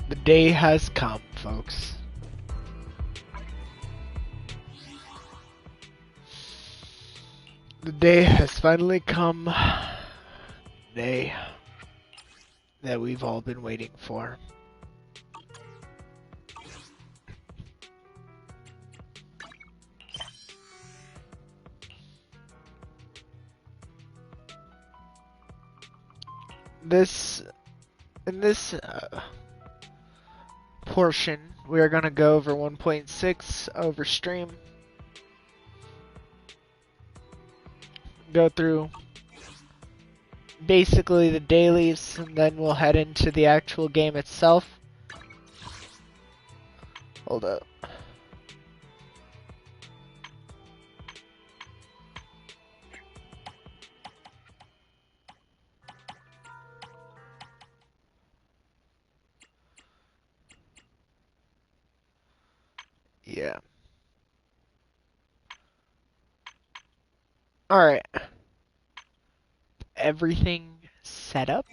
The day has come, folks. The day has finally come. The day that we've all been waiting for. In this portion, we are going to go over 1.6 over stream. Go through basically the dailies, and then we'll head into the actual game itself. Hold up. Yeah. Alright. Everything set up.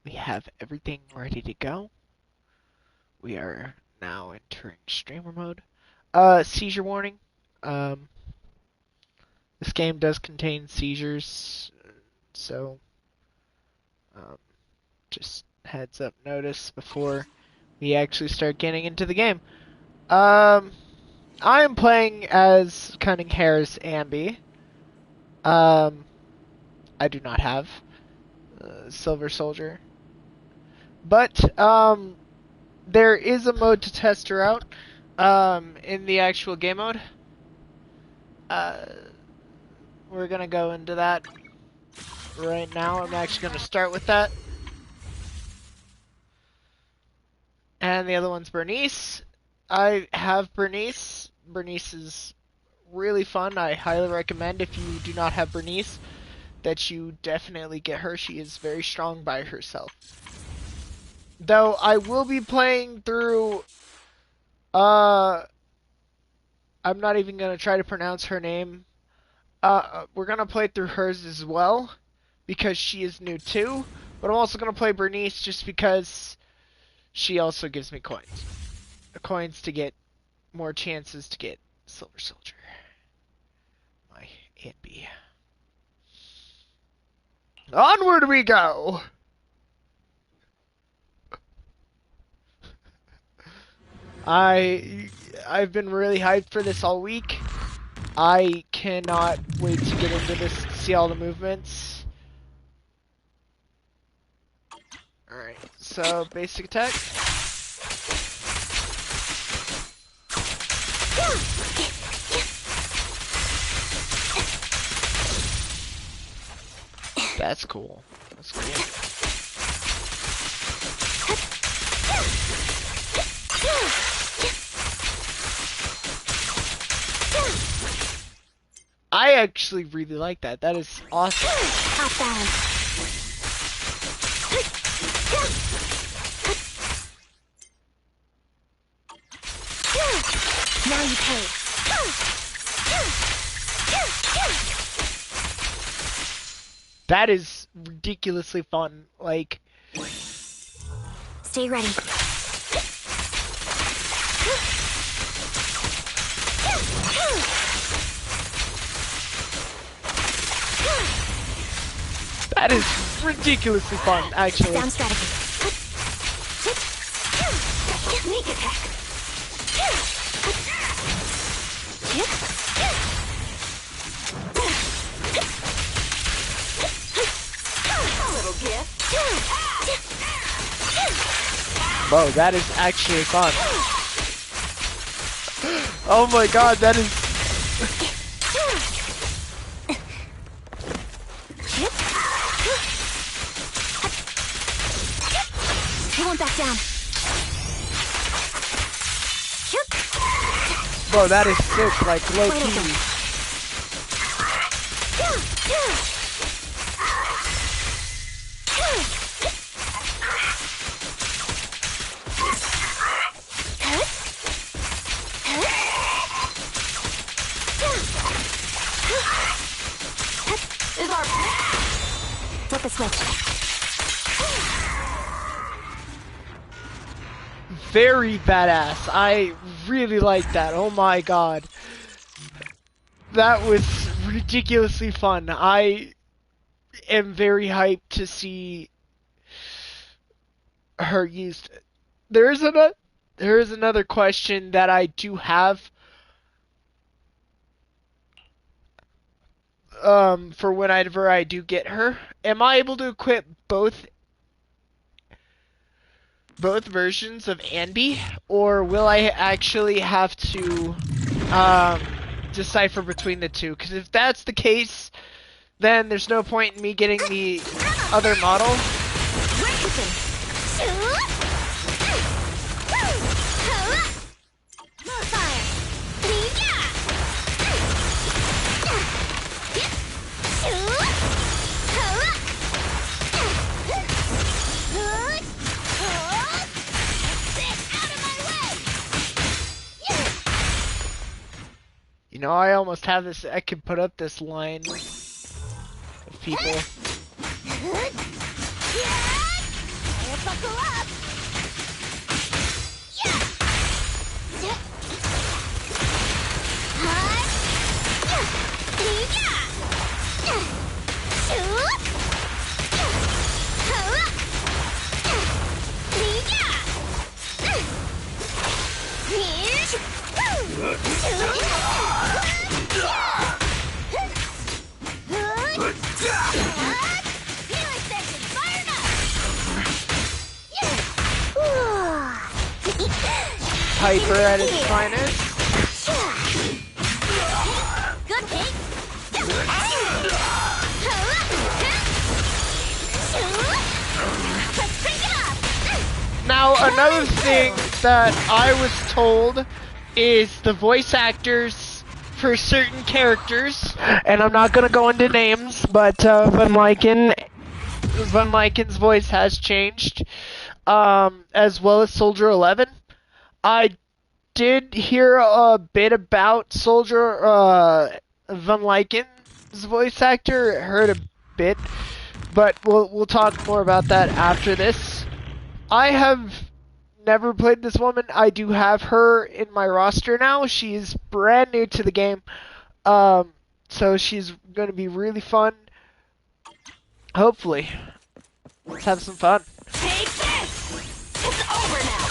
We have everything ready to go. We are now entering streamer mode. Seizure warning. This game does contain seizures, so just heads up notice before we actually start getting into the game. I am playing as Cunning Hair's Anby. I do not have Silver Soldier, but there is a mode to test her out in the actual game mode. We're gonna go into that right now. I'm actually gonna start with that. And the other one's Bernice. I have Bernice. Bernice is really fun. I highly recommend, if you do not have Bernice, that you definitely get her. She is very strong by herself. Though I will be playing through I'm not even gonna try to pronounce her name. We're gonna play through hers as well, because she is new too. But I'm also gonna play Bernice just because she also gives me coins. Coins to get more chances to get Silver Soldier. My Anby. Onward we go! I've been really hyped for this all week. I cannot wait to get into this, see all the movements. Alright, so basic attack. That's cool. That's cool. I actually really like that. That is awesome. Now you pay. That is ridiculously fun. Like, Stay ready. that is ridiculously fun, actually. Down strategy. Sneak attack. A little gift. Whoa, that is actually fun. Oh my god, that is... He won't back down. Bro, that is sick, like, low key. Flip a switch. very badass. I really like that. Oh my god. That was ridiculously fun. I am very hyped to see her used. There is another question that I do have for whenever I do get her. Am I able to equip both versions of Anby, or will I actually have to um, decipher between the two? Because if that's the case, then there's no point in me getting the other model. You know, I almost have this. I could put up this line of people. Hyper at its finest. Good pick. Let's bring it up. Now, another thing that I was told is the voice actors for certain characters, and I'm not gonna go into names, but Van Lyken's voice has changed, as well as Soldier 11. I did hear a bit about Soldier Van Lyken's voice actor. Heard a bit, but we'll talk more about that after this. I have never played this woman. I do have her in my roster now. She's brand new to the game, so she's going to be really fun. Hopefully, let's have some fun. Take this! It's over now!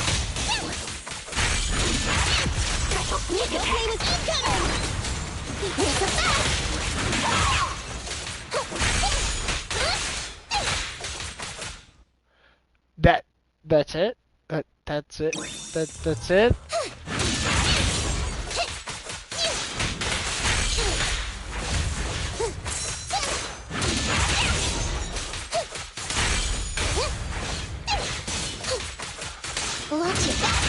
You can play with each other! Here's the That's it? That's it? That's it? Watch your back!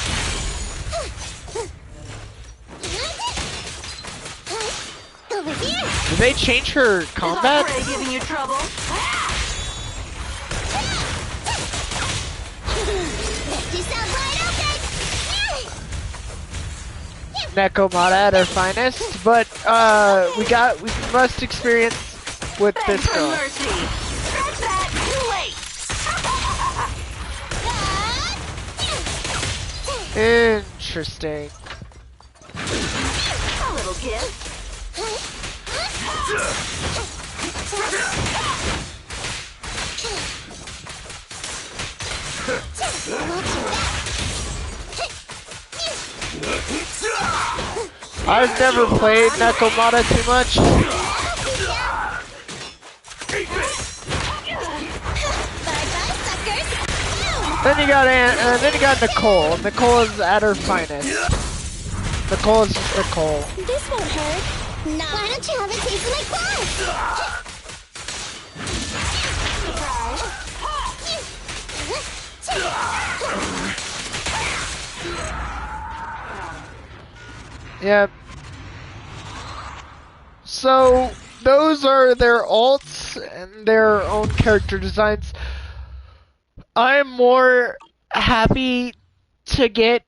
Over here! Did they change her combat? Is Freddy giving you trouble? Left yourself wide open! Nekomata at her finest, but we must experience with this For girl. mercy! Scratch that! Too late! Interesting. A little gift. I've never played Nekomata too much. Bye-bye, suckers! Then you got Nicole. Nicole is at her finest. Nicole is just Nicole. This won't hurt. No. Why don't you have a taste of my blood? Yep. So those are their alts and their own character designs. I'm more happy to get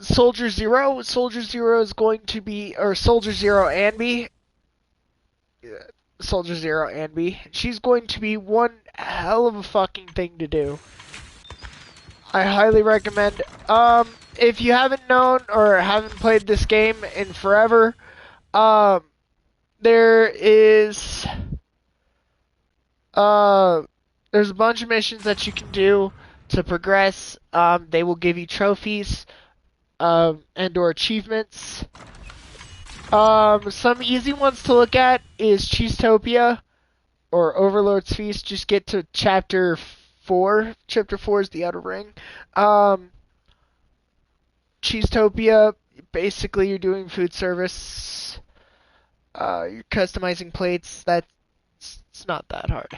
Soldier Zero. Soldier Zero is going to be, or Soldier Zero Anby. Soldier Zero Anby. She's going to be one hell of a fucking thing to do. I highly recommend. If you haven't known or haven't played this game in forever, um, there is uh, there's a bunch of missions that you can do to progress. They will give you trophies, and/or achievements. Some easy ones to look at is Cheesetopia or Overlord's Feast. Just get to chapter 4. Chapter 4 is the Outer Ring. Um, Cheesetopia, basically you're doing food service. You're customizing plates. That's it's not that hard.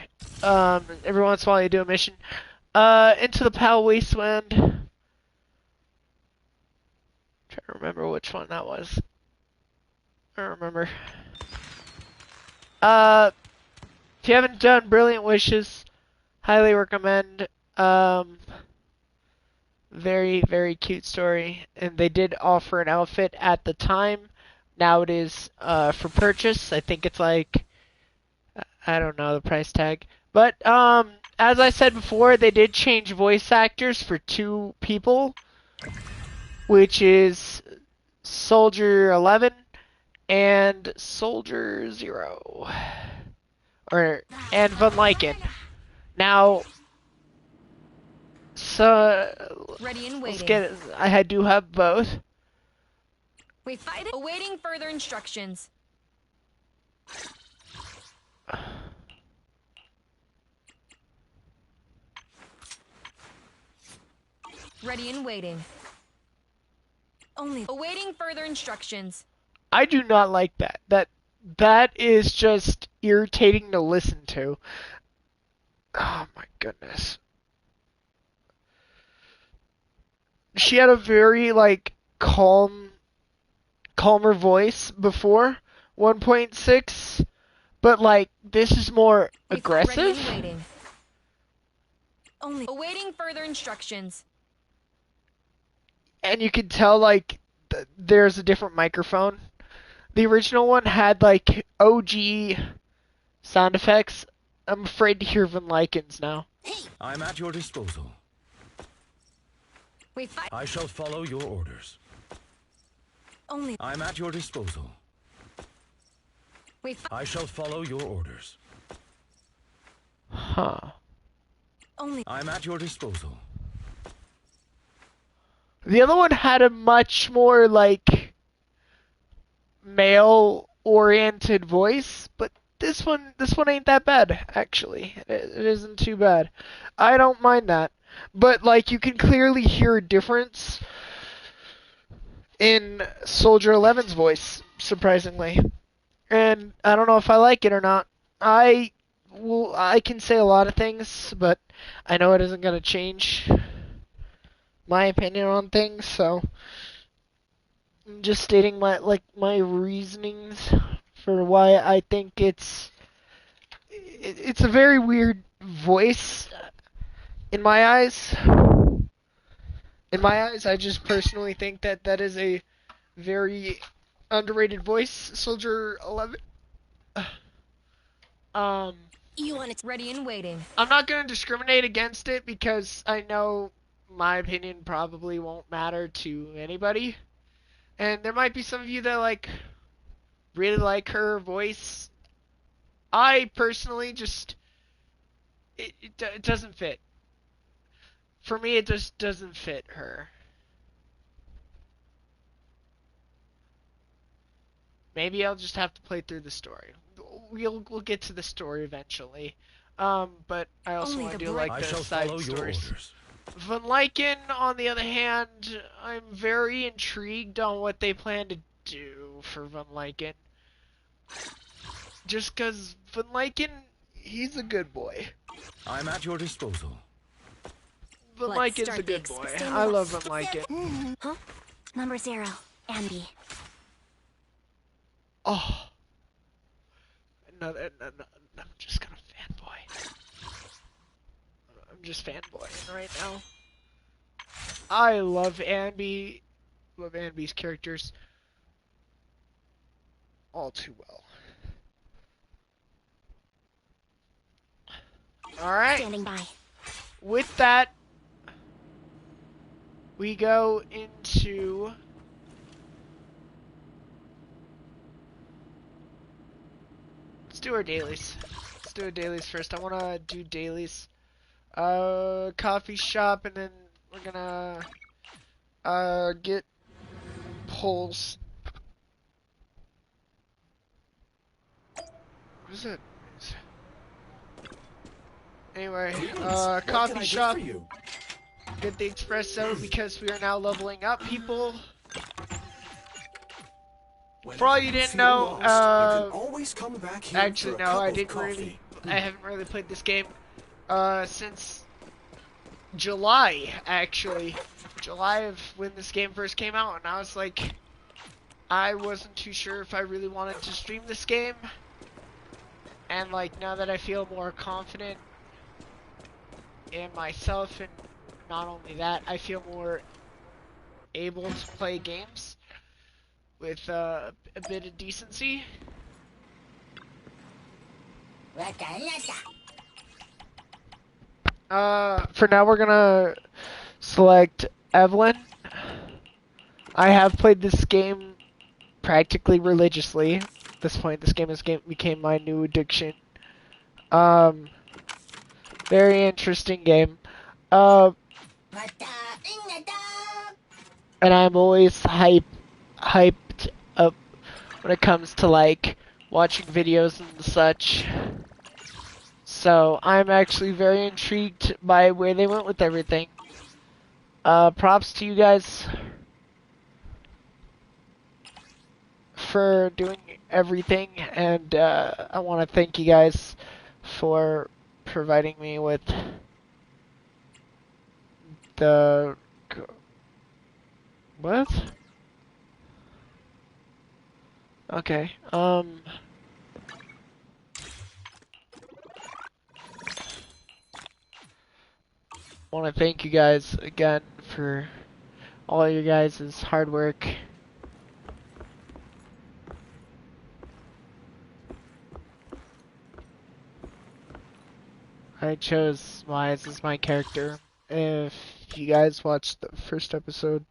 Every once in a while you do a mission. Into the Pal Wasteland. Trying to remember which one that was. I don't remember. Uh, if you haven't done Brilliant Wishes, highly recommend. Um, very, very cute story. And they did offer an outfit at the time. Now it is for purchase. I think it's like, I don't know the price tag. But as I said before, they did change voice actors for 2 people, which is Soldier 11 and Soldier 0. And Von Lyken. Now, so Ready and let's waiting. get. I do have both. We fight it. Awaiting further instructions. Ready and waiting. Only awaiting further instructions. I do not like that. That is just irritating to listen to. Oh my goodness. She had a very like calmer voice before 1.6, but like this is more aggressive. Ready and waiting. Only awaiting further instructions. And you can tell like there's a different microphone. The original one had like OG sound effects. I'm afraid to hear Van Lyken's now. I'm at your disposal. We fight. I shall follow your orders. Only I'm at your disposal. we fight. I shall follow your orders. Huh. Only I'm at your disposal. The other one had a much more like male-oriented voice, but this one ain't that bad actually. It isn't too bad. I don't mind that. But like you can clearly hear a difference in Soldier 11's voice, surprisingly. And I don't know if I like it or not. I can say a lot of things, but I know it isn't gonna change my opinion on things, so I'm just stating my reasonings for why I think it's a very weird voice in my eyes. In my eyes, I just personally think that is a very underrated voice, Soldier 11. Um, you want it ready and waiting. I'm not gonna discriminate against it because I know my opinion probably won't matter to anybody. And there might be some of you that like really like her voice. I personally just it doesn't fit. For me, it just doesn't fit her. Maybe I'll just have to play through the story. We'll get to the story eventually. But I also Only want to the do bright- like I the shall side follow your stories. orders. Van Lyken, on the other hand, I'm very intrigued on what they plan to do for Van Lyken. Just because Van Lyken, he's a good boy. I'm at your disposal. Van Let's Lyken's start a the good boy. extended I one. love Van Lyken. Huh? Number 0, Anby. Oh, no, I'm just gonna fanboy. I'm just fanboying right now. I love Anby. Love Anby's characters all too well. Alright, Standing by. with that, we go into let's do our dailies. Let's do our dailies first. I wanna do dailies. Coffee shop, and then we're gonna get polls. What is it? Anyway, coffee shop. Get the espresso because we are now leveling up, people. For all you didn't know, actually no, I haven't really played this game, since July, actually. July of when this game first came out, and I was like, I wasn't too sure if I really wanted to stream this game. And like, now that I feel more confident in myself, and not only that, I feel more able to play games with a bit of decency. For now we're gonna select Evelyn. I have played this game practically religiously. At this point, this game became my new addiction. Very interesting game. And I'm always hyped up when it comes to like watching videos and such. So I'm actually very intrigued by where they went with everything. Props to you guys for doing everything, and I want to thank you guys for providing me with the what? Okay. Want to thank you guys again for all your guys' hard work. I chose Miles as my character. If you guys watched the first episode,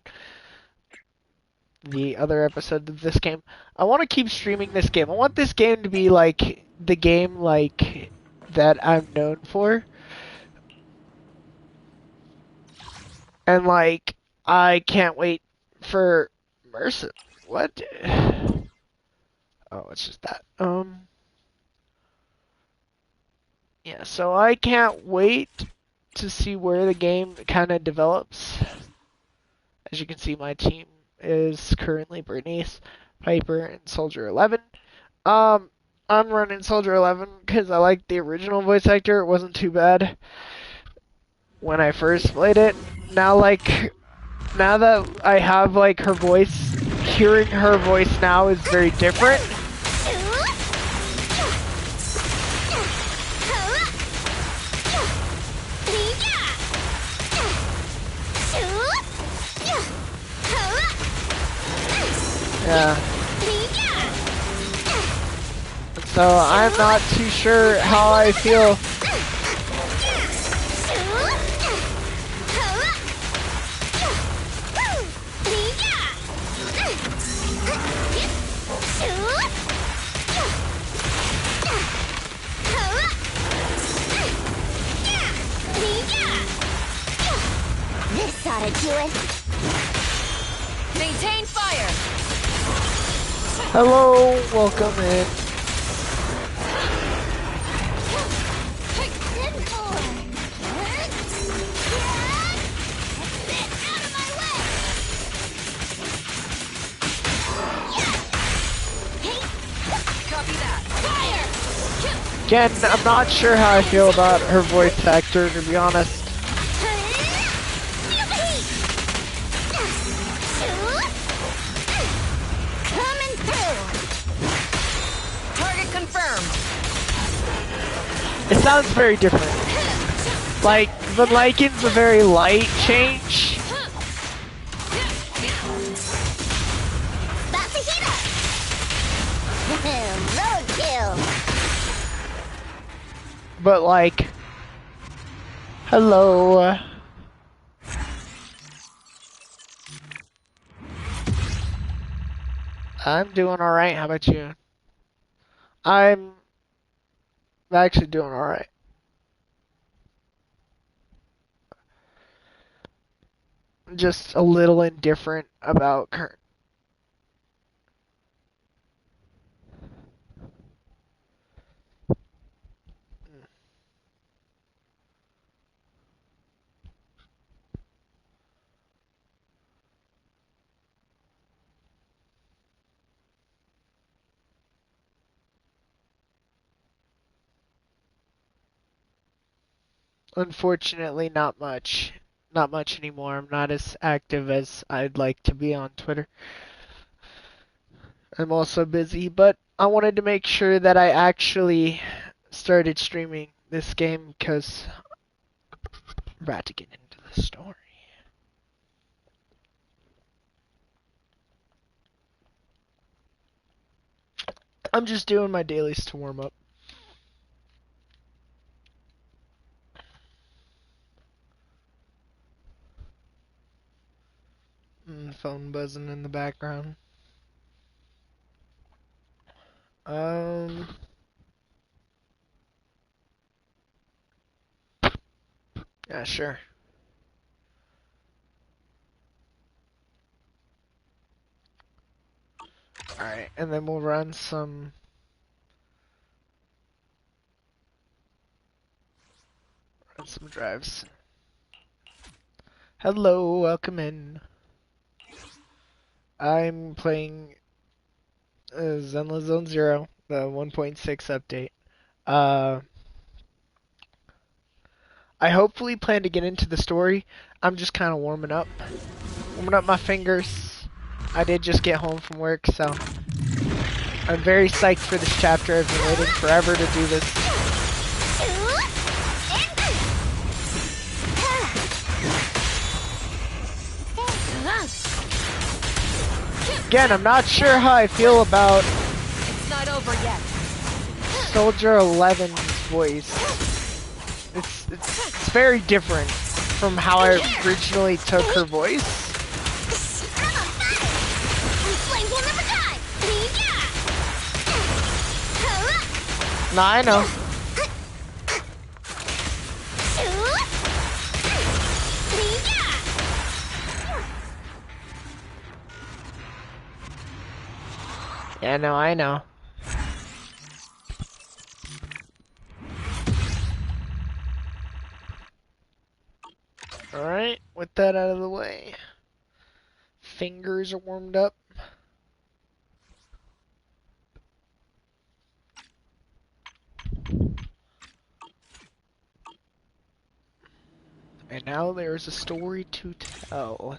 the other episode of this game, I want to keep streaming this game. I want this game to be like the game like that I'm known for. And like, I can't wait for Mercy. What? Oh, it's just that. Yeah, so I can't wait to see where the game kind of develops. As you can see, my team is currently Bernice, Piper, and Soldier 11. I'm running Soldier 11 because I like the original voice actor. It wasn't too bad when I first played it. Now that I have like her voice, hearing her voice now is very different. Yeah. So I'm not too sure how I feel. This ought to do it. Maintain fire. Hello, welcome in. Copy that. Fire. Again, I'm not sure how I feel about her voice actor, to be honest. Coming through. Target confirmed. It sounds very different. Like, the Lycan's a very light change. About to hit us. Roadkill. But like, hello. I'm doing alright. How about you? I'm actually doing alright. Just a little indifferent about current. Unfortunately, not much. Not much anymore. I'm not as active as I'd like to be on Twitter. I'm also busy, but I wanted to make sure that I actually started streaming this game because I'm about to get into the story. I'm just doing my dailies to warm up. Phone buzzing in the background. Um, yeah, sure. Alright, and then we'll run some drives. Hello, welcome in. I'm playing Zenless Zone Zero, the 1.6 update. Uh, I hopefully plan to get into the story. I'm just kind of warming up my fingers. I did just get home from work, so I'm very psyched for this chapter. I've been waiting forever to do this. Again, I'm not sure how I feel about It's not over yet. Soldier 11's voice. It's very different from how I originally took her voice. Nah, I know. Yeah, no, I know. Alright, with that out of the way. Fingers are warmed up. And now there's a story to tell.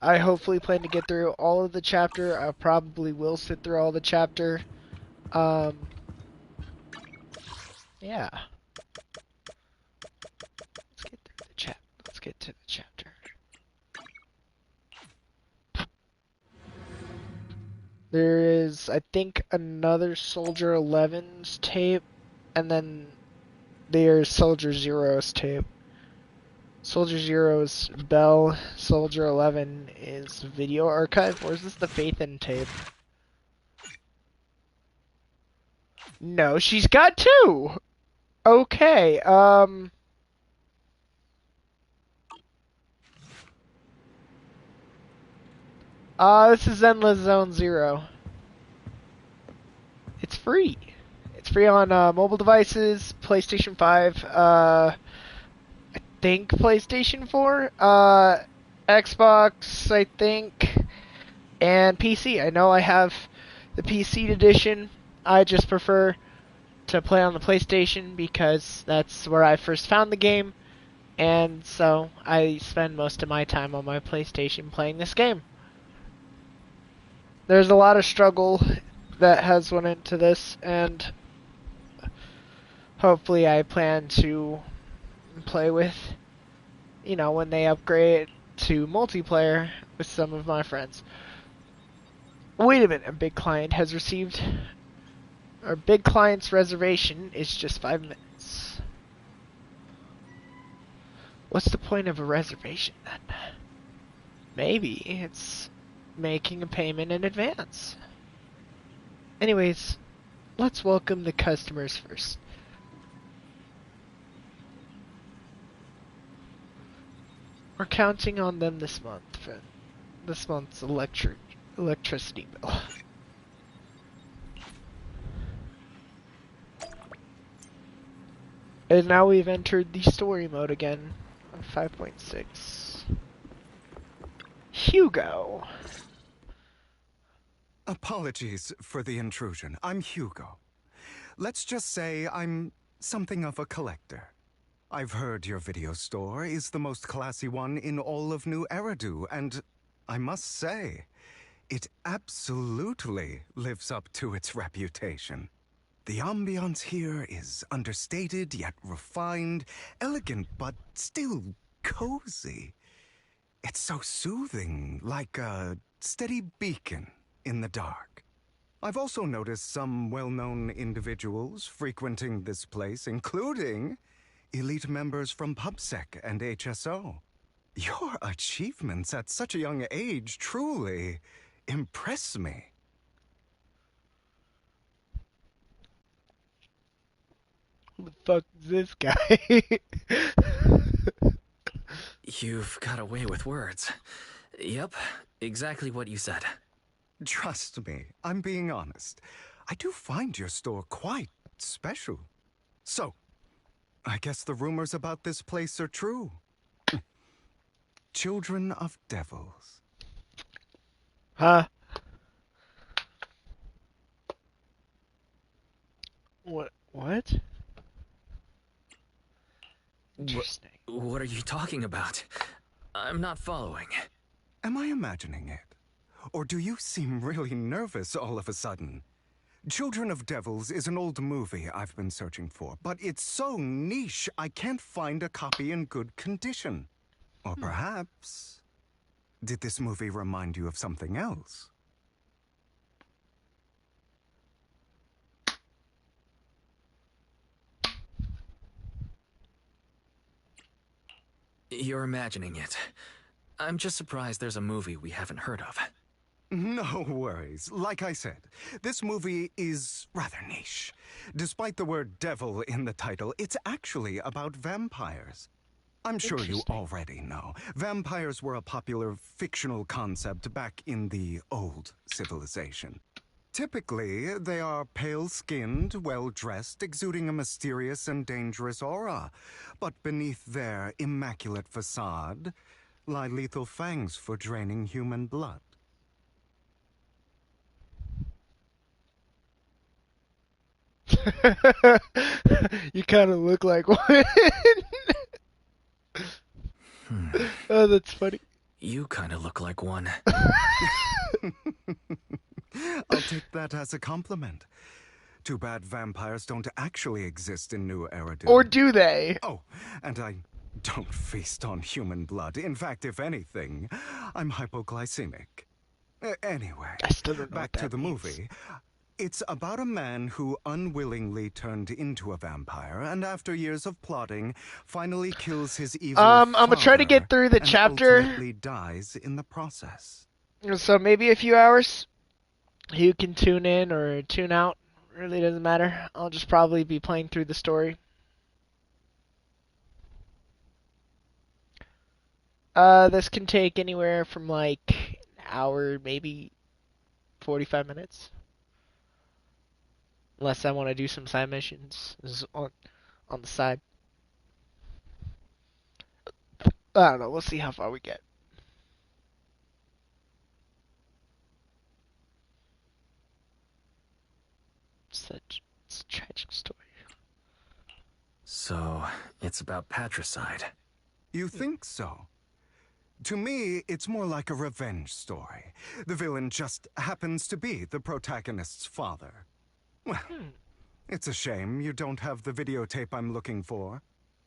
I hopefully plan to get through all of the chapter. I probably will sit through all the chapter. Yeah. Let's get through the chat. Let's get to the chapter. There is, I think, another Soldier 11's tape, and then there's Soldier Zero's tape. Soldier Zero's Bell, Soldier 11 is video archive, or is this the Faithin tape? No, she's got two! Okay, this is Endless Zone Zero. It's free. It's free on mobile devices, PlayStation 5, I think PlayStation 4, Xbox, I think, and PC. I know I have the PC edition. I just prefer to play on the PlayStation because that's where I first found the game, and so I spend most of my time on my PlayStation playing this game. There's a lot of struggle that has went into this, and hopefully I plan to play with, you know, when they upgrade to multiplayer with some of my friends. Wait a minute, a big client has received... Our big client's reservation is just 5 minutes. What's the point of a reservation then? Maybe making a payment in advance. Anyways, let's welcome the customers first. We're counting on them this month for this month's electricity bill. And now we've entered the story mode again on 5.6. Hugo. Apologies for the intrusion. I'm Hugo. Let's just say I'm something of a collector. I've heard your video store is the most classy one in all of New Eridu, and I must say, it absolutely lives up to its reputation. The ambiance here is understated yet refined, elegant but still cozy. It's so soothing, like a steady beacon in the dark. I've also noticed some well-known individuals frequenting this place, including elite members from PubSec and HSO. Your achievements at such a young age truly impress me. Who the fuck is this guy? You've got away with words. Yep, exactly what you said. Trust me, I'm being honest. I do find your store quite special. So, I guess the rumors about this place are true. Children of devils. Huh? What? What? Interesting. What are you talking about? I'm not following. Am I imagining it? Or do you seem really nervous all of a sudden? Children of Devils is an old movie I've been searching for, but it's so niche I can't find a copy in good condition. Or perhaps, did this movie remind you of something else? You're imagining it. I'm just surprised there's a movie we haven't heard of. No worries. Like I said, this movie is rather niche. Despite the word devil in the title, it's actually about vampires. I'm sure you Interesting. already know. Vampires were a popular fictional concept back in the old civilization. Typically, they are pale-skinned, well-dressed, exuding a mysterious and dangerous aura. But beneath their immaculate facade lie lethal fangs for draining human blood. You kind of look like one. Oh, that's funny. You kind of look like one. I'll take that as a compliment. Too bad vampires don't actually exist in New Eridu. Or do they? Oh, and I don't feast on human blood. In fact, if anything, I'm hypoglycemic. Anyway, I still don't know back what to that the means. movie. It's about a man who unwillingly turned into a vampire, and after years of plotting, finally kills his evil I'm gonna try to get father through the and chapter. ultimately dies in the process. So maybe a few hours. You can tune in or tune out. Really doesn't matter. I'll just probably be playing through the story. This can take anywhere from like an hour, maybe 45 minutes. Unless I want to do some side missions on the side. I don't know. We'll see how far we get. It's a tragic story. So, it's about patricide. You think so? To me, it's more like a revenge story. The villain just happens to be the protagonist's father. Well, it's a shame you don't have the videotape I'm looking for.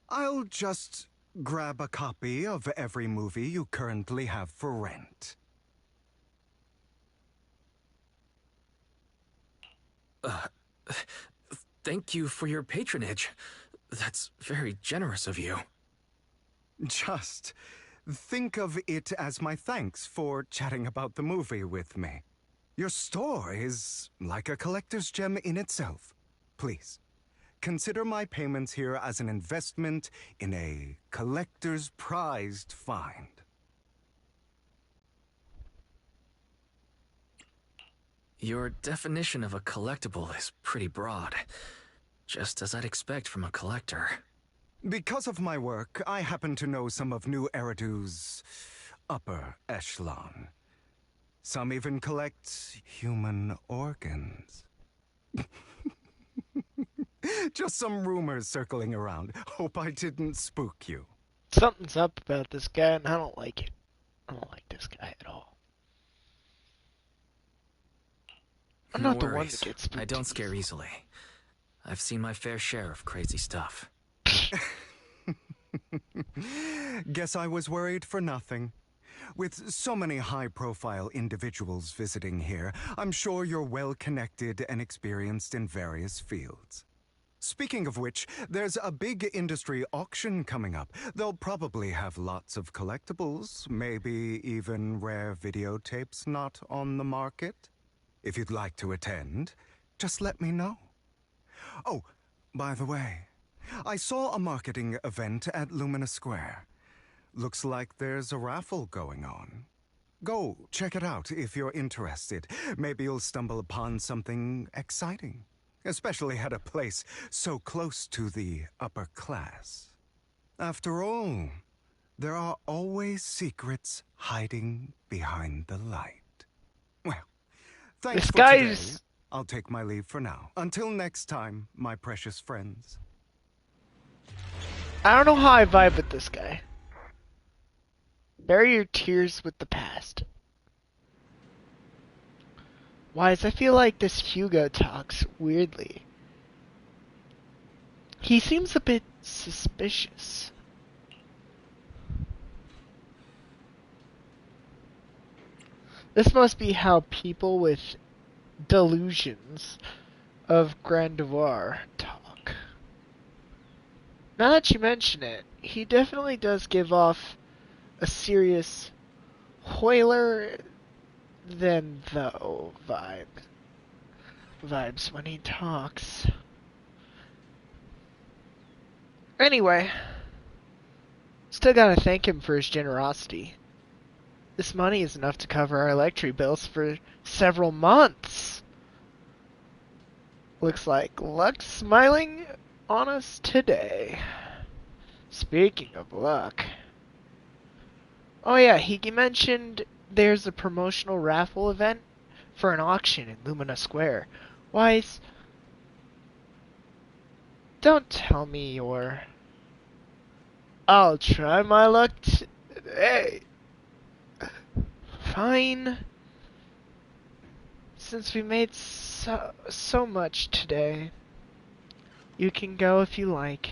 I'll just grab a copy of every movie you currently have for rent. Thank you for your patronage. That's very generous of you. Just Think of it as my thanks for chatting about the movie with me. Your store is like a collector's gem in itself. Please, consider my payments here as an investment in a collector's prized find. Your definition of a collectible is pretty broad. Just as I'd expect from a collector. Because of my work, I happen to know some of New Eridu's upper echelon. Some even collect human organs. Just some rumors circling around. Hope I didn't spook you. Something's up about this guy, and I don't like it. I don't like this guy at all. I'm No not the one worries. that gets spooked. I don't scare easily. I've seen my fair share of crazy stuff. Guess I was worried for nothing. With so many high-profile individuals visiting here, I'm sure you're well-connected and experienced in various fields. Speaking of which, there's a big industry auction coming up. They'll probably have lots of collectibles, maybe even rare videotapes not on the market. If you'd like to attend, just let me know. Oh, by the way, I saw a marketing event at Lumina Square. Looks like there's a raffle going on. Go check it out if you're interested. Maybe you'll stumble upon something exciting, especially at a place so close to the upper class. After all, there are always secrets hiding behind the light. Well, thanks This for guy's... today. I'll take my leave for now. Until next time, my precious friends. I don't know how I vibe with this guy. Bury your tears with the past. Wise, I feel like this Hugo talks weirdly. He seems a bit suspicious. This must be how people with delusions of grandeur talk. Now that you mention it, he definitely does give off a serious Hoiler than though vibes when he talks. Anyway, still gotta thank him for his generosity. This money is enough to cover our electric bills for several months. Looks like luck's smiling on us today. Speaking of luck. Oh yeah, he mentioned there's a promotional raffle event for an auction in Lumina Square. Wise, don't tell me you're... I'll try my luck today. Fine. Since we made so much today, you can go if you like.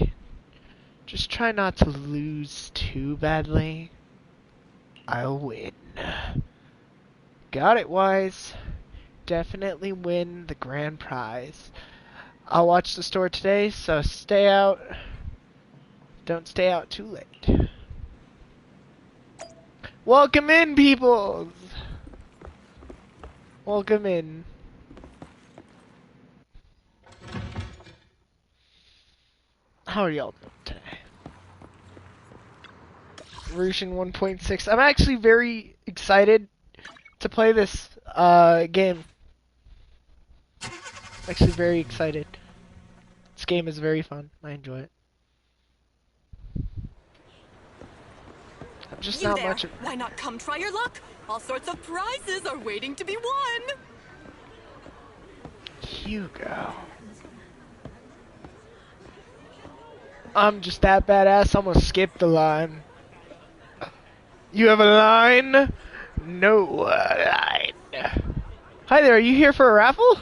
Just try not to lose too badly. I'll win. Got it, Wise. Definitely win the grand prize. I'll watch the store today, so stay out. Don't stay out too late. Welcome in, peoples! Welcome in. How are y'all doing today? Version 1.6. I'm actually very excited to play this game. Actually very excited. This game is very fun. I enjoy it. I'm just You not there. much of... Why not come try your luck? All sorts of prizes are waiting to be won. Hugo. I'm just that badass, I'm gonna skip the line. You have a line? No line. Hi there, are you here for a raffle?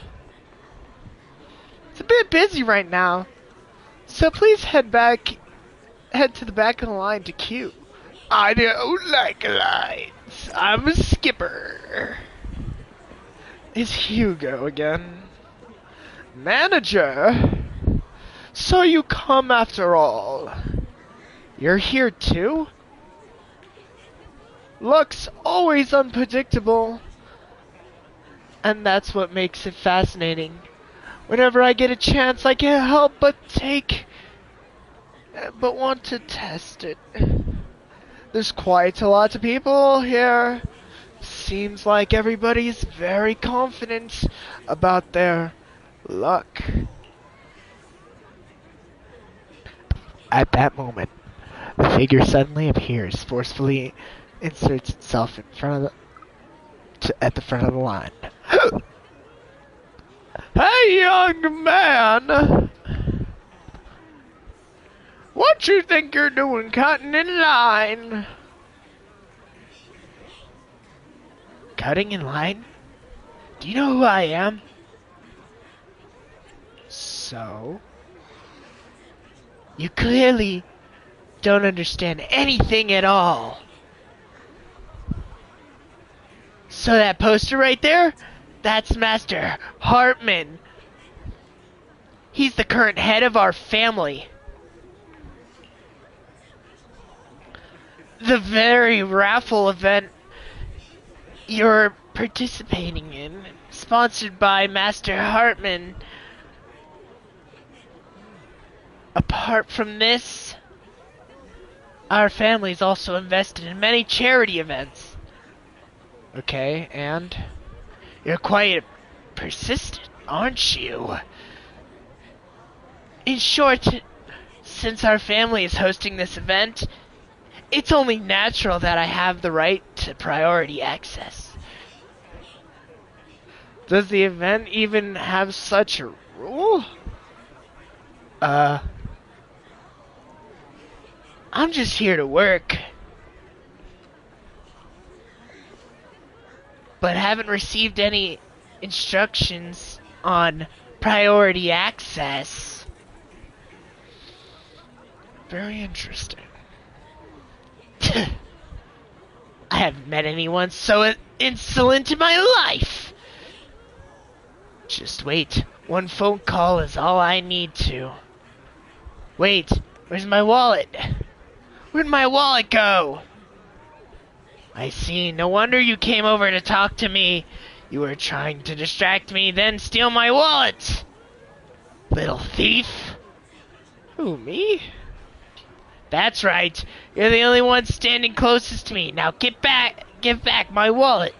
It's a bit busy right now, so please head to the back of the line to queue. I don't like lines. I'm a skipper. It's Hugo again. Manager? So you come after all. You're here too? Luck's always unpredictable, and that's what makes it fascinating. Whenever I get a chance, I can't help but want to test it. There's quite a lot of people here. Seems like everybody's very confident about their luck. At that moment, the figure suddenly appears, forcefully inserts itself in front of at the front of the line. Hey, young man! What you think you're doing cutting in line? Cutting in line? Do you know who I am? So? You clearly don't understand anything at all. So that poster right there? That's Master Hartman. He's the current head of our family. The very raffle event you're participating in, sponsored by Master Hartman. Apart from this, our family's also invested in many charity events. Okay, and you're quite persistent, aren't you? In short, since our family is hosting this event, it's only natural that I have the right to priority access. Does the event even have such a rule? I'm just here to work. But haven't received any instructions on priority access. Very interesting. I haven't met anyone so insolent in my life. Just wait. One phone call is all I need to. Wait, where's my wallet? Where'd my wallet go? I see. No wonder you came over to talk to me. You were trying to distract me, then steal my wallet. Little thief. Who, me? That's right. You're the only one standing closest to me. Now get back. Give back my wallet.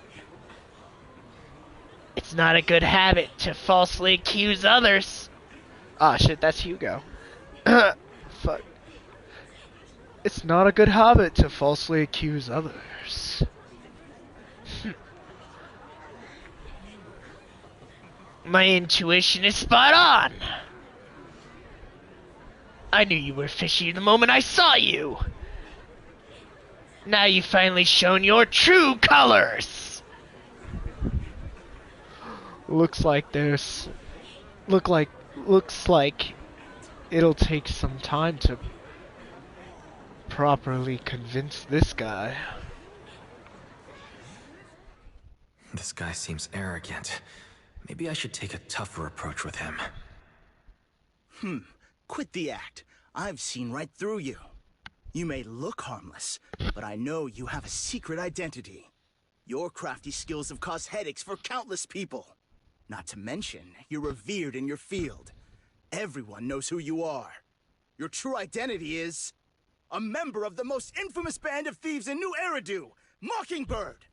It's not a good habit to falsely accuse others. Ah, shit, that's Hugo. Fuck. It's not a good habit to falsely accuse others. My intuition is spot on. I knew you were fishy the moment I saw you. Now you've finally shown your true colors. Looks like it'll take some time to properly convince this guy. This guy seems arrogant. Maybe I should take a tougher approach with him. Quit the act. I've seen right through you. You may look harmless, but I know you have a secret identity. Your crafty skills have caused headaches for countless people. Not to mention, you're revered in your field. Everyone knows who you are. Your true identity is a member of the most infamous band of thieves in New Eridu, Mockingbird.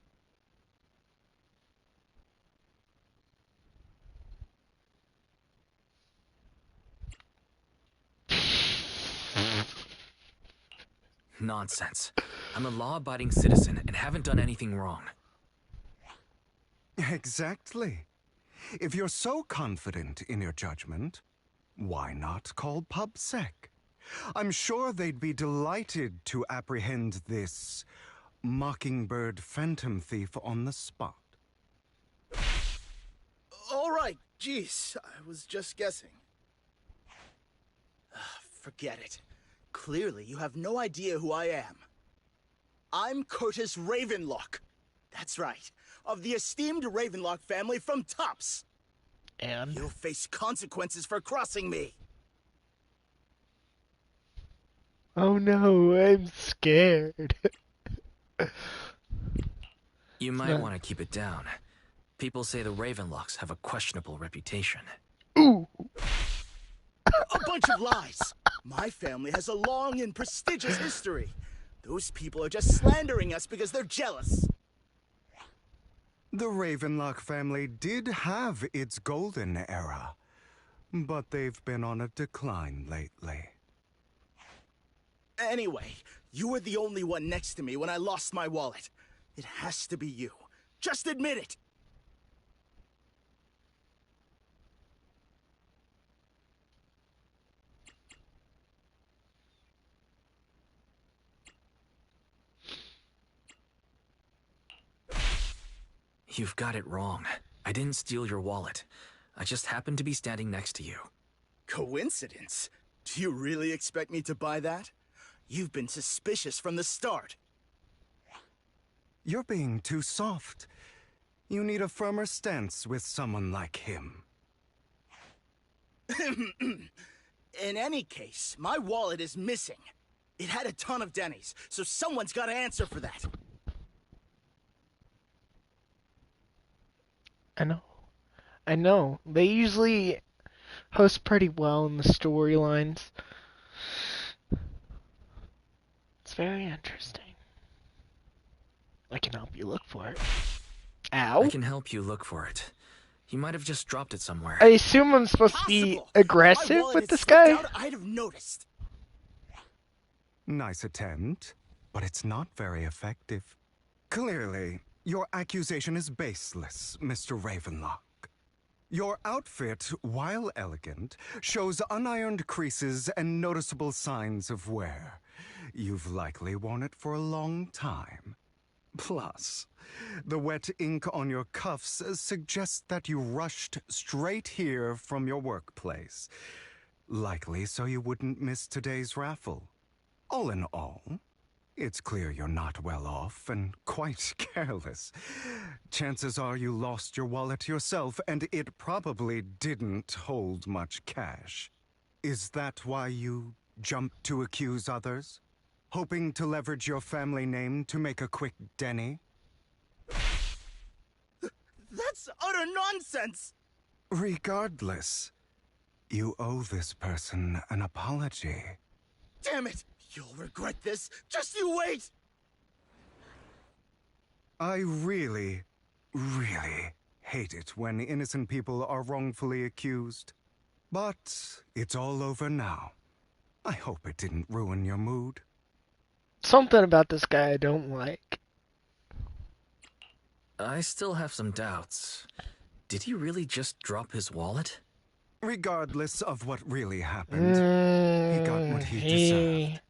Nonsense. I'm a law-abiding citizen and haven't done anything wrong. Exactly. If you're so confident in your judgment, why not call PubSec? I'm sure they'd be delighted to apprehend this Mockingbird phantom thief on the spot. All right, jeez, I was just guessing. Forget it. Clearly, you have no idea who I am. I'm Curtis Ravenlock. That's right, of the esteemed Ravenlock family from Tops. And You'll face consequences for crossing me. oh no, I'm scared. You It's might not. want to keep it down. People say the Ravenlocks have a questionable reputation. Ooh. A bunch of lies. My family has a long and prestigious history. Those people are just slandering us because they're jealous. The Ravenlock family did have its golden era, but they've been on a decline lately. Anyway, you were the only one next to me when I lost my wallet. It has to be you. Just admit it. You've got it wrong. I didn't steal your wallet. I just happened to be standing next to you. Coincidence? Do you really expect me to buy that? You've been suspicious from the start. You're being too soft. You need a firmer stance with someone like him. In any case, my wallet is missing. It had a ton of Denny's, so someone's got to answer for that. I know. I know. They usually host pretty well in the storylines. It's very interesting. I can help you look for it. I Ow. can help you look for it. You might have just dropped it somewhere. I assume I'm supposed to be Possible. aggressive If my wallet with had this slipped guy? out, I'd have noticed. Nice attempt, but it's not very effective. Clearly, your accusation is baseless, Mr. Ravenlock. Your outfit, while elegant, shows unironed creases and noticeable signs of wear. You've likely worn it for a long time. Plus, the wet ink on your cuffs suggests that you rushed straight here from your workplace. Likely so you wouldn't miss today's raffle. All in all, it's clear you're not well off and quite careless. Chances are you lost your wallet yourself, and it probably didn't hold much cash. Is that why you jumped to accuse others? Hoping to leverage your family name to make a quick Denny? That's utter nonsense! Regardless, you owe this person an apology. Damn it! You'll regret this! Just you wait! I really, really hate it when innocent people are wrongfully accused. But it's all over now. I hope it didn't ruin your mood. Something about this guy I don't like. I still have some doubts. Did he really just drop his wallet? Regardless of what really happened, he got what he deserved.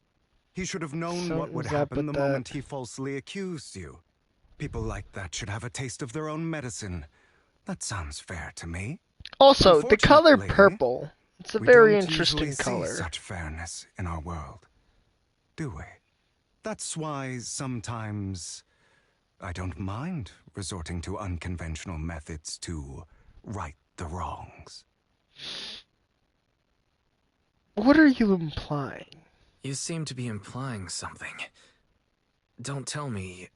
He should have known what would Something's up happen the with moment that. he falsely accused you. People like that should have a taste of their own medicine. That sounds fair to me. Also, the color Unfortunately, purple. It's a We very don't interesting usually color. see such fairness in our world, do we? That's why sometimes I don't mind resorting to unconventional methods to right the wrongs. What are you implying? You seem to be implying something. Don't tell me.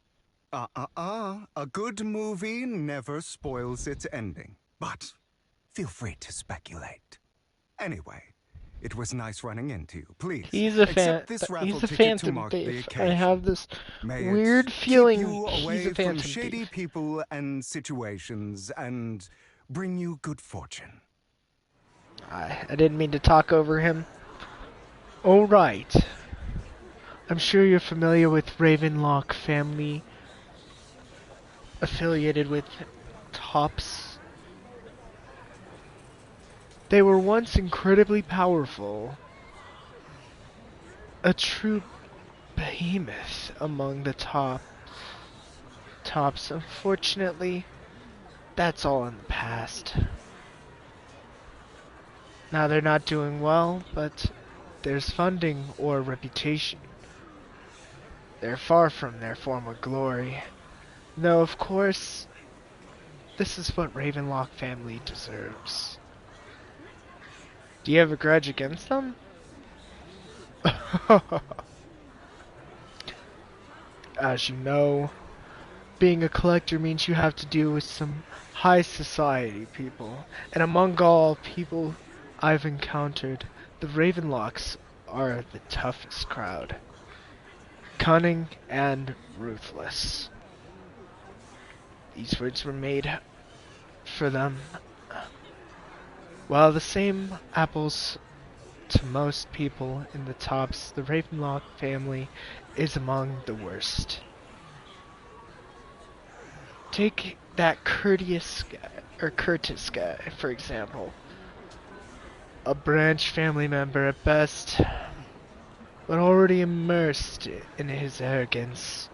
A good movie never spoils its ending. But feel free to speculate. Anyway, it was nice running into you. Please, He's a fan. accept this raffle He's a ticket to phantom mark the thief. I occasion. have this May it weird keep feeling you away he's a phantom from shady thief. people and situations and bring you good fortune. I didn't mean to talk over him. All right. I'm sure you're familiar with Ravenlock family affiliated with Tops. They were once incredibly powerful. A true behemoth among the tops. Unfortunately, that's all in the past. Now they're not doing well, but there's funding or reputation. They're far from their former glory. Though, of course, this is what Ravenlock family deserves. Do you have a grudge against them? As you know, being a collector means you have to deal with some high society people. And among all people I've encountered, the Ravenlocks are the toughest crowd. Cunning and ruthless. These words were made for them. While the same apples to most people in the tops, the Ravenlock family is among the worst. Take that Curtis guy, for example. A branch family member at best, but already immersed in his arrogance,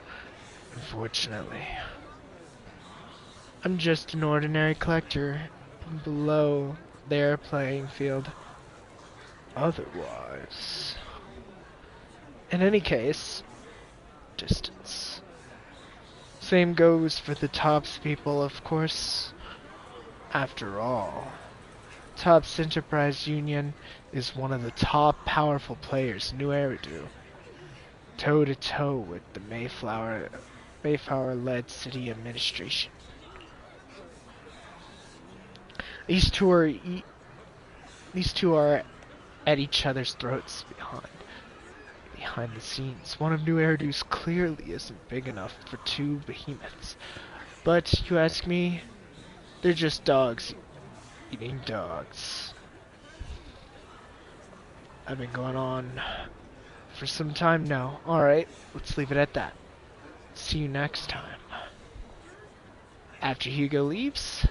unfortunately. I'm just an ordinary collector below their playing field. Otherwise, in any case, distance. Same goes for the Tops people, of course. After all, Tops Enterprise Union is one of the top powerful players in New Eridu, toe to toe with the Mayflower-led city administration. These two are at each other's throats behind the scenes. One of New Eridu's clearly isn't big enough for two behemoths. But you ask me, they're just dogs eating dogs. I've been going on for some time now. Alright, let's leave it at that. See you next time. After Hugo leaves,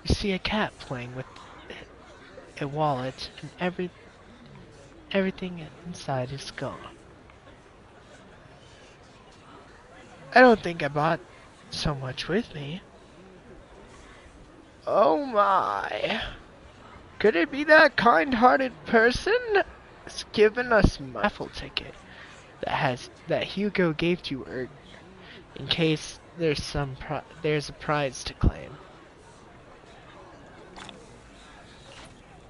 you see a cat playing with a wallet, and everything inside is gone. I don't think I brought so much with me. Oh my. Could it be that kind-hearted person that's given us my raffle ticket that Hugo gave to her in case there's a prize to claim?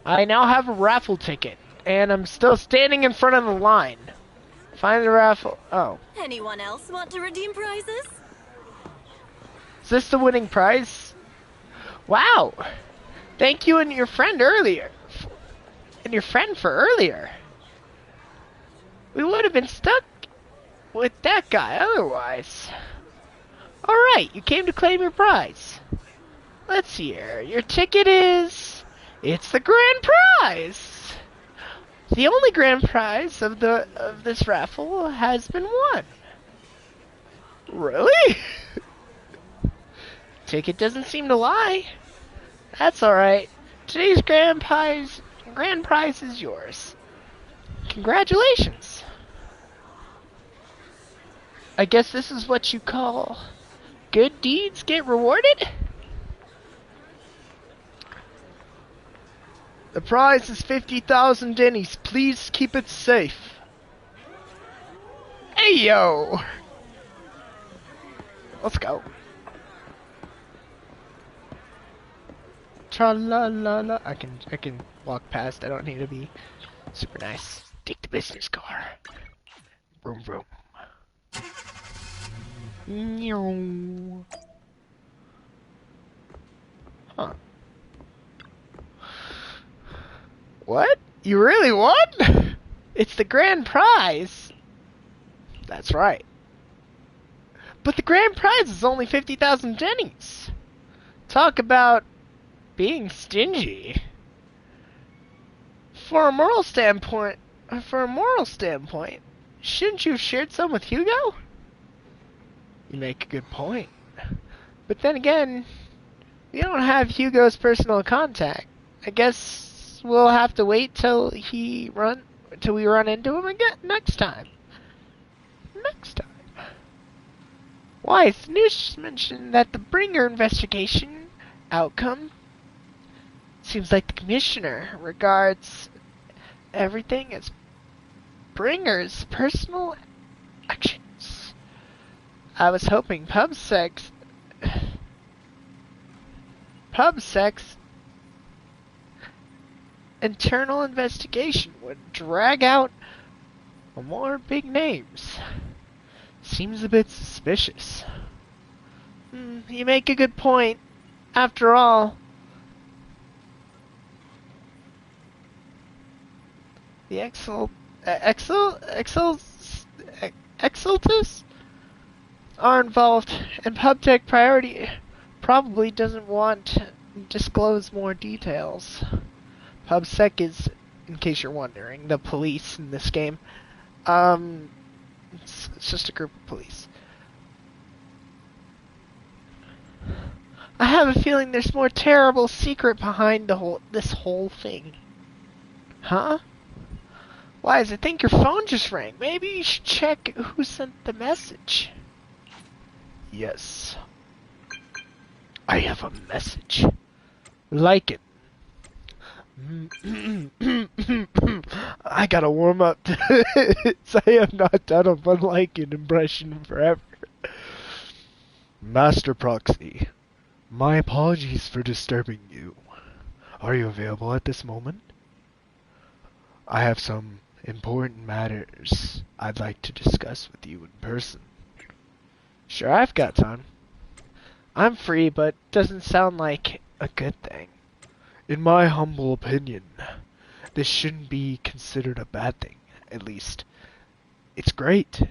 I now have a raffle ticket, and I'm still standing in front of the line. Find the raffle. Oh. Anyone else want to redeem prizes? Is this the winning prize? Wow! Thank you and your friend earlier. For earlier. We would have been stuck with that guy otherwise. Alright, you came to claim your prize. Let's see here. Your ticket is... It's the grand prize! The only grand prize of this raffle has been won. Really? Ticket doesn't seem to lie. That's alright. Today's grand prize is yours. Congratulations. I guess this is what you call good deeds get rewarded? The prize is 50,000 dennies. Please keep it safe. Hey yo! Let's go. Tra-la-la-la. I can walk past. I don't need to be super nice. Take the business car. Vroom vroom. Meow. Huh. What? You really won? It's the grand prize. That's right. But the grand prize is only 50,000 dennies. Talk about being stingy. For a moral standpoint, shouldn't you have shared some with Hugo? You make a good point. But then again, we don't have Hugo's personal contact. I guess we'll have to wait till we run into him again next time. Why, it's news just mentioned that the Bringer investigation outcome seems like the commissioner regards everything as Bringer's personal actions. I was hoping PubSec's internal investigation would drag out more big names. Seems a bit suspicious. You make a good point. After all, the Exaltus are involved, and PubTech Priority probably doesn't want to disclose more details. PubSec is, in case you're wondering, the police in this game. It's just a group of police. I have a feeling there's more terrible secret behind this whole thing. Huh? Why, I think your phone just rang. Maybe you should check who sent the message. Yes. I have a message. Like it. I gotta warm up to this. I have not done a Bud Lycan impression in forever. Master Proxy, my apologies for disturbing you. Are you available at this moment? I have some important matters I'd like to discuss with you in person. Sure, I've got time. I'm free, but doesn't sound like a good thing. In my humble opinion, this shouldn't be considered a bad thing. At least, it's great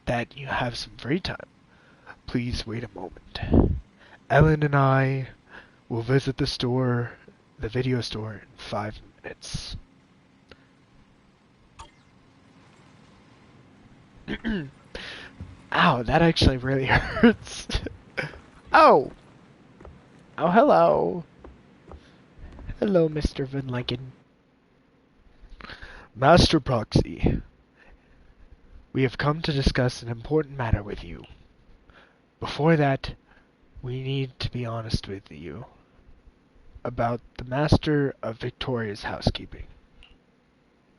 that you have some free time. Please wait a moment. Ellen and I will visit the video store, in 5 minutes. Ow, that actually really hurts. Oh! Oh, hello. Hello, Mr. Van Lincoln. Master Proxy, we have come to discuss an important matter with you. Before that, we need to be honest with you about the Master of Victoria's Housekeeping.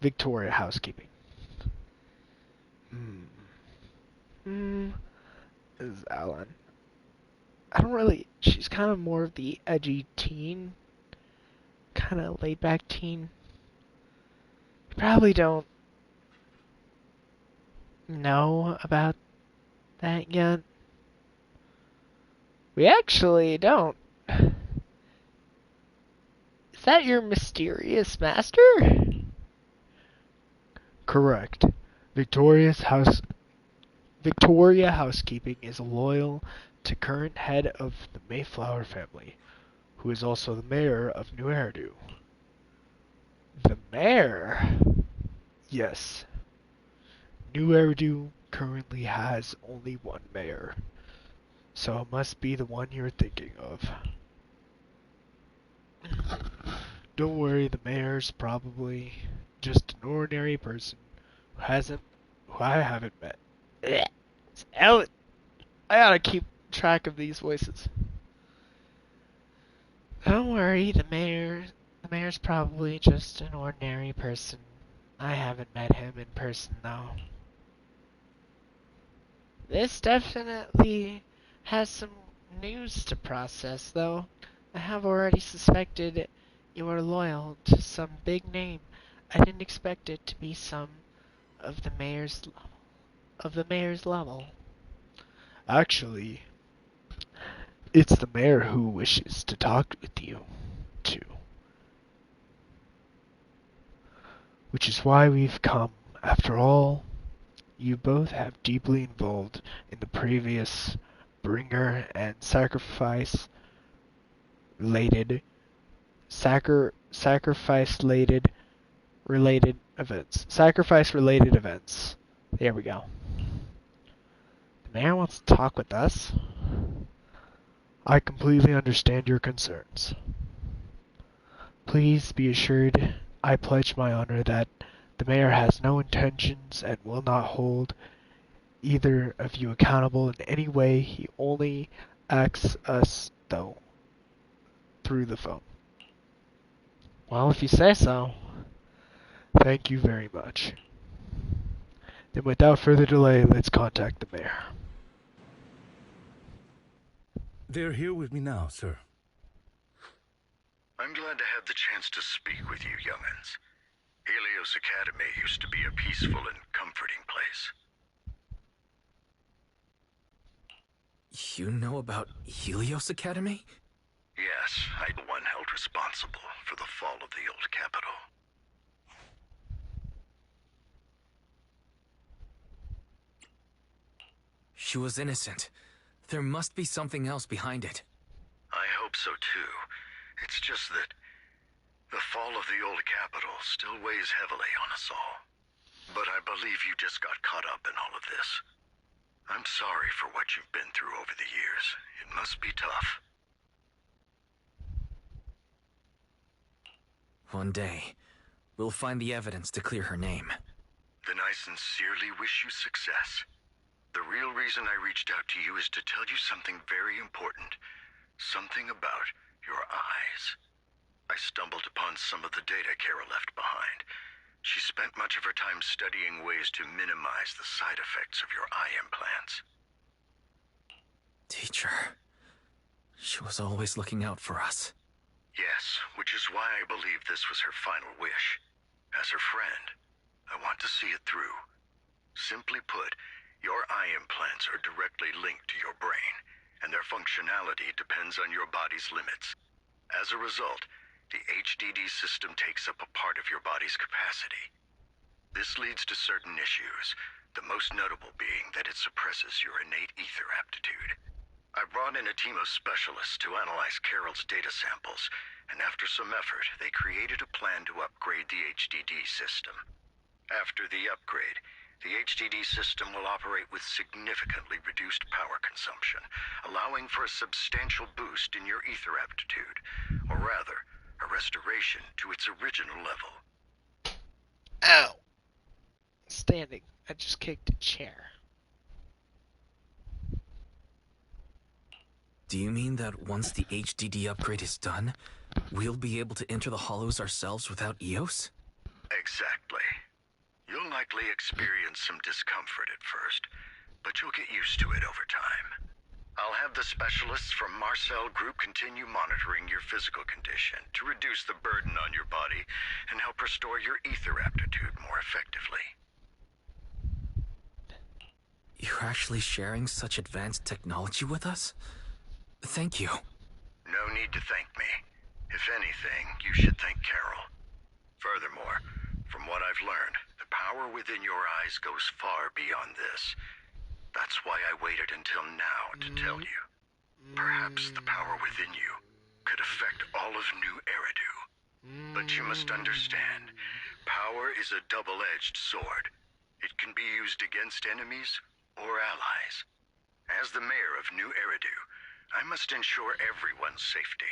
Victoria Housekeeping. Is Alan. She's kind of more of the edgy teen. Kind of laid back teen. You probably don't know about that yet. We actually don't. Is that your mysterious master? Correct. Victoria Housekeeping is loyal to current head of the Mayflower family, who is also the mayor of New Eridu. The mayor? Yes. New Eridu currently has only one mayor, so it must be the one you're thinking of. Don't worry, the mayor's probably just an ordinary person who I haven't met. It's Ellen. I gotta keep track of these voices. Don't worry, the mayor's probably just an ordinary person. I haven't met him in person though. This definitely has some news to process though. I have already suspected you are loyal to some big name. I didn't expect it to be some of the mayor's level. Actually, it's the mayor who wishes to talk with you, too. Which is why we've come. After all, you both have deeply involved in the previous bringer and sacrifice related Sacrifice related events. There we go. The mayor wants to talk with us. I completely understand your concerns. Please be assured I pledge my honor that the mayor has no intentions and will not hold either of you accountable in any way. He only asks us, though, through the phone. Well, if you say so. Thank you very much. Then without further delay, let's contact the mayor. They're here with me now, sir. I'm glad to have the chance to speak with you, young'uns. Helios Academy used to be a peaceful and comforting place. You know about Helios Academy? Yes, I'm the one held responsible for the fall of the old capital. She was innocent. There must be something else behind it. I hope so too. It's just that the fall of the old capital still weighs heavily on us all. But I believe you just got caught up in all of this. I'm sorry for what you've been through over the years. It must be tough. One day, we'll find the evidence to clear her name. Then I sincerely wish you success. The real reason I reached out to you is to tell you something very important. Something about your eyes. I stumbled upon some of the data Kara left behind. She spent much of her time studying ways to minimize the side effects of your eye implants. Teacher. She was always looking out for us. Yes, which is why I believe this was her final wish. As her friend, I want to see it through. Simply put, your eye implants are directly linked to your brain, and their functionality depends on your body's limits. As a result, the HDD system takes up a part of your body's capacity. This leads to certain issues, the most notable being that it suppresses your innate ether aptitude. I brought in a team of specialists to analyze Carol's data samples, and after some effort, they created a plan to upgrade the HDD system. After the upgrade, the HDD system will operate with significantly reduced power consumption, allowing for a substantial boost in your ether aptitude, or rather, a restoration to its original level. Ow! Standing. I just kicked a chair. Do you mean that once the HDD upgrade is done, we'll be able to enter the hollows ourselves without EOS? Exactly. You'll likely experience some discomfort at first, but you'll get used to it over time. I'll have the specialists from Marcel Group continue monitoring your physical condition to reduce the burden on your body and help restore your ether aptitude more effectively. You're actually sharing such advanced technology with us? Thank you. No need to thank me. If anything, you should thank Carol. Furthermore, from what I've learned, the power within your eyes goes far beyond this. That's why I waited until now to tell you. Perhaps the power within you could affect all of New Eridu. But you must understand, power is a double-edged sword. It can be used against enemies or allies. As the mayor of New Eridu, I must ensure everyone's safety.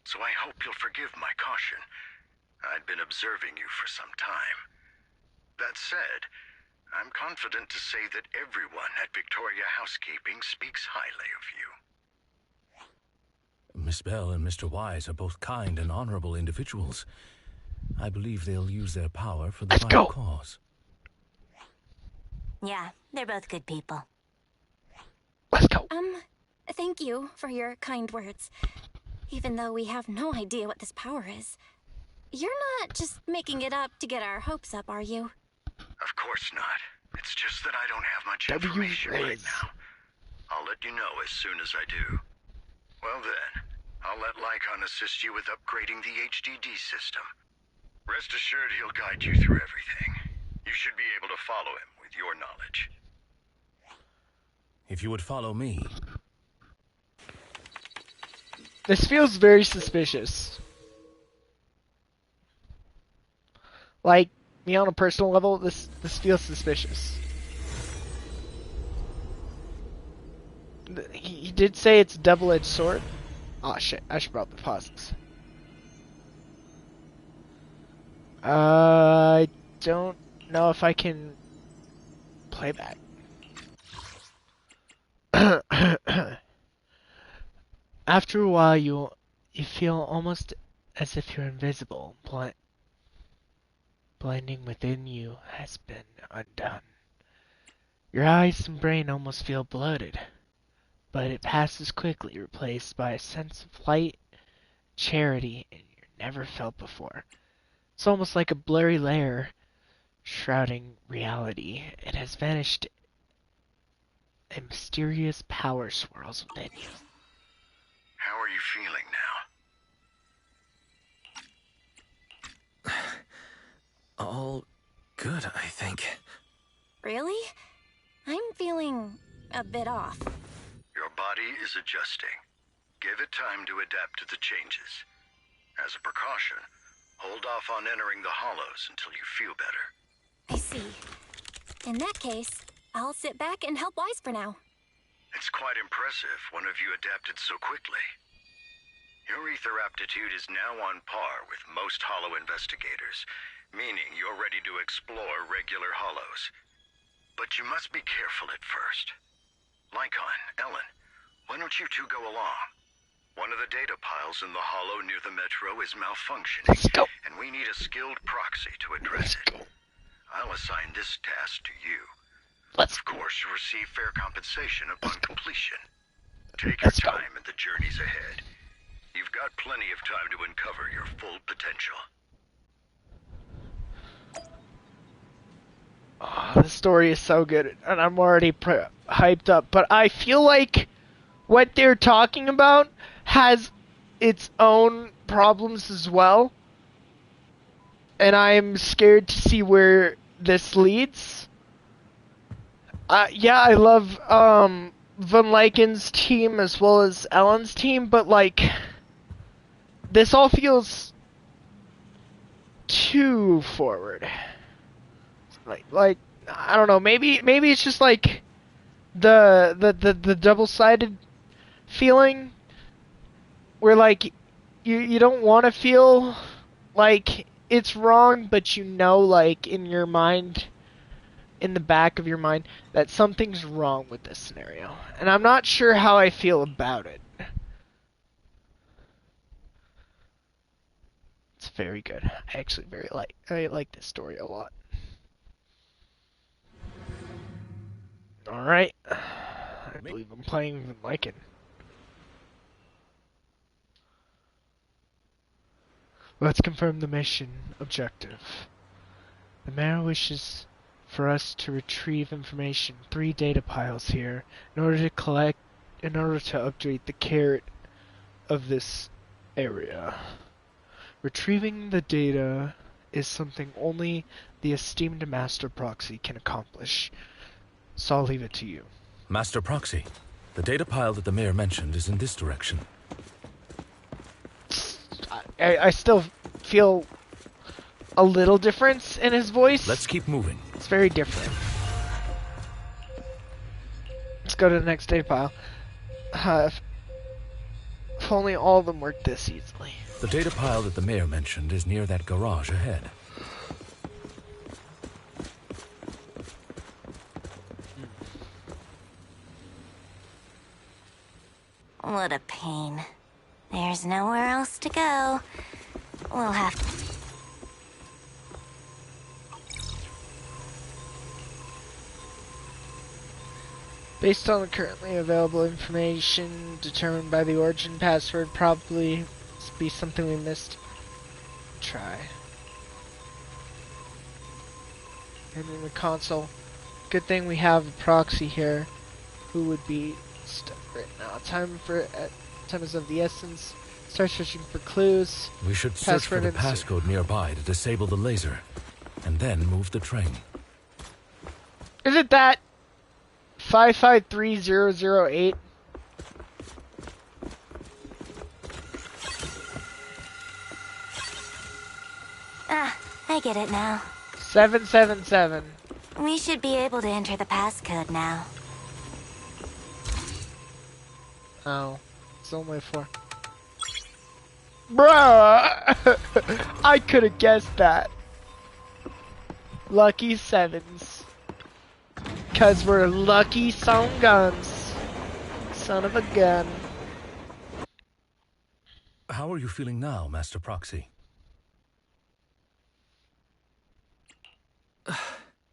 So I hope you'll forgive my caution. I'd been observing you for some time. That said, I'm confident to say that everyone at Victoria Housekeeping speaks highly of you. Miss Bell and Mr. Wise are both kind and honorable individuals. I believe they'll use their power for the Let's right go. cause. Yeah, they're both good people. Let's go. Thank you for your kind words. Even though we have no idea what this power is. You're not just making it up to get our hopes up, are you? Of course not. It's just that I don't have much W information right Riz. now. I'll let you know as soon as I do. Well then, I'll let Lycon assist you with upgrading the HDD system. Rest assured he'll guide you through everything. You should be able to follow him with your knowledge. If you would follow me. This feels very suspicious. Like, me on a personal level, this feels suspicious. He did say it's a double-edged sword. Oh shit, I should probably pause this. I don't know if I can play back. After a while, you feel almost as if you're invisible. Blending within you has been undone. Your eyes and brain almost feel bloated, but it passes quickly, replaced by a sense of light, charity, and you never felt before. It's almost like a blurry layer shrouding reality. It has vanished A mysterious power swirls within you. How are you feeling now? All good, I think. Really? I'm feeling a bit off. Your body is adjusting. Give it time to adapt to the changes. As a precaution, hold off on entering the hollows until you feel better. I see. In that case, I'll sit back and help Wise for now. It's quite impressive one of you adapted so quickly. Your ether aptitude is now on par with most hollow investigators, meaning you're ready to explore regular hollows. But you must be careful at first. Lycon, Ellen, why don't you two go along? One of the data piles in the hollow near the metro is malfunctioning, Let's go. and we need a skilled proxy to address it. I'll assign this task to you. Of course, you'll receive fair compensation upon completion. Take your time in the journeys ahead. You've got plenty of time to uncover your full potential. Oh, the story is so good, and I'm already hyped up. But I feel like what they're talking about has its own problems as well. And I'm scared to see where this leads. Yeah, I love Van Lyken's team as well as Ellen's team, but like this all feels too forward. Like I don't know, maybe it's just like the double-sided feeling where like you don't want to feel like it's wrong, but you know, like in your mind, in the back of your mind, that something's wrong with this scenario, and I'm not sure how I feel about it. It's very good. I actually I like this story a lot. All right, I believe I'm playing Van Lyken. Let's confirm the mission objective. The mayor wishes for us to retrieve information, 3 data piles here, in order to update the care of this area. Retrieving the data is something only the esteemed Master Proxy can accomplish, so I'll leave it to you. Master Proxy, the data pile that the mayor mentioned is in this direction. I still feel a little difference in his voice. Let's keep moving. It's very different. Let's go to the next data pile. If only all of them worked this easily. The data pile that the mayor mentioned is near that garage ahead. What a pain. There's nowhere else to go. We'll have to... Based on the currently available information determined by the origin password, probably be something we missed. Try. And in the console, good thing we have a proxy here who would be stuck right now. Time is of the essence. Start searching for clues. We should search for the Password passcode nearby to disable the laser, and then move the train. Is it that 553008? Ah, I get it now. 777. We should be able to enter the passcode now. Oh, it's only 4. Bruh! I could have guessed that. Lucky 7s. Cause we're lucky son guns. Son of a gun. How are you feeling now, Master Proxy?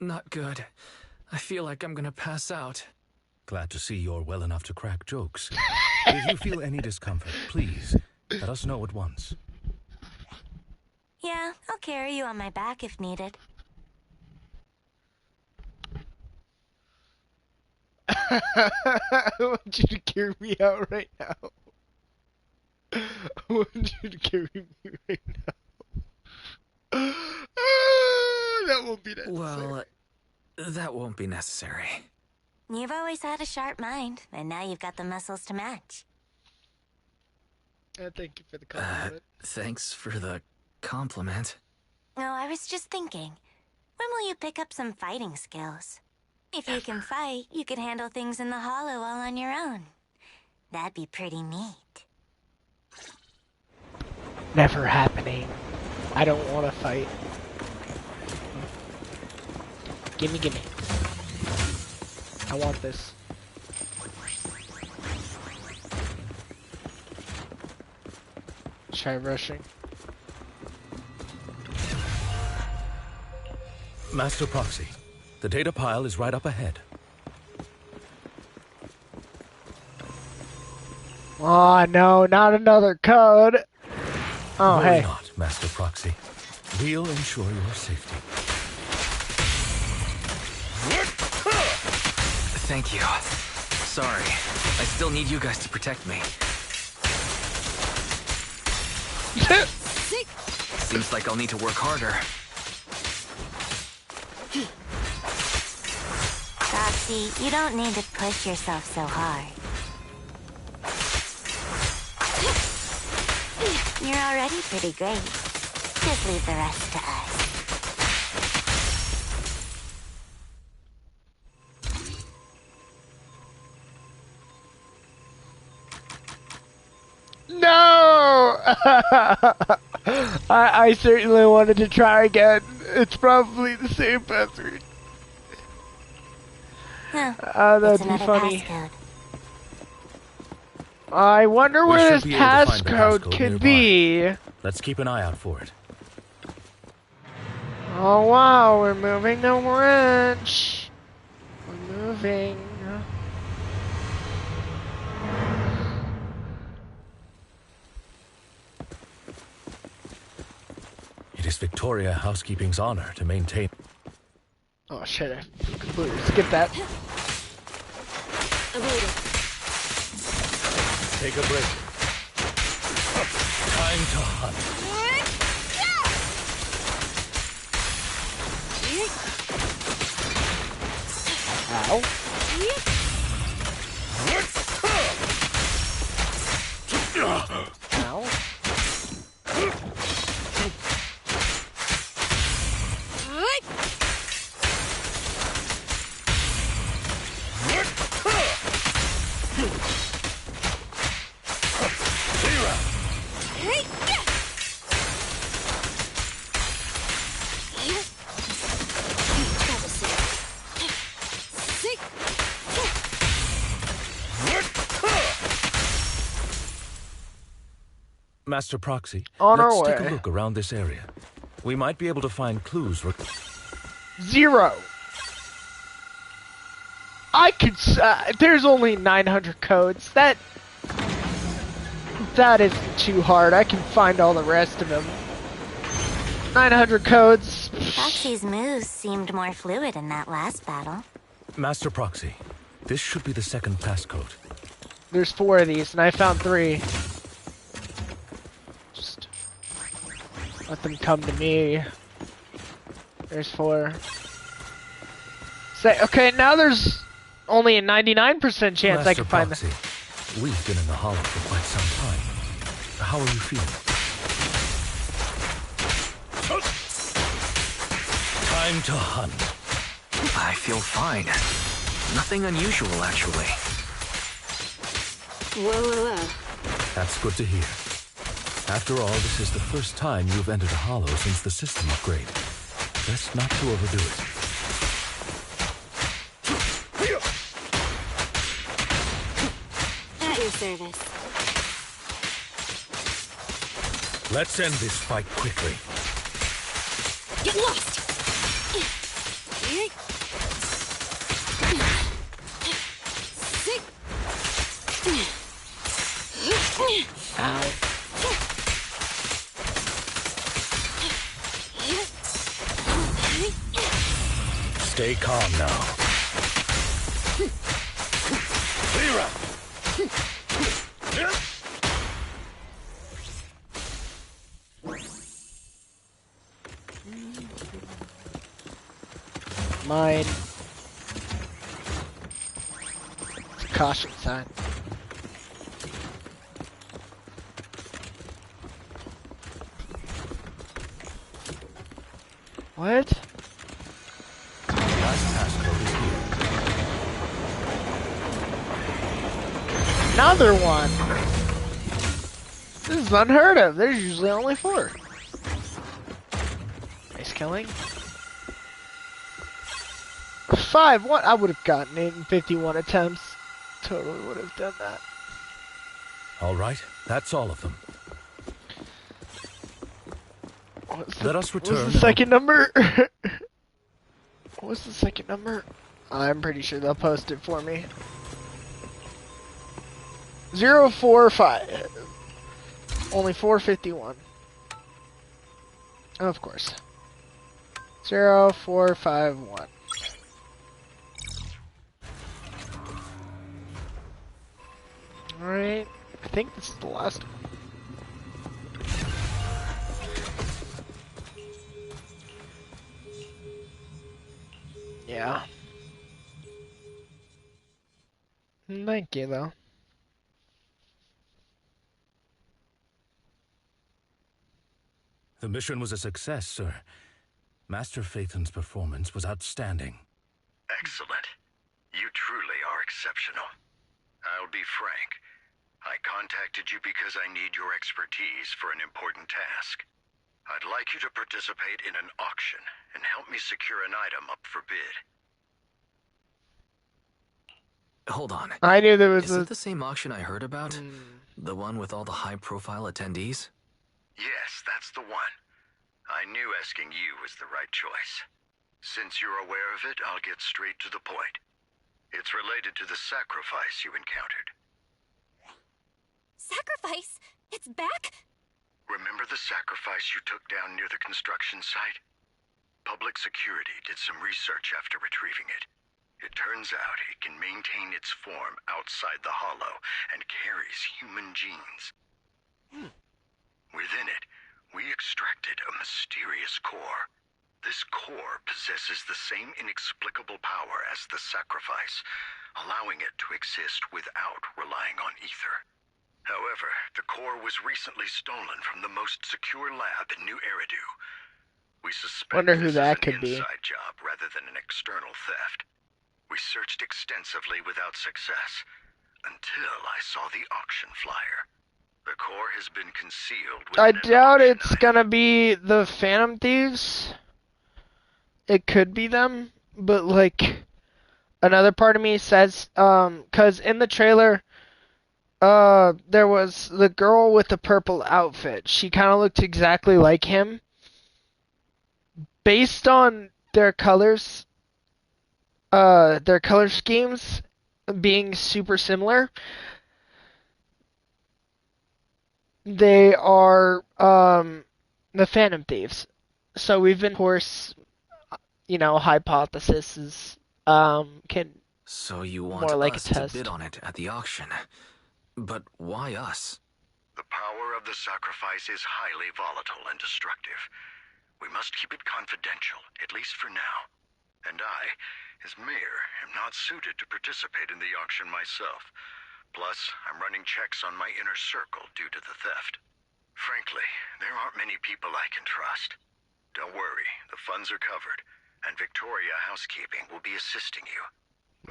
Not good. I feel like I'm gonna pass out. Glad to see you're well enough to crack jokes. If you feel any discomfort, please let us know at once. Yeah, I'll carry you on my back if needed. I want you to carry me out right now. I want you to carry me right now. That won't be necessary. Well, that won't be necessary. You've always had a sharp mind, and now you've got the muscles to match. Thank you for the compliment. Thanks for the compliment. No, I was just thinking, when will you pick up some fighting skills? If you can fight, you could handle things in the hollow all on your own. That'd be pretty neat. Never happening. I don't want to fight. Gimme, gimme. I want this. Try rushing. Master Proxy, the data pile is right up ahead. Oh no, not another code. Oh, Worry hey. not, Master Proxy. We'll ensure your safety. Thank you. Sorry, I still need you guys to protect me. Seems like I'll need to work harder. Roxy, you don't need to push yourself so hard. You're already pretty great. Just leave the rest to us. No! I certainly wanted to try again. It's probably the same password. Huh. That'd It's be another funny. passcode. I wonder We where should this be able to find the passcode passcode could nearby. be. Let's keep an eye out for it. Oh wow, we're moving the wrench. We're moving. It is Victoria Housekeeping's honor to maintain. Oh shit, I completely skipped that. Take a break. Time to hunt. Ow. Ow. Master Proxy, On our let's take way. a look around this area. We might be able to find clues. 0. I could. There's only 900 codes. That isn't too hard. I can find all the rest of them. 900 codes. Foxy's moves seemed more fluid in that last battle. Master Proxy, this should be the second passcode. There's 4 of these, and I found 3. Just let them come to me. There's 4. Say, okay, now there's only a 99% chance I can find them. Proxy, we've been in the hollow for quite some time. How are you feeling? Time to hunt. I feel fine. Nothing unusual, actually. Whoa. That's good to hear. After all, this is the first time you've entered a hollow since the system upgrade. Best not to overdo it. At your service. Let's end this fight quickly. Get lost! Ow. Stay calm now. mine. It's a caution sign. What? Last passcode is here. Another one! This is unheard of. There's usually only 4. Nice killing. 5, what? I would have gotten it in 51 attempts. Totally would have done that. All right, that's all of them. Let us return. What's the second number? What's the second number? I'm pretty sure they'll post it for me. 045. Only 451. Of course. 0451. Alright. I think this is the last one. Yeah. Thank you, though. The mission was a success, sir. Master Phaeton's performance was outstanding. Excellent. You truly are exceptional. I'll be frank. I contacted you because I need your expertise for an important task. I'd like you to participate in an auction and help me secure an item up for bid. Hold on. I knew there was Is it the same auction I heard about? The one with all the high-profile attendees? Yes, that's the one. I knew asking you was the right choice. Since you're aware of it, I'll get straight to the point. It's related to the sacrifice you encountered. Sacrifice? It's back? Remember the sacrifice you took down near the construction site? Public security did some research after retrieving it. It turns out it can maintain its form outside the hollow and carries human genes. Within it, we extracted a mysterious core. This core possesses the same inexplicable power as the sacrifice, allowing it to exist without relying on ether. However, the core was recently stolen from the most secure lab in New Eridu. We suspect Wonder who this that is could an be. inside job rather than an external theft. We searched extensively without success, until I saw the auction flyer. The core has been concealed I within an doubt auction it's item. gonna be the Phantom Thieves. It could be them, but like another part of me says, 'cause in the trailer, there was the girl with the purple outfit. She kind of looked exactly like him. Based on their colors, their color schemes being super similar, they are the Phantom Thieves. So we've been, of course, hypothesis can So you want more like a us to test. bid on it at the auction. But why us? The power of the sacrifice is highly volatile and destructive. We must keep it confidential, at least for now. And I, as mayor, am not suited to participate in the auction myself. Plus, I'm running checks on my inner circle due to the theft. Frankly, there aren't many people I can trust. Don't worry, the funds are covered, and Victoria Housekeeping will be assisting you.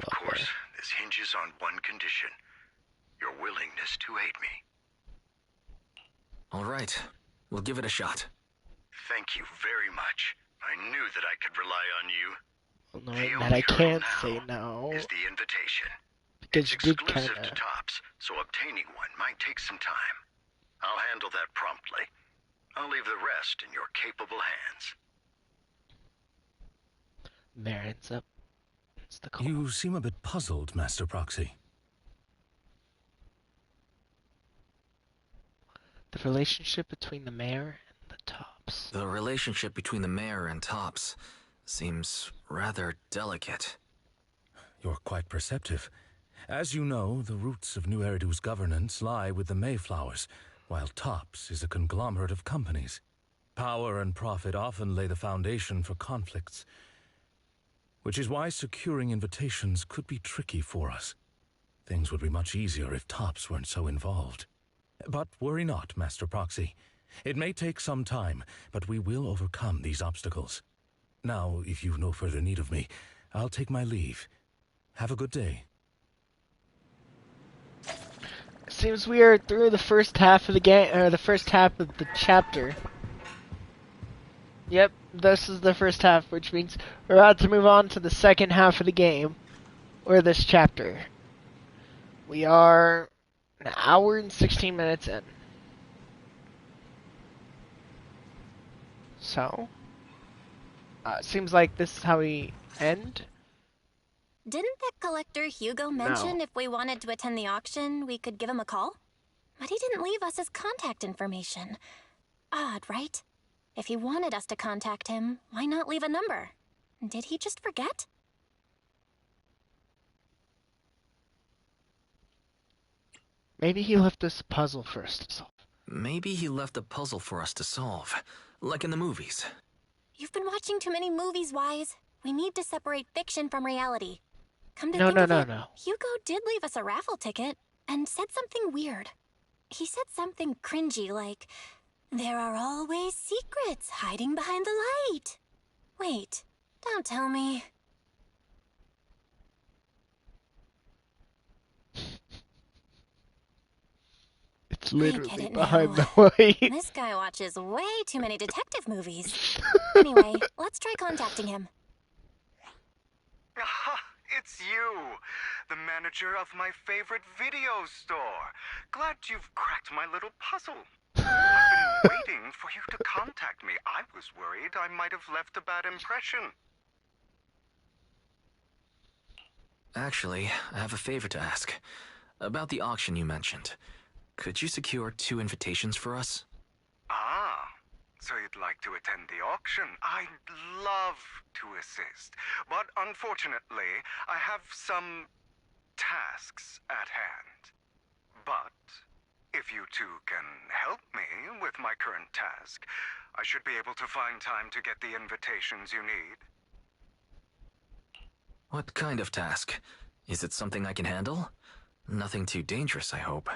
Of course, this hinges on one condition: your willingness to aid me. All right, we'll give it a shot. Thank you very much. I knew that I could rely on you. Knowing that I can't say no, Is the invitation. because It's you did exclusive kind to of. Tops, so obtaining one might take some time. I'll handle that promptly. I'll leave the rest in your capable hands. Marin's up. It's the call. You seem a bit puzzled, Master Proxy. The relationship between the mayor and the Tops. The relationship between the mayor and Tops seems rather delicate. You're quite perceptive. As you know, the roots of New Eridu's governance lie with the Mayflowers, while Tops is a conglomerate of companies. Power and profit often lay the foundation for conflicts. which is why securing invitations could be tricky for us. Things would be much easier if Tops weren't so involved. But worry not, Master Proxy. It may take some time, but we will overcome these obstacles. Now, if you've no further need of me, I'll take my leave. Have a good day. Seems we are through the first half of the game, or the first half of the chapter. Yep, this is the first half, which means we're about to move on to the second half of the game, or this chapter. We are an hour and 16 minutes in. So, seems like this is how we end. Didn't that collector Hugo mention if we wanted to attend the auction, we could give him a call? But he didn't leave us his contact information. Odd, right? If he wanted us to contact him, why not leave a number? Did he just forget? Maybe he left us a puzzle for us to solve. Maybe he left a puzzle for us to solve, like in the movies. You've been watching too many movies, Wise. We need to separate fiction from reality. Come to No, think no, of no, it, no. Hugo did leave us a raffle ticket and said something weird. He said something cringy like, "There are always secrets hiding behind the light." Wait, don't tell me. It's I literally get it behind now. the light. This guy watches way too many detective movies. Anyway, let's try contacting him. Aha, it's you, the manager of my favorite video store. Glad you've cracked my little puzzle. I've been waiting for you to contact me. I was worried I might have left a bad impression. Actually, I have a favor to ask. About the auction you mentioned. Could you secure 2 invitations for us? Ah, so you'd like to attend the auction? I'd love to assist, but unfortunately, I have some tasks at hand. But if you two can help me with my current task, I should be able to find time to get the invitations you need. What kind of task? Is it something I can handle? Nothing too dangerous, I hope.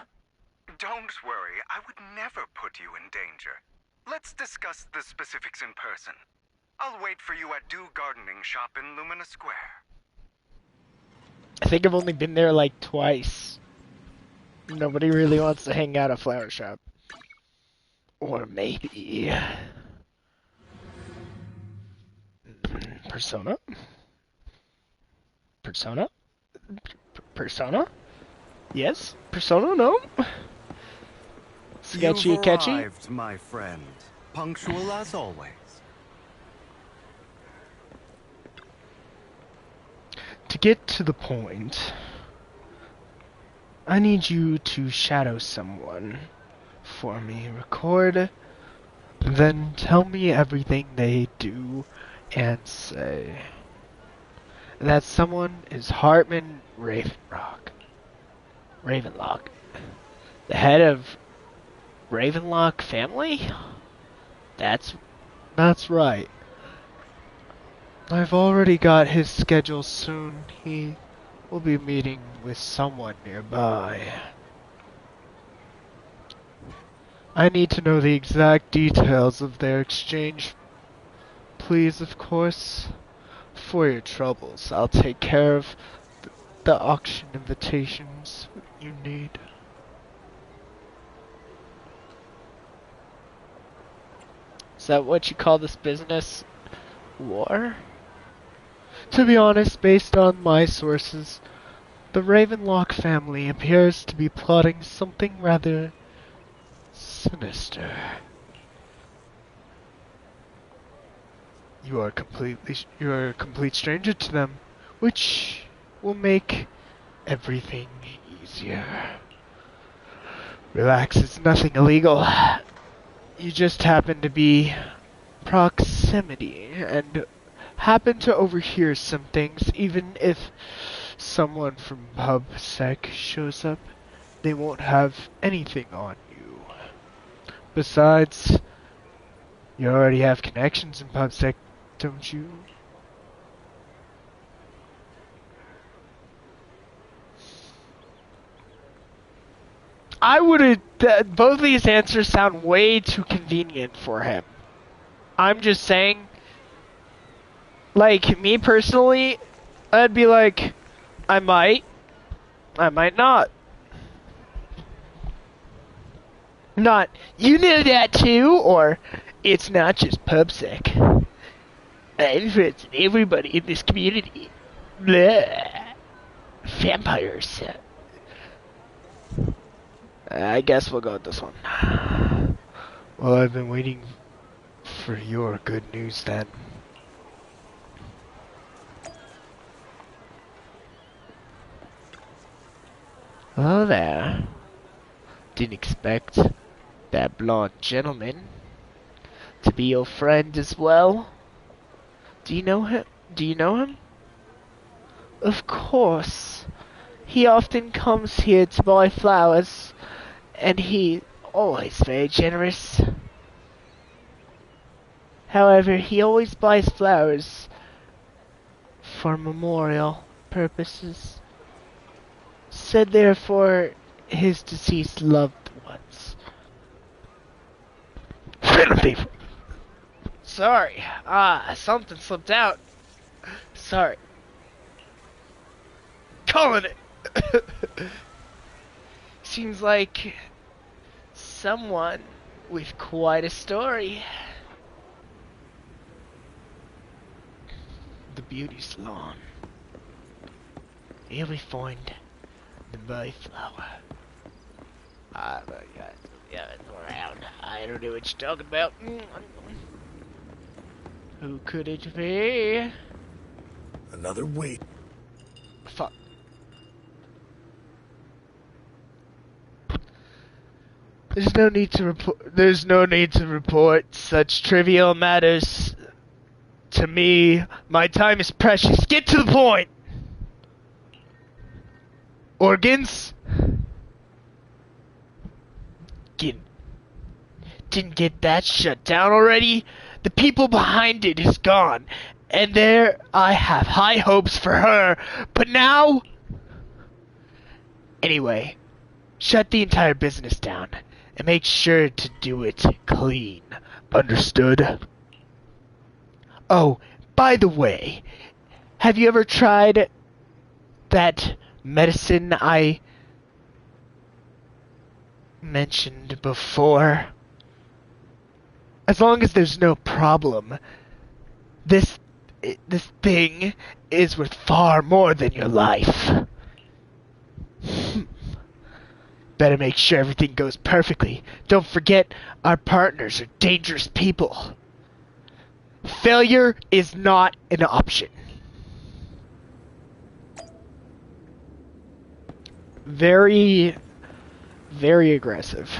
Don't worry, I would never put you in danger. Let's discuss the specifics in person. I'll wait for you at Do Gardening Shop in Lumina Square. I think I've only been there like twice. Nobody really wants to hang out at Flower Shop. Or maybe... Persona? Persona? Persona? Yes? Persona? No? Sketchy You've catchy? arrived, my friend. Punctual as always. To get to the point, I need you to shadow someone for me. Record, then tell me everything they do and say. That someone is Hartman Ravenlock. The head of Ravenlock family? That's right. I've already got his schedule soon. He will be meeting with someone nearby. I need to know the exact details of their exchange. Please, of course, for your troubles, I'll take care of the auction invitations you need. Is that what you call this business? War? To be honest, based on my sources, the Ravenlock family appears to be plotting something rather sinister. You're a complete stranger to them, which will make everything easier. Relax, it's nothing illegal. You just happen to be proximity and happen to overhear some things. Even if someone from PubSec shows up, they won't have anything on you. Besides, you already have connections in PubSec, don't you? I would have. Both of these answers sound way too convenient for him. I'm just saying. Like, me personally, I'd be like, I might not. Not, you know that too, or it's not just PubSec. I'm friends with everybody in this community. Blah. Vampires. I guess we'll go with this one. Well, I've been waiting for your good news then. Hello there. Didn't expect that blonde gentleman to be your friend as well. Do you know him? Do you know him? Of course. He often comes here to buy flowers, and he's always very generous. However, he always buys flowers for memorial purposes. Said they're for his deceased loved ones. Sorry. Something slipped out. Sorry. Calling it. Seems like someone with quite a story. The beauty salon. Here we find the Mayflower. Yeah, it's around. I don't know what you're talking about. Who could it be? Another wait. Fuck. There's no need to report such trivial matters to me. My time is precious. Get to the point. Organs? Didn't get that shut down already? The people behind it is gone, and there I have high hopes for her, but now... Anyway, shut the entire business down, and make sure to do it clean. Understood? Oh, by the way, have you ever tried that medicine I mentioned before? As long as there's no problem, this thing is worth far more than your life. Better make sure everything goes perfectly. Don't forget, our partners are dangerous people. Failure is not an option. Very, very aggressive.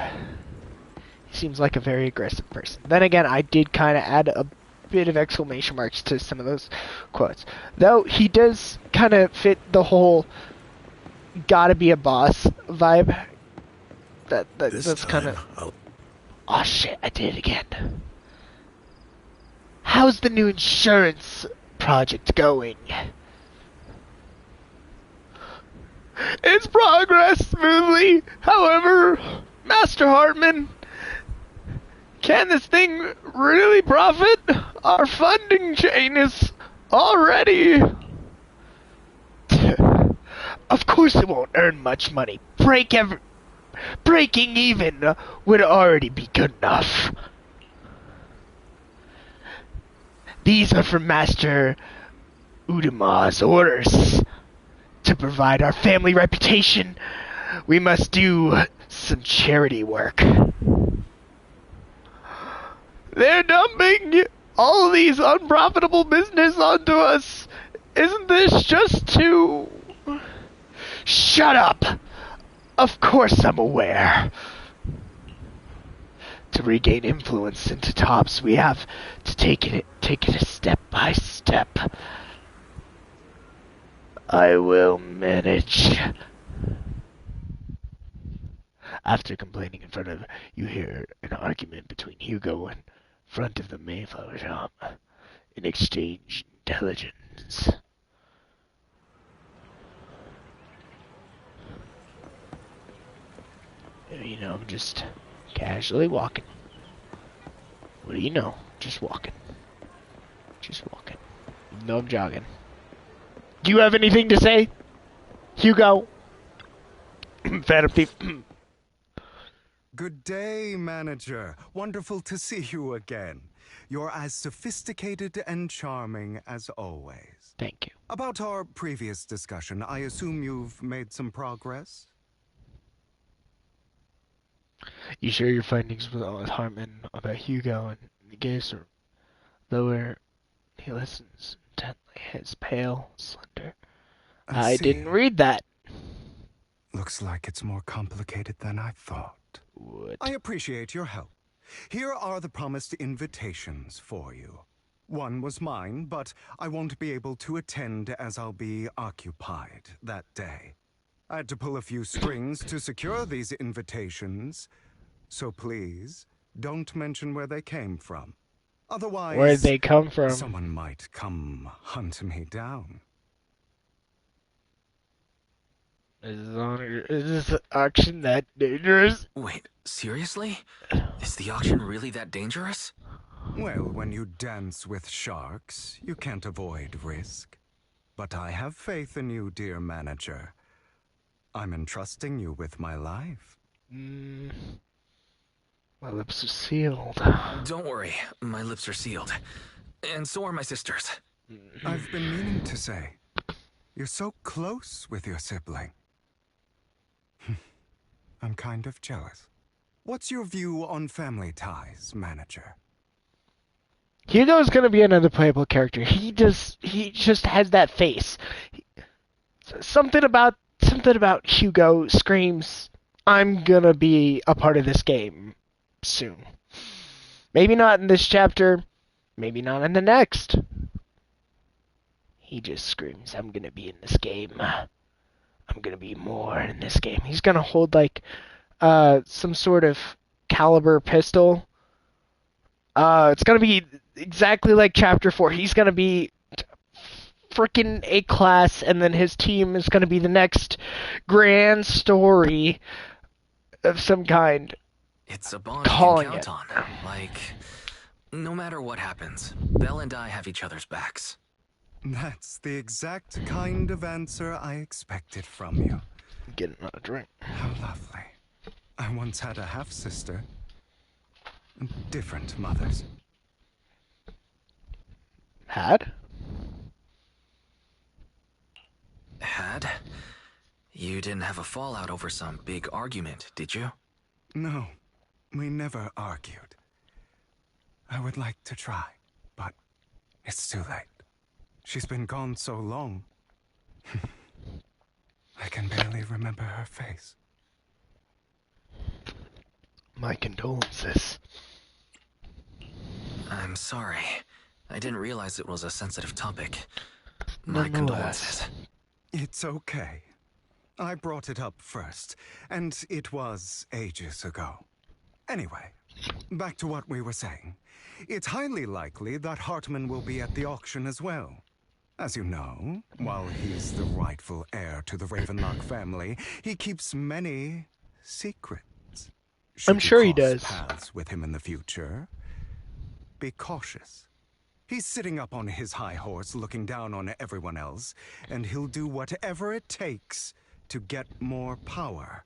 He seems like a very aggressive person. Then again, I did kind of add a bit of exclamation marks to some of those quotes. Though he does kind of fit the whole gotta be a boss vibe. That's kind of... Oh shit, I did it again. How's the new insurance project going? It's progress smoothly. However, Master Hartman, can this thing really profit? Our funding chain is already... Of course it won't earn much money. Breaking even would already be good enough. These are from Master Udama's orders. To provide our family reputation, we must do some charity work. They're dumping all of these unprofitable business onto us. Isn't this just too... Shut up! Of course I'm aware. To regain influence into tops, we have to take it step by step. I will manage. After complaining in front of, you hear an argument between Hugo in front of the Mayflower shop. In exchange, intelligence. You know, I'm just casually walking. What do you know? Just walking. Just walking. Even though I'm jogging. Do you have anything to say, Hugo? Phantom Thief. Good day, manager. Wonderful to see you again. You're as sophisticated and charming as always. Thank you. About our previous discussion, I assume you've made some progress? You share your findings with Hartman about Hugo, and the gaze are lower. He listens intently. His pale, slender. I didn't read that. Looks like it's more complicated than I thought. What? I appreciate your help. Here are the promised invitations for you. One was mine, but I won't be able to attend as I'll be occupied that day. I had to pull a few strings to secure these invitations, so please don't mention where they came from. Otherwise, Where'd they come from? someone might come hunt me down. Is this auction that dangerous? Wait, seriously? Is the auction really that dangerous? Well, when you dance with sharks, you can't avoid risk. But I have faith in you, dear manager. I'm entrusting you with my life. My lips are sealed. Don't worry, my lips are sealed. And so are my sisters. I've been meaning to say, you're so close with your sibling. I'm kind of jealous. What's your view on family ties, manager? Hugo's gonna be another playable character. He just has that face. Something about Hugo screams, I'm gonna be a part of this game soon. Maybe not in this chapter, maybe not in the next. He just screams, I'm gonna be in this game. I'm gonna be more in this game. He's gonna hold like some sort of caliber pistol. It's gonna be exactly like chapter 4. He's gonna be freaking A-class, and then his team is gonna be the next grand story of some kind. It's a bond you can count on. Like, no matter what happens, Belle and I have each other's backs. That's the exact kind of answer I expected from you. Getting another drink. How lovely. I once had a half-sister. Different mothers. Had? Had? You didn't have a fallout over some big argument, did you? No, we never argued. I would like to try, but it's too late. She's been gone so long. I can barely remember her face. My condolences. I'm sorry. I didn't realize it was a sensitive topic. My condolences. It's okay. I brought it up first, and it was ages ago. Anyway, back to what we were saying. It's highly likely that Hartman will be at the auction as well. As you know, while he's the rightful heir to the Ravenlock family, he keeps many secrets. I'm sure he does. Paths with him in the future. Be cautious. He's sitting up on his high horse, looking down on everyone else, and he'll do whatever it takes to get more power.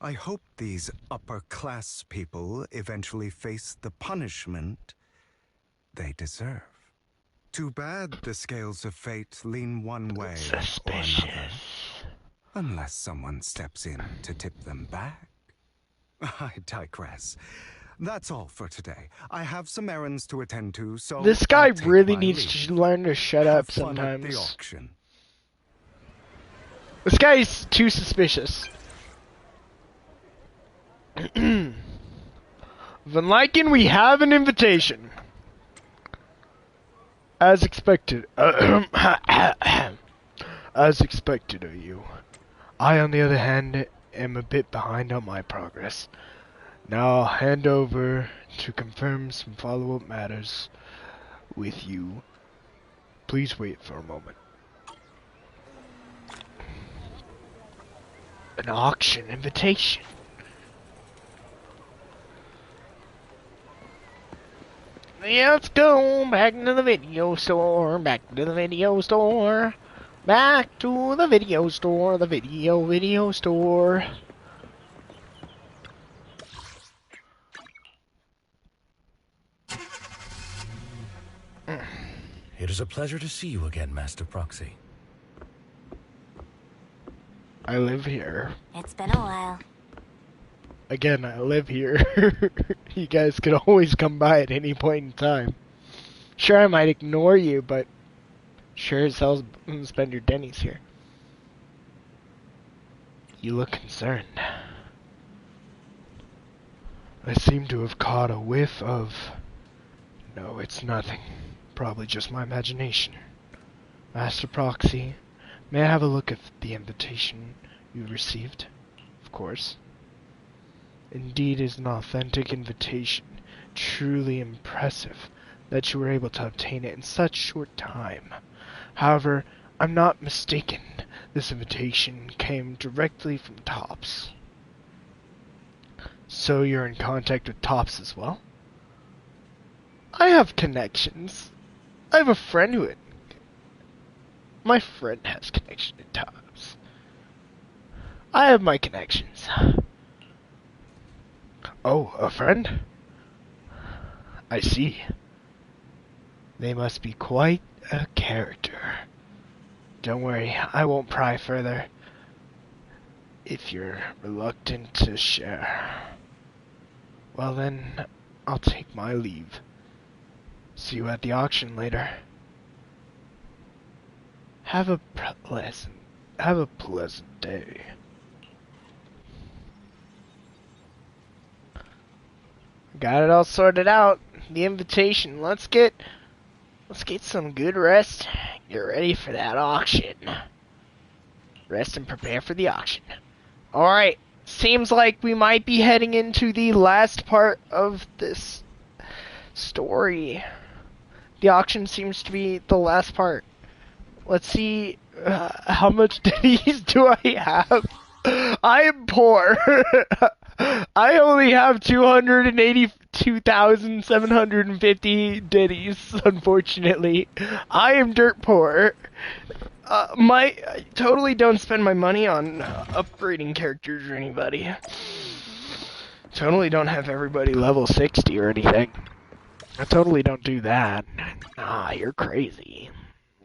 I hope these upper-class people eventually face the punishment they deserve. Too bad the scales of fate lean one way or another. Unless someone steps in to tip them back. I digress. That's all for today. I have some errands to attend to, so this guy really needs to learn to shut up sometimes. The auction. This guy's too suspicious. Van Lyken, we have an invitation. As expected. As expected of you. I, on the other hand, am a bit behind on my progress. Now I'll hand over to confirm some follow-up matters with you. Please wait for a moment. An auction invitation. Yeah, let's go back to the video store. Back to the video store. Back to the video store. The video store. It is a pleasure to see you again, Master Proxy. I live here. It's been a while. Again, I live here. You guys could always come by at any point in time. Sure, I might ignore you, but sure as hell spend your Denny's here. You look concerned. I seem to have caught a whiff of... No, it's nothing. Probably just my imagination. Master Proxy, may I have a look at the invitation you received? Of course. Indeed, it is an authentic invitation. Truly impressive that you were able to obtain it in such short time. However, I'm not mistaken. This invitation came directly from Tops. So you're in contact with Tops as well? I have connections. I have a friend who... My friend has connection to Tops. I have my connections. Oh, a friend? I see. They must be quite a character. Don't worry, I won't pry further. If you're reluctant to share. Well then, I'll take my leave. See you at the auction later. Have a pleasant day. Got it all sorted out. The invitation. Let's get some good rest. Get ready for that auction. Rest and prepare for the auction. Alright. Seems like we might be heading into the last part of this story. The auction seems to be the last part. Let's see how much Denny's do I have. I am poor. I only have 282,750 Denny's, unfortunately. I am dirt poor. I totally don't spend my money on upgrading characters or anybody. Totally don't have everybody level 60 or anything. I totally don't do that. Ah, you're crazy.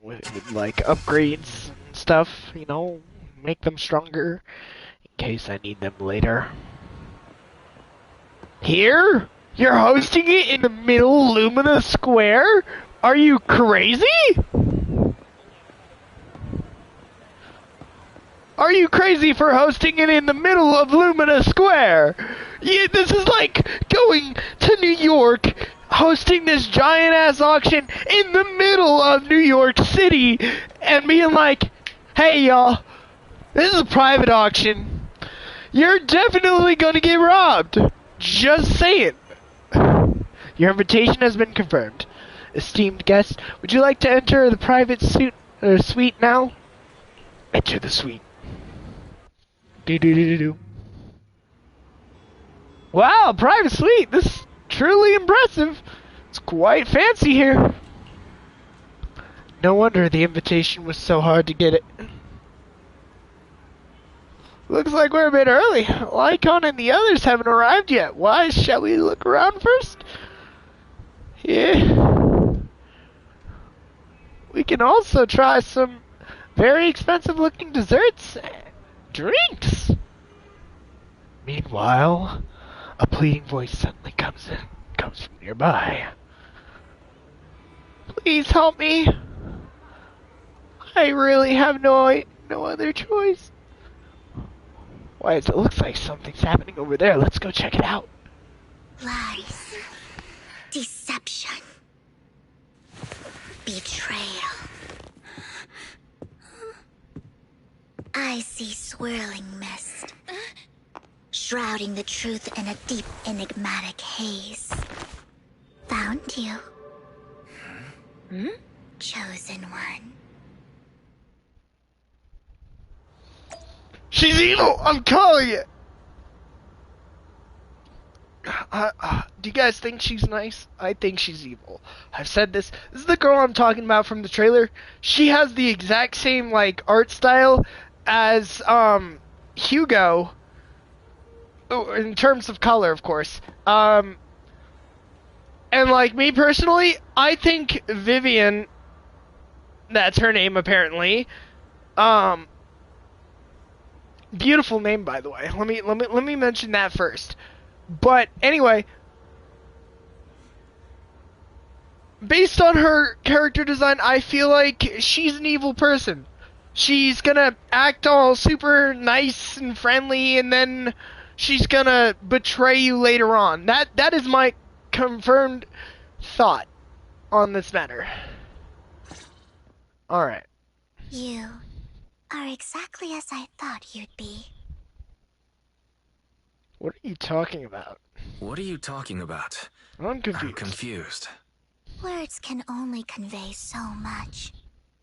With like upgrades and stuff, you know, make them stronger in case I need them later. Here? You're hosting it in the middle of Lumina Square? Are you crazy? Are you crazy for hosting it in the middle of Lumina Square? Yeah, this is like going to New York, hosting this giant-ass auction in the middle of New York City, and being like, hey, y'all, this is a private auction. You're definitely gonna get robbed. Just saying. Your invitation has been confirmed. Esteemed guest, would you like to enter the private suite now? Enter the suite. Do-do-do-do-do. Wow, private suite. This is truly impressive. It's quite fancy here. No wonder the invitation was so hard to get it. Looks like we're a bit early. Lycon and the others haven't arrived yet. Why? Shall we look around first? Yeah. We can also try some very expensive looking desserts and drinks. Meanwhile, a pleading voice suddenly comes from nearby. Please help me. I really have no other choice. Why, it looks like something's happening over there. Let's go check it out. Lies. Deception. Betrayal. I see swirling mist, shrouding the truth in a deep, enigmatic haze. Found you. Chosen one. She's evil! I'm calling it! Do you guys think she's nice? I think she's evil. I've said this. This is the girl I'm talking about from the trailer. She has the exact same like art style as Hugo. In terms of color, of course. And like me personally, I think Vivian, that's her name apparently. Beautiful name, by the way. Let me mention that first. But anyway, based on her character design, I feel like she's an evil person. She's gonna act all super nice and friendly, and then she's gonna betray you later on. That is my confirmed thought on this matter. Alright. You are exactly as I thought you'd be. What are you talking about? What are you talking about? I'm confused. I'm confused. Words can only convey so much.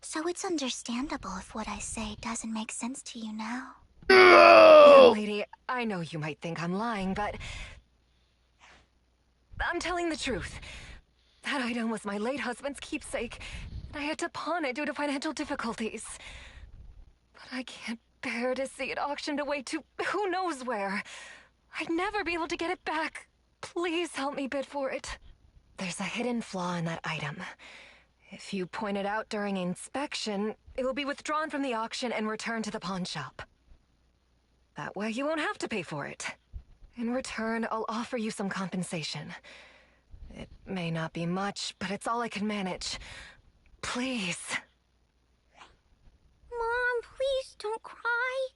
So it's understandable if what I say doesn't make sense to you now. Young lady, I know you might think I'm lying, but I'm telling the truth. That item was my late husband's keepsake, and I had to pawn it due to financial difficulties. But I can't bear to see it auctioned away to who knows where. I'd never be able to get it back. Please help me bid for it. There's a hidden flaw in that item. If you point it out during inspection, it will be withdrawn from the auction and returned to the pawn shop. That way you won't have to pay for it. In return, I'll offer you some compensation. It may not be much, but it's all I can manage. Please. Mom, please don't cry.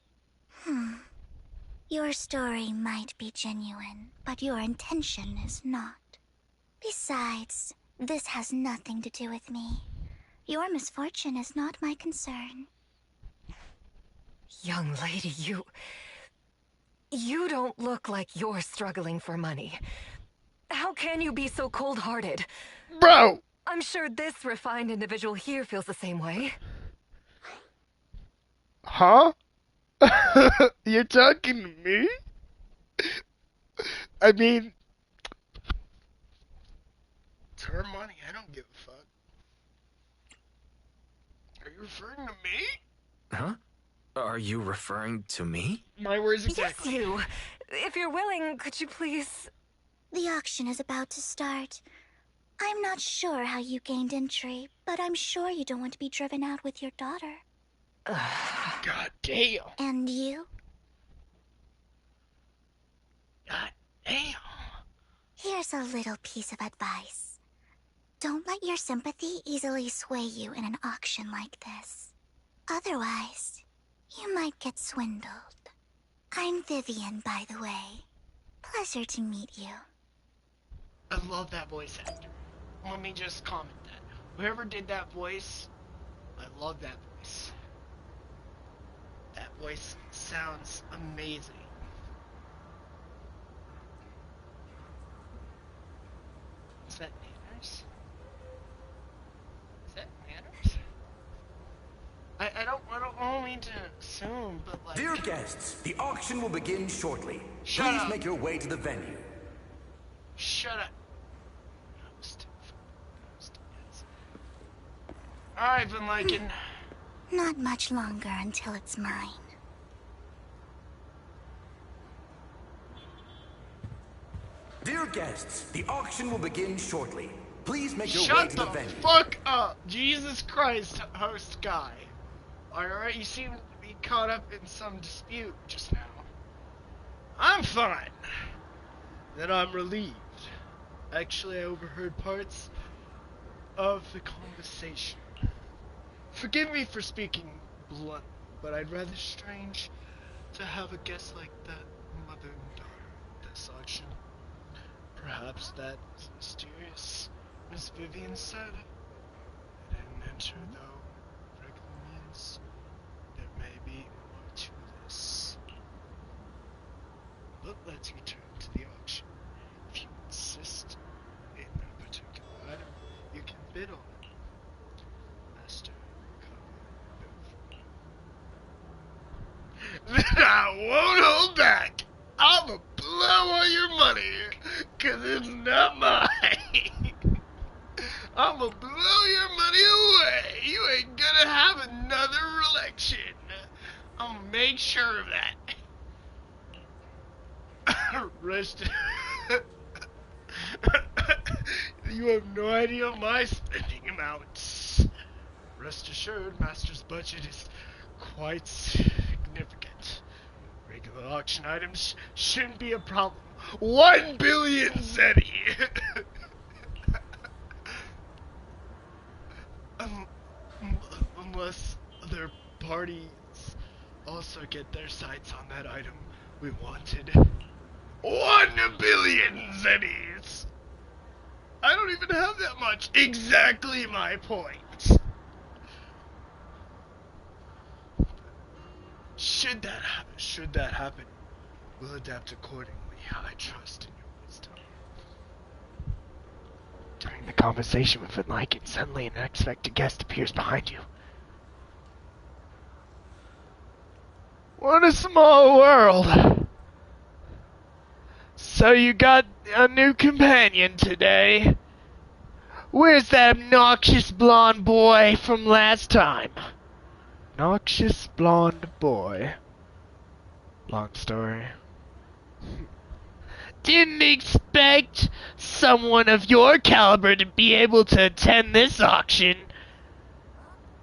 Your story might be genuine, but your intention is not. Besides, this has nothing to do with me. Your misfortune is not my concern. Young lady, you don't look like you're struggling for money. How can you be so cold-hearted? Bro! I'm sure this refined individual here feels the same way. Huh? You're talking to me? I mean, it's her money. I don't give a fuck. Are you referring to me? Huh? Are you referring to me? My words exactly. Yes, you. If you're willing, could you please... The auction is about to start. I'm not sure how you gained entry, but I'm sure you don't want to be driven out with your daughter. God damn. And you? God damn. Here's a little piece of advice. Don't let your sympathy easily sway you in an auction like this. Otherwise, you might get swindled. I'm Vivian, by the way. Pleasure to meet you. I love that voice actor. Let me just comment that. Whoever did that voice, I love that voice. That voice sounds amazing. Is that manners? Is that manners? I don't mean to assume, but like... Dear guests, the auction will begin shortly. Shut Please up. make your way to the venue. Shut up. Alright, Van Lyken. Not much longer until it's mine. Dear guests, the auction will begin shortly. Please make your way Shut to the the venue. fuck up! Jesus Christ, host guy. Alright, you seem to be caught up in some dispute just now. I'm fine. Then I'm relieved. Actually, I overheard parts of the conversation. Forgive me for speaking blunt, but I'd rather strange to have a guest like that, mother and daughter, at this auction. Perhaps that is mysterious, Miss Vivian said. I didn't enter, though. Regular means there may be more to this. But let's return to the auction. If you insist in a particular item, you can bid on it. Master, cover, I won't hold back. I'll I'ma blow all your money, 'cause it's not mine. I'ma blow your money away. You ain't gonna have another election. I'll make sure of that. Rest. You have no idea my spending amounts. Rest assured, Master's budget is quite significant. Regular auction items shouldn't be a problem. 1 billion zeti! Unless other parties also get their sights on that item we wanted. 1 billion zetis! I don't even have that much. Exactly my point. Should that happen, we'll adapt accordingly. I trust in your wisdom. During the conversation with Enliken, suddenly an unexpected guest appears behind you. What a small world. So you got a new companion today. Where's that obnoxious blonde boy from last time? Obnoxious blonde boy. Long story. Didn't expect someone of your caliber to be able to attend this auction.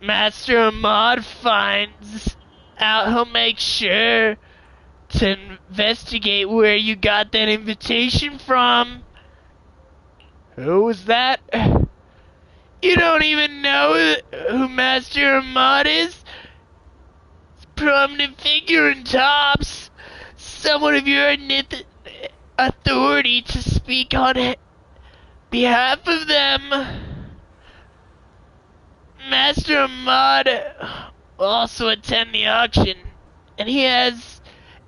Master Ahmad finds out he'll make sure to investigate where you got that invitation from. Who was that? You don't even know who Master Ahmad is? It's a prominent figure in Tops. Someone of your authority to speak on behalf of them. Master Ahmad will also attend the auction, and he has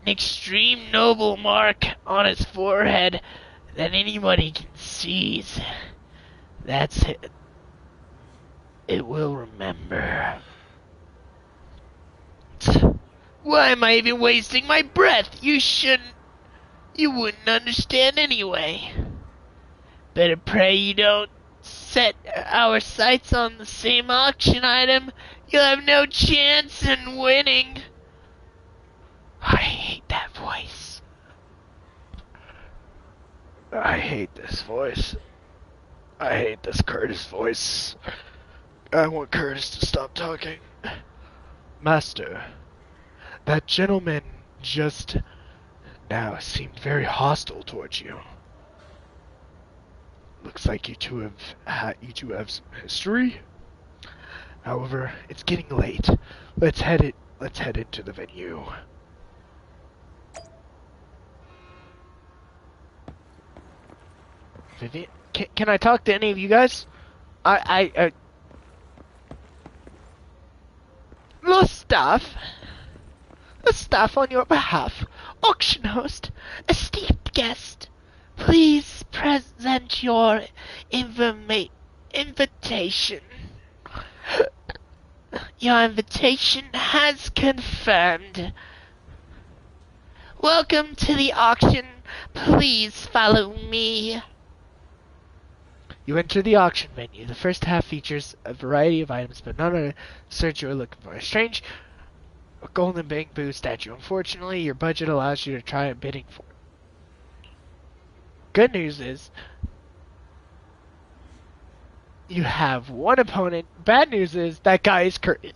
an extreme noble mark on his forehead that anybody can see. That's it. It will remember. Why am I even wasting my breath? You wouldn't understand anyway. Better pray you don't set our sights on the same auction item. You'll have no chance in winning. I hate that voice. I hate this voice. I hate this Curtis voice. I want Curtis to stop talking. Master, that gentleman just now seemed very hostile towards you. Looks like you two have some history. However, it's getting late. Let's head into the venue. Vivian, can I talk to any of you guys? The staff on your behalf. Auction host, esteemed guest, please present your invitation. Your invitation has confirmed. Welcome to the auction. Please follow me. You enter the auction venue. The first half features a variety of items, but none of the search you are looking for. A strange golden bamboo statue. Unfortunately, your budget allows you to try bidding for it. Good news is, you have one opponent. Bad news is, that guy is Curtis.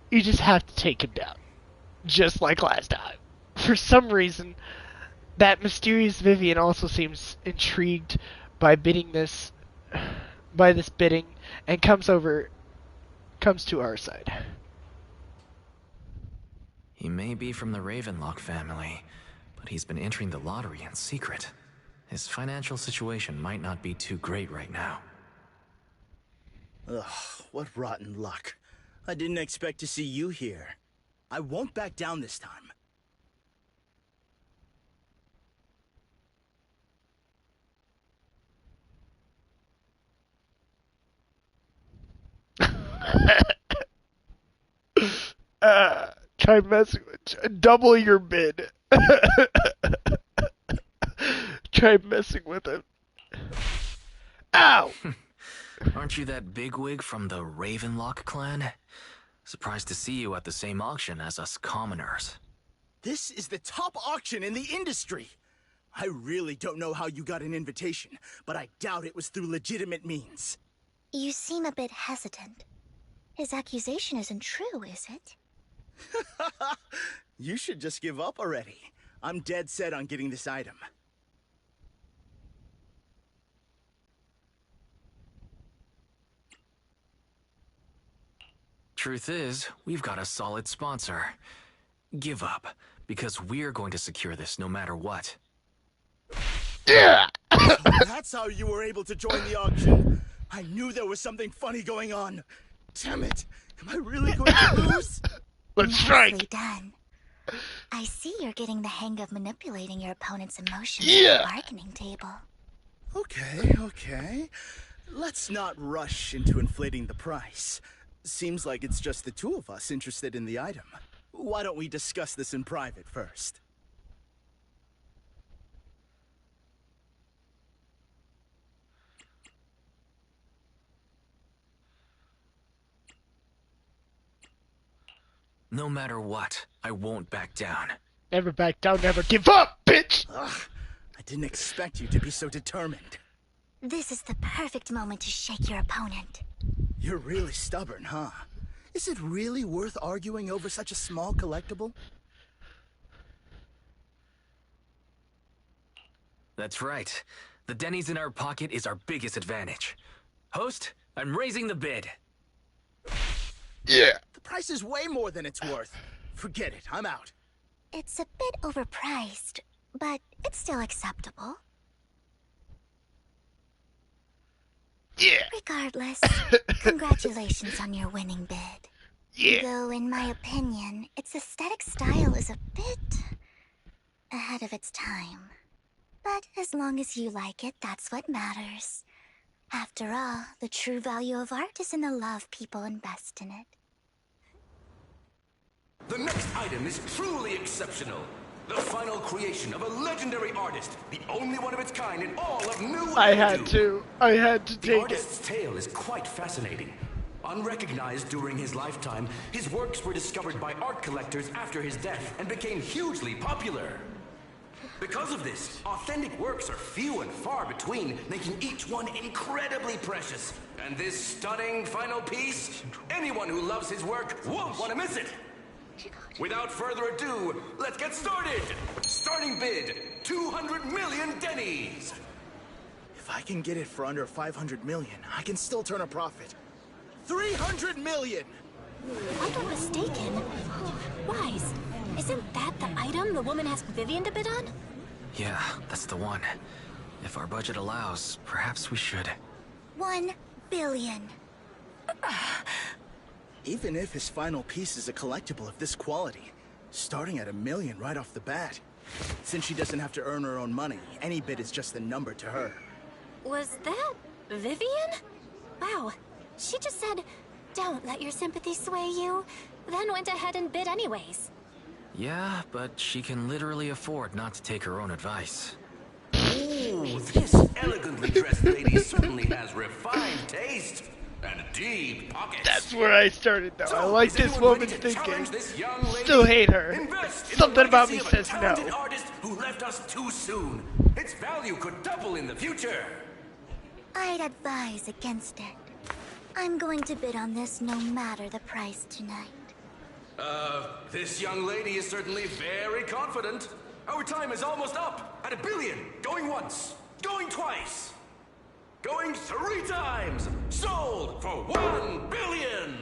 You just have to take him down. Just like last time. For some reason, that mysterious Vivian also seems intrigued by this bidding, and comes to our side. He may be from the Ravenlock family, but he's been entering the lottery in secret. His financial situation might not be too great right now. Ugh, what rotten luck. I didn't expect to see you here. I won't back down this time. Try messing with double your bid. Try messing with it. Ow! Aren't you that bigwig from the Ravenlock clan? Surprised to see you at the same auction as us commoners. This is the top auction in the industry. I really don't know how you got an invitation, but I doubt it was through legitimate means. You seem a bit hesitant. His accusation isn't true, is it? You should just give up already. I'm dead set on getting this item. Truth is, we've got a solid sponsor. Give up, because we're going to secure this no matter what. Yeah! That's how you were able to join the auction. I knew there was something funny going on. Damn it! Am I really going to lose? Let's strike! Nicely done. I see you're getting the hang of manipulating your opponent's emotions Yeah. at the bargaining table. Okay. Let's not rush into inflating the price. Seems like it's just the two of us interested in the item. Why don't we discuss this in private first? No matter what, I won't back down. Never back down, never give up, bitch! Ugh, I didn't expect you to be so determined. This is the perfect moment to shake your opponent. You're really stubborn, huh? Is it really worth arguing over such a small collectible? That's right. The Denny's in our pocket is our biggest advantage. Host, I'm raising the bid. Yeah! The price is way more than it's worth. Forget it, I'm out. It's a bit overpriced, but it's still acceptable. Yeah! Regardless, congratulations on your winning bid. Yeah! Though, in my opinion, its aesthetic style is a bit ahead of its time. But as long as you like it, that's what matters. After all, the true value of art is in the love people invest in it. The next item is truly exceptional. The final creation of a legendary artist, the only one of its kind in all of New I had Anby. to The take it. artist's tale is quite fascinating. Unrecognized during his lifetime, his works were discovered by art collectors after his death and became hugely popular. Because of this, authentic works are few and far between, making each one incredibly precious. And this stunning final piece, anyone who loves his work won't want to miss it. Without further ado, let's get started! Starting bid, 200 million Denny's! If I can get it for under 500 million, I can still turn a profit. 300 million! I'm not mistaken. Wise, isn't that the item the woman asked Vivian to bid on? Yeah, that's the one. If our budget allows, perhaps we should. 1 billion. Even if his final piece is a collectible of this quality, starting at $1 million right off the bat. Since she doesn't have to earn her own money, any bid is just a number to her. Was that Vivian? Wow, she just said, "Don't let your sympathy sway you," then went ahead and bid anyways. Yeah, but she can literally afford not to take her own advice. Ooh, this elegantly dressed lady certainly has refined taste and deep pockets. That's where I started, though. I So, like is this anyone woman's ready to thinking. challenge this young lady? Still hate her. Invest in Something the about me legacy of a says no. talented artist who left us too soon. Its value could double in the future. I'd advise against it. I'm going to bid on this no matter the price tonight. This young lady is certainly very confident. Our time is almost up at $1 billion. Going once, going twice, going 3 times. Sold for $1 billion.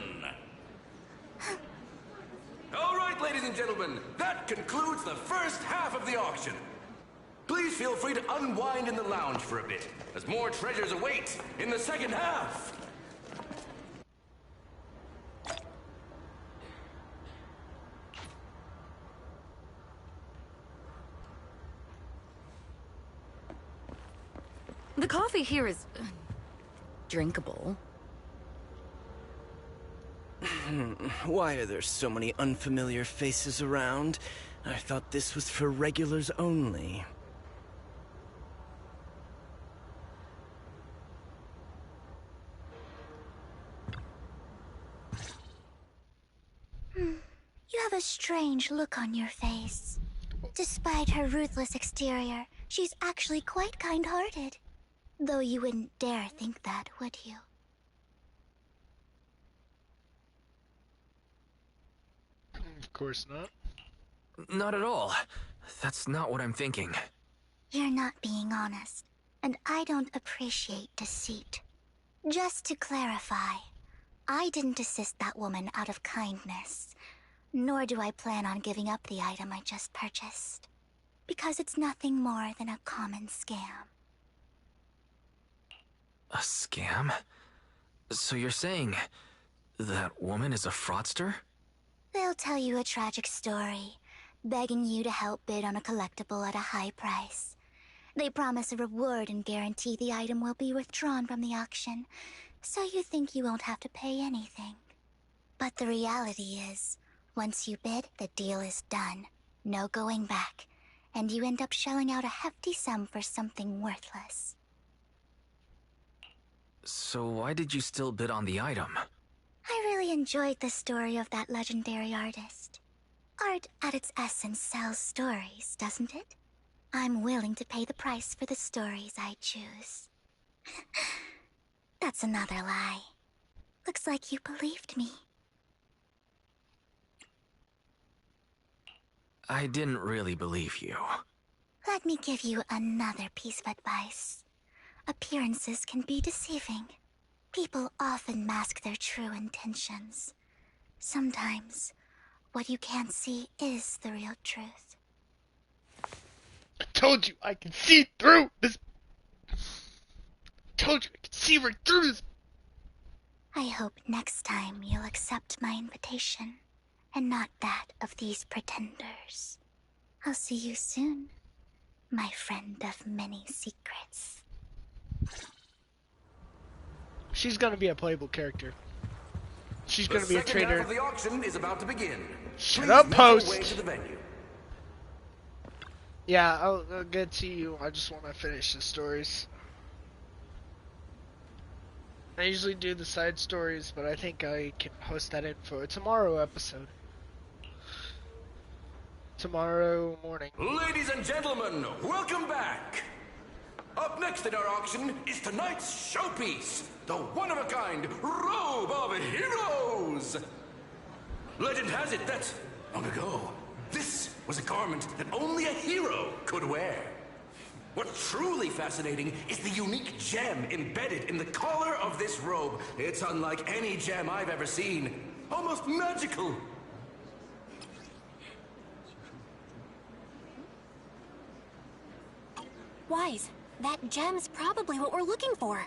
All right, ladies and gentlemen, that concludes the first half of the auction. Please feel free to unwind in the lounge for a bit, as more treasures await in the second half. The coffee here is drinkable. Why are there so many unfamiliar faces around? I thought this was for regulars only. You have a strange look on your face. Despite her ruthless exterior, she's actually quite kind-hearted. Though you wouldn't dare think that, would you? Of course not. Not at all. That's not what I'm thinking. You're not being honest, and I don't appreciate deceit. Just to clarify, I didn't assist that woman out of kindness, nor do I plan on giving up the item I just purchased, because it's nothing more than a common scam. A scam? So you're saying that woman is a fraudster? They'll tell you a tragic story, begging you to help bid on a collectible at a high price. They promise a reward and guarantee the item will be withdrawn from the auction, so you think you won't have to pay anything. But the reality is, once you bid, the deal is done. No going back, and you end up shelling out a hefty sum for something worthless. So why did you still bid on the item? I really enjoyed the story of that legendary artist. Art at its essence sells stories, doesn't it? I'm willing to pay the price for the stories I choose. That's another lie. Looks like you believed me. I didn't really believe you. Let me give you another piece of advice. Appearances can be deceiving. People often mask their true intentions. Sometimes, what you can't see is the real truth. I told you I can see through this. I told you I can see right through this. I hope next time you'll accept my invitation, and not that of these pretenders. I'll see you soon, my friend of many secrets. She's gonna be a playable character. She's gonna be a The second half trader. of the auction is about to begin. Shut Please up, make your way Post. to the venue. Yeah, I'll get to you. I just want to finish the stories. I usually do the side stories, but I think I can post that info a tomorrow episode. Tomorrow morning. Ladies and gentlemen, welcome back. Up next in our auction is tonight's showpiece, the one-of-a-kind Robe of Heroes. Legend has it that, long ago, this was a garment that only a hero could wear. What's truly fascinating is the unique gem embedded in the collar of this robe. It's unlike any gem I've ever seen. Almost magical. Wise, that gem's probably what we're looking for.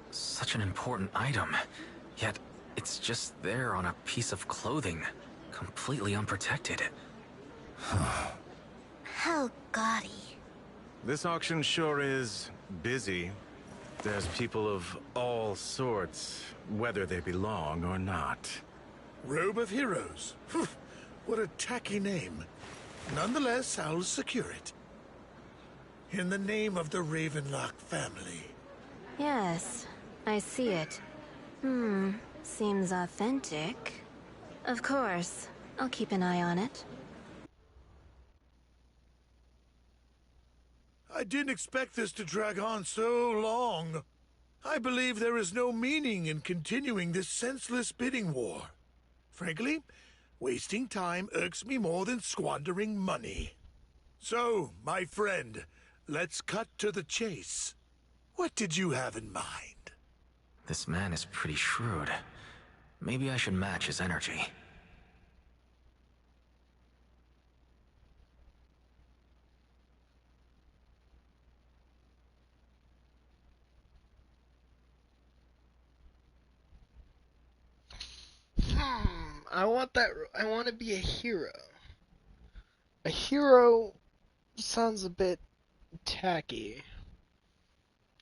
Such an important item, yet it's just there on a piece of clothing, completely unprotected. How gaudy. This auction sure is busy. There's people of all sorts, whether they belong or not. Robe of Heroes. What a tacky name. Nonetheless, I'll secure it. In the name of the Ravenlock family. Yes, I see it. Seems authentic. Of course, I'll keep an eye on it. I didn't expect this to drag on so long. I believe there is no meaning in continuing this senseless bidding war. Frankly, wasting time irks me more than squandering money. So, my friend, let's cut to the chase. What did you have in mind? This man is pretty shrewd. Maybe I should match his energy. I want that. I want to be a hero. A hero sounds a bit tacky.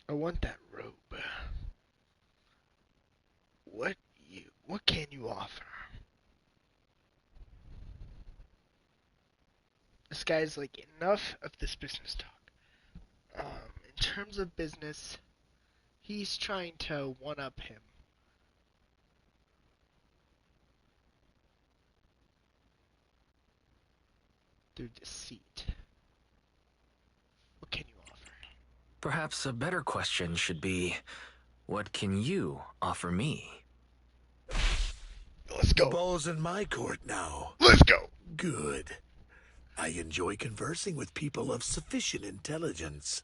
I want that robe. What can you offer? This guy's like, enough of this business talk. In terms of business, he's trying to one-up him. Through deceit. What can you offer? Perhaps a better question should be, what can you offer me? Let's go. The ball's in my court now. Let's go. Good. I enjoy conversing with people of sufficient intelligence.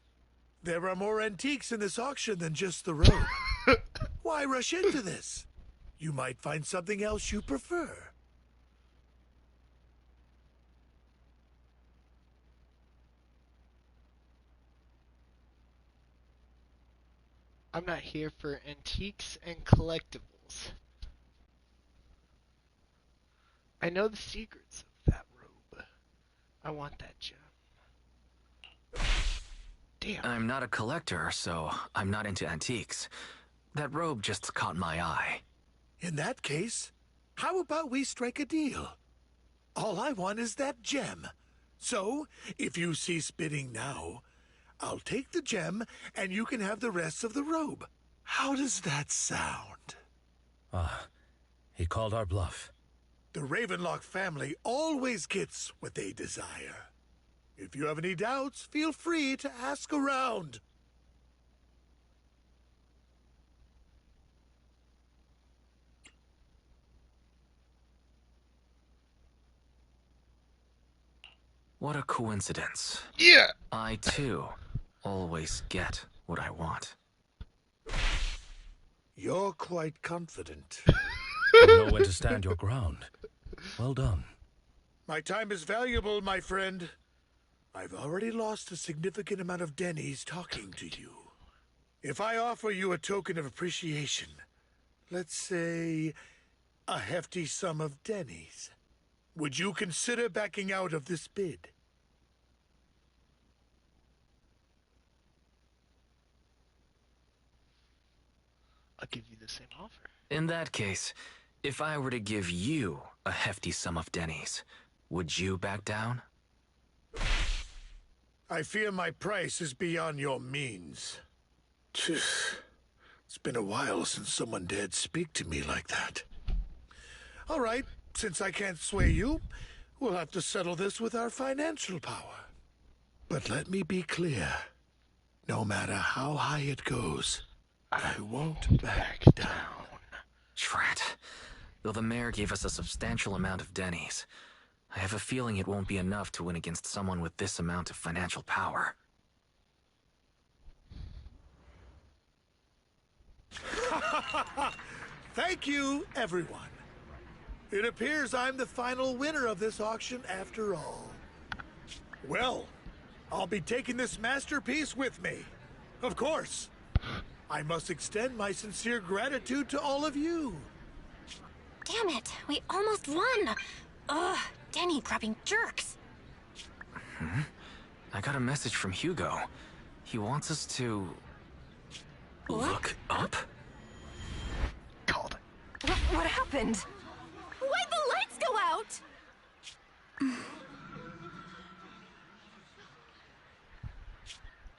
There are more antiques in this auction than just the robe. Why rush into this? You might find something else you prefer. I'm not here for antiques and collectibles. I know the secrets of that robe. I want that gem. Damn. I'm not a collector, so I'm not into antiques. That robe just caught my eye. In that case, how about we strike a deal? All I want is that gem. So, if you cease bidding now, I'll take the gem and you can have the rest of the robe. How does that sound? He called our bluff. The Ravenlock family always gets what they desire. If you have any doubts, feel free to ask around. What a coincidence. Yeah! I, too, always get what I want. You're quite confident. You know when to stand your ground. Well done. My time is valuable, my friend. I've already lost a significant amount of Denny's talking to you. If I offer you a token of appreciation, let's say a hefty sum of Denny's, would you consider backing out of this bid? I'll give you the same offer. In that case, if I were to give you a hefty sum of Denny's, would you back down? I fear my price is beyond your means. It's been a while since someone dared speak to me like that. All right, since I can't sway you, we'll have to settle this with our financial power. But let me be clear. No matter how high it goes, I won't back down. Drat. Though the mayor gave us a substantial amount of Denny's, I have a feeling it won't be enough to win against someone with this amount of financial power. Thank you, everyone. It appears I'm the final winner of this auction after all. Well, I'll be taking this masterpiece with me. Of course. I must extend my sincere gratitude to all of you. Damn it, we almost won. Ugh, Denny grabbing jerks. I got a message from Hugo. He wants us to... What? Look up? Called it. What happened? Why'd the lights go out?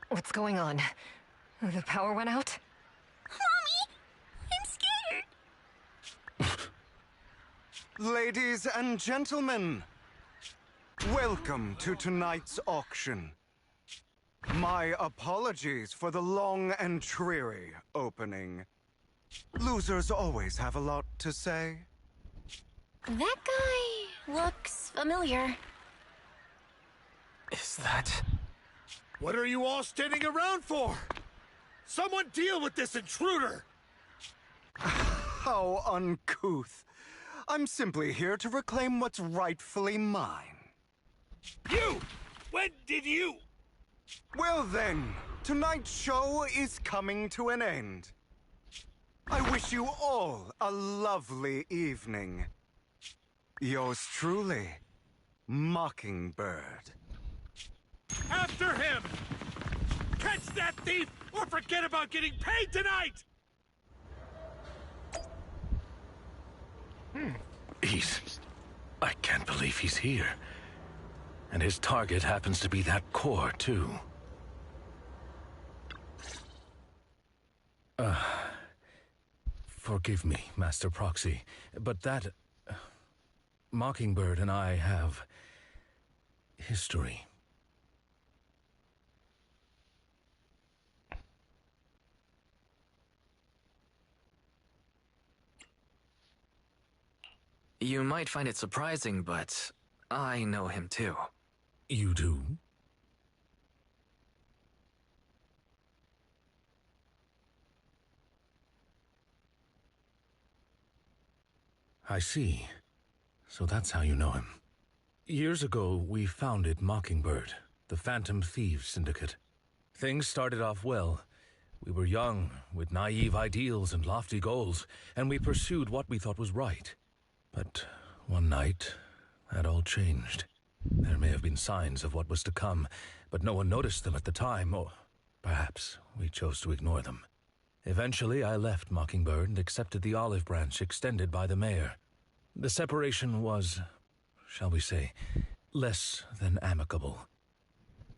What's going on? The power went out? Mommy, I'm scared. Ladies and gentlemen, welcome to tonight's auction. My apologies for the long and dreary opening. Losers always have a lot to say. That guy looks familiar. Is that... What are you all standing around for? Someone deal with this intruder! How uncouth. I'm simply here to reclaim what's rightfully mine. You! When did you... Well then, tonight's show is coming to an end. I wish you all a lovely evening. Yours truly, Mockingbird. After him! Catch that thief, or forget about getting paid tonight! I can't believe he's here. And his target happens to be that core, too. Forgive me, Master Proxy, but that... Mockingbird and I have... history. You might find it surprising, but I know him too. You do? I see. So that's how you know him. Years ago, we founded Mockingbird, the Phantom Thieves Syndicate. Things started off well. We were young, with naive ideals and lofty goals, and we pursued what we thought was right. But one night, that all changed. There may have been signs of what was to come, but no one noticed them at the time, or perhaps we chose to ignore them. Eventually, I left Mockingbird and accepted the olive branch extended by the mayor. The separation was, shall we say, less than amicable.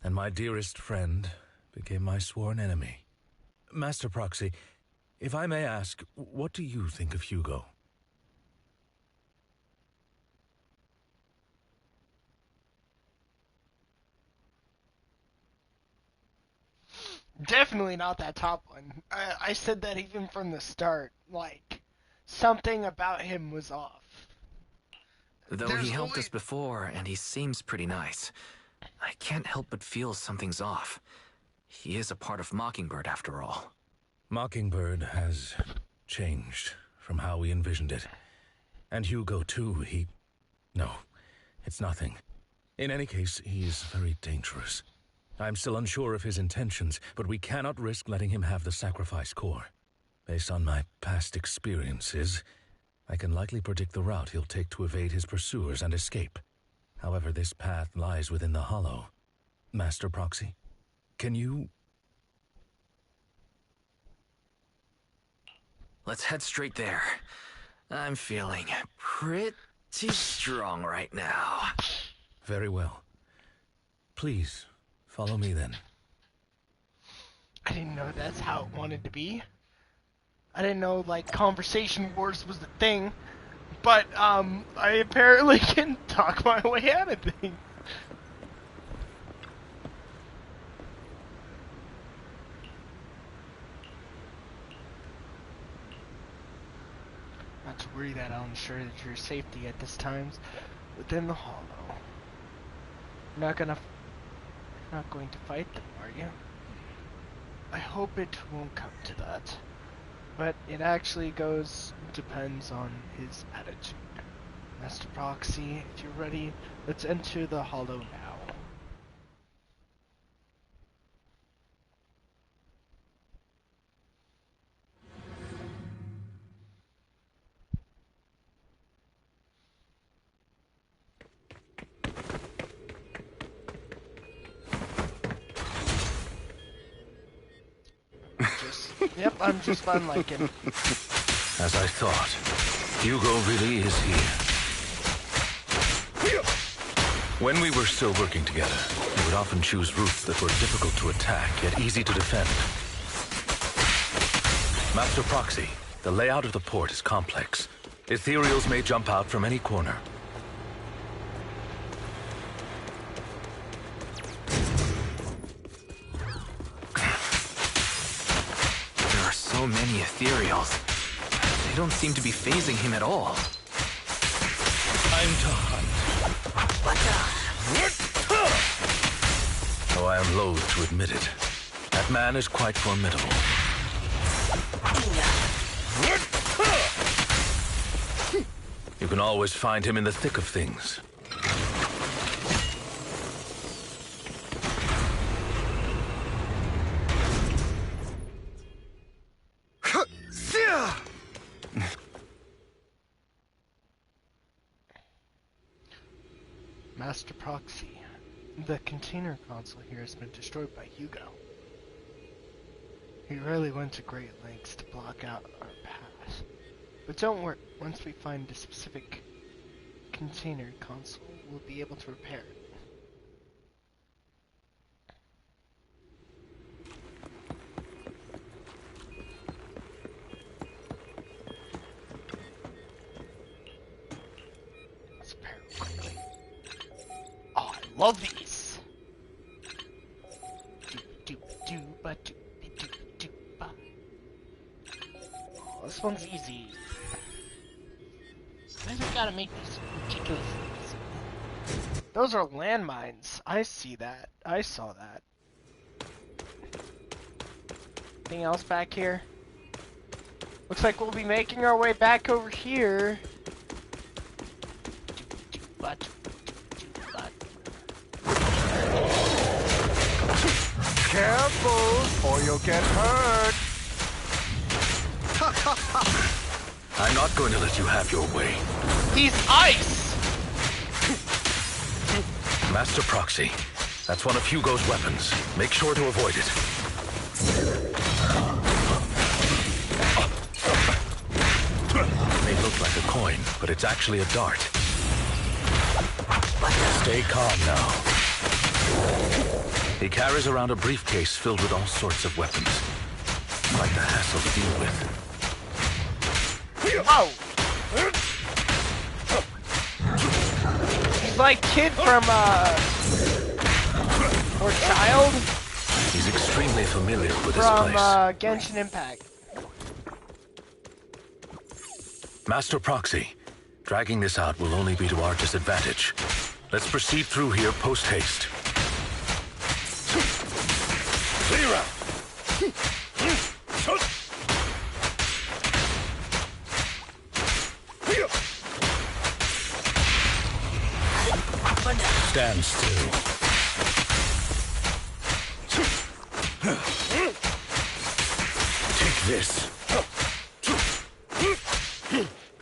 And my dearest friend became my sworn enemy. Master Proxy, if I may ask, what do you think of Hugo? Definitely not that top one. I said that even from the start. Like, something about him was off. Though he helped us before, and he seems pretty nice, I can't help but feel something's off. He is a part of Mockingbird, after all. Mockingbird has changed from how we envisioned it. And Hugo, too, No, it's nothing. In any case, he's very dangerous. I'm still unsure of his intentions, but we cannot risk letting him have the sacrifice core. Based on my past experiences, I can likely predict the route he'll take to evade his pursuers and escape. However, this path lies within the Hollow. Master Proxy, can you... Let's head straight there. I'm feeling pretty strong right now. Very well. Please, follow me then. I didn't know that's how it wanted to be. I didn't know, like, conversation wars was the thing. But, I apparently can talk my way out of things. Not to worry that I'll ensure that your safety at this times within the Hollow. You're not going to fight them, are you? I hope it won't come to that. But it actually depends on his attitude. Master Proxy, if you're ready, let's enter the Hollow now. Yep, I'm just fun like him. As I thought, Hugo really is here. When we were still working together, we would often choose routes that were difficult to attack, yet easy to defend. Master Proxy, the layout of the port is complex. Ethereals may jump out from any corner. So many Ethereals. They don't seem to be phasing him at all. Time to hunt. Though I am loath to admit it, that man is quite formidable. You can always find him in the thick of things. Master Proxy, the container console here has been destroyed by Hugo. He really went to great lengths to block out our path. But don't worry, once we find a specific container console, we'll be able to repair it. Love these. Oh, this one's easy. Why do we gotta make these ridiculous things? Those are landmines. I see that. I saw that. Anything else back here? Looks like we'll be making our way back over here. Careful, or you'll get hurt. I'm not going to let you have your way. He's ice! Master Proxy, that's one of Hugo's weapons. Make sure to avoid it. It may look like a coin, but it's actually a dart. Stay calm now. He carries around a briefcase filled with all sorts of weapons. Quite the hassle to deal with. Oh! He's like Kid from, or Child? He's extremely familiar with this From, place. Genshin Impact. Master Proxy, dragging this out will only be to our disadvantage. Let's proceed through here post-haste. Clear out! Stand still. Take this.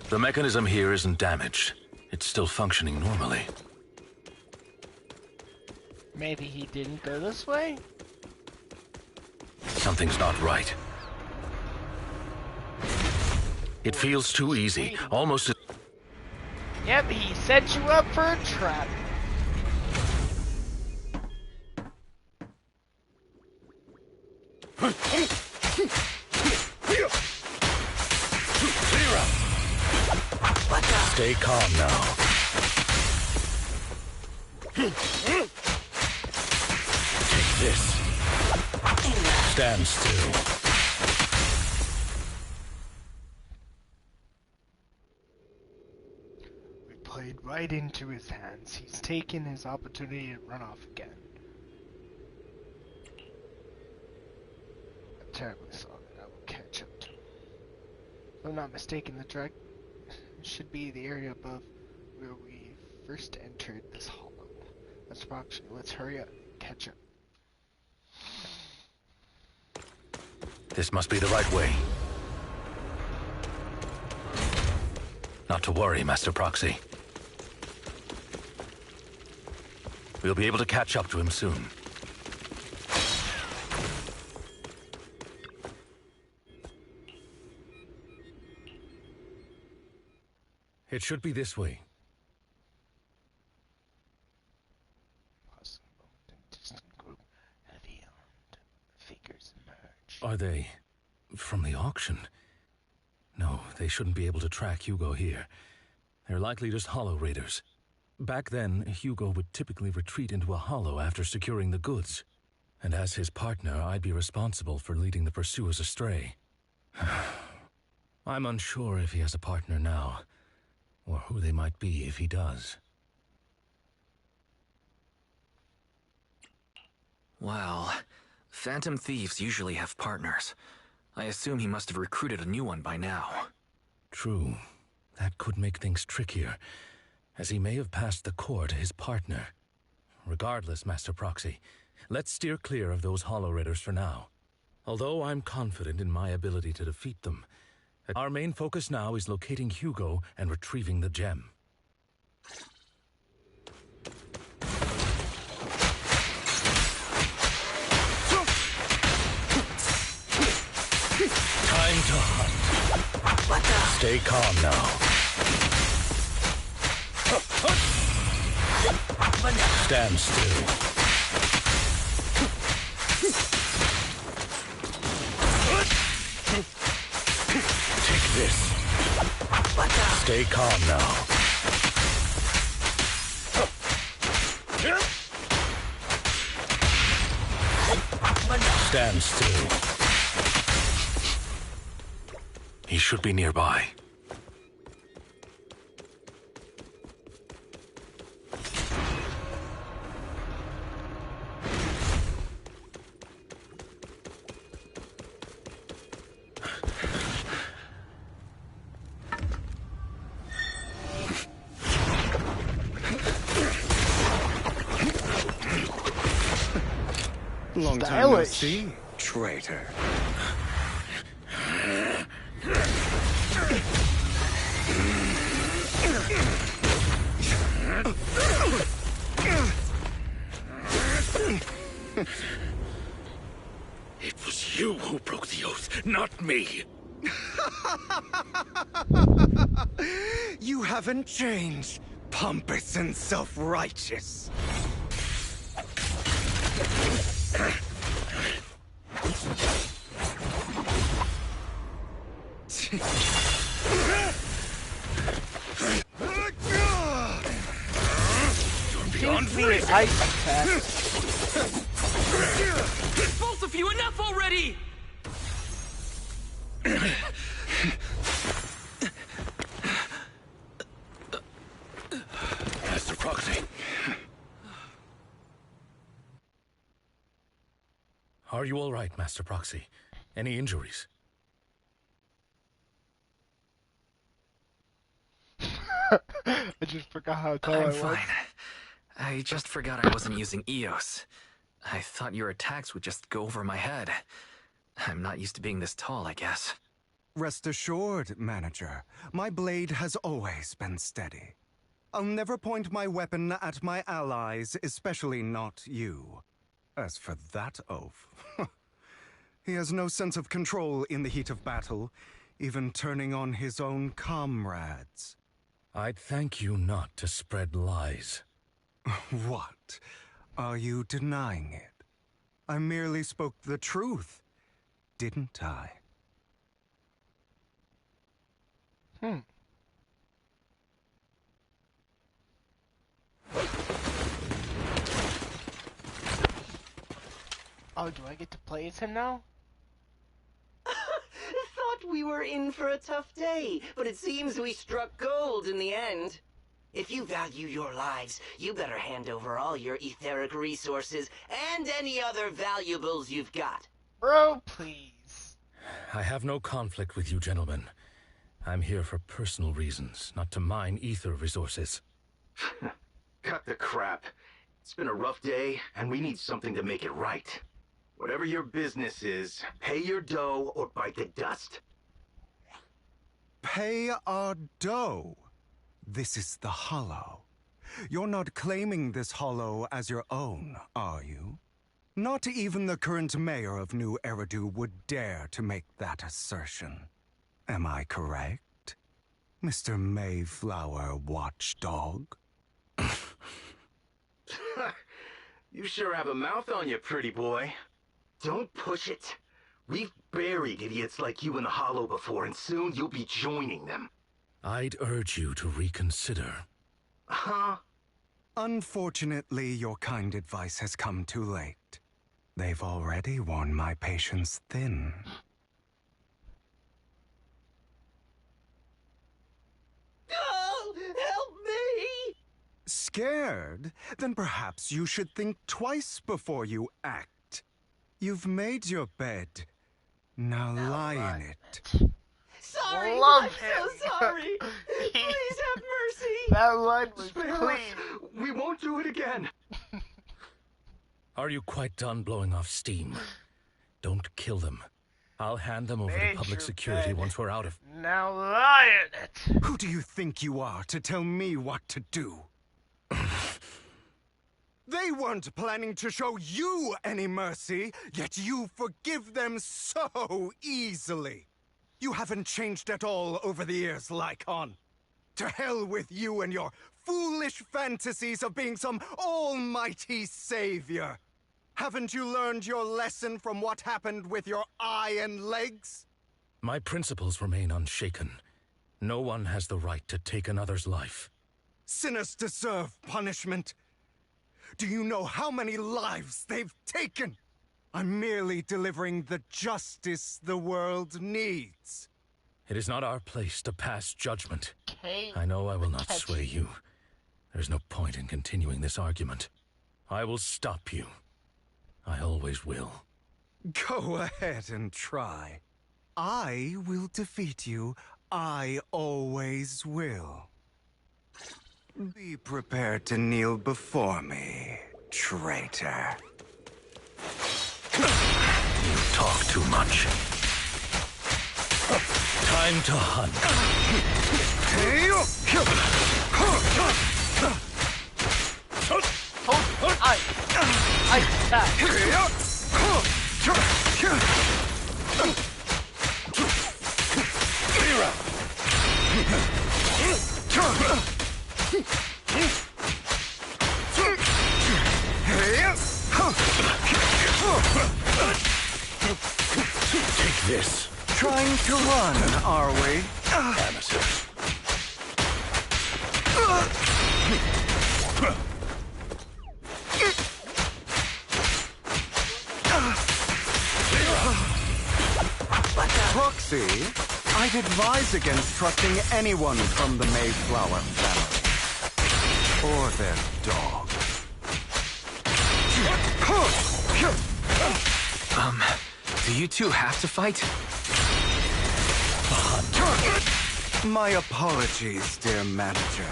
The mechanism here isn't damaged. It's still functioning normally. Maybe he didn't go this way? Something's not right. It feels too easy, almost as... Yep, he set you up for a trap. Stay calm now. Take this. Stand still. We played right into his hands. He's taken his opportunity to run off again. I'm terribly sorry. I will catch up to him. If I'm not mistaken, the track should be the area above where we first entered this hollow. That's approximately. Let's hurry up. Catch up. This must be the right way. Not to worry, Master Proxy. We'll be able to catch up to him soon. It should be this way. Distant group, heavy armed figures emerge. Are they from the auction? No, they shouldn't be able to track Hugo here. They're likely just hollow raiders. Back then, Hugo would typically retreat into a hollow after securing the goods. And as his partner, I'd be responsible for leading the pursuers astray. I'm unsure if he has a partner now, or who they might be if he does. Well, Phantom Thieves usually have partners. I assume he must have recruited a new one by now. True. That could make things trickier, as he may have passed the core to his partner. Regardless, Master Proxy, let's steer clear of those Hollow Raiders for now. Although I'm confident in my ability to defeat them, our main focus now is locating Hugo and retrieving the gem. Time to hunt. Stay calm now. Stand still. Take this. Stay calm now. Stand still. He should be nearby. Long time no Stylish. see, traitor. It was you who broke the oath, not me. You haven't changed, pompous and self-righteous. Seems to be an ice attack. Both of you, enough already! Master Proxy. Are you all right, Master Proxy? Any injuries? I just forgot how tall I I'm was. fine. I just forgot I wasn't using EOS. I thought your attacks would just go over my head. I'm not used to being this tall, I guess. Rest assured, Manager, my blade has always been steady. I'll never point my weapon at my allies, especially not you. As for that oaf, he has no sense of control in the heat of battle, even turning on his own comrades. I'd thank you not to spread lies. What? Are you denying it? I merely spoke the truth, didn't I? Oh, do I get to play as him now? Thought we were in for a tough day, but it seems we struck gold in the end. If you value your lives, you better hand over all your etheric resources and any other valuables you've got. Bro, please. I have no conflict with you, gentlemen. I'm here for personal reasons, not to mine ether resources. Cut the crap. It's been a rough day, and we need something to make it right. Whatever your business is, pay your dough or bite the dust. Pay our dough. This is the Hollow. You're not claiming this Hollow as your own, are you? Not even the current mayor of New Eridu would dare to make that assertion. Am I correct, Mr. Mayflower Watchdog? You sure have a mouth on you, pretty boy. Don't push it. We've buried idiots like you in the Hollow before, and soon you'll be joining them. I'd urge you to reconsider. Huh? Unfortunately, your kind advice has come too late. They've already worn my patience thin. Oh, help me! Scared? Then perhaps you should think twice before you act. You've made your bed. Now lie in it. Sorry, Love I'm him. so sorry. Please have mercy. That line was Spare clean. us. We won't do it again. Are you quite done blowing off steam? Don't kill them. I'll hand them over to Made public your security bed. once we're out of... Now lie in it. Who do you think you are to tell me what to do? They weren't planning to show you any mercy, yet you forgive them so easily. You haven't changed at all over the years, Lycon. To hell with you and your foolish fantasies of being some almighty savior. Haven't you learned your lesson from what happened with your eye and legs? My principles remain unshaken. No one has the right to take another's life. Sinners deserve punishment. Do you know how many lives they've taken? I'm merely delivering the justice the world needs. It is not our place to pass judgment. Okay. I know I will not sway you. There's no point in continuing this argument. I will stop you. I always will. Go ahead and try. I will defeat you. I always will. Be prepared to kneel before me, traitor. You talk too much. Time to hunt. I attack. Take this. Trying to run, are we? Amateur. Proxy, I'd advise against trusting anyone from the Mayflower family. Or their dog. Do you two have to fight? My apologies, dear manager,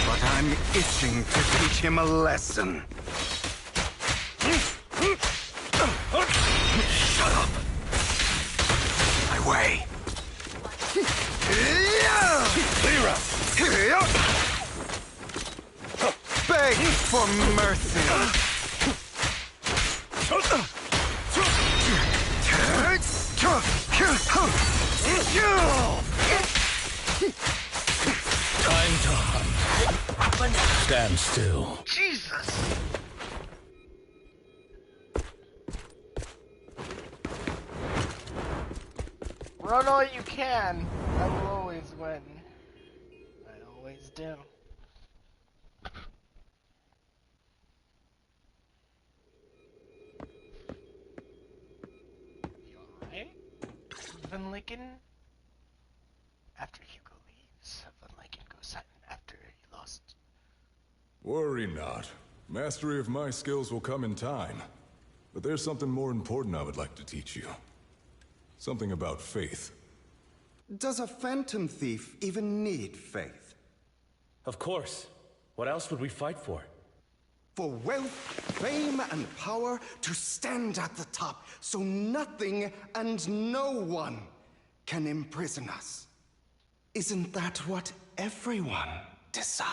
but I'm itching to teach him a lesson. Shut up. My way. Beg for mercy. Time to hunt. Stand still. Jesus. Run all you can. I will always win. I always do. You alright? Van Lincoln? After Hugo leaves, Van Lincoln goes silent after he lost. Worry not. Mastery of my skills will come in time. But there's something more important I would like to teach you. Something about faith. Does a phantom thief even need faith? Of course. What else would we fight for? For wealth, fame, and power to stand at the top, so nothing and no one can imprison us. Isn't that what everyone desires?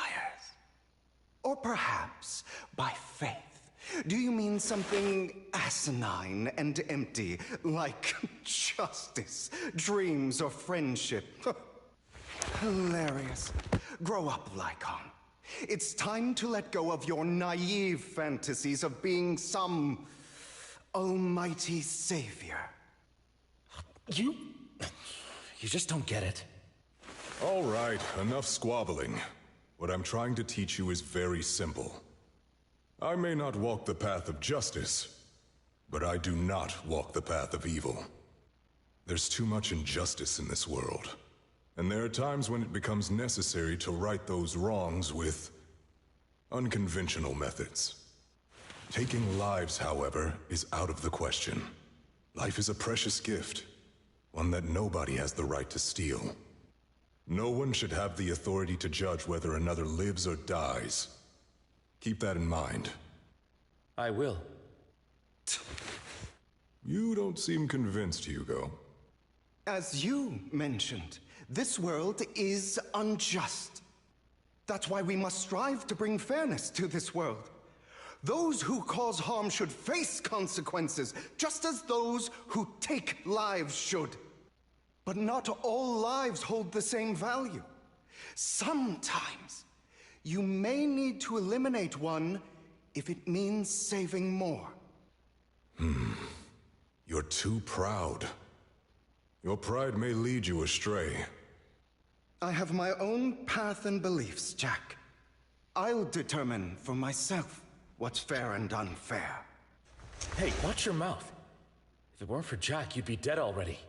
Or perhaps by faith, do you mean something asinine and empty, like justice, dreams, or friendship? Hilarious. Grow up, Lycon. It's time to let go of your naive fantasies of being some almighty savior. You just don't get it. All right, enough squabbling. What I'm trying to teach you is very simple. I may not walk the path of justice, but I do not walk the path of evil. There's too much injustice in this world, and there are times when it becomes necessary to right those wrongs with unconventional methods. Taking lives, however, is out of the question. Life is a precious gift, one that nobody has the right to steal. No one should have the authority to judge whether another lives or dies. Keep that in mind. I will. You don't seem convinced, Hugo. As you mentioned, this world is unjust. That's why we must strive to bring fairness to this world. Those who cause harm should face consequences, just as those who take lives should. But not all lives hold the same value. Sometimes, you may need to eliminate one if it means saving more. You're too proud. Your pride may lead you astray. I have my own path and beliefs, Jack. I'll determine for myself what's fair and unfair. Hey, watch your mouth. If it weren't for Jack, you'd be dead already.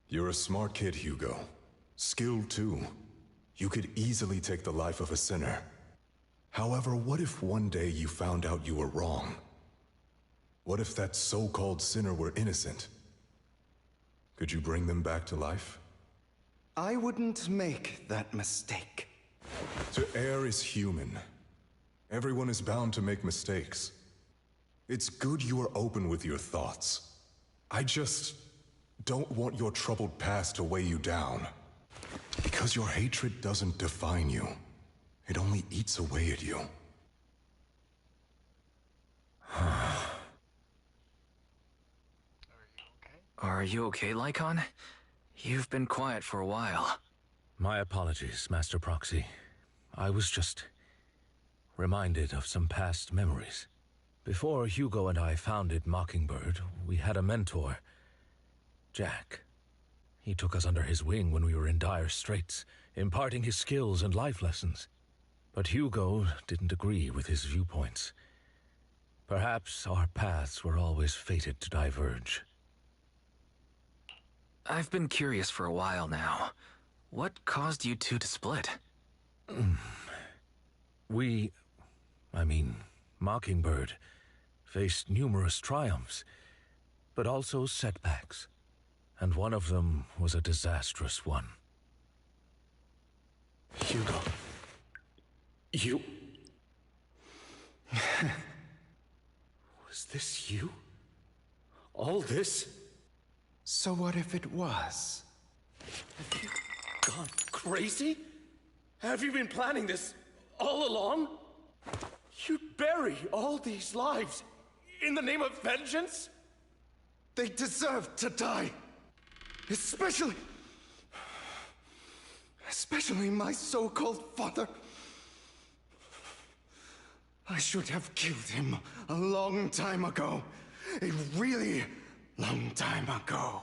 You're a smart kid, Hugo. Skilled too. You could easily take the life of a sinner. However, what if one day you found out you were wrong? What if that so-called sinner were innocent? Could you bring them back to life? I wouldn't make that mistake. To err is human. Everyone is bound to make mistakes. It's good you are open with your thoughts. I just don't want your troubled past to weigh you down. Because your hatred doesn't define you. It only eats away at you. Are you okay, Lycon? You've been quiet for a while. My apologies, Master Proxy. I was just reminded of some past memories. Before Hugo and I founded Mockingbird, we had a mentor, Jack. He took us under his wing when we were in dire straits, imparting his skills and life lessons. But Hugo didn't agree with his viewpoints. Perhaps our paths were always fated to diverge. I've been curious for a while now. What caused you two to split? Mockingbird faced numerous triumphs, but also setbacks. And one of them was a disastrous one. Hugo. You... Was this you? All this? So what if it was? Have you gone crazy? Have you been planning this all along? You'd bury all these lives in the name of vengeance? They deserve to die. Especially my so-called father. I should have killed him a long time ago. A really long time ago.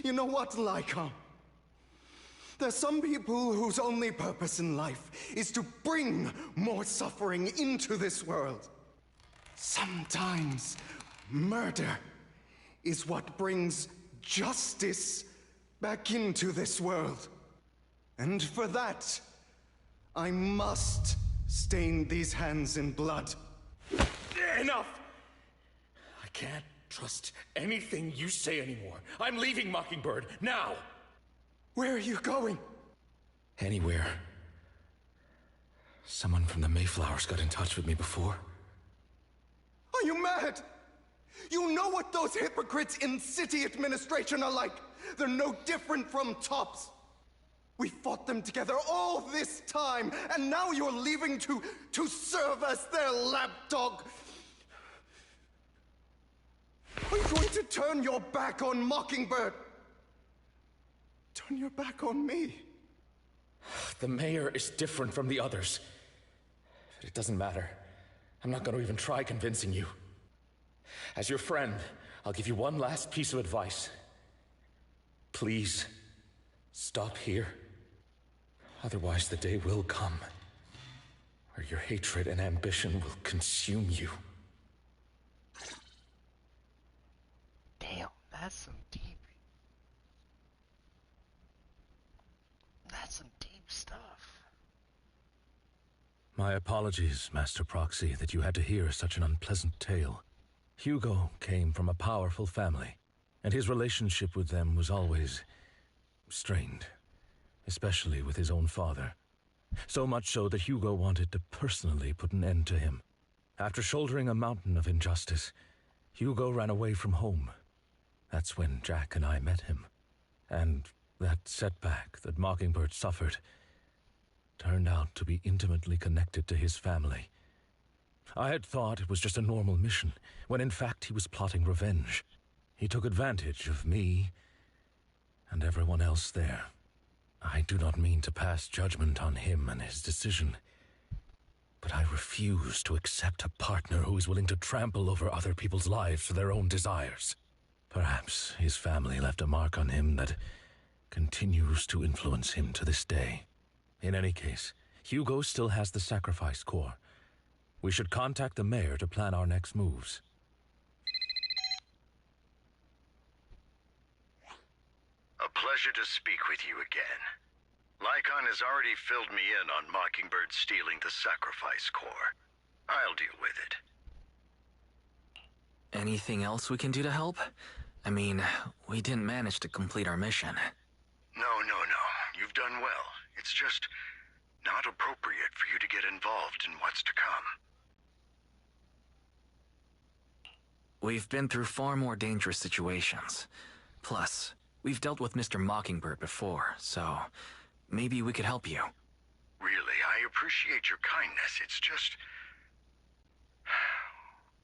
You know what, Lycon? There's some people whose only purpose in life is to bring more suffering into this world. Sometimes murder is what brings justice back into this world. And for that, I must stain these hands in blood. Enough! I can't trust anything you say anymore. I'm leaving Mockingbird, now! Where are you going? Anywhere. Someone from the Mayflowers got in touch with me before. Are you mad? You know what those hypocrites in city administration are like. They're no different from tops. We fought them together all this time, and now you're leaving to serve as their lapdog. Are you going to turn your back on Mockingbird? Turn your back on me? The mayor is different from the others. But it doesn't matter. I'm not going to even try convincing you. As your friend, I'll give you one last piece of advice. Please, stop here. Otherwise, the day will come where your hatred and ambition will consume you. Damn, that's some deep stuff. My apologies, Master Proxy, that you had to hear such an unpleasant tale. Hugo came from a powerful family, and his relationship with them was always strained, especially with his own father. So much so that Hugo wanted to personally put an end to him. After shouldering a mountain of injustice, Hugo ran away from home. That's when Jack and I met him. And that setback that Mockingbird suffered turned out to be intimately connected to his family. I had thought it was just a normal mission, when in fact he was plotting revenge. He took advantage of me and everyone else there. I do not mean to pass judgment on him and his decision, but I refuse to accept a partner who is willing to trample over other people's lives for their own desires. Perhaps his family left a mark on him that continues to influence him to this day. In any case, Hugo still has the sacrifice core, We should contact the mayor to plan our next moves. A pleasure to speak with you again. Lycon has already filled me in on Mockingbird stealing the sacrifice core. I'll deal with it. Anything else we can do to help? I mean, we didn't manage to complete our mission. No. You've done well. It's just not appropriate for you to get involved in what's to come. We've been through far more dangerous situations. Plus, we've dealt with Mr. Mockingbird before, so maybe we could help you. Really, I appreciate your kindness. It's just...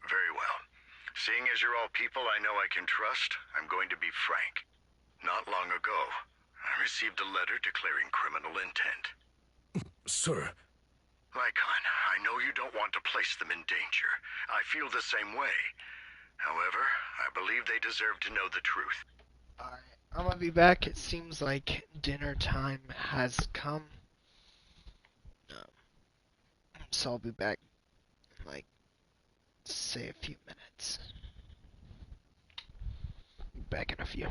Very well. Seeing as you're all people I know I can trust, I'm going to be frank. Not long ago, I received a letter declaring criminal intent. Sir. Lycon, I know you don't want to place them in danger. I feel the same way. However, I believe they deserve to know the truth. Alright, I'm gonna be back. It seems like dinner time has come. So I'll be back in, like, say a few minutes. Back in a few.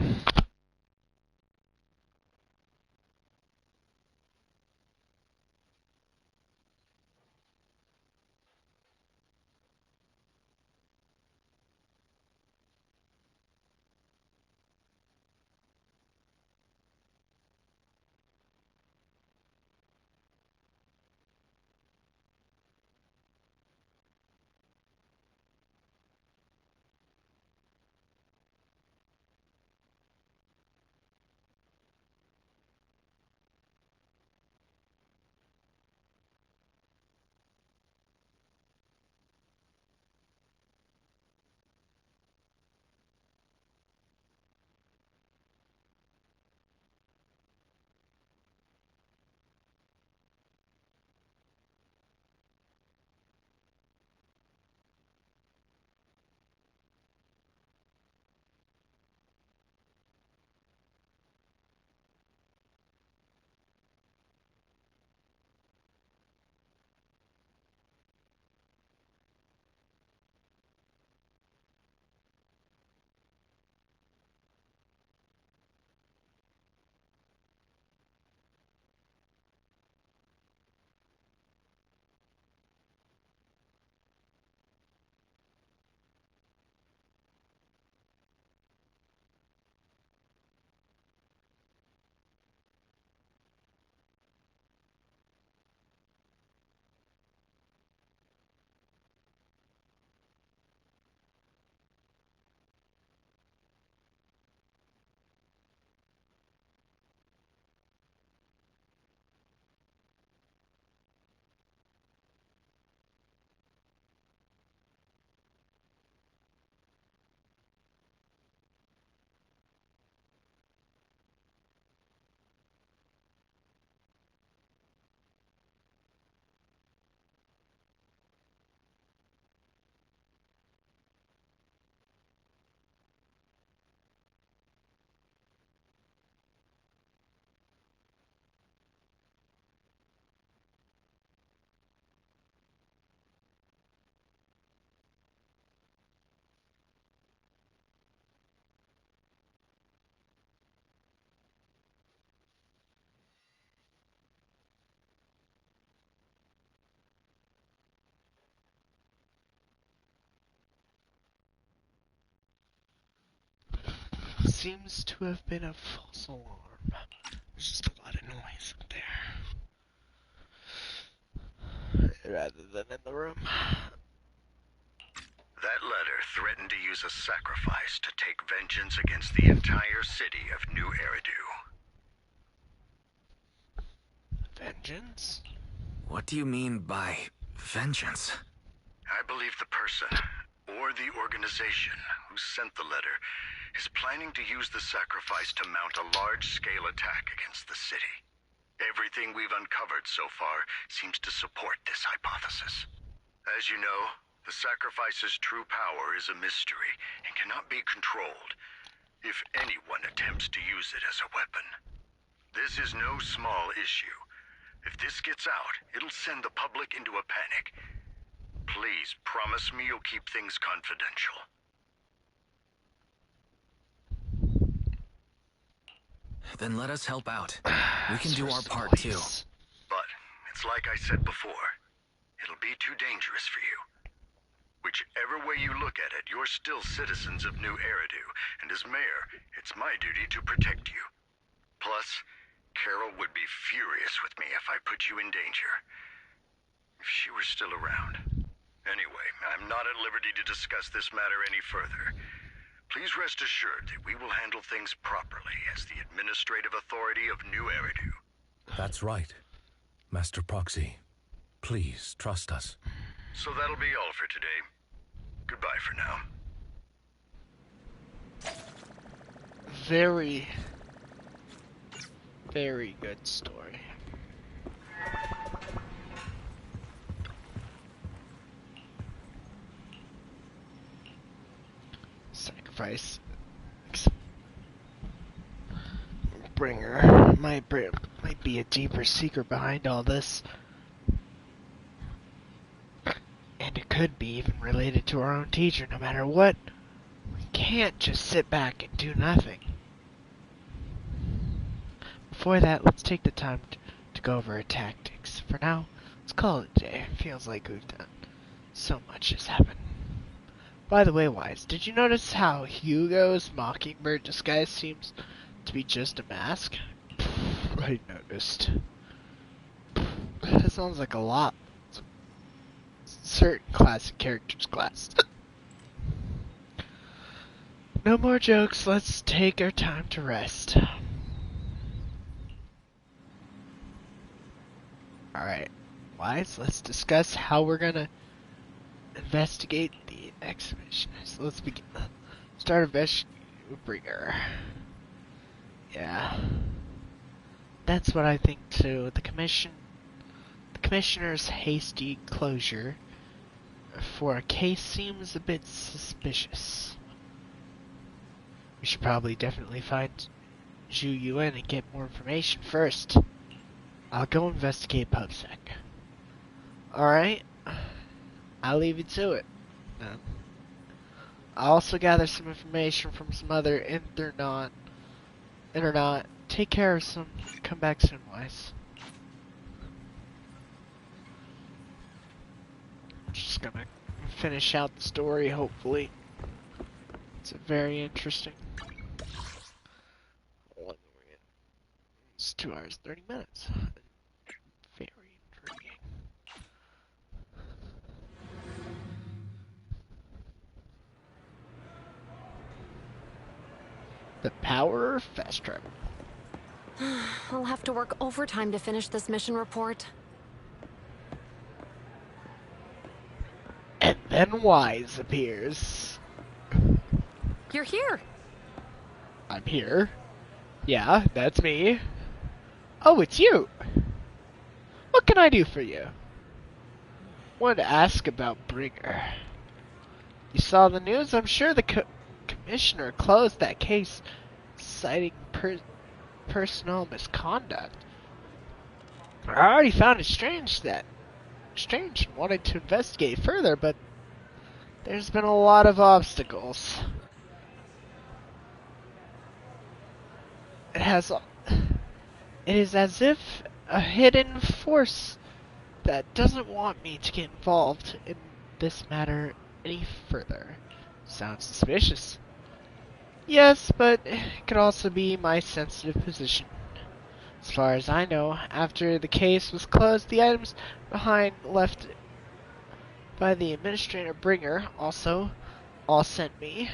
Seems to have been a false alarm. There's just a lot of noise up there. Rather than in the room. That letter threatened to use a sacrifice to take vengeance against the entire city of New Eridu. Vengeance? What do you mean by vengeance? I believe the person, or the organization, who sent the letter is planning to use the sacrifice to mount a large-scale attack against the city. Everything we've uncovered so far seems to support this hypothesis. As you know, the sacrifice's true power is a mystery and cannot be controlled if anyone attempts to use it as a weapon. This is no small issue. If this gets out, it'll send the public into a panic. Please, promise me you'll keep things confidential. Then let us help out. We can do our part too. But, it's like I said before. It'll be too dangerous for you. Whichever way you look at it, you're still citizens of New Eridu, and as mayor, it's my duty to protect you. Plus, Carol would be furious with me if I put you in danger. If she were still around. Anyway, I'm not at liberty to discuss this matter any further. Please rest assured that we will handle things properly as the administrative authority of New Eridu. That's right. Master Proxy, please trust us. So that'll be all for today. Goodbye for now. Very, very good story. Sacrifice. Bringer might be a deeper secret behind all this. And it could be even related to our own teacher. No matter what, we can't just sit back and do nothing. Before that, let's take the time to go over our tactics. For now, let's call it a day. It feels like we've done so much has happened. By the way, Wise, did you notice how Hugo's mockingbird disguise seems to be just a mask? I noticed. That sounds like a lot. Certain classic characters class. No more jokes, let's take our time to rest. Alright, Wise, let's discuss how we're gonna investigate the exhibition. So let's begin. Start investigating Bringer. Yeah. That's what I think too. The commissioner's hasty closure for a case seems a bit suspicious. We should definitely find Zhu Yuan and get more information first. I'll go investigate PubSec. Alright? I'll leave you to it. I'll also gather some information from some other internaut. Take care of some. Come back soon, Wise. Just gonna finish out the story, hopefully. It's very interesting. It's 2 hours, 30 minutes. Very intriguing. The power of fast travel. I'll have to work overtime to finish this mission report. And then Wise appears. You're here. I'm here. Yeah, that's me. Oh, it's you. What can I do for you? Wanted to ask about Bringer. You saw the news? I'm sure the commissioner closed that case, citing personal misconduct. I already found it strange and wanted to investigate further, but there's been a lot of obstacles. It is as if a hidden force that doesn't want me to get involved in this matter any further. Sounds suspicious. Yes, but it could also be my sensitive position. As far as I know, after the case was closed, the items behind left by the administrator Bringer also all sent me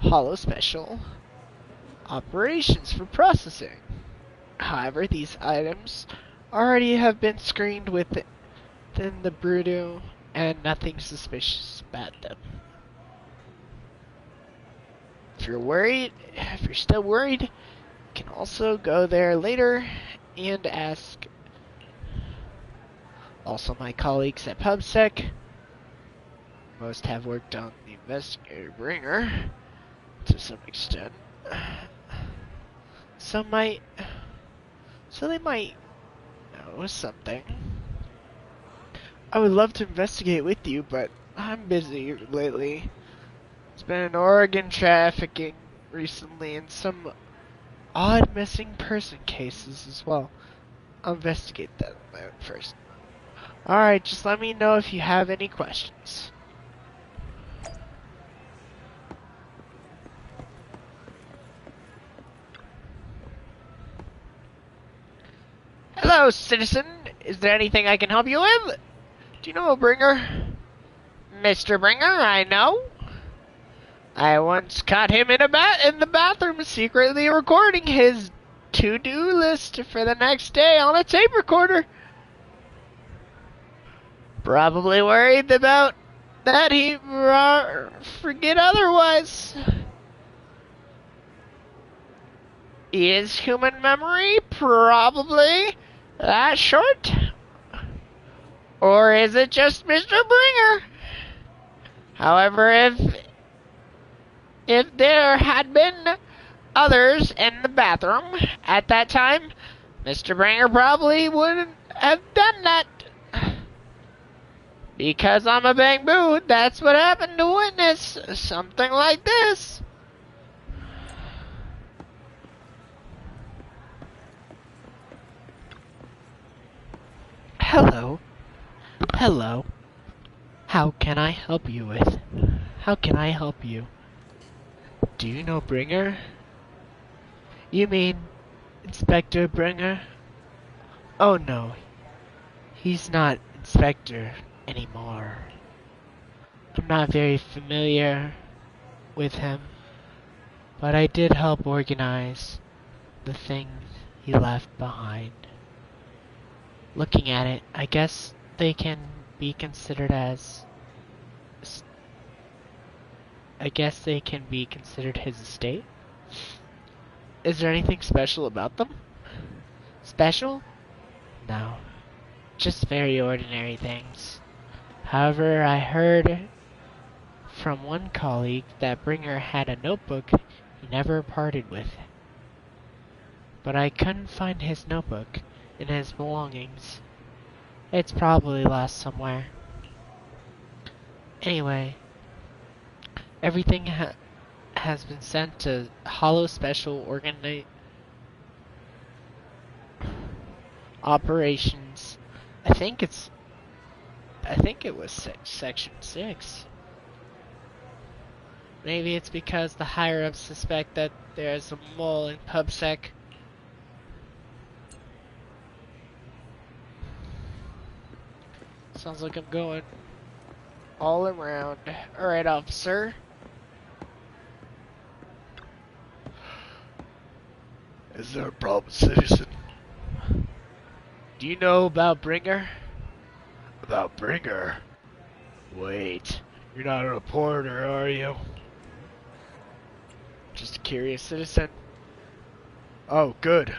hollow special operations for processing. However, these items already have been screened within the Bruto and nothing suspicious about them. If you're still worried, you can also go there later and ask. Also, my colleagues at PubSec, most have worked on the investigator Bringer to some extent. So they might know something. I would love to investigate with you, but I'm busy lately. It's been an Oregon trafficking recently and some odd missing person cases as well. I'll investigate that first. Alright, just let me know if you have any questions. Hello, citizen. Is there anything I can help you with? Do you know a Bringer? Mr. Bringer, I know. I once caught him in the bathroom secretly recording his to-do list for the next day on a tape recorder. Probably worried about that he forget otherwise. Is human memory probably that short? Or is it just Mr. Bringer? However, if there had been others in the bathroom at that time, Mr. Bringer probably wouldn't have done that. Because I'm a bamboo, that's what happened to witness something like this. Hello. Hello. How can I help you with? How can I help you? Do you know Bringer? You mean Inspector Bringer? Oh no, he's not Inspector anymore. I'm not very familiar with him, but I did help organize the things he left behind. Looking at it, I guess they can be considered as... I guess they can be considered his estate. Is there anything special about them? Special? No. Just very ordinary things. However, I heard from one colleague that Bringer had a notebook he never parted with. But I couldn't find his notebook in his belongings. It's probably lost somewhere. Anyway, everything has been sent to Hollow Special Operations. I think it was Section 6. Maybe it's because the higher-ups suspect that there's a mole in PubSec. Sounds like I'm going all around. Alright, officer. Is there a problem, citizen? Do you know about Bringer? About Bringer? Wait, you're not a reporter, are you? Just a curious citizen. Oh, good.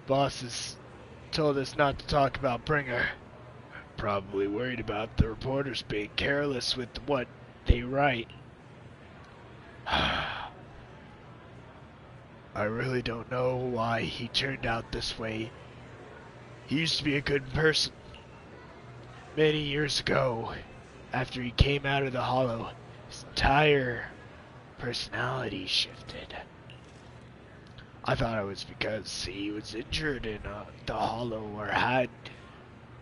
Bosses told us not to talk about Bringer. Probably worried about the reporters being careless with what they write. I really don't know why he turned out this way. He used to be a good person. Many years ago, after he came out of the Hollow, his entire personality shifted. I thought it was because he was injured in the Hollow or had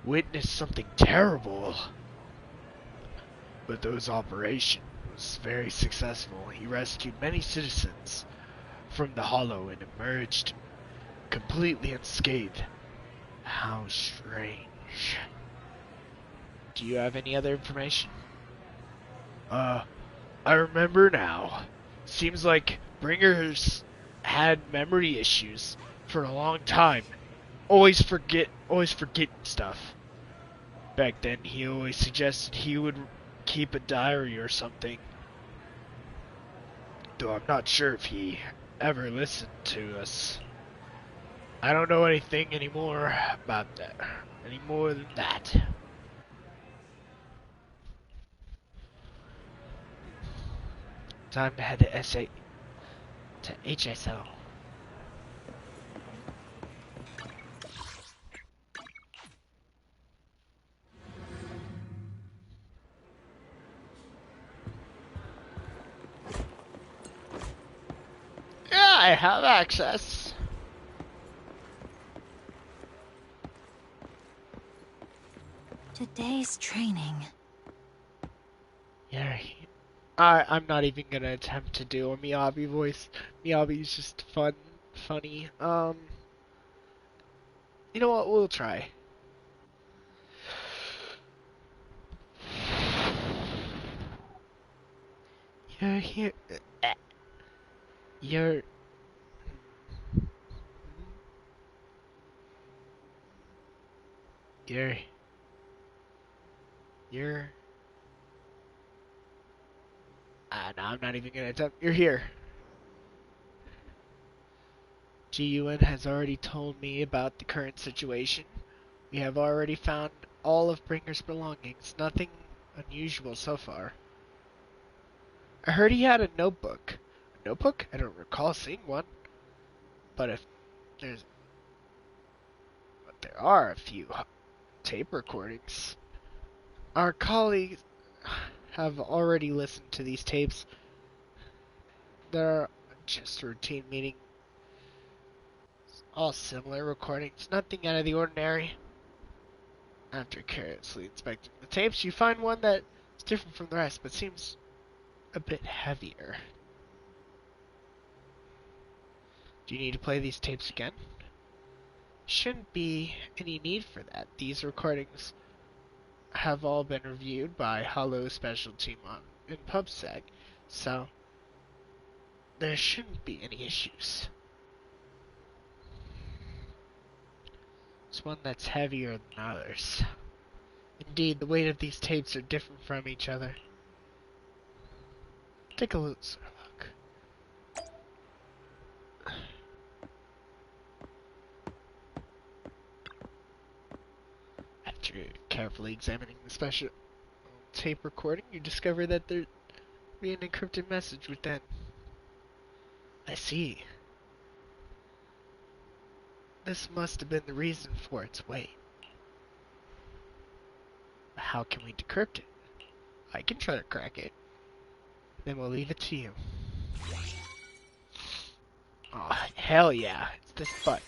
witnessed something terrible. But those operation was very successful. He rescued many citizens from the Hollow and emerged completely unscathed. How strange. Do you have any other information? I remember now. Seems like Bringer's had memory issues for a long time. Always forget stuff. Back then, he always suggested he would keep a diary or something. Though I'm not sure if he ever listened to us. I don't know anything anymore about that. Any more than that. Time to head to HSL. I have access. Today's training. Yeah, I'm not even gonna attempt to do a Miyabi voice. Miyabi's just funny. You know what? We'll try. You're here. You're. You're. You're. No, I'm not even gonna attempt. You're here. GUN has already told me about the current situation. We have already found all of Brinker's belongings. Nothing unusual so far. I heard he had a notebook. A notebook? I don't recall seeing one. But there are a few tape recordings. Our colleagues have already listened to these tapes. They're just routine meetings. All similar recordings, nothing out of the ordinary. After carelessly inspecting the tapes, you find one that is different from the rest, but seems a bit heavier. Do you need to play these tapes again? Shouldn't be any need for that. These recordings have all been reviewed by Hollow's special team in PubSec, so there shouldn't be any issues. It's one that's heavier than others. Indeed, the weight of these tapes are different from each other. Take a closer look. After carefully examining the special tape recording, you discover that there'd be an encrypted message within. I see. This must have been the reason for its weight. How can we decrypt it? I can try to crack it. Then we'll leave it to you. Oh, hell yeah. It's this button.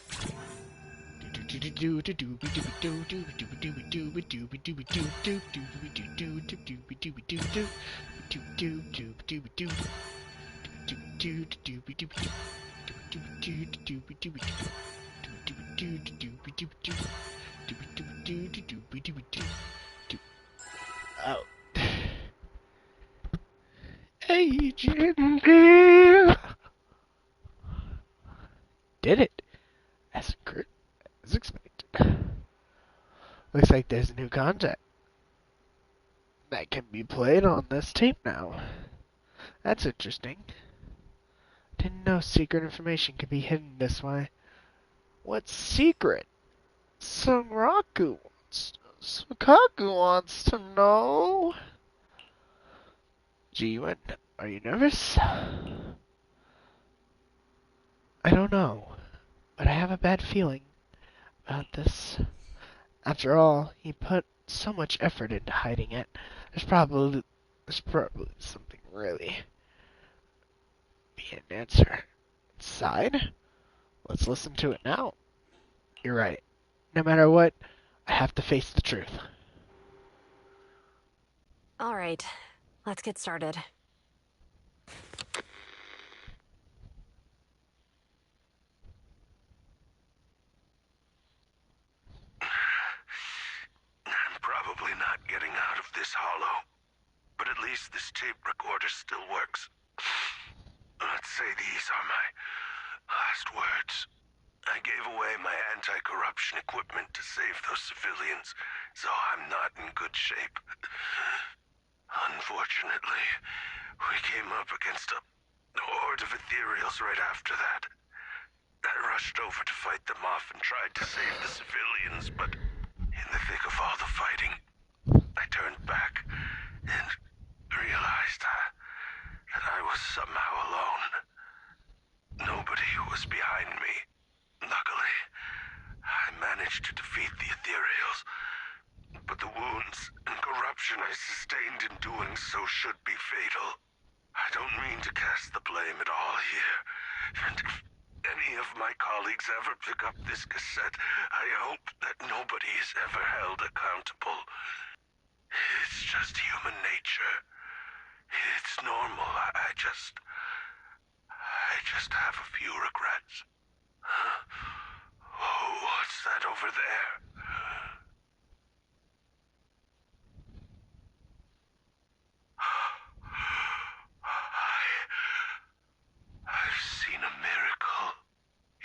Oh. Agent Bill! Did it. As expected. Looks like there's a new contact that can be played on this tape now. That's interesting. Didn't know secret information could be hidden this way. What secret? Sunraku Sukaku wants to know. G-Wen, are you nervous? I don't know, but I have a bad feeling about this. After all, he put so much effort into hiding it. There's probably something really be an answer inside. Let's listen to it now. You're right. No matter what, I have to face the truth. All right, let's get started. I'm probably not getting out of this hollow, but at least this tape recorder still works. Let's say these are my last words. I gave away my anti-corruption equipment to save those civilians, so I'm not in good shape. Unfortunately, we came up against a horde of ethereals right after that. I rushed over to fight them off and tried to save the civilians, but in the thick of all the fighting, I turned back and realized that I was somehow alone. Nobody was behind me. Luckily, I managed to defeat the ethereals, but the wounds and corruption I sustained in doing so should be fatal. I don't mean to cast the blame at all here, And if any of my colleagues ever pick up this cassette, I hope that nobody is ever held accountable. It's just human nature. It's normal. I just have a few regrets. Oh, what's that over there? I've seen a miracle.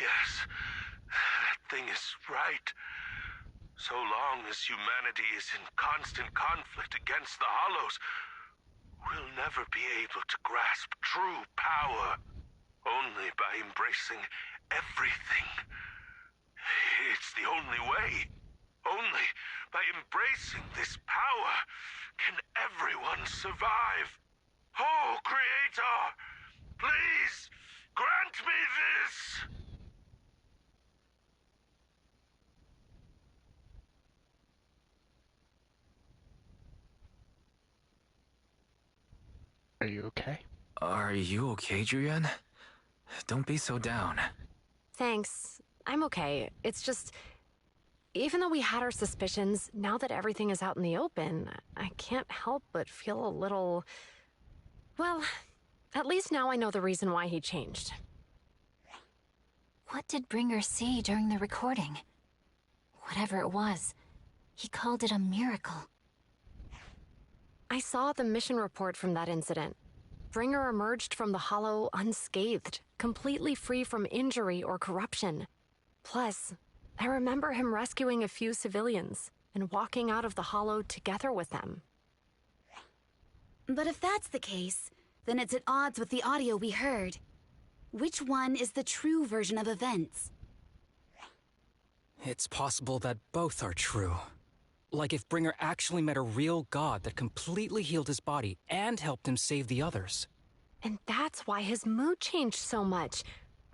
Yes, that thing is right. So long as humanity is in constant conflict against the Hollows, we'll never be able to grasp true power. Only by embracing everything. It's the only way. Only by embracing this power can everyone survive. Oh, Creator, please grant me this! Are you okay? Are you okay, Julian? Don't be so down. Thanks. I'm okay. It's just, even though we had our suspicions, now that everything is out in the open, I can't help but feel a little... Well, at least now I know the reason why he changed. What did Bringer see during the recording? Whatever it was, he called it a miracle. I saw the mission report from that incident. Bringer emerged from the Hollow unscathed, completely free from injury or corruption. Plus, I remember him rescuing a few civilians and walking out of the Hollow together with them. But if that's the case, then it's at odds with the audio we heard. Which one is the true version of events? It's possible that both are true. Like if Bringer actually met a real god that completely healed his body and helped him save the others. And that's why his mood changed so much.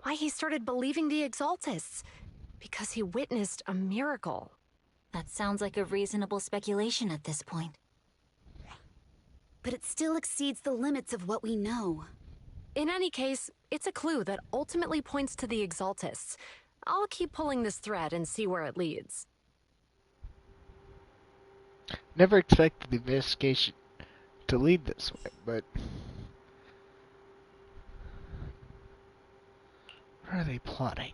Why he started believing the Exaltists. Because he witnessed a miracle. That sounds like a reasonable speculation at this point. But it still exceeds the limits of what we know. In any case, it's a clue that ultimately points to the Exaltists. I'll keep pulling this thread and see where it leads. Never expected the investigation to lead this way, but... What are they plotting?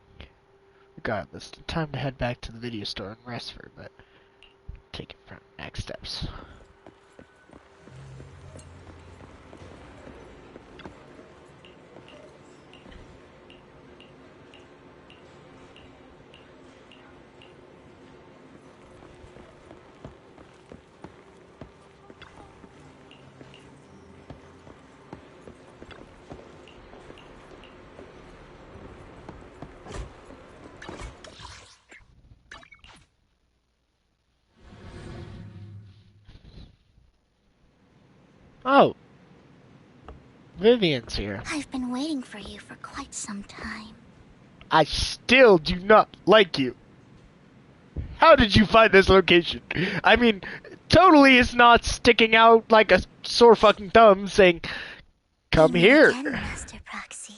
Regardless, time to head back to the video store and rest for a bit. Take it from next steps. Oh! Vivian's here. I've been waiting for you for quite some time. I still do not like you. How did you find this location? I mean, totally is not sticking out like a sore fucking thumb saying, come here. Again, Master Proxy.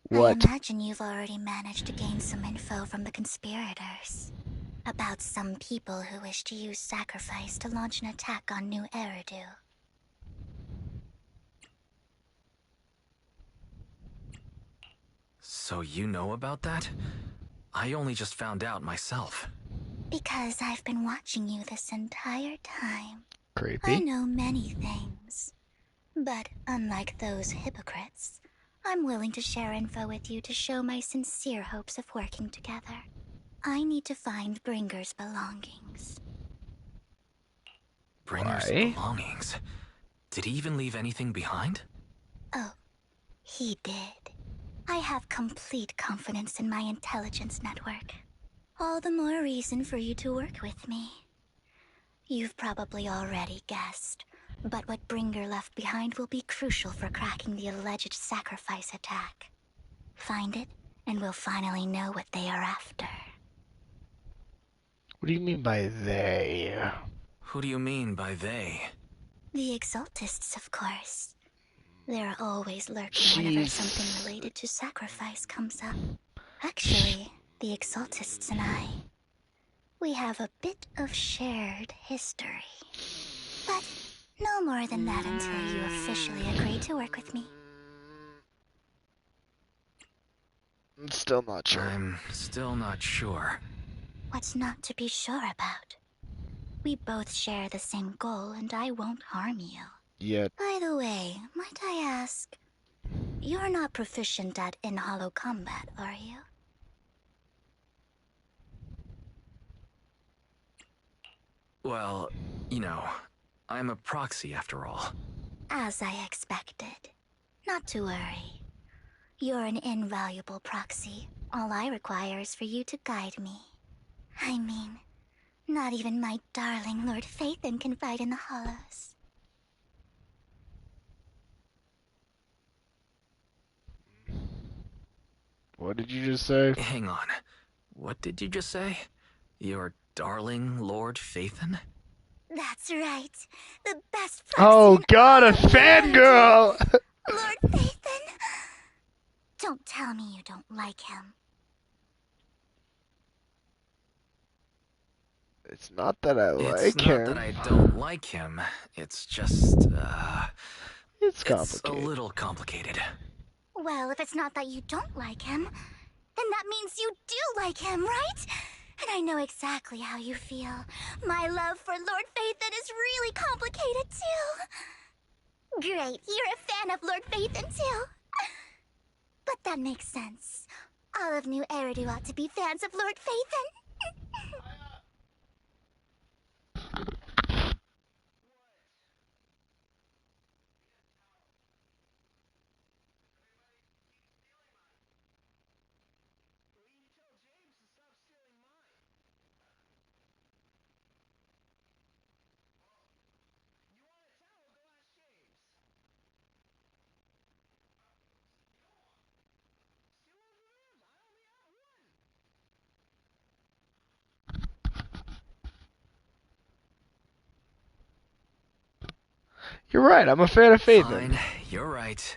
What? I imagine you've already managed to gain some info from the conspirators. About some people who wish to use sacrifice to launch an attack on New Eridu. So you know about that? I only just found out myself. Because I've been watching you this entire time. Creepy. I know many things. But unlike those hypocrites, I'm willing to share info with you to show my sincere hopes of working together. I need to find Bringer's belongings. Bringer's belongings? Did he even leave anything behind? Oh, he did. I have complete confidence in my intelligence network. All the more reason for you to work with me. You've probably already guessed, but what Bringer left behind will be crucial for cracking the alleged sacrifice attack. Find it, and we'll finally know what they are after. What do you mean by they? Who do you mean by they? The Exaltists, of course. They're always lurking whenever something related to sacrifice comes up. Actually, the Exaltists and I, we have a bit of shared history. But no more than that until you officially agree to work with me. I'm still not sure. I'm still not sure. What's not to be sure about? We both share the same goal, and I won't harm you. Yet. By the way, might I ask, you're not proficient at in-hollow combat, are you? Well, you know, I'm a proxy after all. As I expected. Not to worry. You're an invaluable proxy. All I require is for you to guide me. I mean, not even my darling Lord Phaethon can fight in the hollows. What did you just say? Hang on. What did you just say? Your darling Lord Phaethon? That's right. The best proxy Oh in god, all a of the fangirl! Lord Phaethon! Don't tell me you don't like him. It's not that I It's like not him. that I don't like him. It's just, It's It's a complicated. little complicated. Well, if it's not that you don't like him, then that means you do like him, right? And I know exactly how you feel. My love for Lord Phaethon is really complicated, too. Great, you're a fan of Lord Phaethon, too. But that makes sense. All of New Eridu ought to be fans of Lord Phaethon. You're right, I'm a fan of Phaethon. Fine, you're right.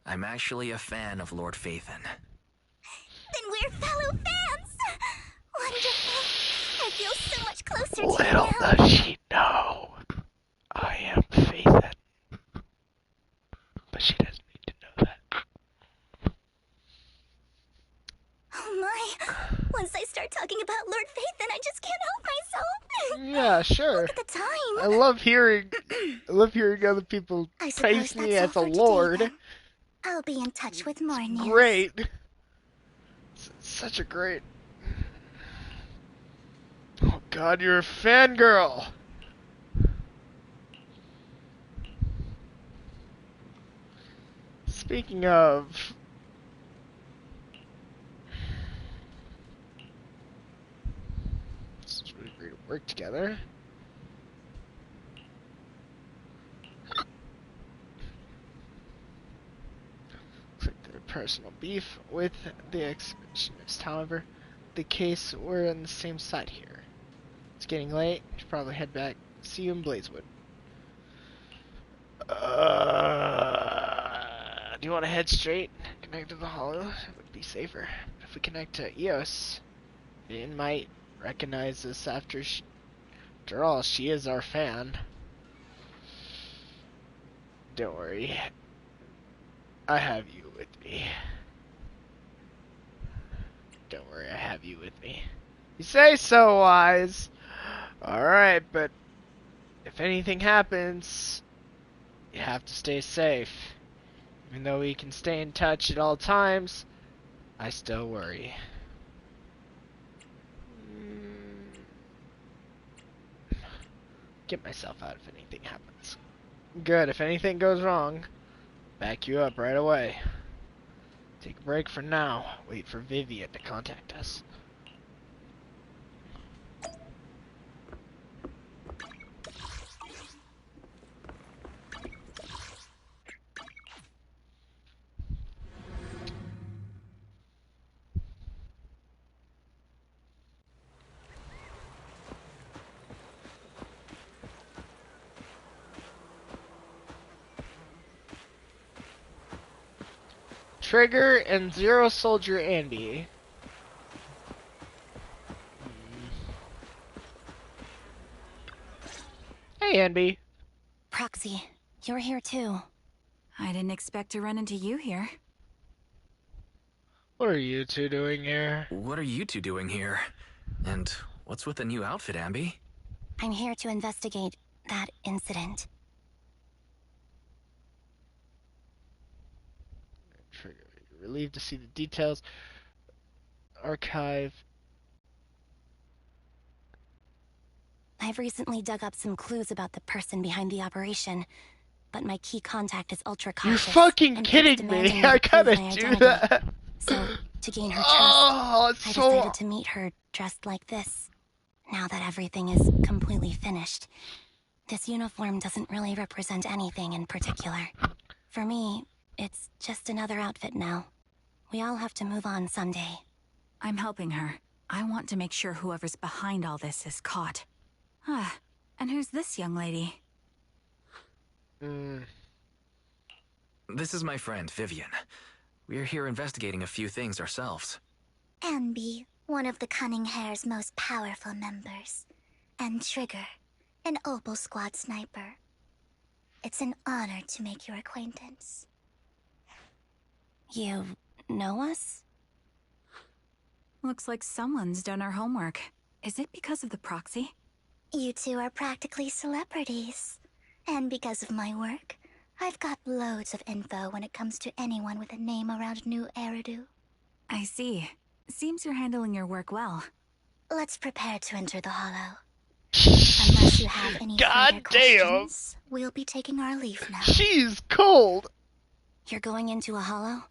I'm actually a fan of Lord Phaethon. Then we're fellow fans! Wonderful. I feel so much closer to you Little now. does she know, I am Phaethon. But she doesn't need to know that. Oh my. Once I start talking about Lord Phaethon, I just can't help myself. Yeah, sure. Look at the time. I love hearing other people I suppose praise me that's all as a for today, lord. then. I'll be in touch with more news. Great. It's such a great. Oh god, you're a fangirl. Speaking of, let's agree to work together. Looks like there's personal beef with the exhibitionist. However, the case we're on the same side here. It's getting late. Should probably head back. See you in Blazewood. Do you want to head straight? Connect to the hollow? It would be safer. If we connect to Eos, Vin might recognize us after all, she is our fan. Don't worry. I have you with me. Don't worry, I have you with me. You say so, Wise. Alright, but if anything happens, you have to stay safe. Even though we can stay in touch at all times, I still worry. Get myself out if anything happens. Good, if anything goes wrong, back you up right away. Take a break for now. Wait for Vivian to contact us. Trigger and Zero Soldier Andy. Hey, Anby. Proxy, you're here too. I didn't expect to run into you here. What are you two doing here? What are you two doing here? And what's with the new outfit, Anby? I'm here to investigate that incident. Trigger. Relieved to see the details. Archive. I've recently dug up some clues about the person behind the operation, but my key contact is ultra cautious. You're fucking and kidding me! I gotta do that. So, to gain her trust, I decided to meet her dressed like this. Now that everything is completely finished, this uniform doesn't really represent anything in particular. For me, it's just another outfit now. We all have to move on someday. I'm helping her. I want to make sure whoever's behind all this is caught. Ah, and who's this young lady? This is my friend, Vivian. We're here investigating a few things ourselves. Anby, one of the Cunning Hair's most powerful members. And Trigger, an Opal Squad sniper. It's an honor to make your acquaintance. You know us? Looks like someone's done our homework. Is it because of the proxy? You two are practically celebrities. And because of my work, I've got loads of info when it comes to anyone with a name around New Eridu. I see. Seems you're handling your work well. Let's prepare to enter the Hollow. Unless you have any further questions, we'll be taking our leave now. She's cold! You're going into a Hollow?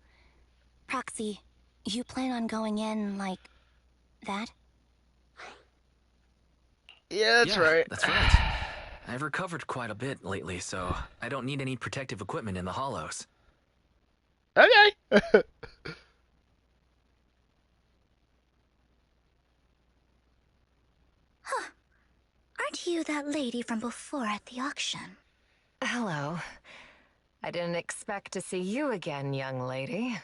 Proxy, you plan on going in like that? Yeah, that's right. That's right. I've recovered quite a bit lately, so I don't need any protective equipment in the hollows. Okay. Huh. Aren't you that lady from before at the auction? Hello. I didn't expect to see you again, young lady.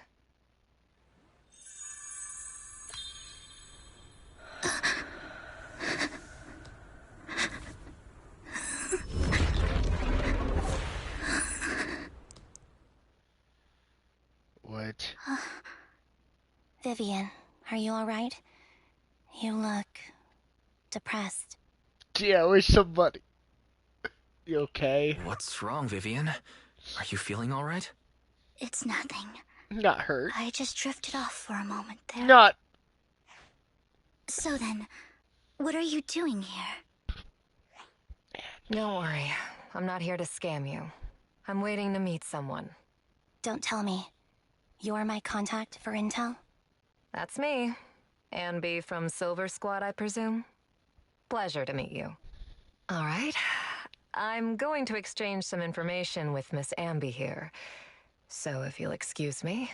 What? Vivian, are you alright? You look depressed. Yeah, where's somebody? You okay? What's wrong, Vivian? Are you feeling all right? It's nothing. Not hurt. I just drifted off for a moment there. Not. So then, what are you doing here? Don't worry. I'm not here to scam you. I'm waiting to meet someone. Don't tell me. You're my contact for intel? That's me. Anby from Silver Squad, I presume? Pleasure to meet you. All right. I'm going to exchange some information with Miss Anby here. So if you'll excuse me.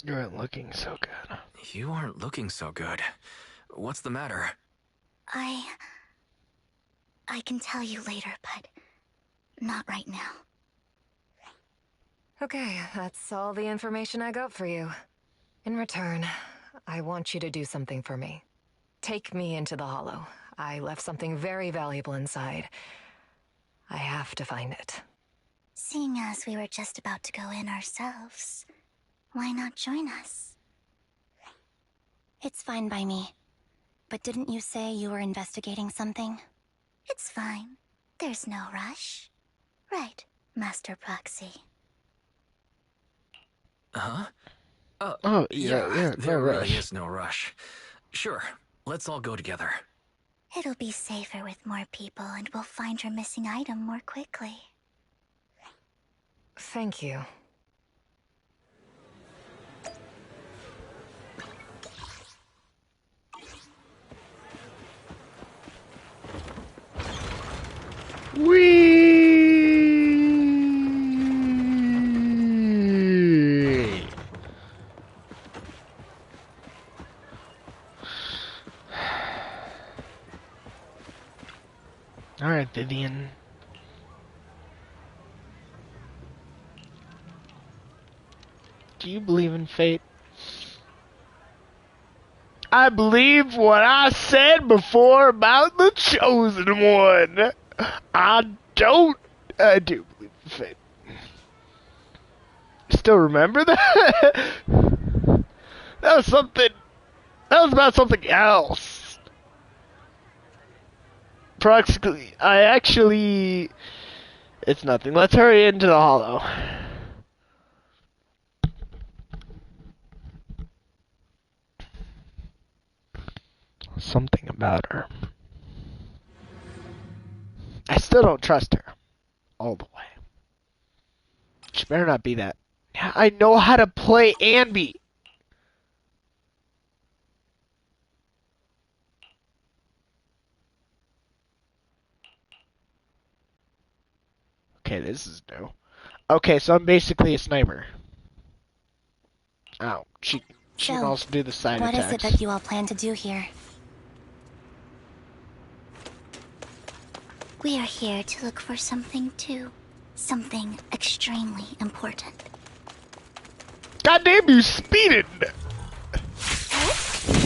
You aren't looking so good. You aren't looking so good. What's the matter? I can tell you later, but not right now. Okay, that's all the information I got for you. In return, I want you to do something for me. Take me into the Hollow. I left something very valuable inside. I have to find it. Seeing as we were just about to go in ourselves, why not join us? It's fine by me. But didn't you say you were investigating something? It's fine. There's no rush. Right, Master Proxy. Huh? Yeah, there no really rush. is no rush. Sure, let's all go together. It'll be safer with more people, and we'll find your missing item more quickly. Thank you. Whee! Alright, Vivian. Do you believe in fate? I believe what I said before about the chosen one. I don't. I do believe in fate. Still remember that? That was something. That was about something else. Practically, I actually. It's nothing. Let's hurry into the hollow. Something about her. I still don't trust her. All the way. She better not be that. I know how to play Anby. Okay, this is new. Okay, so I'm basically a sniper. Oh, she can also do the side what attacks. is it that you all plan to do here? We are here to look for something too. Something extremely important. Goddamn, you speeding!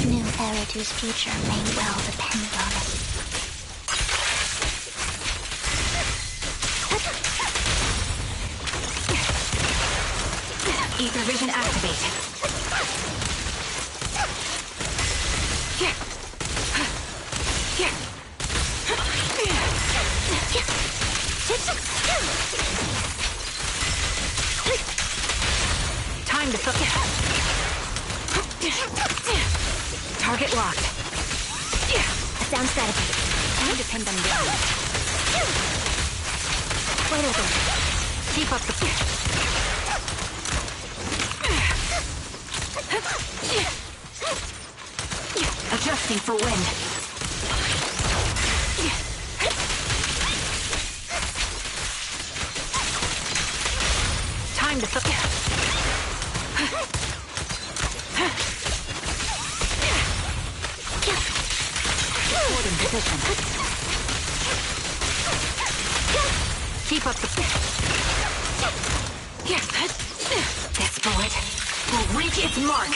New Eridu's future may well depend on it. Ether vision activate. Time to focus. Target locked. A sound strategy. Time to pin them down. Wide open. Keep up the... Adjusting for wind. Time to Hold in position. Keep up the... This bullet will reach its mark.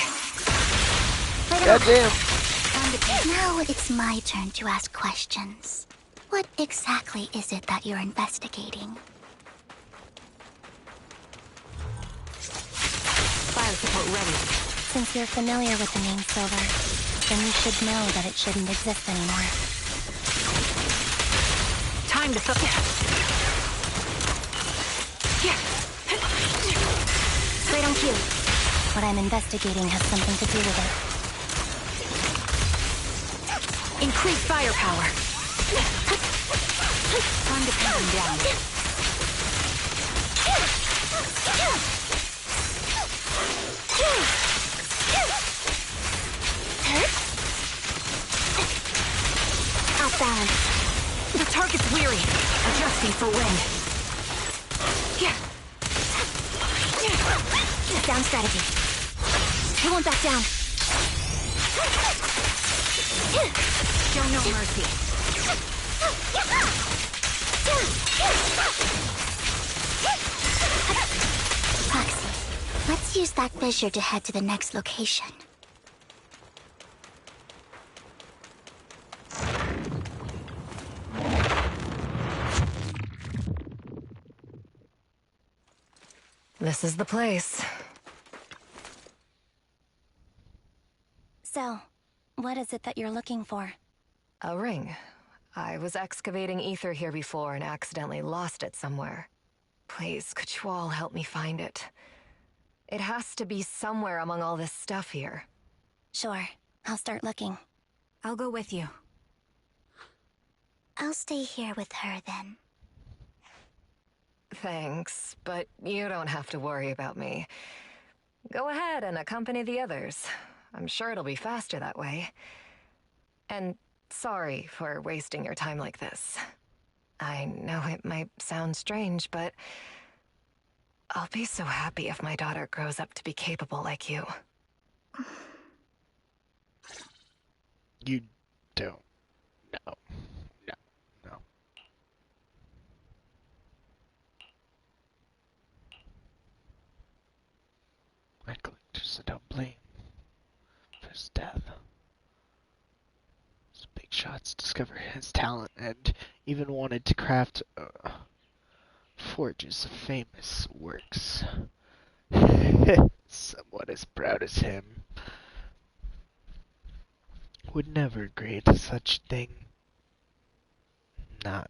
Goddamn. Now it's my turn to ask questions. What exactly is it that you're investigating? Fire support ready. Since you're familiar with the name Silver, then you should know that it shouldn't exist anymore. Time to focus. Straight on cue. What I'm investigating has something to do with it. Increase firepower. Time to pin them down. Off balance. The target's weary. Adjusting for wind. Down strategy. He won't back down. Show no mercy. Proxy, let's use that fissure to head to the next location. This is the place. So, what is it that you're looking for? A ring. I was excavating ether here before and accidentally lost it somewhere. Please, could you all help me find it? It has to be somewhere among all this stuff here. Sure, I'll start looking. I'll go with you. I'll stay here with her then. Thanks, but you don't have to worry about me. Go ahead and accompany the others. I'm sure it'll be faster that way. And sorry for wasting your time like this. I know it might sound strange, but I'll be so happy if my daughter grows up to be capable like you. You don't. No. No. No. I shots discover his talent and even wanted to craft forges of famous works. Someone as proud as him would never agree to such a thing. Not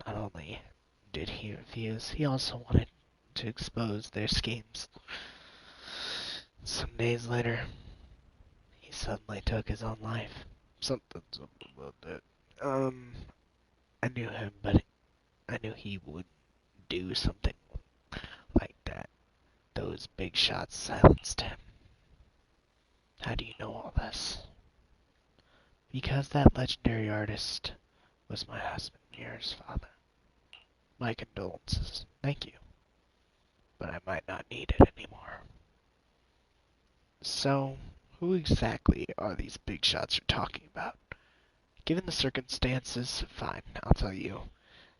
only did he refuse, he also wanted to expose their schemes. Some days later, he suddenly took his own life. Something about that. I knew him, but I knew he would do something like that. Those big shots silenced him. How do you know all this? Because that legendary artist was my husband, Mira's father. My condolences. Thank you. But I might not need it anymore. So, who exactly are these big shots you're talking about? Given the circumstances, fine, I'll tell you.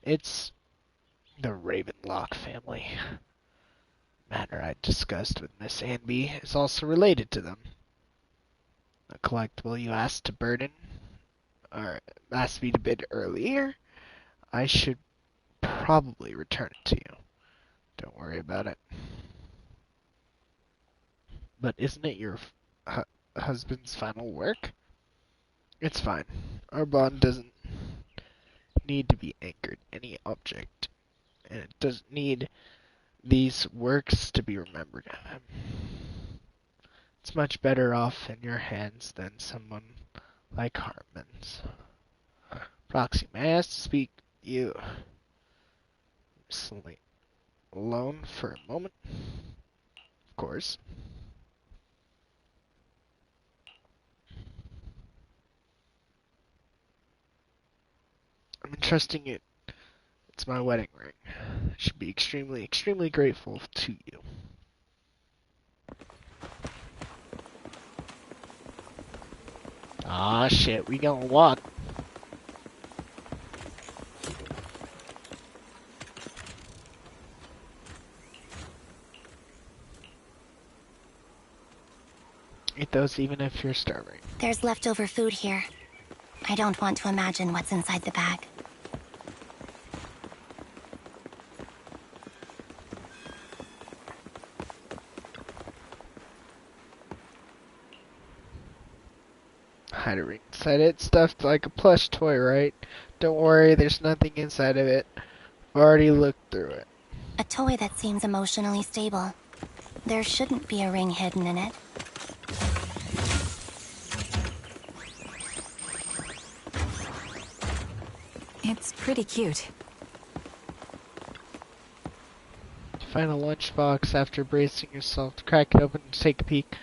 It's the Ravenlock family. Matter I discussed with Miss Anby is also related to them. A collectible you asked to burden, or asked me to bid earlier, I should probably return it to you. Don't worry about it. But isn't it your husband's final work? It's fine. Our bond doesn't need to be anchored in any object, and it doesn't need these works to be remembered of him. It's much better off in your hands than someone like Hartman's. Proxy, may I ask to speak to you alone for a moment? Of course. I'm entrusting it. It's my wedding ring. I should be extremely, extremely grateful to you. Ah, shit, we gonna walk. Eat those even if you're starving. There's leftover food here. I don't want to imagine what's inside the bag. Hide a ring inside it, stuffed like a plush toy, right? Don't worry, there's nothing inside of it. I've already looked through it. A toy that seems emotionally stable. There shouldn't be a ring hidden in it. It's pretty cute. Find a lunchbox after bracing yourself to crack it open and take a peek.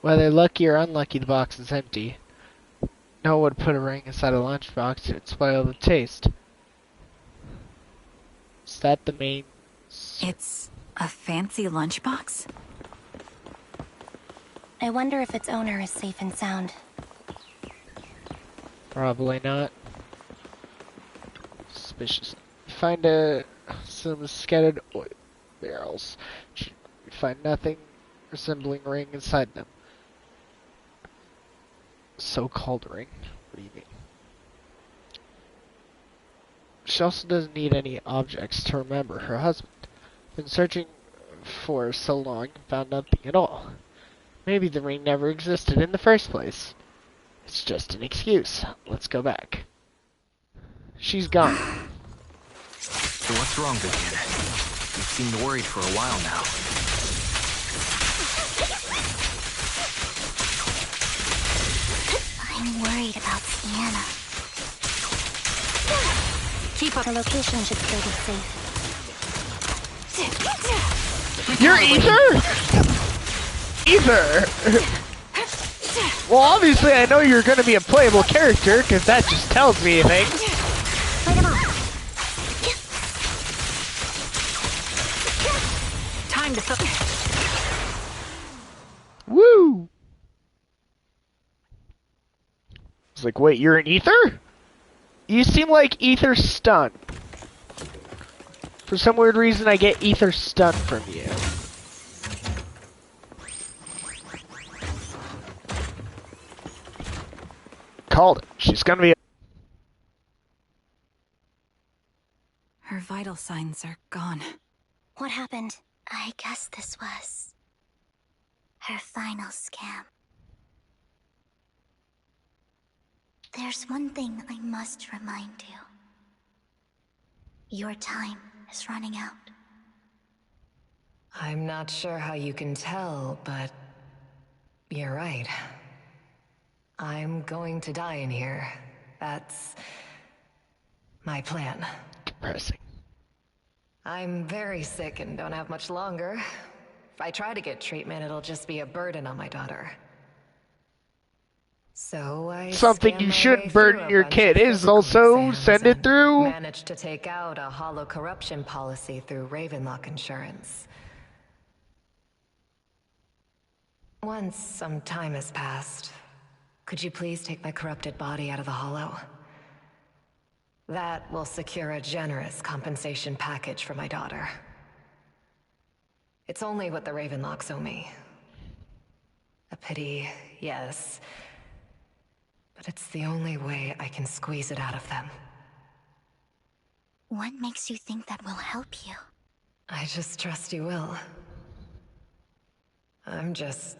Whether lucky or unlucky, the box is empty. No one would put a ring inside a lunchbox, it would spoil the taste. Is that the main... It's a fancy lunchbox? I wonder if its owner is safe and sound. Probably not. Suspicious. Find some scattered oil barrels. You find nothing resembling ring inside them. So-called ring? What do you mean? She also doesn't need any objects to remember her husband. Been searching for so long and found nothing at all. Maybe the ring never existed in the first place. It's just an excuse. Let's go back. She's gone. So what's wrong, Vivian? You seemed worried for a while now. I'm worried about Sienna. Keep up. The location should still be safe. You're Ether? Ether! Well, obviously I know you're gonna be a playable character, because that just tells me things. Time to Woo! It's like, wait, you're an Ether? You seem like Ether Stun. For some weird reason, I get Ether Stun from you. Called it. She's gonna be... Her vital signs are gone. What happened? I guess this was her final scam. There's one thing I must remind you. Your time is running out. I'm not sure how you can tell, but you're right. I'm going to die in here. That's my plan. Depressing. I'm very sick and don't have much longer. If I try to get treatment, it'll just be a burden on my daughter. So I Something you shouldn't burden your kid is also send it through. Managed to take out a hollow corruption policy through Ravenlock Insurance. Once some time has passed, could you please take my corrupted body out of the hollow? That will secure a generous compensation package for my daughter. It's only what the Ravenlocks owe me. A pity, yes. But it's the only way I can squeeze it out of them. What makes you think that will help you? I just trust you will. I'm just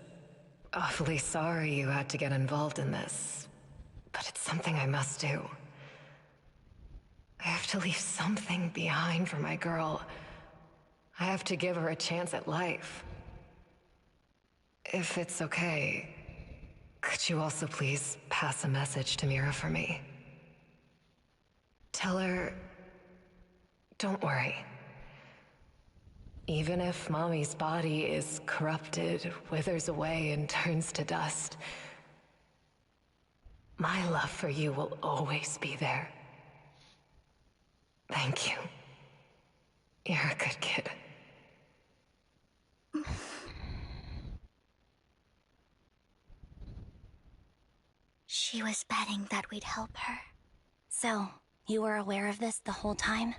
awfully sorry you had to get involved in this. But it's something I must do. I have to leave something behind for my girl. I have to give her a chance at life. If it's okay, could you also please pass a message to Mira for me? Tell her, don't worry. Even if Mommy's body is corrupted, withers away, and turns to dust, my love for you will always be there. Thank you. You're a good kid. She was betting that we'd help her. So, you were aware of this the whole time?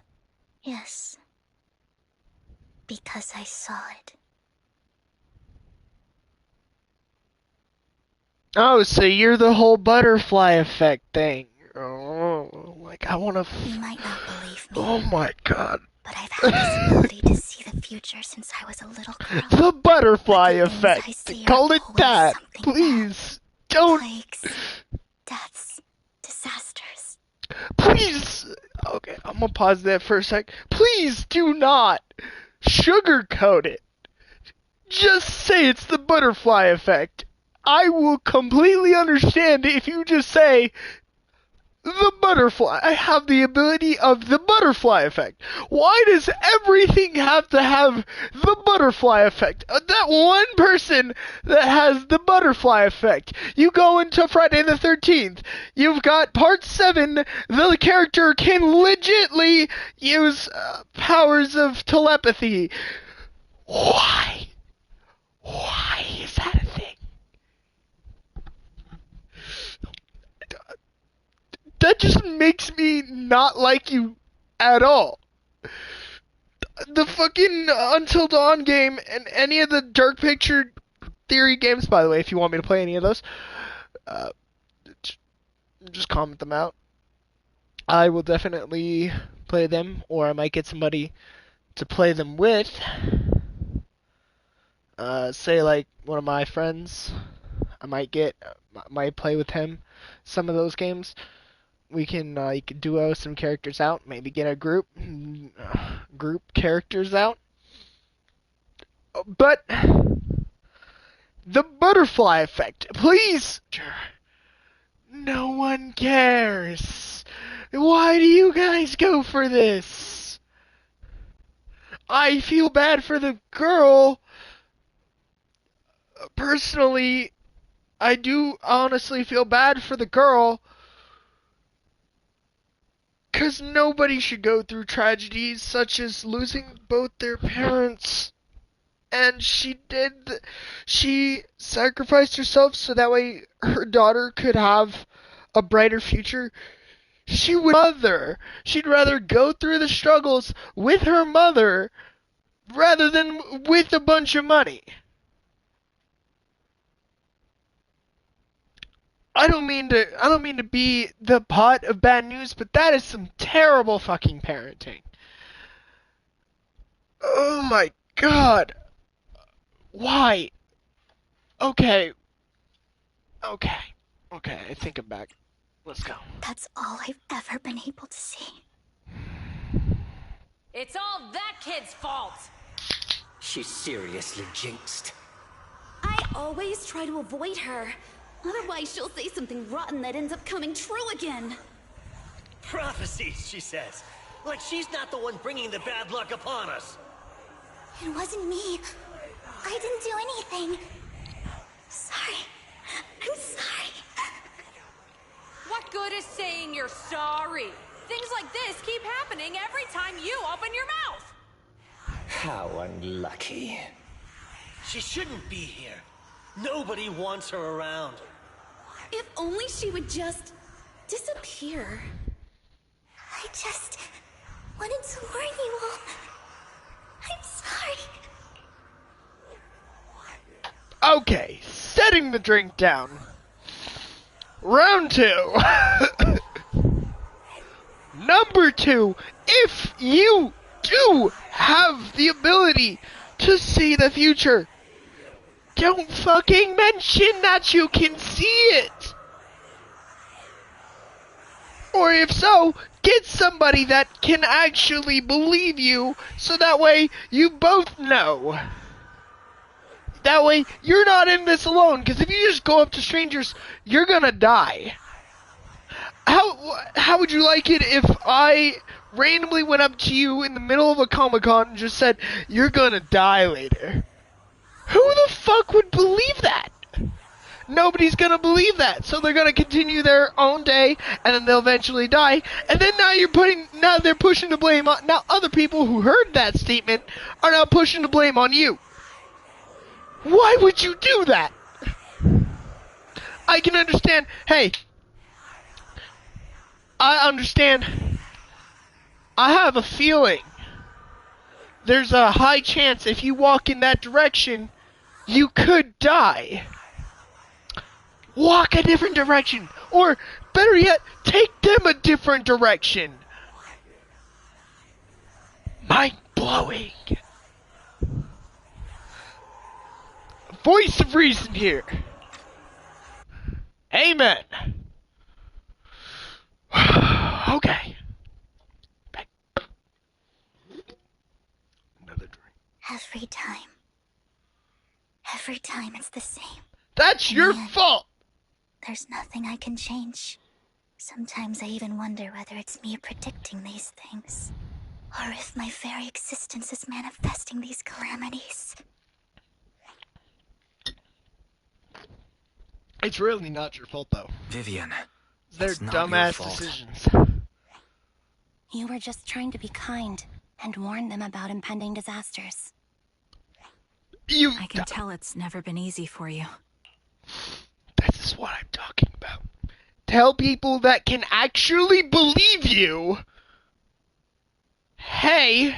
Yes. Because I saw it. Oh, so you're the whole butterfly effect thing. Oh, like I want to. You might not believe me. Oh my god. But I've had this ability to see the future since I was a little girl. The butterfly effect. Call it that. Please don't. Plagues, deaths, disasters. Please. Okay, I'm gonna pause that for a sec. Please do not sugarcoat it. Just say it's the butterfly effect. I will completely understand if you just say the butterfly. I have the ability of the butterfly effect. Why does everything have to have the butterfly effect? That one person that has the butterfly effect. You go into Friday the 13th. You've got part 7. The character can legitly use powers of telepathy. Why? Why is that a thing? That just makes me not like you at all. The fucking Until Dawn game and any of the Dark Picture Theory games, by the way, if you want me to play any of those, just comment them out. I will definitely play them, or I might get somebody to play them with. Say like one of my friends, I might play with him some of those games. We can you can duo some characters out, maybe get a group characters out. But the butterfly effect, please. No one cares. Why do you guys go for this? I feel bad for the girl. Personally, I do honestly feel bad for the girl. Because nobody should go through tragedies such as losing both their parents. And she sacrificed herself so that way her daughter could have a brighter future. She'd rather go through the struggles with her mother rather than with a bunch of money. I don't mean to be the pot of bad news, but that is some terrible fucking parenting. Oh my god. Why? Okay. Okay. Okay, I think I'm back. Let's go. That's all I've ever been able to see. It's all that kid's fault! She's seriously jinxed. I always try to avoid her. Otherwise, she'll say something rotten that ends up coming true again. Prophecies, she says. Like she's not the one bringing the bad luck upon us. It wasn't me. I didn't do anything. Sorry. I'm sorry. What good is saying you're sorry? Things like this keep happening every time you open your mouth! How unlucky. She shouldn't be here. Nobody wants her around. If only she would just disappear. I just wanted to warn you all. I'm sorry. Okay, setting the drink down. Round 2. Number 2, if you do have the ability to see the future, don't fucking mention that you can see it. Or if so, get somebody that can actually believe you, so that way you both know. That way, you're not in this alone, because if you just go up to strangers, you're gonna die. How would you like it if I randomly went up to you in the middle of a Comic-Con and just said, you're gonna die later? Who the fuck would believe that? Nobody's gonna believe that, so they're gonna continue their own day, and then they'll eventually die, and then now they're pushing the blame on, now other people who heard that statement are now pushing the blame on you. Why would you do that? I can understand. Hey, I understand. I have a feeling there's a high chance if you walk in that direction, you could die. Walk a different direction. Or, better yet, take them a different direction. Mind-blowing. Voice of reason here. Amen. Okay. Back. Another drink. Every time. Every time it's the same. That's your fault! There's nothing I can change. Sometimes I even wonder whether it's me predicting these things, or if my very existence is manifesting these calamities. It's really not your fault, though. Vivian, They're it's not your dumbass fault. decisions. You were just trying to be kind and warn them about impending disasters. I can tell it's never been easy for you. This is what I'm talking about. Tell people that can actually believe you, hey,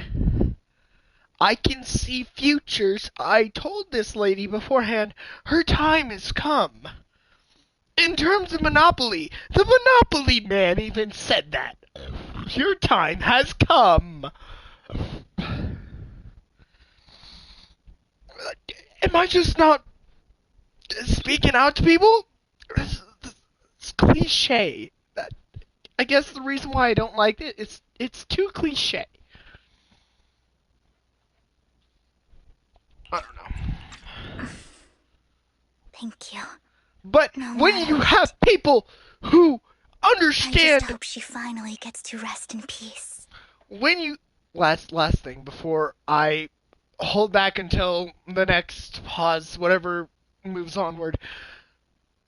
I can see futures. I told this lady beforehand, her time has come. In terms of Monopoly, the Monopoly man even said that. Your time has come. Am I just not speaking out to people? It's cliche. I guess the reason why I don't like it is it's too cliche. I don't know. Thank you. But when you have people who understand... I just hope she finally gets to rest in peace. When you... Last thing before I hold back until the next pause, whatever moves onward.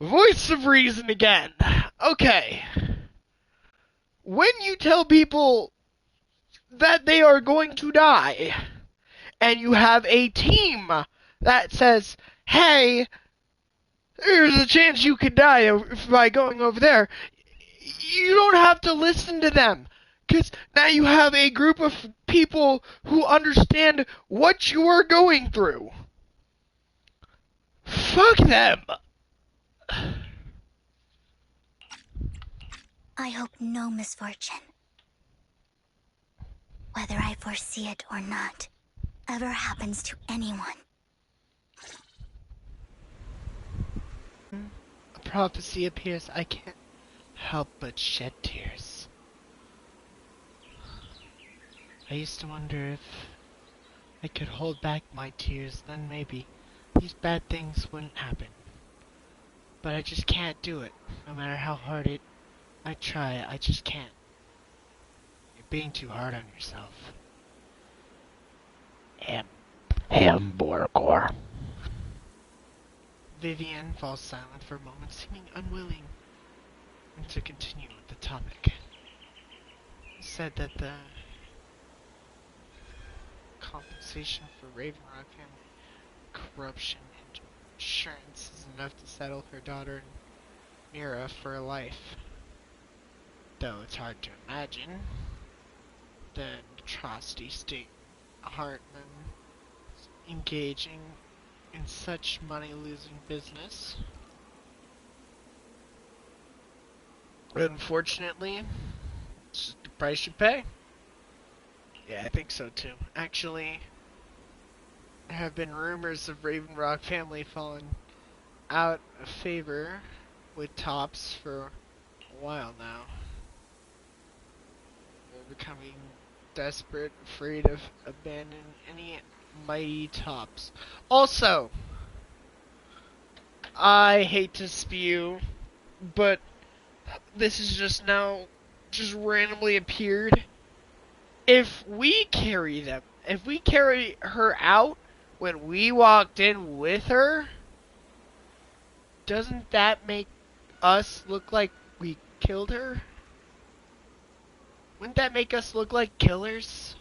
Voice of reason again. Okay. When you tell people that they are going to die, and you have a team that says, hey, there's a chance you could die by going over there, you don't have to listen to them. Because now you have a group of people who understand what you are going through. Fuck them. I hope no misfortune, whether I foresee it or not, ever happens to anyone. A prophecy appears. I can't help but shed tears. I used to wonder if I could hold back my tears, then maybe these bad things wouldn't happen. But I just can't do it. No matter how hard I try, I just can't. You're being too hard on yourself. Hamburger. Vivian falls silent for a moment, seeming unwilling to continue with the topic. Said that the compensation for Raven Rock family corruption and insurance is enough to settle her daughter and Mira for life. Though it's hard to imagine the atrocity state Hartman engaging in such money-losing business. Unfortunately, it's just the price you pay. Yeah, I think so too. Actually, there have been rumors of Raven Rock family falling out of favor with Tops for a while now. They're becoming desperate, afraid of abandoning any mighty Tops. Also, I hate to spew, but this is just randomly appeared. If we carry her out when we walked in with her, doesn't that make us look like we killed her? Wouldn't that make us look like killers?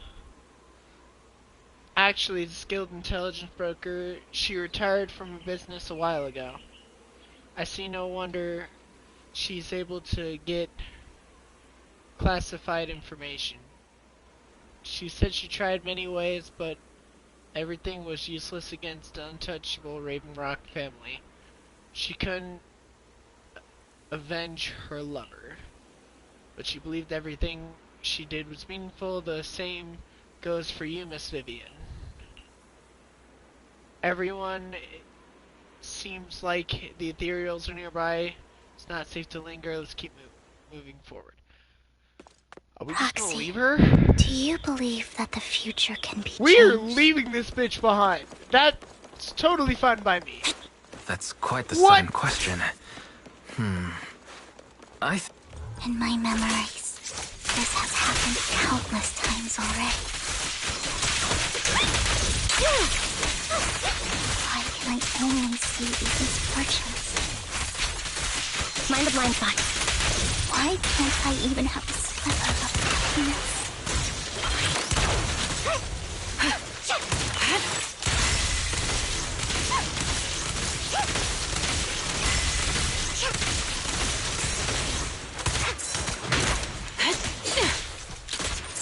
Actually, the skilled intelligence broker, she retired from a business a while ago. I see no wonder she's able to get classified information. She said she tried many ways, but everything was useless against the untouchable Raven Rock family. She couldn't avenge her lover, but she believed everything she did was meaningful. The same goes for you, Miss Vivian. Everyone seems like the ethereals are nearby. It's not safe to linger. Let's keep moving forward. Are we just gonna leave her? Do you believe that the future can be We're changed? leaving this bitch behind. That's totally fine by me. That's quite the sudden question. In my memories, this has happened countless times already. Why can I only see these misfortunes? Mind the blind spot. Why can't I even have a sliver of happiness?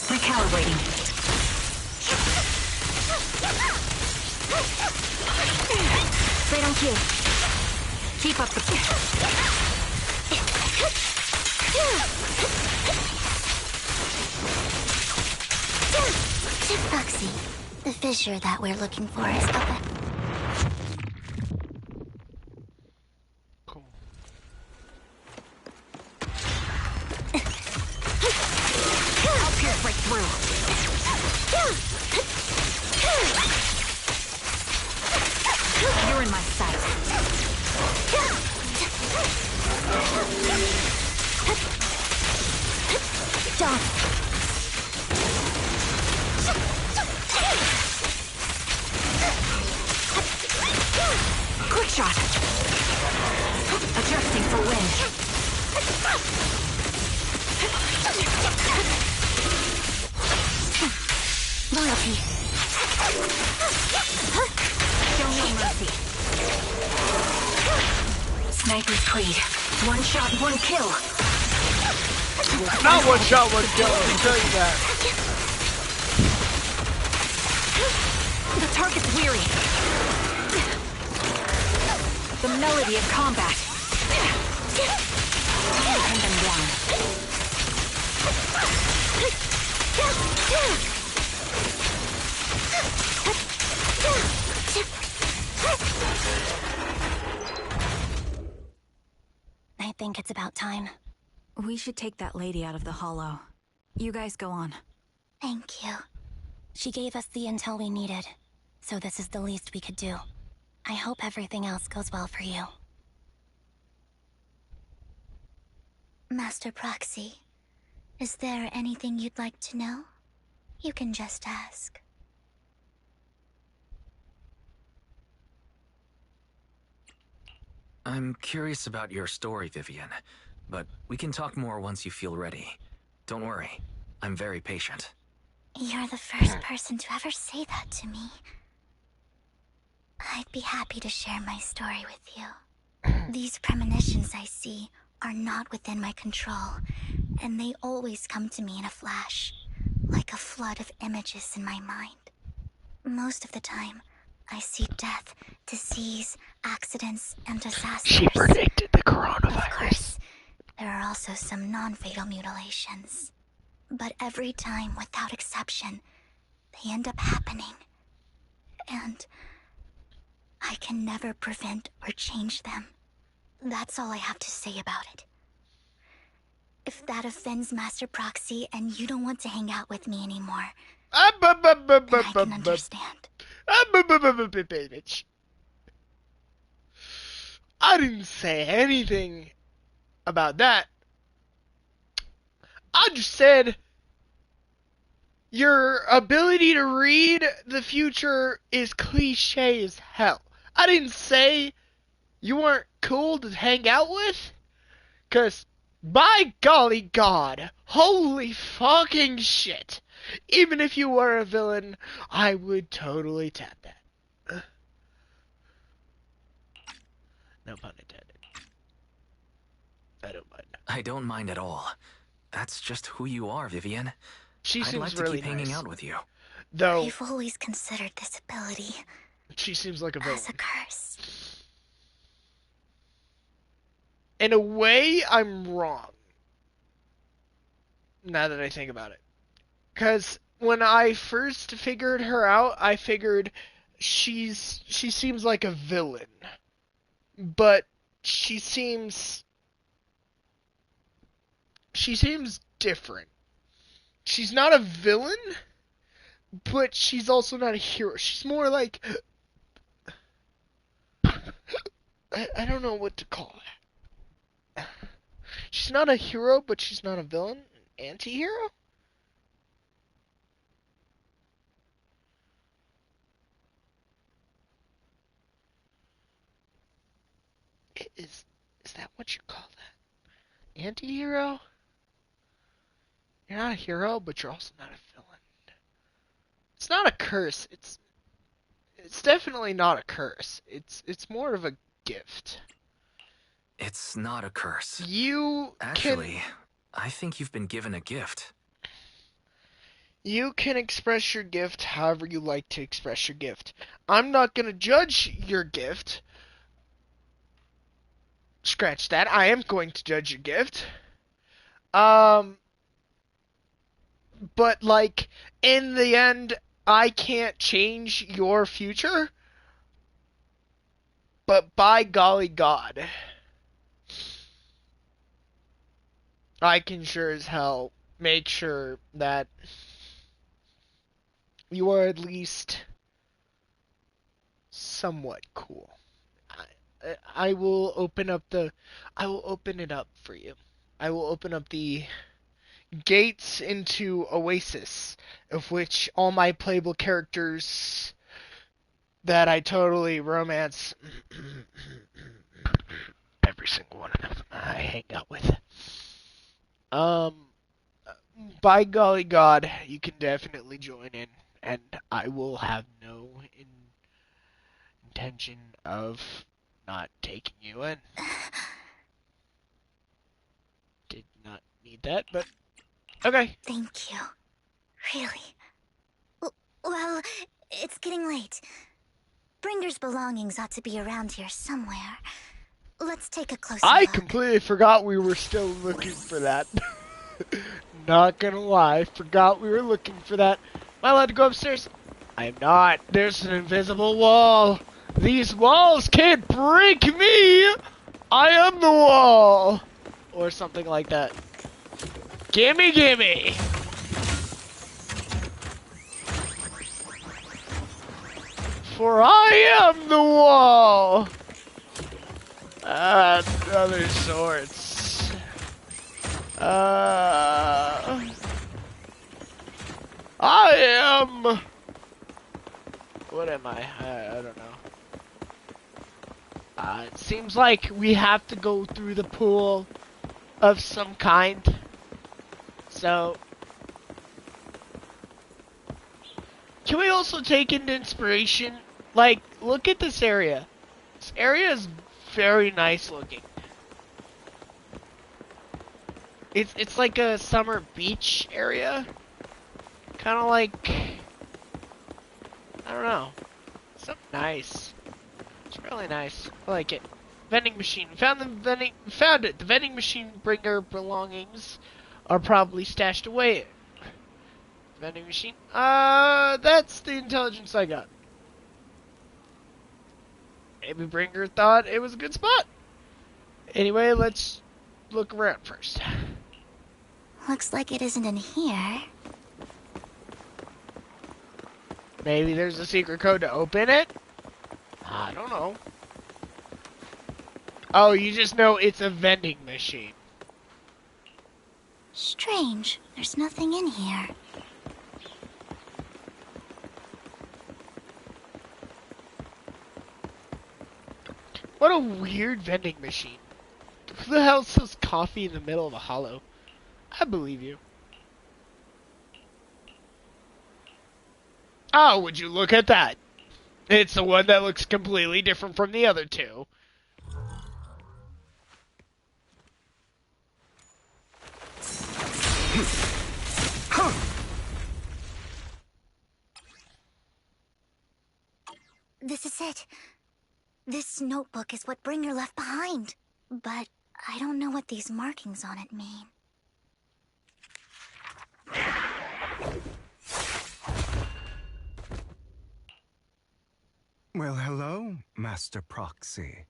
Recalibrating. Straight on cue. Keep up the... Ship Foxy, the fissure that we're looking for is open. I'll pierce right through. You're in my sight. Done. Quick shot. Adjusting for wind. Loyalty. Show no mercy. Sniper's Creed. One shot, one kill. Not one shot, one kill, I'll tell you that. The target's weary. The melody of combat. Pin them down. think it's about time. We should take that lady out of the hollow. You guys go on. Thank you. She gave us the intel we needed, so this is the least we could do. I hope everything else goes well for you. Master Proxy, is there anything you'd like to know? You can just ask. I'm curious about your story, Vivian, but we can talk more once you feel ready. Don't worry, I'm very patient. You're the first person to ever say that to me. I'd be happy to share my story with you. These premonitions I see are not within my control, and they always come to me in a flash, like a flood of images in my mind. Most of the time, I see death, disease, accidents, and disasters. She predicted the coronavirus. Of course, there are also some non-fatal mutilations. But every time, without exception, they end up happening. And I can never prevent or change them. That's all I have to say about it. If that offends Master Proxy and you don't want to hang out with me anymore, then I can understand. I didn't say anything about that. I just said your ability to read the future is cliche as hell. I didn't say you weren't cool to hang out with, 'cause by golly god, holy fucking shit, even if you were a villain, I would totally tap that. No pun intended. I don't mind. I don't mind at all. That's just who you are, Vivian. She I'd seems like to really keep hanging nice. out with you. Though I've always considered this ability she seems like a villain. as a curse. In a way, I'm wrong. Now that I think about it. 'Cause when I first figured her out, I figured she seems like a villain. But she seems different. She's not a villain, but she's also not a hero. She's more like I don't know what to call that. She's not a hero, but she's not a villain. An anti-hero? Is that what you call that? Anti-hero? You're not a hero, but you're also not a villain. It's not a curse. It's definitely not a curse. It's more of a gift. It's not a curse. You Actually, I think you've been given a gift. You can express your gift however you like to express your gift. I'm not going to judge your gift. Scratch that. I am going to judge your gift. But, like, in the end, I can't change your future. But by golly god, I can sure as hell make sure that you are at least somewhat cool. I will open it up for you. I will open up the gates into Oasis, of which all my playable characters that I totally romance, every single one of them I hang out with. By golly god, you can definitely join in, and I will have no intention of not taking you in. Did not need that, but okay. Thank you. Really. Well, it's getting late. Bringer's belongings ought to be around here somewhere. Let's take a closer I look. completely forgot we were still looking for that. Not gonna lie, forgot we were looking for that. Am I allowed to go upstairs? I am not. There's an invisible wall. These walls can't break me! I am the wall! or something like that. Gimme, gimme! For I am the wall! Other sorts. I am... What am I? I don't know. It seems like we have to go through the pool of some kind. So... Can we also take into inspiration? Like, look at this area. This area is very nice looking. It's like a summer beach area. Kind of like... I don't know. Something nice. It's really nice. I like it. Vending machine. Found it. The vending machine bringer belongings are probably stashed away. Vending machine. That's the intelligence I got. Maybe bringer thought it was a good spot. Anyway, let's look around first. Looks like it isn't in here. Maybe there's a secret code to open it? I don't know. Oh, you just know it's a vending machine. Strange. There's nothing in here. What a weird vending machine. Who the hell sells coffee in the middle of a hollow? I believe you. Oh, would you look at that? It's the one that looks completely different from the other two. This is it. This notebook is what Bringer left behind. But I don't know what these markings on it mean. Well, hello, Master Proxy.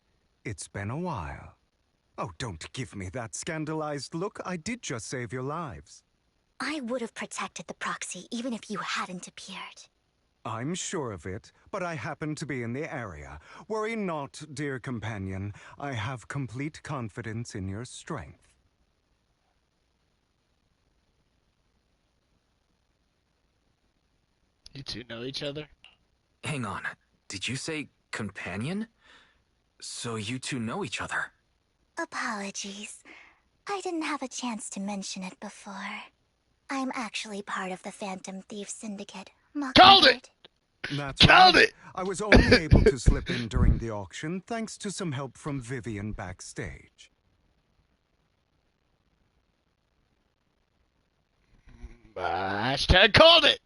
It's been a while. Oh, don't give me that scandalized look. I did just save your lives. I would have protected the proxy even if you hadn't appeared. I'm sure of it, but I happen to be in the area. Worry not, dear companion. I have complete confidence in your strength. You two know each other? Hang on. Did you say companion? So you two know each other? Apologies. I didn't have a chance to mention it before. I'm actually part of the Phantom Thief Syndicate. Called it! That's Called right. it! I was only able to slip in during the auction thanks to some help from Vivian backstage. Hashtag called it!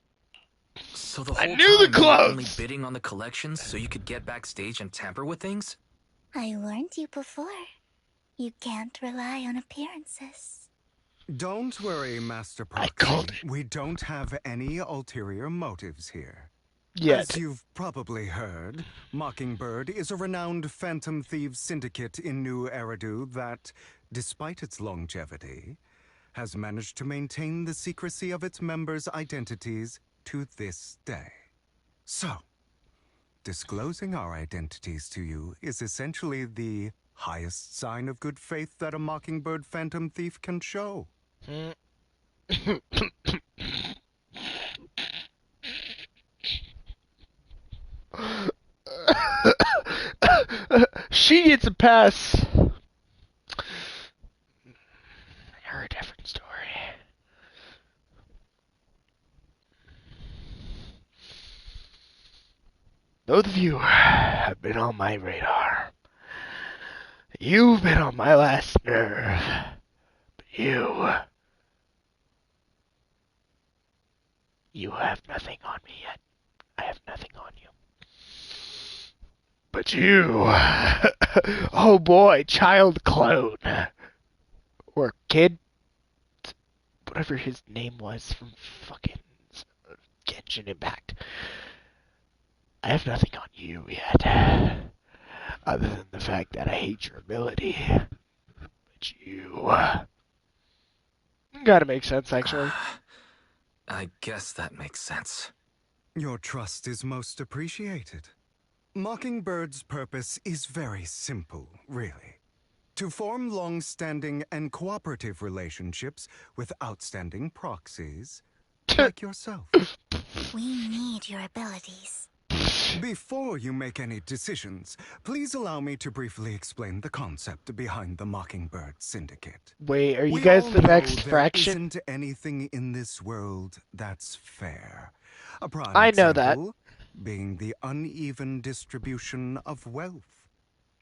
So the I whole knew the time you were only clothes! bidding on the collections so you could get backstage and tamper with things? I warned you before. You can't rely on appearances. Don't worry, Master Proxy. I called it. We don't have any ulterior motives here. Yet. As you've probably heard, Mockingbird is a renowned Phantom Thieves syndicate in New Eridu that, despite its longevity, has managed to maintain the secrecy of its members' identities to this day. So, disclosing our identities to you is essentially the highest sign of good faith that a Mockingbird Phantom Thief can show. She gets a pass. Her a different story. Both of you have been on my radar. You've been on my last nerve. But you have nothing on me yet. I have nothing on you. But you, oh boy, child clone. Or kid, whatever his name was from fucking Genshin Impact. I have nothing on you yet. Other than the fact that I hate your ability. But at you. Gotta make sense, actually. I guess that makes sense. Your trust is most appreciated. Mockingbird's purpose is very simple, really. To form long-standing and cooperative relationships with outstanding proxies, like yourself. We need your abilities. Before you make any decisions, please allow me to briefly explain the concept behind the Mockingbird Syndicate. Wait, are you We guys all the know next there fraction? isn't anything in this world that's fair. A prime I know that. example being the uneven distribution of wealth.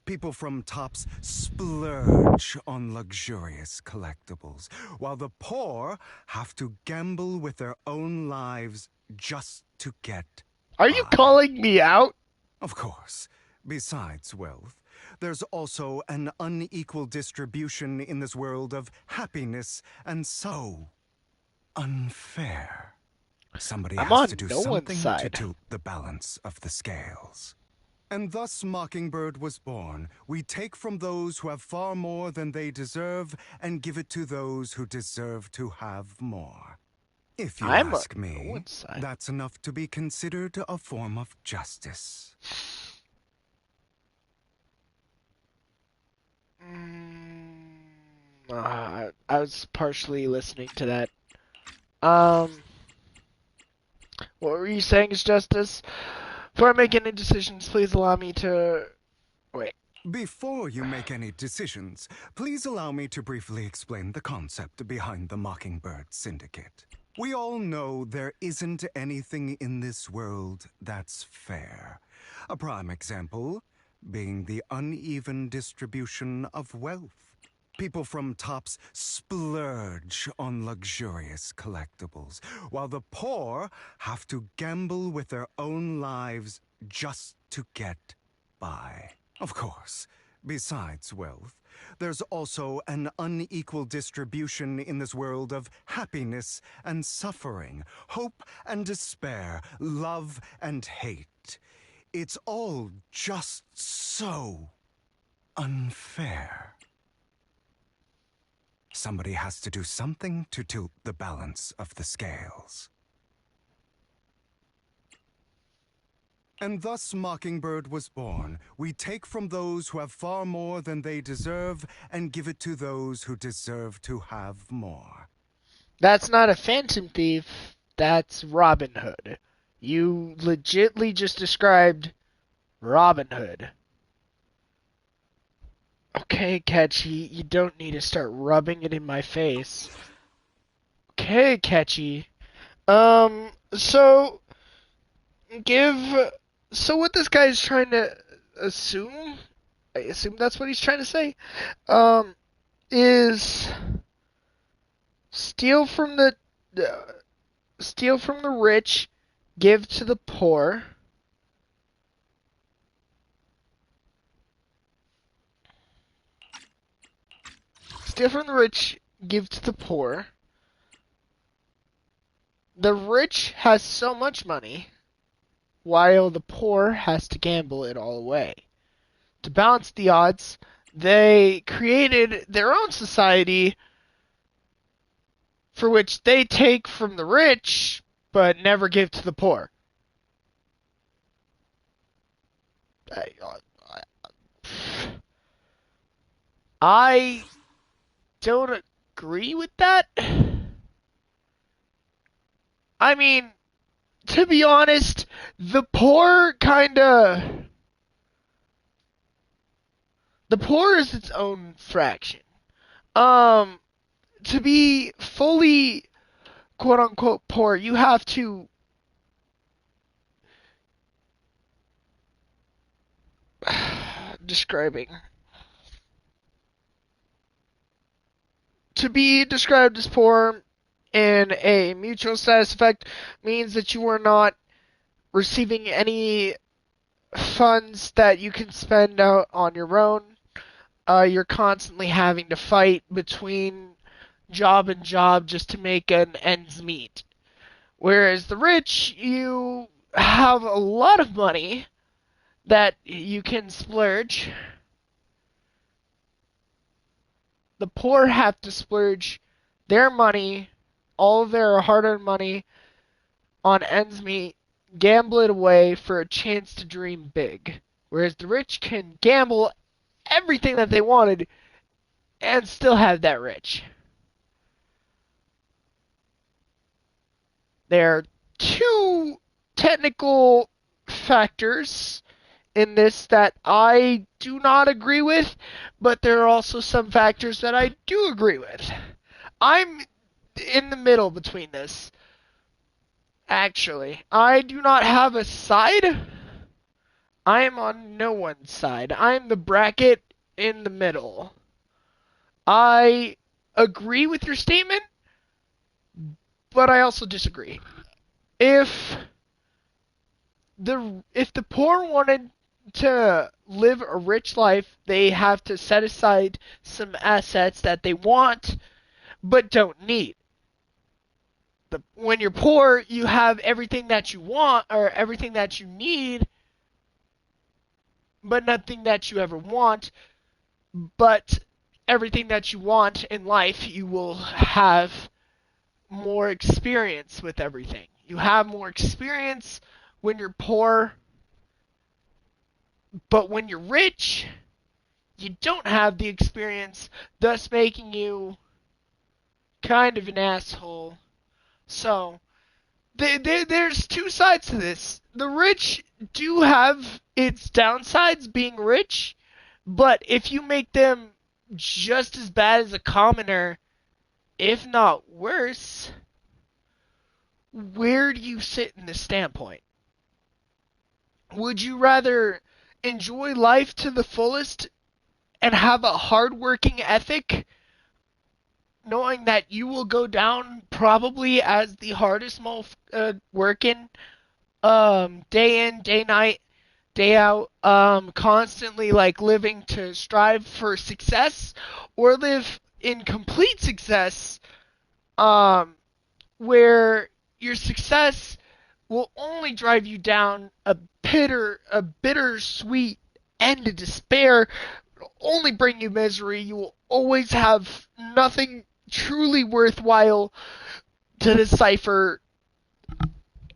People from tops splurge on luxurious collectibles, while the poor have to gamble with their own lives just to get Are you calling me out? Of course. Besides wealth, there's also an unequal distribution in this world of happiness, and so unfair. Somebody I'm has on to do no one's something to side. tilt the balance of the scales. And thus Mockingbird was born. We take from those who have far more than they deserve and give it to those who deserve to have more. If you I'm ask on no me, one's side. that's enough to be considered a form of justice. I was partially listening to that. What were you saying is justice? Before I make any decisions, please allow me to... Wait. Before you make any decisions, please allow me to briefly explain the concept behind the Mockingbird Syndicate. We all know there isn't anything in this world that's fair. A prime example being the uneven distribution of wealth. People from tops splurge on luxurious collectibles, while the poor have to gamble with their own lives just to get by. Of course, besides wealth, there's also an unequal distribution in this world of happiness and suffering, hope and despair, love and hate. It's all just so unfair. Somebody has to do something to tilt the balance of the scales. And thus Mockingbird was born. We take from those who have far more than they deserve and give it to those who deserve to have more. That's not a Phantom Thief. That's Robin Hood. You legitly just described Robin Hood. Okay, Catchy, you don't need to start rubbing it in my face. Okay, Catchy. So what this guy is trying to assume, I assume that's what he's trying to say, is steal from the rich, give to the poor. Steal from the rich, give to the poor. The rich has so much money, while the poor has to gamble it all away. To balance the odds, they created their own society for which they take from the rich, but never give to the poor. I don't agree with that. I mean, to be honest, the poor is its own fraction. To be fully quote unquote poor, you have to describing. To be described as poor in a mutual status effect means that you are not receiving any funds that you can spend out on your own. You're constantly having to fight between job and job just to make an ends meet. Whereas the rich, you have a lot of money that you can splurge. the poor have to splurge their money, all of their hard-earned money, on ends meet, gamble it away for a chance to dream big. Whereas the rich can gamble everything that they wanted and still have that rich. There are two technical factors in this that I do not agree with, but there are also some factors that I do agree with. I'm in the middle between this. Actually, I do not have a side. I am on no one's side. I'm the bracket in the middle. I agree with your statement, but I also disagree. If the poor wanted to live a rich life, they have to set aside some assets that they want but don't need. When you're poor, you have everything that you want or everything that you need, but nothing that you ever want. But everything that you want in life, you will have more experience with everything. You have more experience when you're poor, but when you're rich, you don't have the experience, thus making you kind of an asshole. So, there's two sides to this. The rich do have its downsides being rich, but if you make them just as bad as a commoner, if not worse, where do you sit in this standpoint? Would you rather enjoy life to the fullest and have a hard-working ethic, knowing that you will go down probably as the hardest working, day in, day night, day out, constantly like living to strive for success, or live in complete success, where your success will only drive you down a bitter sweet end of despair, only bring you misery. You will always have nothing truly worthwhile to decipher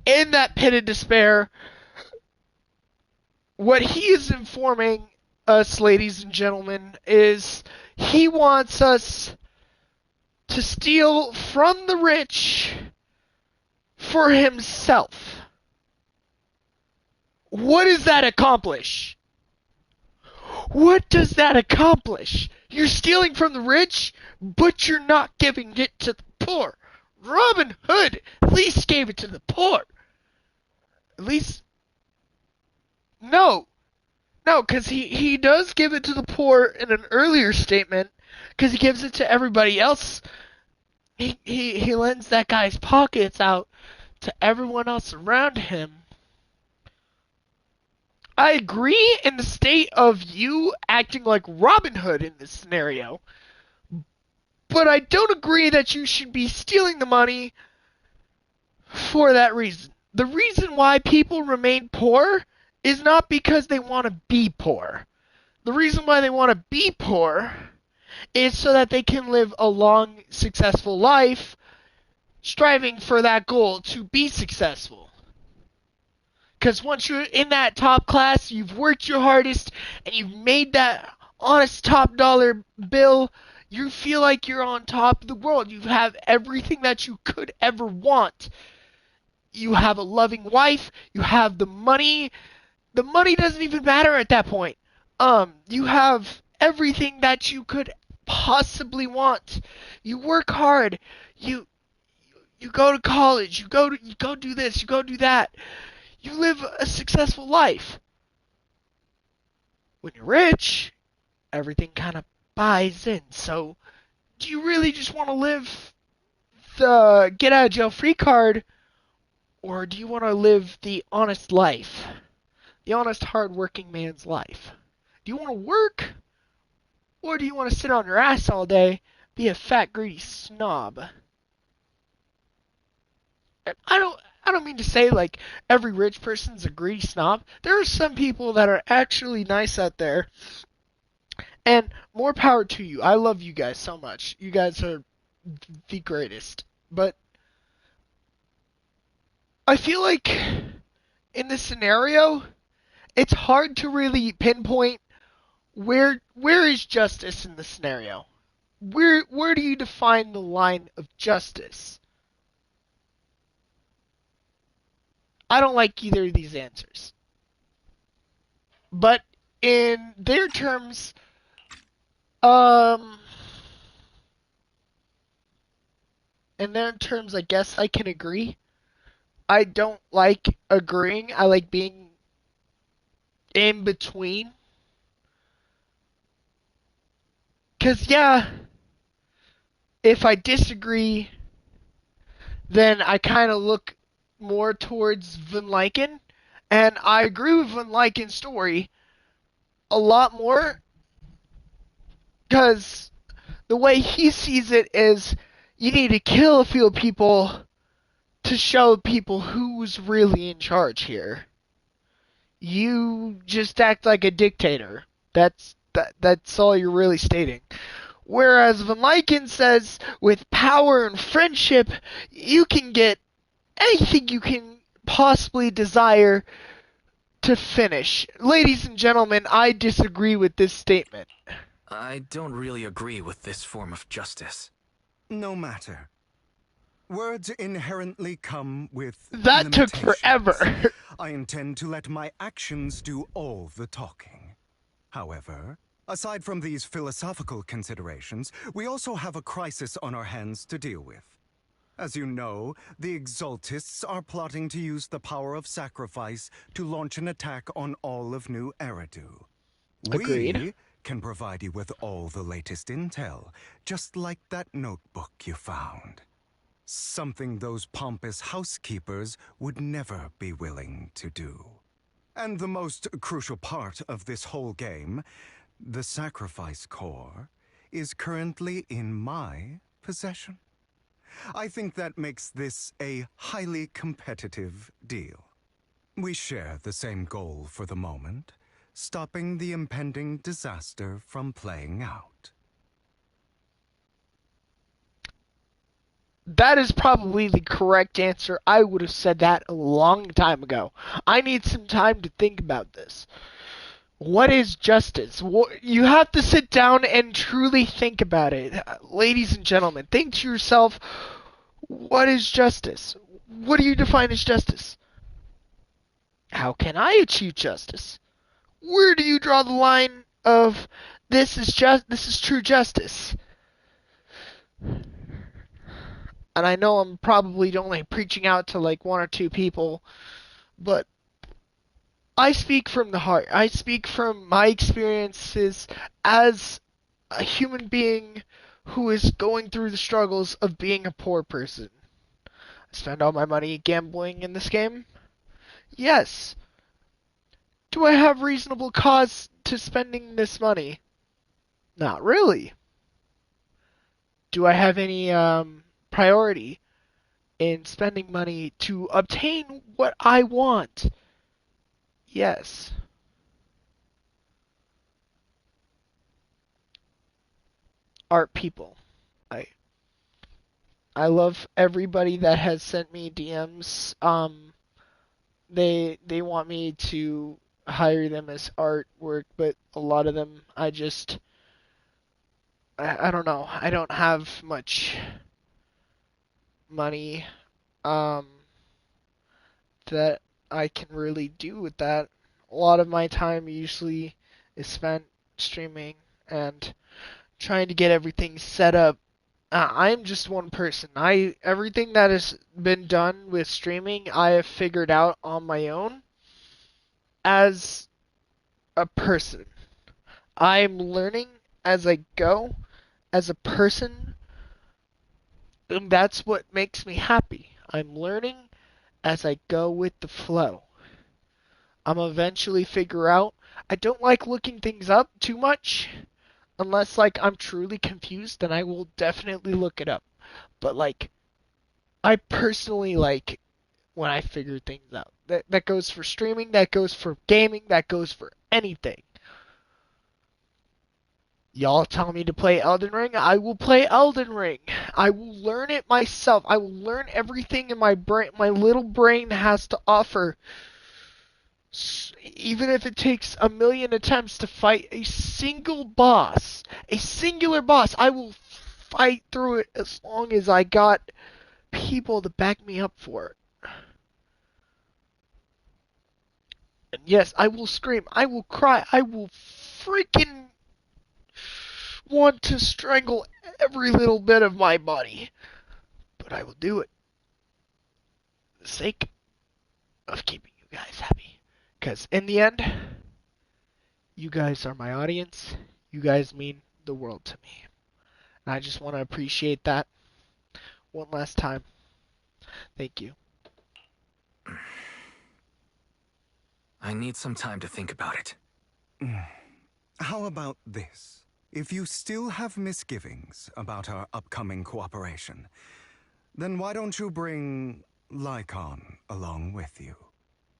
in that pit of despair. What he is informing us, ladies and gentlemen, is he wants us to steal from the rich for himself. What does that accomplish? What does that accomplish? You're stealing from the rich, but you're not giving it to the poor. Robin Hood at least gave it to the poor. At least... No, because he does give it to the poor in an earlier statement, because he gives it to everybody else. He lends that guy's pockets out to everyone else around him. I agree in the state of you acting like Robin Hood in this scenario, but I don't agree that you should be stealing the money for that reason. The reason why people remain poor is not because they want to be poor. The reason why they want to be poor is so that they can live a long, successful life, striving for that goal to be successful. Because once you're in that top class, you've worked your hardest, and you've made that honest top dollar bill, you feel like you're on top of the world. You have everything that you could ever want. You have a loving wife, you have the money. The money doesn't even matter at that point. You have everything that you could possibly want. You work hard. You go to college. You go do this. You go do that. You live a successful life. When you're rich, everything kind of buys in. So, do you really just want to live the get out of jail free card, or do you want to live the honest life? The honest, hard-working man's life? Do you want to work, or do you want to sit on your ass all day, be a fat, greedy snob? And I don't mean to say like every rich person's a greedy snob. There are some people that are actually nice out there, And more power to you. I love you guys so much. You guys are the greatest. But I feel like in this scenario, it's hard to really pinpoint where is justice in the scenario. Where do you define the line of justice? I don't like either of these answers. But in their terms, I guess I can agree. I don't like agreeing. I like being in between. Because, yeah, if I disagree, then I kind of look more towards Van Lyken. And I agree with Van Lyken's story a lot more. Because the way he sees it is you need to kill a few people to show people who's really in charge here. You just act like a dictator. That's all you're really stating. Whereas Van Lyken says, with power and friendship, you can get anything you can possibly desire to finish. Ladies and gentlemen, I disagree with this statement. I don't really agree with this form of justice. No matter. Words inherently come with that limitations. Took forever. I intend to let my actions do all the talking. However, aside from these philosophical considerations, we also have a crisis on our hands to deal with. As you know, the Exaltists are plotting to use the power of sacrifice to launch an attack on all of New Eridu. Agreed. We can provide you with all the latest intel, just like that notebook you found. Something those pompous housekeepers would never be willing to do. And the most crucial part of this whole game, the sacrifice core, is currently in my possession. I think that makes this a highly competitive deal. We share the same goal for the moment, stopping the impending disaster from playing out. That is probably the correct answer. I would have said that a long time ago. I need some time to think about this. What is justice? You have to sit down and truly think about it. Ladies and gentlemen, think to yourself, what is justice? What do you define as justice? How can I achieve justice? Where do you draw the line of this is true justice? And I know I'm probably only preaching out to like one or two people, but I speak from the heart. I speak from my experiences as a human being who is going through the struggles of being a poor person. I spend all my money gambling in this game? Yes. Do I have reasonable cause to spending this money? Not really. Do I have any priority in spending money to obtain what I want? Yes. Art people. I love everybody that has sent me DMs. They want me to hire them as artwork, but a lot of them I don't know. I don't have much money that I can really do with that. A lot of my time usually is spent streaming and trying to get everything set up. I'm just one person. Everything that has been done with streaming, I have figured out on my own as a person. I'm learning as I go as a person, and that's what makes me happy. I'm learning as I go with the flow. I'm eventually figure out I don't like looking things up too much unless like I'm truly confused, then I will definitely look it up. But like I personally like when I figure things out. That goes for streaming, that goes for gaming, that goes for anything. Y'all tell me to play Elden Ring, I will play Elden Ring. I will learn it myself. I will learn everything in my brain, my little brain has to offer. Even if it takes a million attempts to fight a single boss, a singular boss, I will fight through it as long as I got people to back me up for it. And yes, I will scream, I will cry, I will freaking want to strangle every little bit of my body. But I will do it for the sake of keeping you guys happy. Because in the end, you guys are my audience. You guys mean the world to me. And I just want to appreciate that one last time. Thank you. I need some time to think about it. How about this? If you still have misgivings about our upcoming cooperation, then why don't you bring Lycon along with you?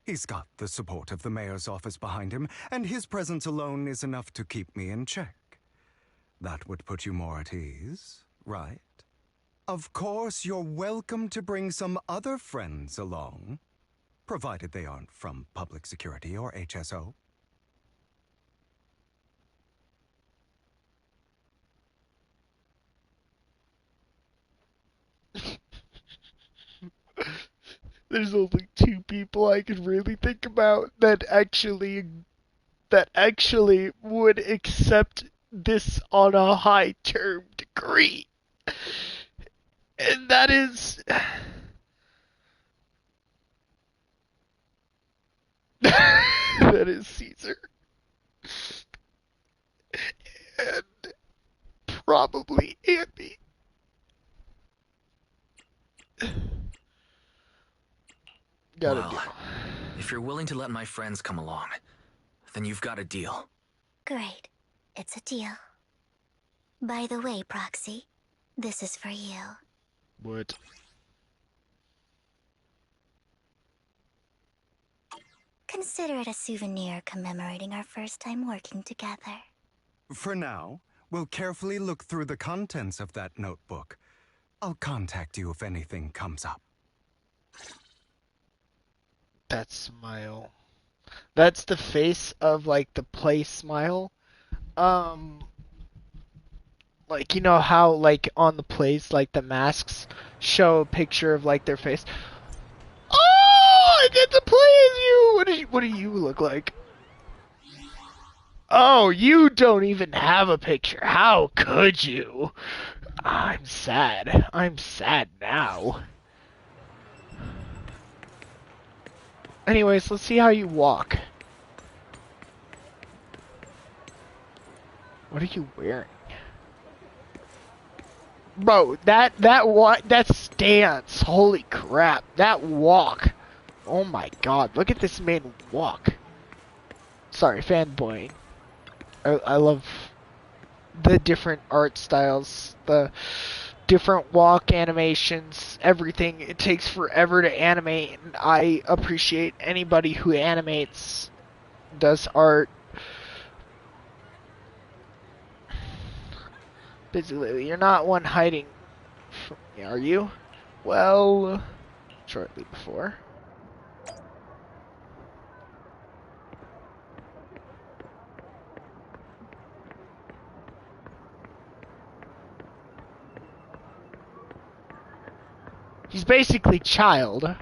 He's got the support of the mayor's office behind him, and his presence alone is enough to keep me in check. That would put you more at ease, right? Of course, you're welcome to bring some other friends along, provided they aren't from Public Security or HSO. There's only two people I can really think about that actually would accept this on a high term degree. And that is that is Caesar. And probably Anby. Got a deal. If you're willing to let my friends come along, then you've got a deal. Great. It's a deal. By the way, Proxy, this is for you. What? Consider it a souvenir commemorating our first time working together. For now, we'll carefully look through the contents of that notebook. I'll contact you if anything comes up. That smile. That's the face of, like, the play smile. Like, you know how, like, on the plays, like, the masks show a picture of, like, their face? Oh, I get to play as you! What do you look like? Oh, you don't even have a picture. How could you? I'm sad. I'm sad now. Anyways, let's see how you walk. What are you wearing? Bro, that stance, holy crap, that walk. Oh my god, look at this man walk. Sorry, fanboying. I love the different art styles, the different walk animations, everything. It takes forever to animate, and I appreciate anybody who animates, does art. Busy Lily, you're not one hiding from me, are you? Well, shortly before. He's basically child.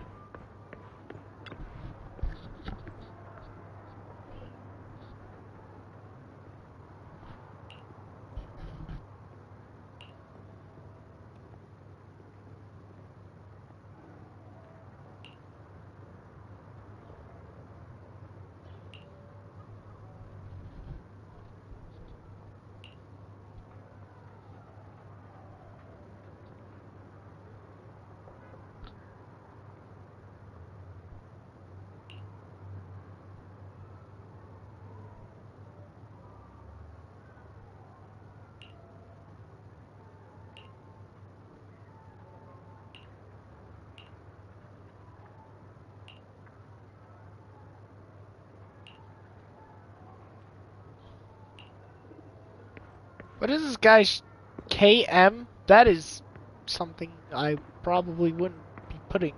What is this guy's KM? That is something I probably wouldn't be putting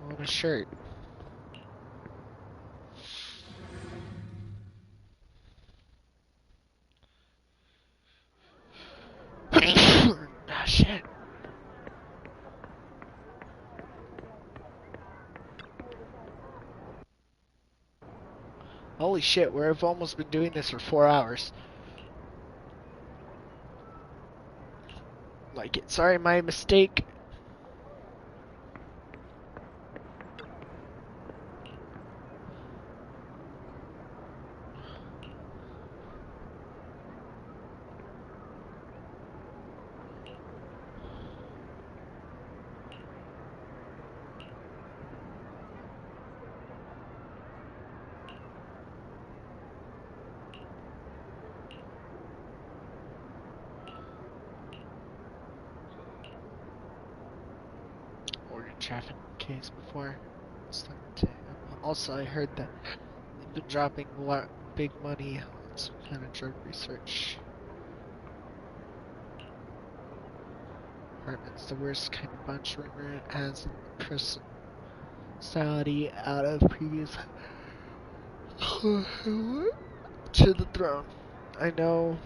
on a shirt. Ah, shit. Holy shit, we've almost been doing this for 4 hours. Like it. Sorry, my mistake. Ordered traffic case before. Also, I heard that they've been dropping big money on some kind of drug research. Hartman's the worst kind of bunch. Rumor has personality out of previous to the throne. I know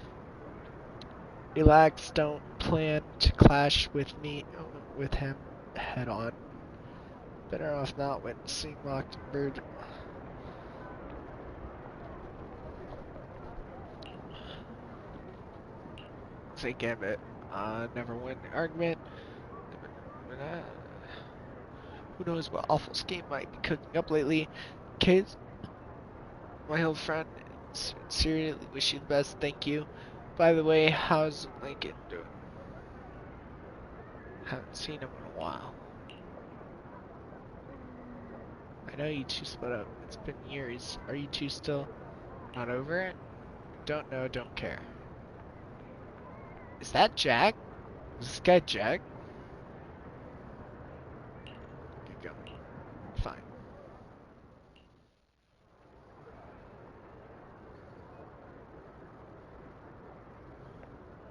Relax don't plan to clash with him head on. Better off not witnessing Mockingbird. Say Gambit. Never win the argument. Who knows what awful scheme might be cooking up lately. Kids, my old friend, sincerely wish you the best. Thank you. By the way, how's Lincoln doing? Haven't seen him in a while. I know you two split up. It's been years. Are you two still not over it? Don't know, don't care. Is that Jack? Is this guy Jack? Get going. Fine.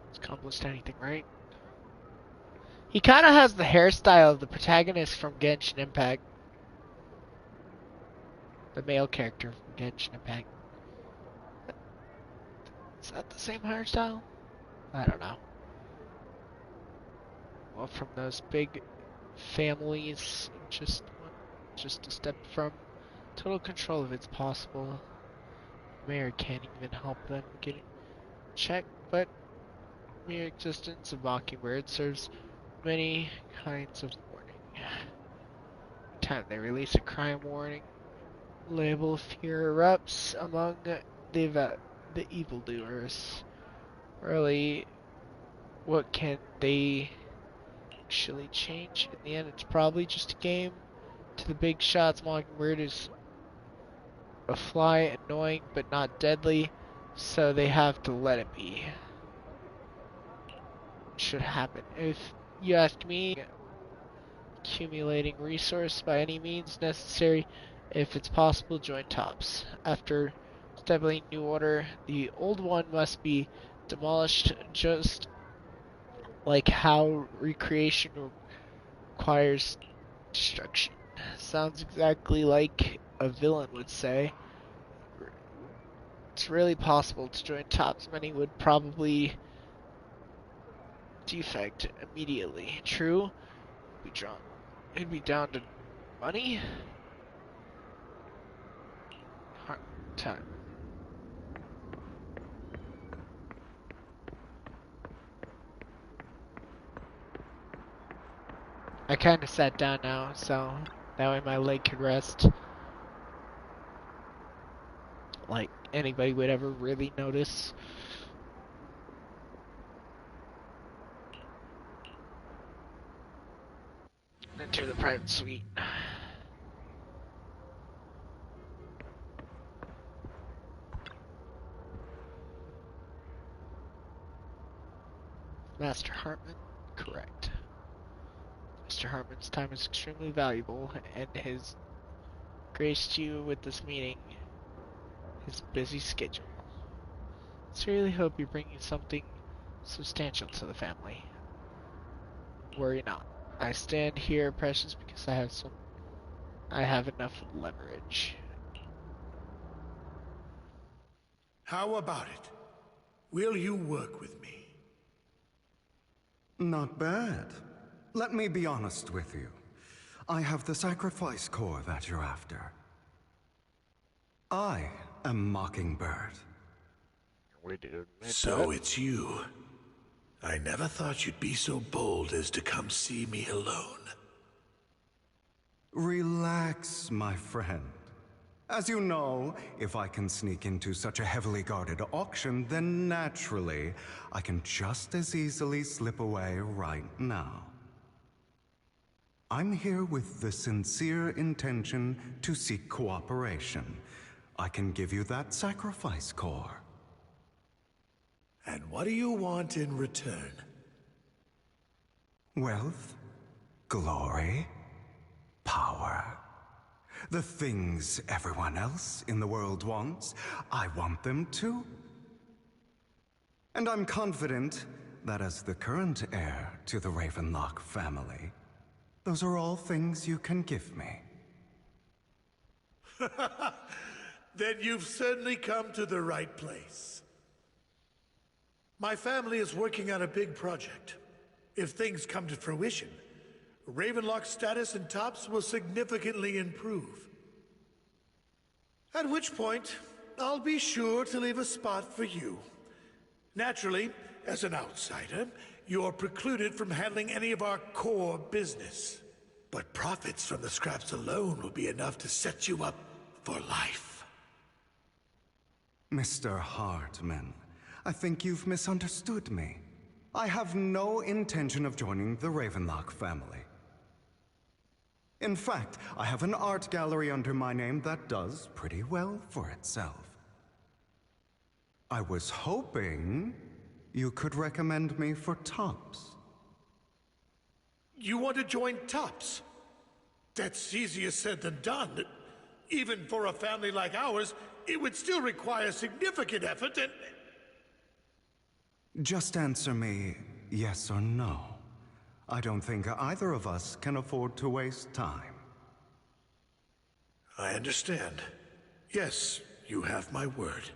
It's accomplished anything, right? He kind of has the hairstyle of the protagonist from Genshin Impact. The male character from Genshin Impact. Is that the same hairstyle? I don't know. Well, from those big families, just a step from total control if it's possible. Mayor can't even help them get checked, but mere existence of Mockingbird serves many kinds of warning. Time they release a crime warning label, fear erupts among the evildoers. Really, what can they actually change? In the end, it's probably just a game. To the big shots, Mockingbird is a fly, annoying but not deadly, so they have to let it be. It should happen. If you ask me, accumulating resource by any means necessary. If it's possible, join Tops. After establishing new order, the old one must be demolished, just like how recreation requires destruction. Sounds exactly like a villain would say. It's really possible to join Tops. Many would probably defect immediately. True, it'd be down to money. Hard time. I kind of sat down now, so that way my leg could rest. Like anybody would ever really notice. Enter the private suite. Master Hartman, correct. Mr. Hartman's time is extremely valuable, and has graced you with this meeting. His busy schedule. Sincerely hope you're bringing something substantial to the family. Worry not. I stand here, precious, because I have enough leverage. How about it? Will you work with me? Not bad. Let me be honest with you. I have the sacrifice core that you're after. I am Mockingbird. So it's you. I never thought you'd be so bold as to come see me alone. Relax, my friend. As you know, if I can sneak into such a heavily guarded auction, then naturally, I can just as easily slip away right now. I'm here with the sincere intention to seek cooperation. I can give you that sacrifice core. And what do you want in return? Wealth, glory, power. The things everyone else in the world wants, I want them too. And I'm confident that as the current heir to the Ravenlock family, those are all things you can give me. Then you've certainly come to the right place. My family is working on a big project. If things come to fruition, Ravenlock's status in Tops will significantly improve. At which point, I'll be sure to leave a spot for you. Naturally, as an outsider, you're precluded from handling any of our core business. But profits from the scraps alone will be enough to set you up for life. Mr. Hartman, I think you've misunderstood me. I have no intention of joining the Ravenlock family. In fact, I have an art gallery under my name that does pretty well for itself. I was hoping you could recommend me for Tops. You want to join Tops? That's easier said than done. Even for a family like ours, it would still require significant effort and... Just answer me yes or no. I don't think either of us can afford to waste time. I understand. Yes, you have my word.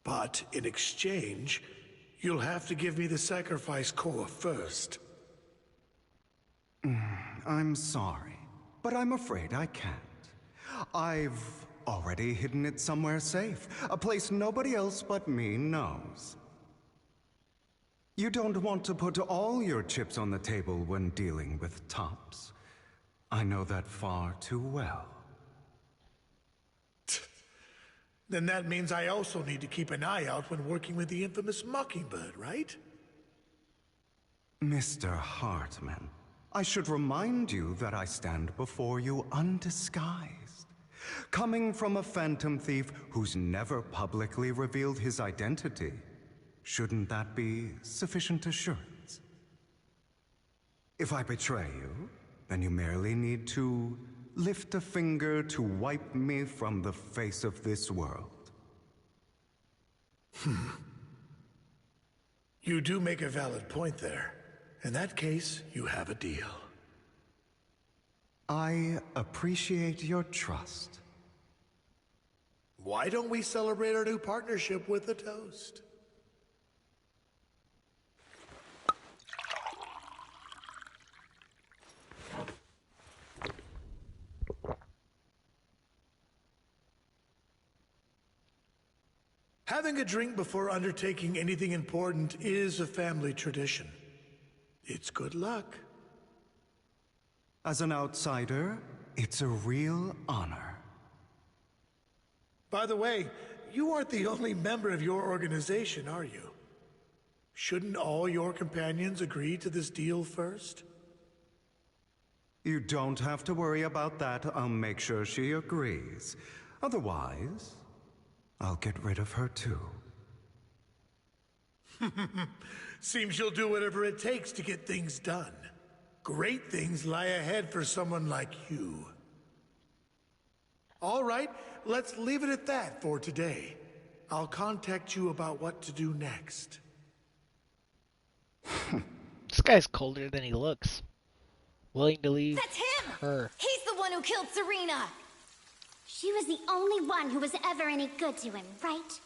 But in exchange, you'll have to give me the sacrifice core first. I'm sorry, but I'm afraid I can't. I've already hidden it somewhere safe, a place nobody else but me knows. You don't want to put all your chips on the table when dealing with Tops. I know that far too well. Then that means I also need to keep an eye out when working with the infamous Mockingbird, right? Mr. Hartman, I should remind you that I stand before you undisguised. Coming from a phantom thief who's never publicly revealed his identity, shouldn't that be sufficient assurance? If I betray you, then you merely need to lift a finger to wipe me from the face of this world. You do make a valid point there. In that case, you have a deal. I appreciate your trust. Why don't we celebrate our new partnership with a toast? Having a drink before undertaking anything important is a family tradition. It's good luck. As an outsider, it's a real honor. By the way, you aren't the only member of your organization, are you? Shouldn't all your companions agree to this deal first? You don't have to worry about that. I'll make sure she agrees. Otherwise, I'll get rid of her too. Seems you'll do whatever it takes to get things done. Great things lie ahead for someone like you. All right, let's leave it at that for today. I'll contact you about what to do next. This guy's colder than he looks. Willing to leave That's him! her. He's the one who killed Serena! She was the only one who was ever any good to him, right?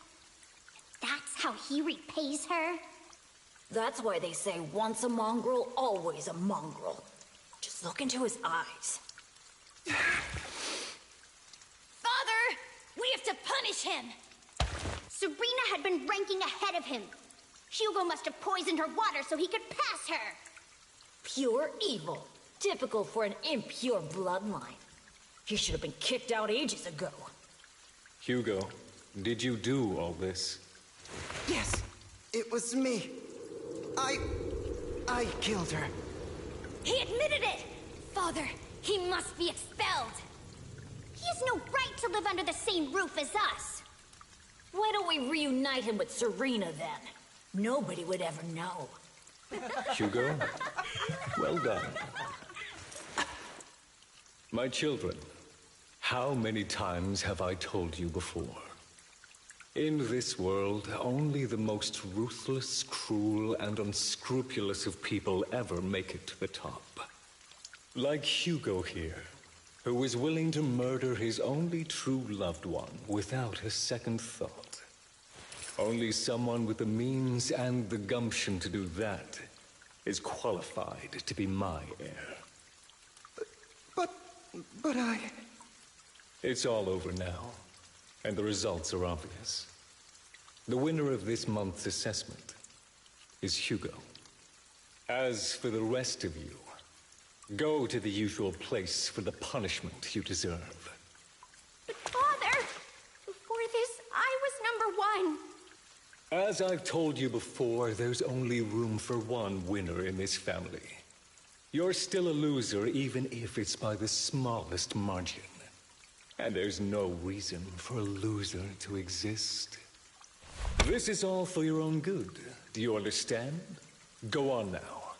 That's how he repays her? That's why they say once a mongrel, always a mongrel. Just look into his eyes. Father! We have to punish him! Serena had been ranking ahead of him. Hugo must have poisoned her water so he could pass her. Pure evil. Typical for an impure bloodline. He should have been kicked out ages ago. Hugo, did you do all this? Yes, it was me. I killed her. He admitted it! Father, he must be expelled. He has no right to live under the same roof as us. Why don't we reunite him with Serena then? Nobody would ever know. Hugo, well done. My children, how many times have I told you before? In this world, only the most ruthless, cruel, and unscrupulous of people ever make it to the top. Like Hugo here, who was willing to murder his only true loved one without a second thought. Only someone with the means and the gumption to do that is qualified to be my heir. But I... It's all over now, and the results are obvious. The winner of this month's assessment is Hugo. As for the rest of you, go to the usual place for the punishment you deserve. But Father, before this, I was number one. As I've told you before, there's only room for one winner in this family. You're still a loser, even if it's by the smallest margin. And there's no reason for a loser to exist. This is all for your own good. Do you understand? Go on now.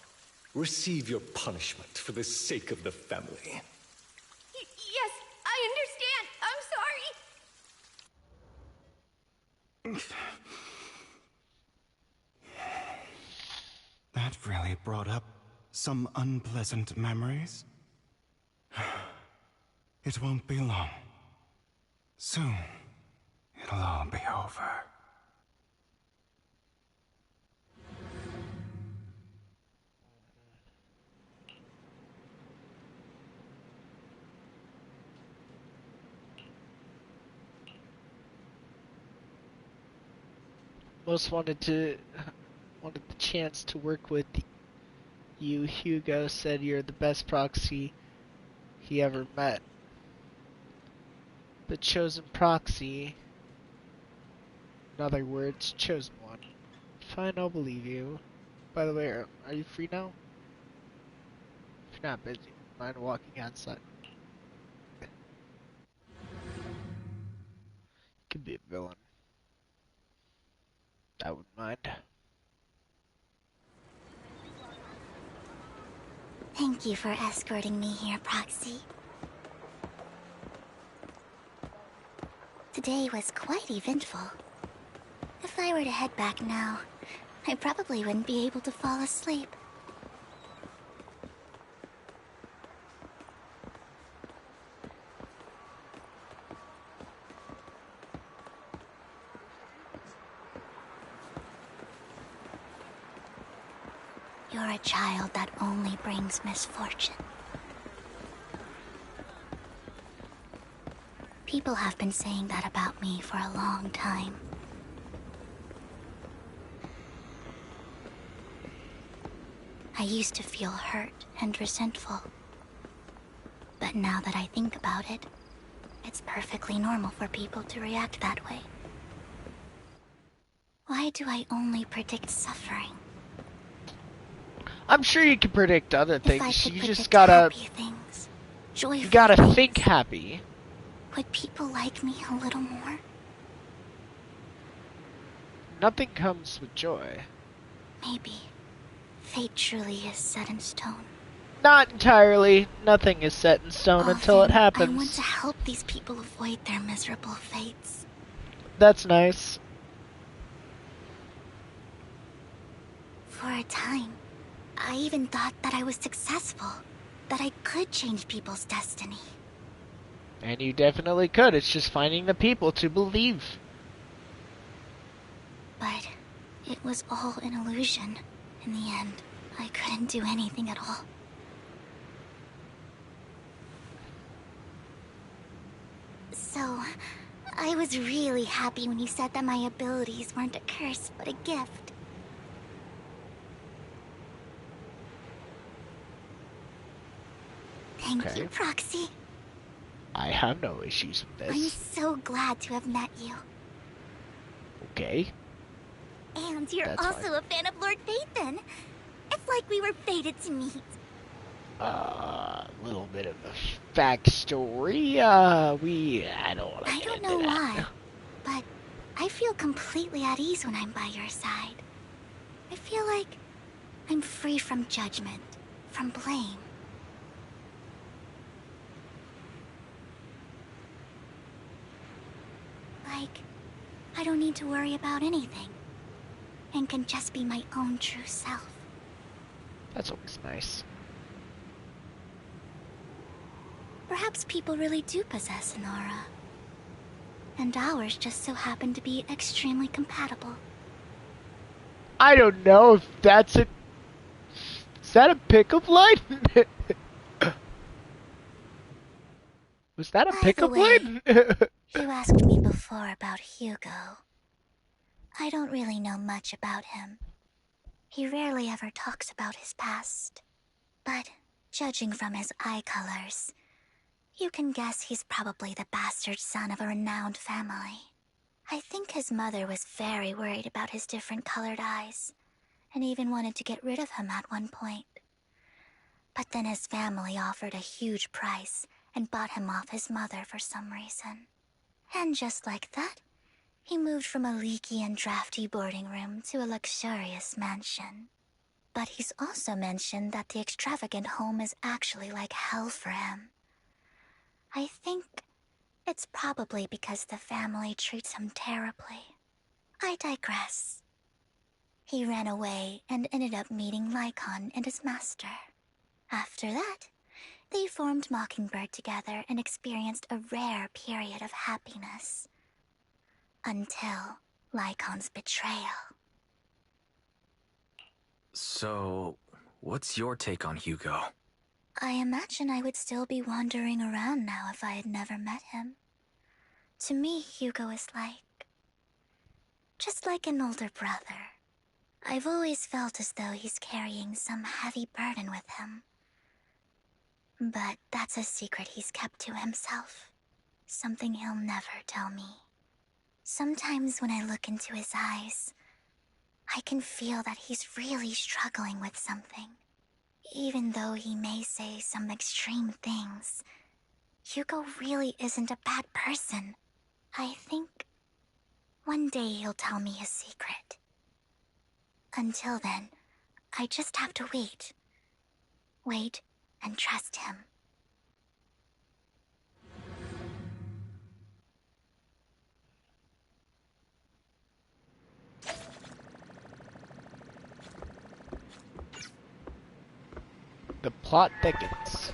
Receive your punishment for the sake of the family. Yes, I understand. I'm sorry. That really brought up some unpleasant memories. It won't be long. Soon, it'll all be over. Most wanted the chance to work with you. Hugo said you're the best proxy he ever met. The chosen proxy. In other words, chosen one. Fine, I'll believe you. By the way, are you free now? If you're not busy, mind walking outside. Could be a villain. I wouldn't mind. Thank you for escorting me here, Proxy. Today was quite eventful. If I were to head back now, I probably wouldn't be able to fall asleep. You're a child that only brings misfortune. People have been saying that about me for a long time. I used to feel hurt and resentful. But now that I think about it, it's perfectly normal for people to react that way. Why do I only predict suffering? I'm sure you can predict other things. You just things, you gotta think happy. Would people like me a little more? Nothing comes with joy. Maybe. Fate truly is set in stone. Not entirely. Nothing is set in stone until it happens. I want to help these people avoid their miserable fates. That's nice. For a time, I even thought that I was successful, that I could change people's destiny. And you definitely could. It's just finding the people to believe. But it was all an illusion. In the end, I couldn't do anything at all. So, I was really happy when you said that my abilities weren't a curse, but a gift. Thank you, Proxy. I have no issues with I'm this. so glad to have met you. Okay. And you're That's also a fan of Lord Phaethon. It's like we were fated to meet. A little bit of a backstory. I don't want to I get don't into know that. why, but I feel completely at ease when I'm by your side. I feel like I'm free from judgment, from blame. Like, I don't need to worry about anything, and can just be my own true self. That's always nice. Perhaps people really do possess an aura. And ours just so happen to be extremely compatible. I don't know if that's a... Is that a pickup line? Was that a pickup line? You asked me before about Hugo. I don't really know much about him. He rarely ever talks about his past. But, judging from his eye colors, you can guess he's probably the bastard son of a renowned family. I think his mother was very worried about his different colored eyes, and even wanted to get rid of him at one point. But then his family offered a huge price and bought him off his mother for some reason. And just like that, he moved from a leaky and drafty boarding room to a luxurious mansion. But he's also mentioned that the extravagant home is actually like hell for him. I think it's probably because the family treats him terribly. I digress. He ran away and ended up meeting Lycon and his master. After that, they formed Mockingbird together and experienced a rare period of happiness. Until Lycon's betrayal. So, what's your take on Hugo? I imagine I would still be wandering around now if I had never met him. To me, Hugo is just like an older brother. I've always felt as though he's carrying some heavy burden with him. But that's a secret he's kept to himself. Something he'll never tell me. Sometimes when I look into his eyes, I can feel that he's really struggling with something. Even though he may say some extreme things, Hugo really isn't a bad person. I think one day he'll tell me his secret. Until then, I just have to wait. Wait and trust him. The plot thickens.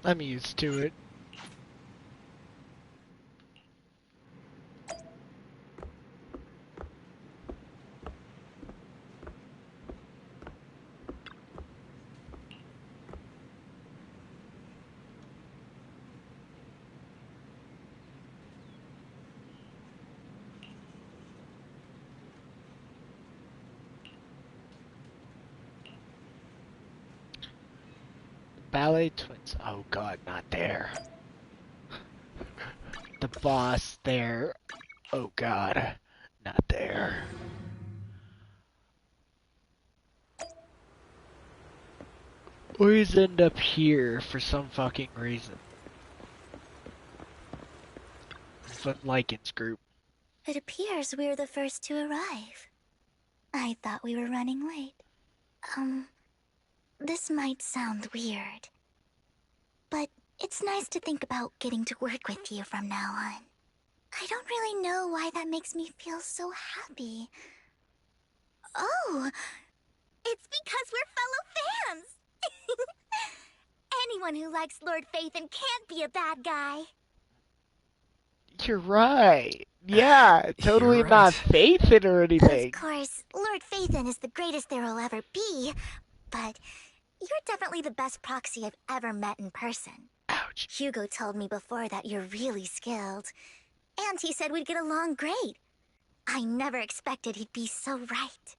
I'm used to it. Ballet Twins. Oh god, not there. The boss there. Oh god, not there. Always end up here for some fucking reason. Von Lycan's group. It appears we're the first to arrive. I thought we were running late. This might sound weird, but it's nice to think about getting to work with you from now on. I don't really know why that makes me feel so happy. Oh, it's because we're fellow fans! Anyone who likes Lord Phaethon can't be a bad guy. You're right. Yeah, totally right. not Phaethon or anything. Of course, Lord Phaethon is the greatest there will ever be, but you're definitely the best proxy I've ever met in person. Ouch. Hugo told me before that you're really skilled, and he said we'd get along great. I never expected he'd be so right.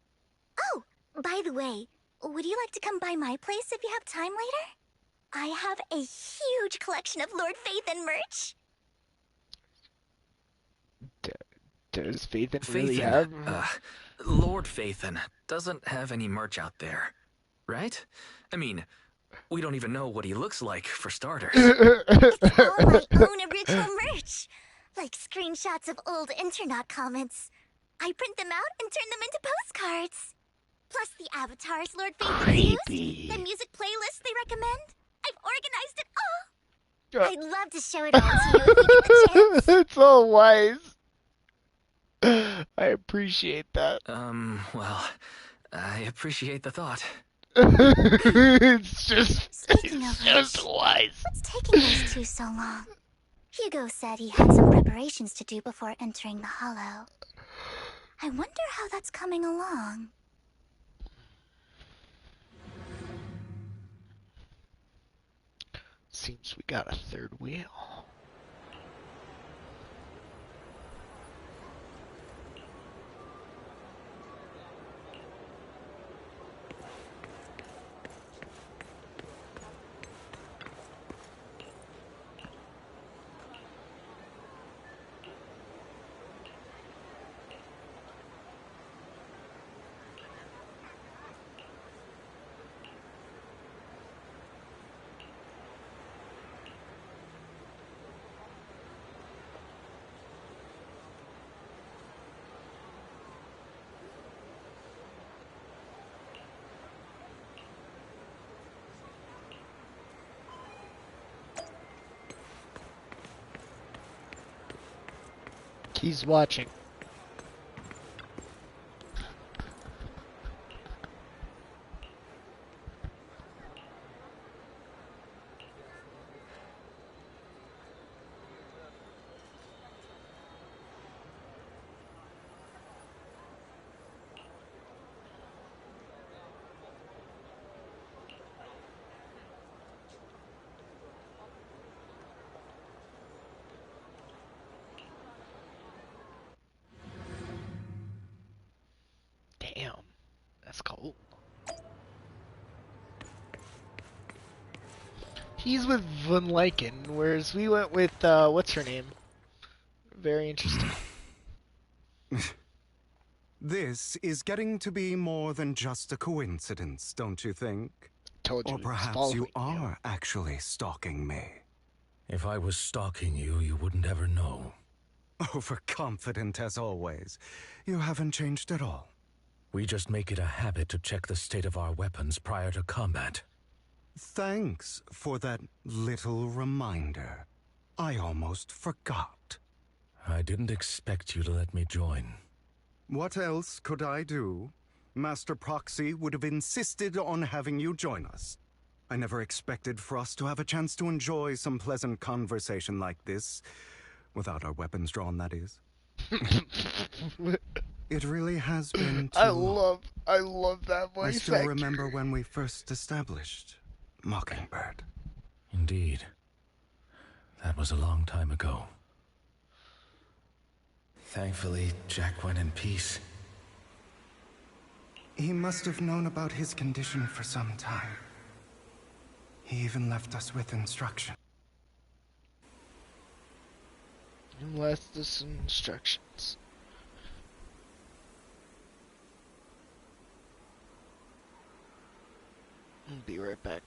Oh, by the way, would you like to come by my place if you have time later? I have a huge collection of Lord Phaethon merch. Does Phaethon really have... Lord Phaethon doesn't have any merch out there, right? I mean, we don't even know what he looks like, for starters. It's all my own original merch. Like screenshots of old Internet comments. I print them out and turn them into postcards. Plus the avatars Lord Phaethon's used, the music playlists they recommend. I've organized it all. I'd love to show it all to you if you get the chance. It's all wise. I appreciate that. Well, I appreciate the thought. It's just wise. What's taking those two so long? Hugo said he had some preparations to do before entering the Hollow. I wonder how that's coming along. Seems we got a third wheel. He's watching. Damn, that's cold. He's with Von Lycan, whereas we went with, what's her name? Very interesting. This is getting to be more than just a coincidence, don't you think? Told you. Or perhaps you are actually stalking me. If I was stalking you, you wouldn't ever know. Overconfident as always. You haven't changed at all. We just make it a habit to check the state of our weapons prior to combat. Thanks for that little reminder. I almost forgot. I didn't expect you to let me join. What else could I do? Master Proxy would have insisted on having you join us. I never expected for us to have a chance to enjoy some pleasant conversation like this. Without our weapons drawn, that is. It really has been too long. I love that voice I still actor. remember when we first established Mockingbird. Indeed. That was a long time ago. Thankfully, Jack went in peace. He must have known about his condition for some time. He even left us with instruction. Left us instructions. I'll be right back.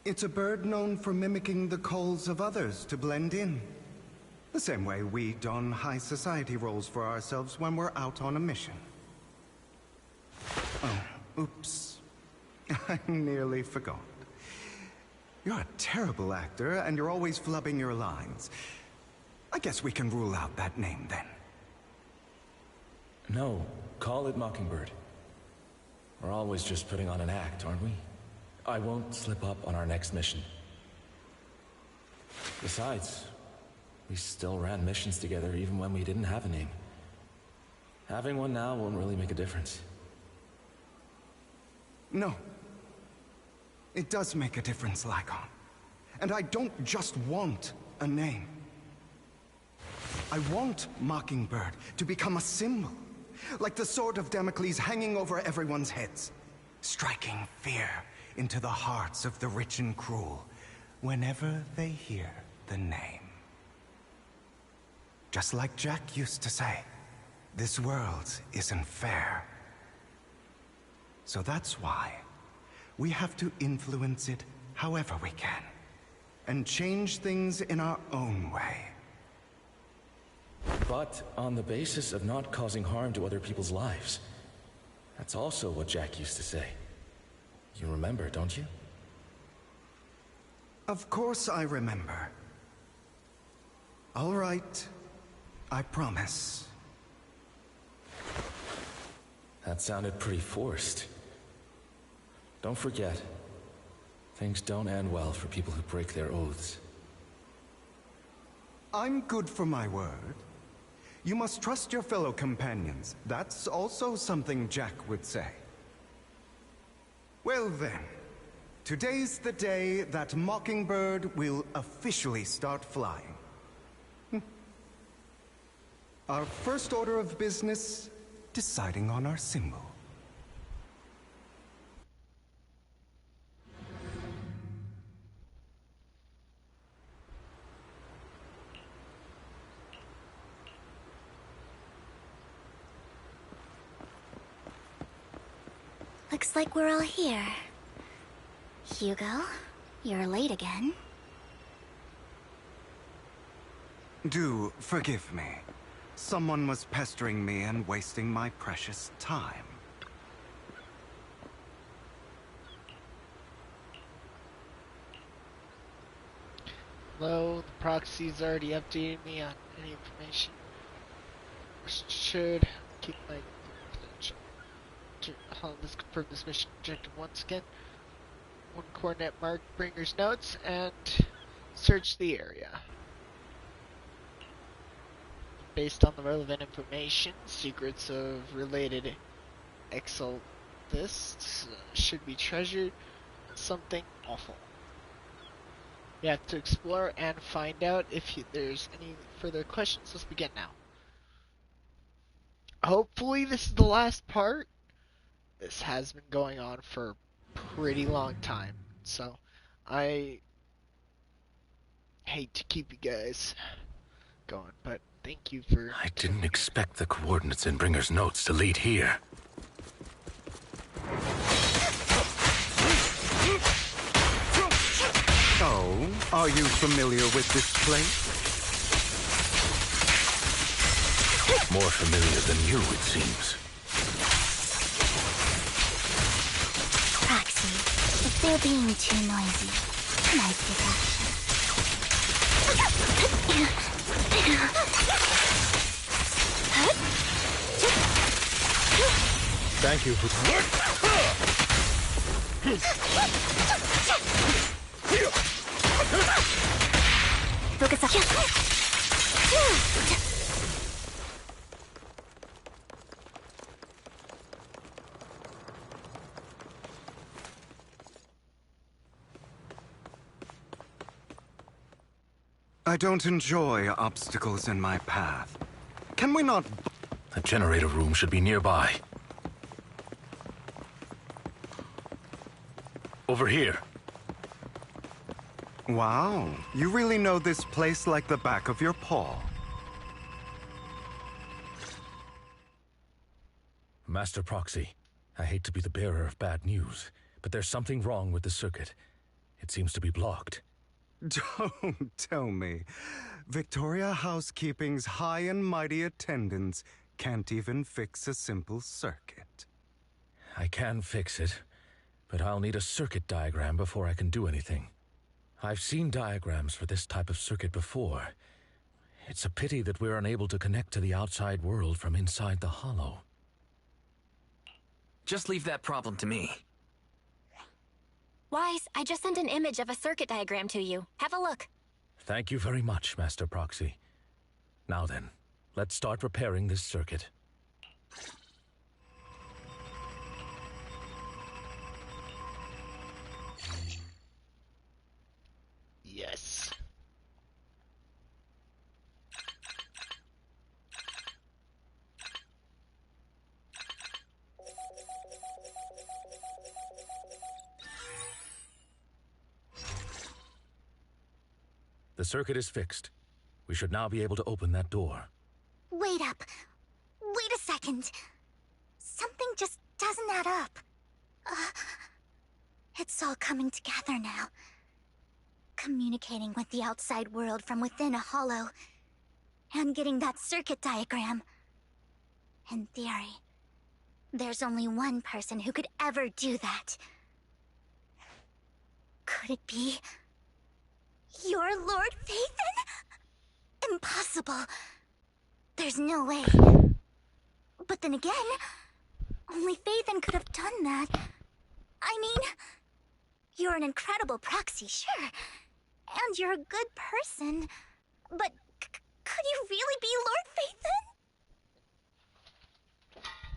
It's a bird known for mimicking the calls of others to blend in. The same way we don high society roles for ourselves when we're out on a mission. Oh, oops. I nearly forgot. You're a terrible actor, and you're always flubbing your lines. I guess we can rule out that name, then. No, call it Mockingbird. We're always just putting on an act, aren't we? I won't slip up on our next mission. Besides, we still ran missions together even when we didn't have a name. Having one now won't really make a difference. No. It does make a difference, Lycon. And I don't just want a name. I want Mockingbird to become a symbol. Like the sword of Damocles hanging over everyone's heads. Striking fear into the hearts of the rich and cruel whenever they hear the name. Just like Jack used to say, this world isn't fair. So that's why we have to influence it however we can, and change things in our own way. But on the basis of not causing harm to other people's lives. That's also what Jack used to say. You remember, don't you? Of course I remember. All right, I promise. That sounded pretty forced. Don't forget, things don't end well for people who break their oaths. I'm good for my word. You must trust your fellow companions. That's also something Jack would say. Well then, today's the day that Mockingbird will officially start flying. Our first order of business, deciding on our symbol. Looks like we're all here. Hugo, you're late again. Do forgive me. Someone was pestering me and wasting my precious time. Hello, the proxy's already updated me on any information. Should keep my confidential. Let's confirm this mission objective once again. One coordinate mark Bringer's notes and search the area. Based on the relevant information, secrets of related exaltists should be treasured. Something awful. We have to explore and find out if there's any further questions. Let's begin now. Hopefully this is the last part. This has been going on for a pretty long time, so I hate to keep you guys going, but thank you for... I didn't expect the coordinates in Bringer's notes to lead here. Oh, are you familiar with this place? More familiar than you, it seems. Proxy, if they're being too noisy, can I take action? Thank you for... Focus up. I don't enjoy obstacles in my path. Can we not... The generator room should be nearby. Over here. Wow, you really know this place like the back of your paw. Master Proxy, I hate to be the bearer of bad news, but there's something wrong with the circuit. It seems to be blocked. Don't tell me. Victoria Housekeeping's high and mighty attendants can't even fix a simple circuit. I can fix it, but I'll need a circuit diagram before I can do anything. I've seen diagrams for this type of circuit before. It's a pity that we're unable to connect to the outside world from inside the hollow. Just leave that problem to me. Wise, I just sent an image of a circuit diagram to you. Have a look. Thank you very much, Master Proxy. Now then, let's start repairing this circuit. Yes. The circuit is fixed. We should now be able to open that door. Wait up. Wait a second. Something just doesn't add up. It's all coming together now. Communicating with the outside world from within a hollow. And getting that circuit diagram. In theory, there's only one person who could ever do that. Could it be your Lord Phaethon? Impossible. There's no way. But then again, only Phaethon could have done that. I mean, you're an incredible proxy, sure. And you're a good person. But could you really be Lord Phaethon?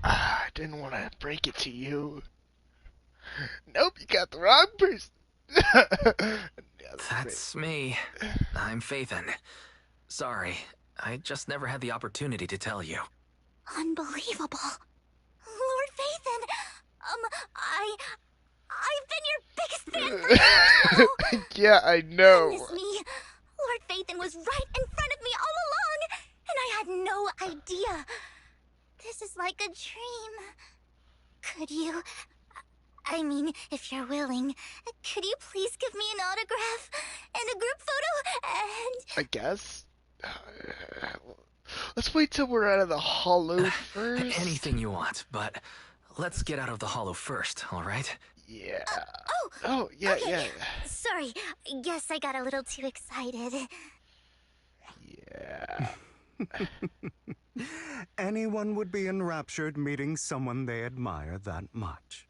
I didn't want to break it to you. Nope, you got the wrong person. That's me. I'm Phaethon. Sorry, I just never had the opportunity to tell you. Unbelievable. Lord Phaethon, I've been your biggest fan for years. Yeah, I know. Goodness me. Lord Phaethon was right in front of me all along, and I had no idea. This is like a dream. Could you... I mean, if you're willing, could you please give me an autograph and a group photo and... I guess. Let's wait till we're out of the hollow first. Anything you want, but let's get out of the hollow first, alright? Yeah. Oh, yeah, okay. yeah. Sorry, guess I got a little too excited. Yeah. Anyone would be enraptured meeting someone they admire that much.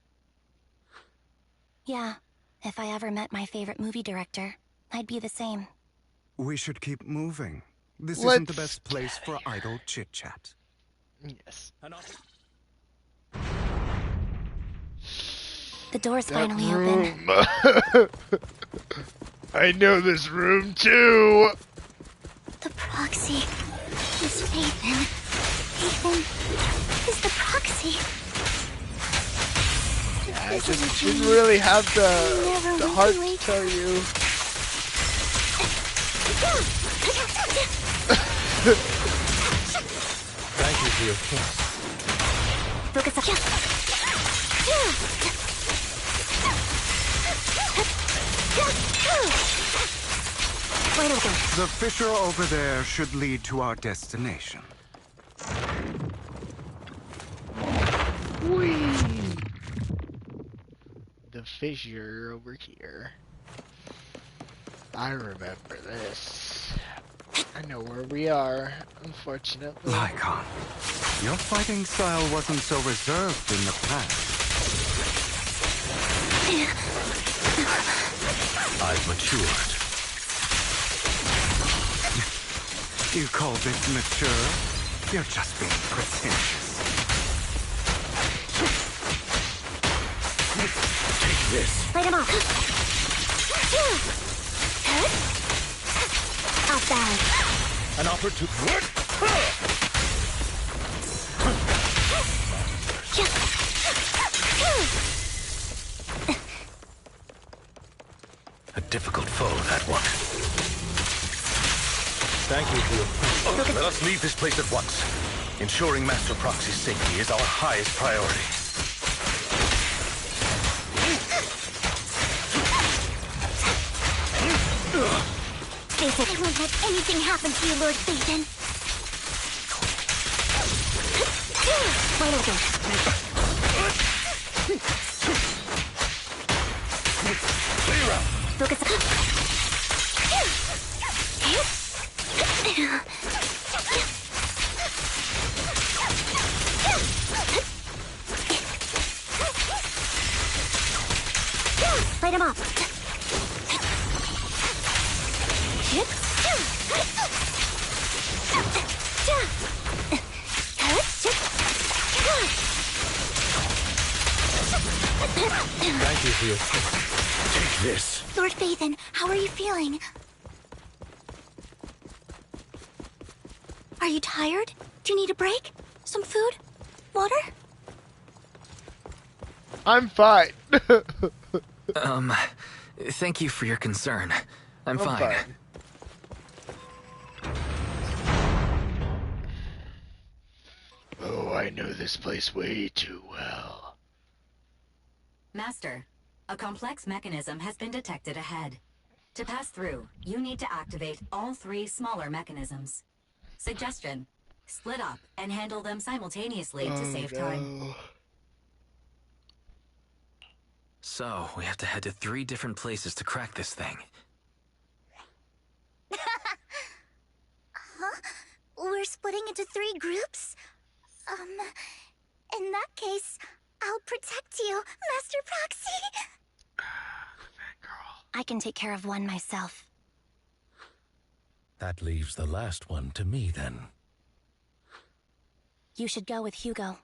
Yeah, if I ever met my favorite movie director, I'd be the same. We should keep moving. This Let's isn't the best place for idle chit-chat. Yes. The door's finally room. open. I know this room too. The proxy is Phaethon. Phaethon is the proxy. I just didn't really have the heart to tell you. Thank you for your kiss. The fissure over there should lead to our destination. Whee! The fissure over here. I remember this. I know where we are, unfortunately. Lycon, your fighting style wasn't so reserved in the past. I've matured. You call this mature? You're just being pretentious. Take this. Fight him off. Out bad. An opportunity. A difficult foe, that one. Thank you for your... Let us leave this place at once. Ensuring Master Proxy's safety is our highest priority. Face it, I won't let anything happen to you, Lord Phaethon. Wide open. Focus. Light him up. Thank you for your... Take this. Lord Phaethon, how are you feeling? Are you tired? Do you need a break? Some food? Water? I'm fine. Thank you for your concern. I'm fine. Oh, I know this place way too well. Master, a complex mechanism has been detected ahead. To pass through, you need to activate all 3 smaller mechanisms. Suggestion: split up and handle them simultaneously to save time. So, we have to head to 3 different places to crack this thing. Huh? We're splitting into 3 groups? In that case, I'll protect you, Master Proxy. I can take care of one myself. That leaves the last one to me, then. You should go with Hugo.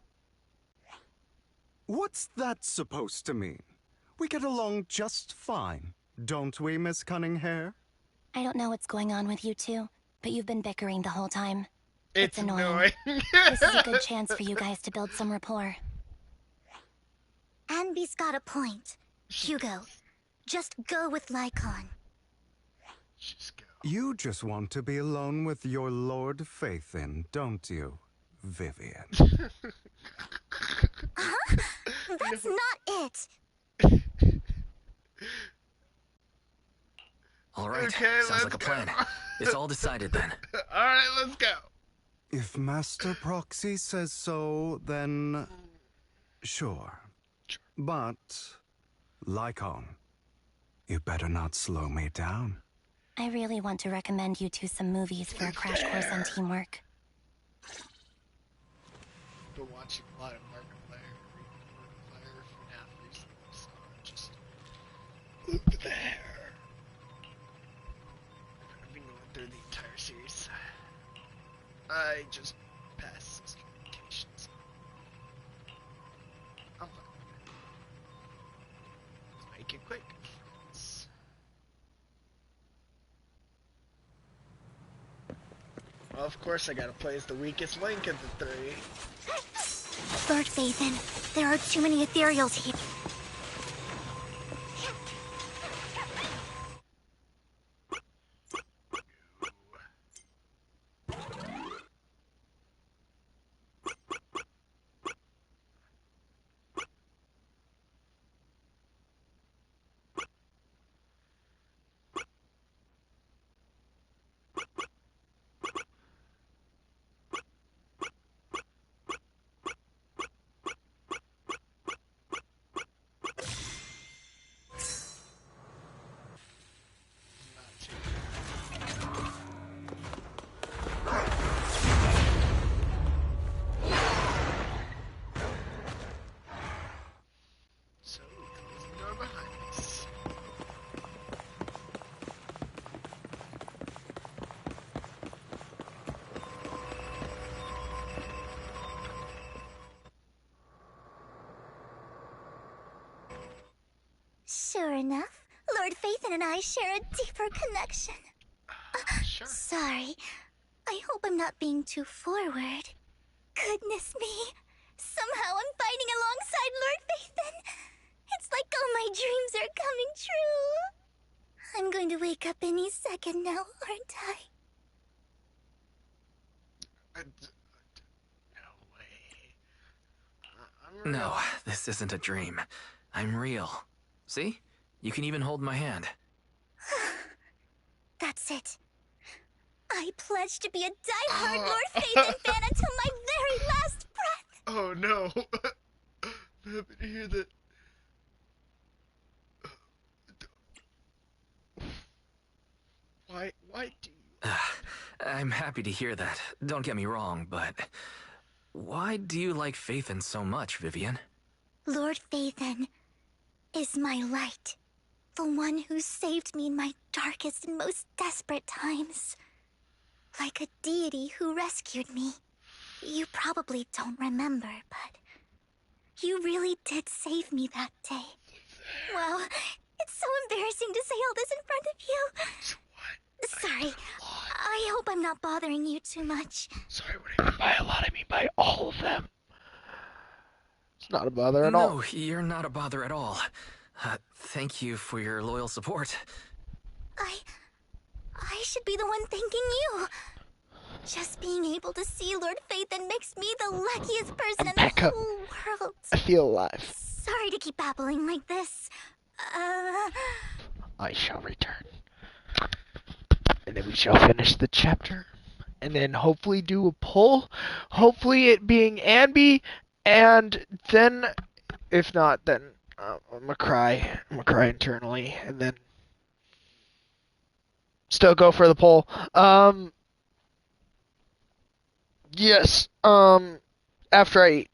What's that supposed to mean? We get along just fine, don't we, Miss Cunninghair? I don't know what's going on with you two, but you've been bickering the whole time. It's annoying. This is a good chance for you guys to build some rapport. Anby's got a point. Hugo, just go with Lycon. You just want to be alone with your Lord Phaethon, don't you, Vivian? Huh? That's not it. All right, Okay, sounds like a plan. It's all decided then. Alright, let's go. If Master Proxy says so, then sure. But, Lycon, you better not slow me down. I really want to recommend you two some movies for a crash course on teamwork. Been watching a lot of Markiplier FNAF recently, so just look there. I've been going through the entire series. I just passed sister communications. I'm fine. Let's make it quick, friends. Well, of course I gotta play as the weakest link of the 3. Lord Phaethon, there are too many ethereals here. Sure enough, Lord Phaethon and I share a deeper connection. Sure. Sorry. I hope I'm not being too forward. Goodness me. Somehow I'm fighting alongside Lord Phaethon. It's like all my dreams are coming true. I'm going to wake up any second now, aren't I? No, this isn't a dream. I'm real. See? You can even hold my hand. That's it. I pledge to be a die-hard Lord Phaethon fan until my very last breath. Oh no. I'm happy to hear that. Why do you? I'm happy to hear that. Don't get me wrong, but why do you like Phaethon so much, Vivian? Lord Phaethon is my light. The one who saved me in my darkest and most desperate times. Like a deity who rescued me. You probably don't remember, but you really did save me that day. Wow, it's so embarrassing to say all this in front of you. Sorry, I hope I'm not bothering you too much. Sorry, what do you mean by a lot? I mean by all of them. It's not a bother at all. No, you're not a bother at all. Thank you for your loyal support. I should be the one thanking you. Just being able to see Lord Phaethon makes me the luckiest person in the whole world. I feel alive. Sorry to keep babbling like this. I shall return. And then we shall finish the chapter. And then hopefully do a poll. Hopefully it being Anby. And then, if not, then I'm gonna cry. I'm gonna cry internally. And then still go for the poll. Yes. After I eat.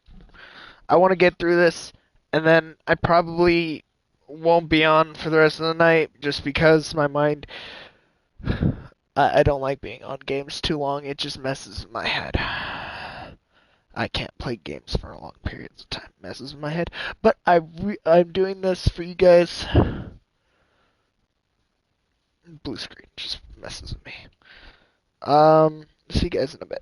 I want to get through this. And then I probably won't be on for the rest of the night. Just because my mind... I don't like being on games too long. It just messes with my head. I can't play games for long periods of time. It messes with my head. But I'm doing this for you guys. Blue screen just messes with me. See you guys in a bit.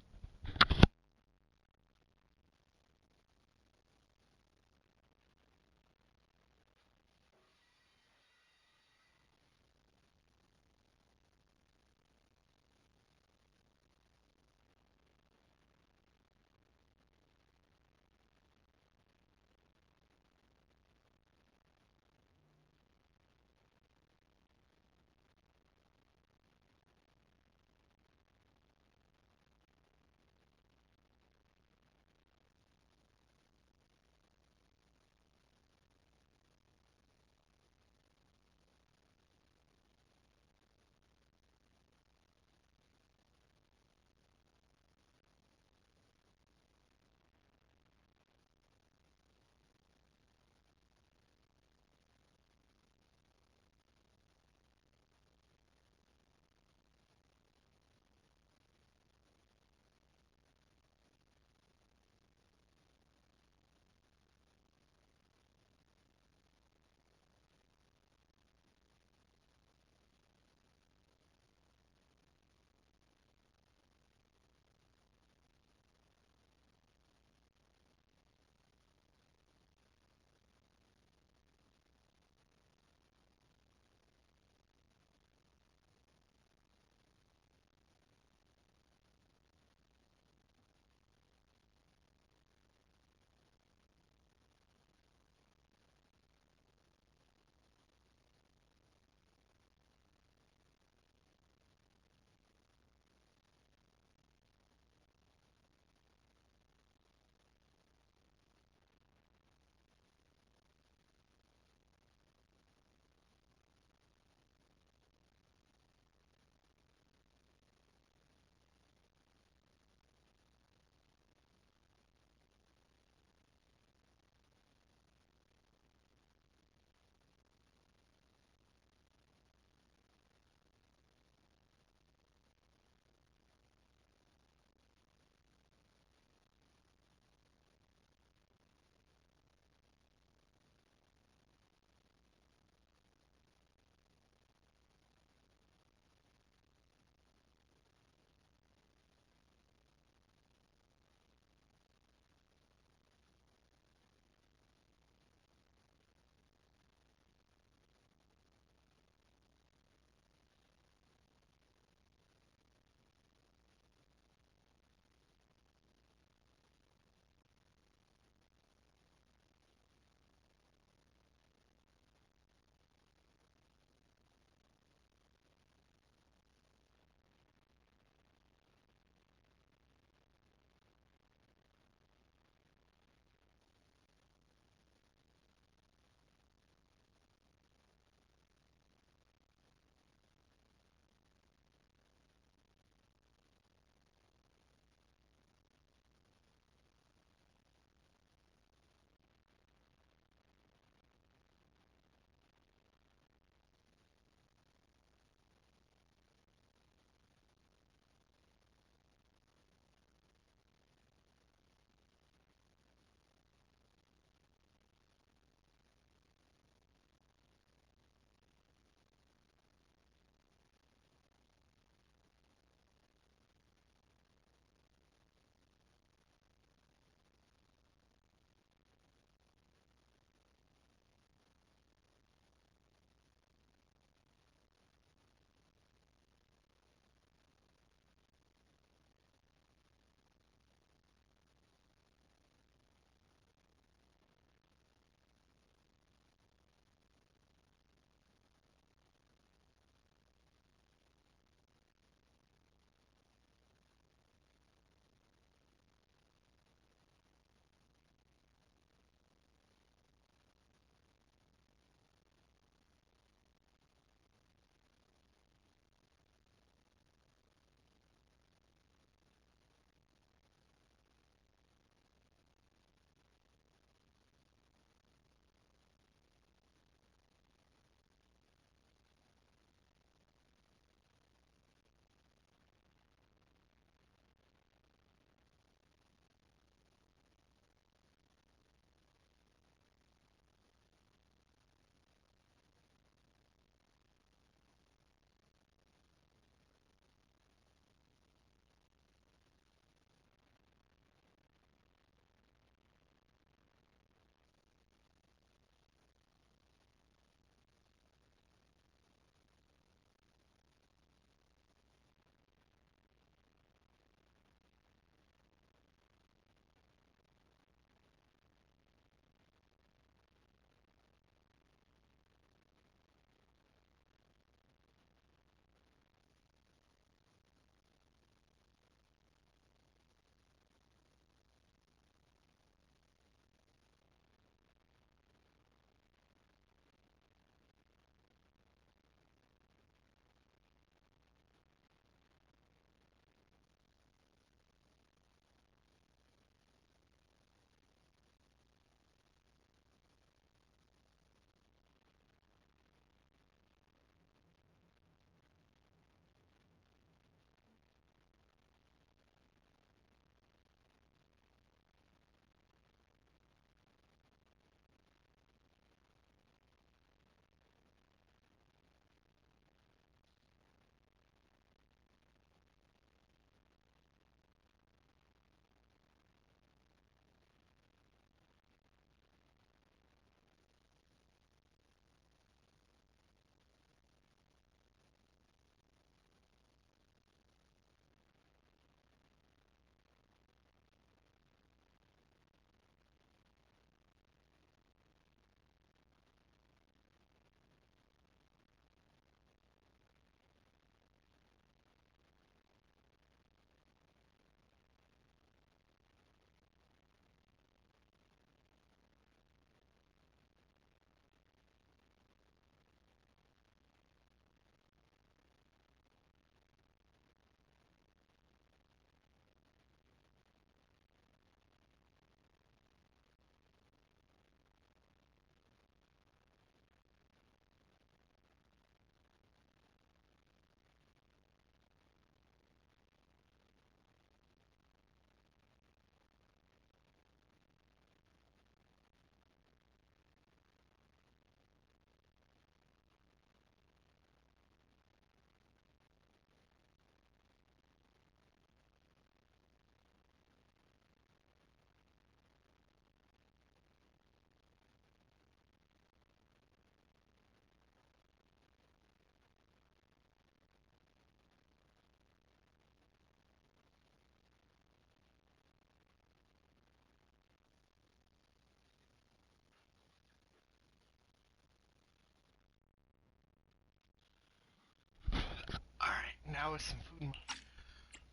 now with some food.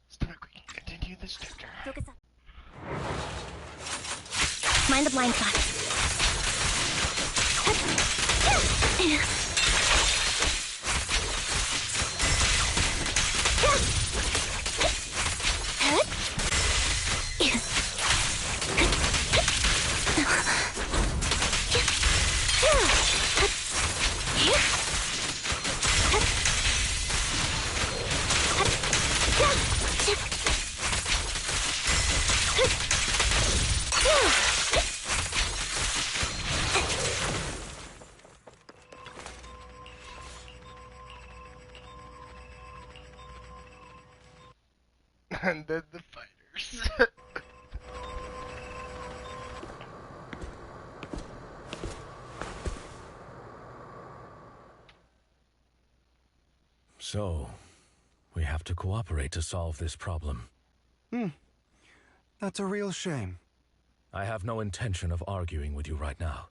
So that we can continue this chapter. Focus up. Mind the blind spot. And then the fighters. So, we have to cooperate to solve this problem. That's a real shame. I have no intention of arguing with you right now.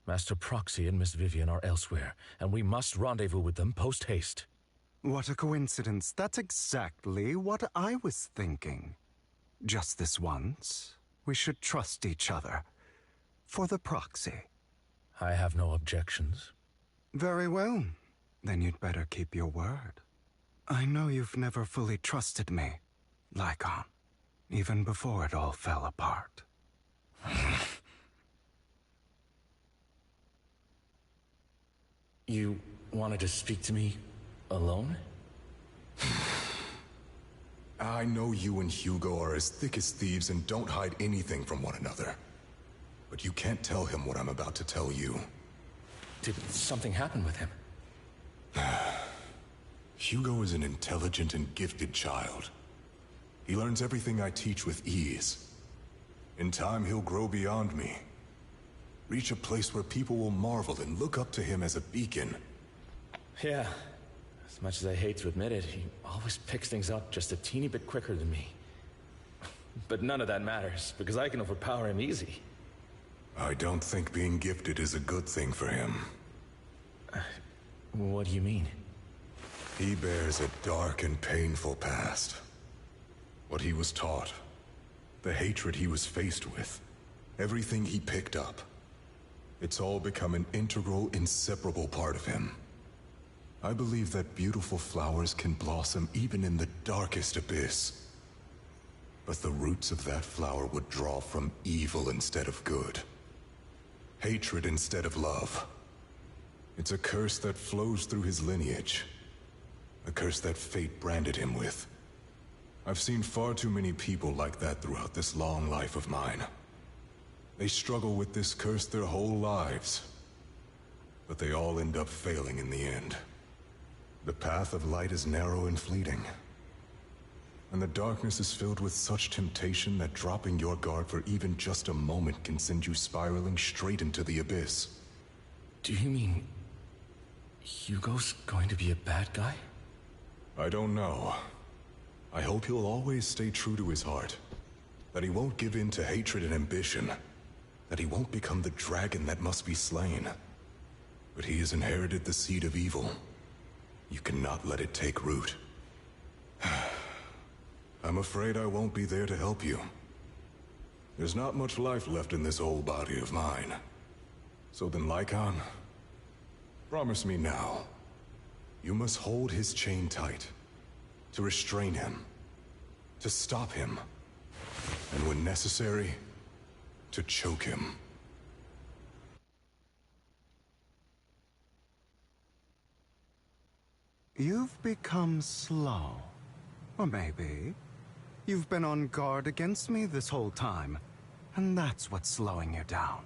Master Proxy and Miss Vivian are elsewhere, and we must rendezvous with them post-haste. What a coincidence. That's exactly what I was thinking. Just this once, we should trust each other. For the Proxy. I have no objections. Very well. Then you'd better keep your word. I know you've never fully trusted me, Lycon, even before it all fell apart. You wanted to speak to me alone? I know you and Hugo are as thick as thieves and don't hide anything from one another. But you can't tell him what I'm about to tell you. Did something happen with him? Hugo is an intelligent and gifted child. He learns everything I teach with ease. In time, he'll grow beyond me. Reach a place where people will marvel and look up to him as a beacon. Yeah. As much as I hate to admit it, he always picks things up just a teeny bit quicker than me. But none of that matters, because I can overpower him easy. I don't think being gifted is a good thing for him. What do you mean? He bears a dark and painful past. What he was taught, the hatred he was faced with, everything he picked up. It's all become an integral, inseparable part of him. I believe that beautiful flowers can blossom even in the darkest abyss. But the roots of that flower would draw from evil instead of good. Hatred instead of love. It's a curse that flows through his lineage. A curse that fate branded him with. I've seen far too many people like that throughout this long life of mine. They struggle with this curse their whole lives. But they all end up failing in the end. The path of light is narrow and fleeting. And the darkness is filled with such temptation that dropping your guard for even just a moment can send you spiraling straight into the abyss. Do you mean Hugo's going to be a bad guy? I don't know. I hope he'll always stay true to his heart. That he won't give in to hatred and ambition. That he won't become the dragon that must be slain. But he has inherited the seed of evil. You cannot let it take root. I'm afraid I won't be there to help you. There's not much life left in this old body of mine. So then, Lycon, promise me now. You must hold his chain tight. To restrain him. To stop him. And when necessary, to choke him. You've become slow. Or maybe you've been on guard against me this whole time, and that's what's slowing you down.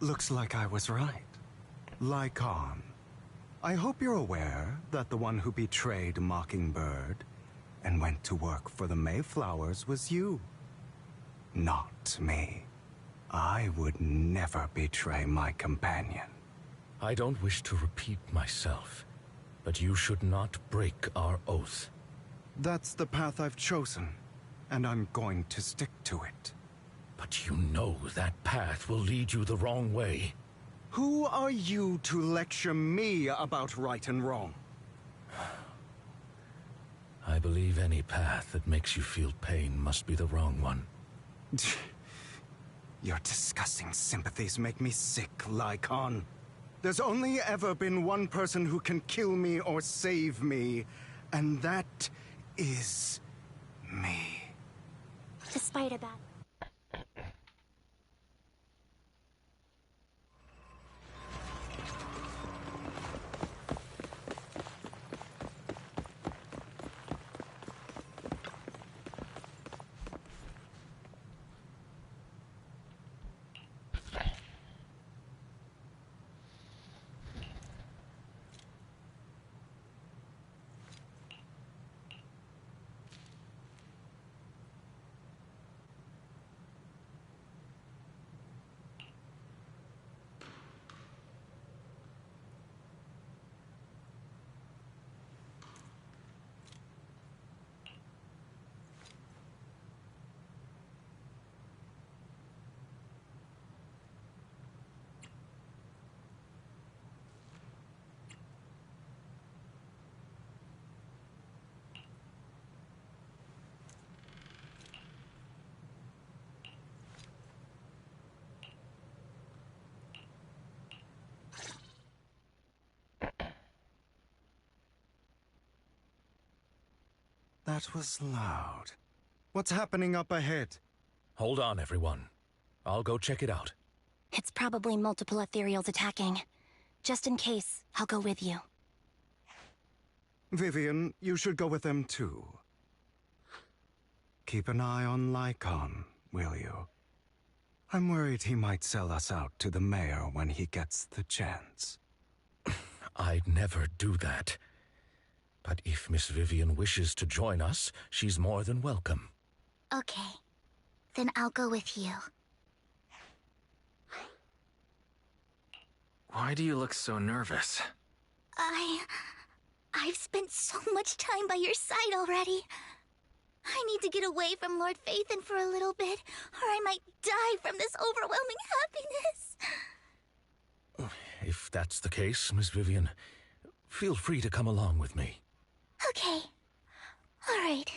Looks like I was right. Lycon, I hope you're aware that the one who betrayed Mockingbird and went to work for the Mayflowers was you. Not me. I would never betray my companion. I don't wish to repeat myself, but you should not break our oath. That's the path I've chosen, and I'm going to stick to it. But you know that path will lead you the wrong way. Who are you to lecture me about right and wrong? I believe any path that makes you feel pain must be the wrong one. Your disgusting sympathies make me sick, Lycon. There's only ever been one person who can kill me or save me, and that is me. Despite of that. That was loud. What's happening up ahead? Hold on, everyone. I'll go check it out. It's probably multiple ethereals attacking. Just in case, I'll go with you. Vivian, you should go with them too. Keep an eye on Lycon, will you? I'm worried he might sell us out to the mayor when he gets the chance. I'd never do that. But if Miss Vivian wishes to join us, she's more than welcome. Okay. Then I'll go with you. Why do you look so nervous? I've spent so much time by your side already. I need to get away from Lord Phaethon for a little bit, or I might die from this overwhelming happiness. If that's the case, Miss Vivian, feel free to come along with me. Okay. All right.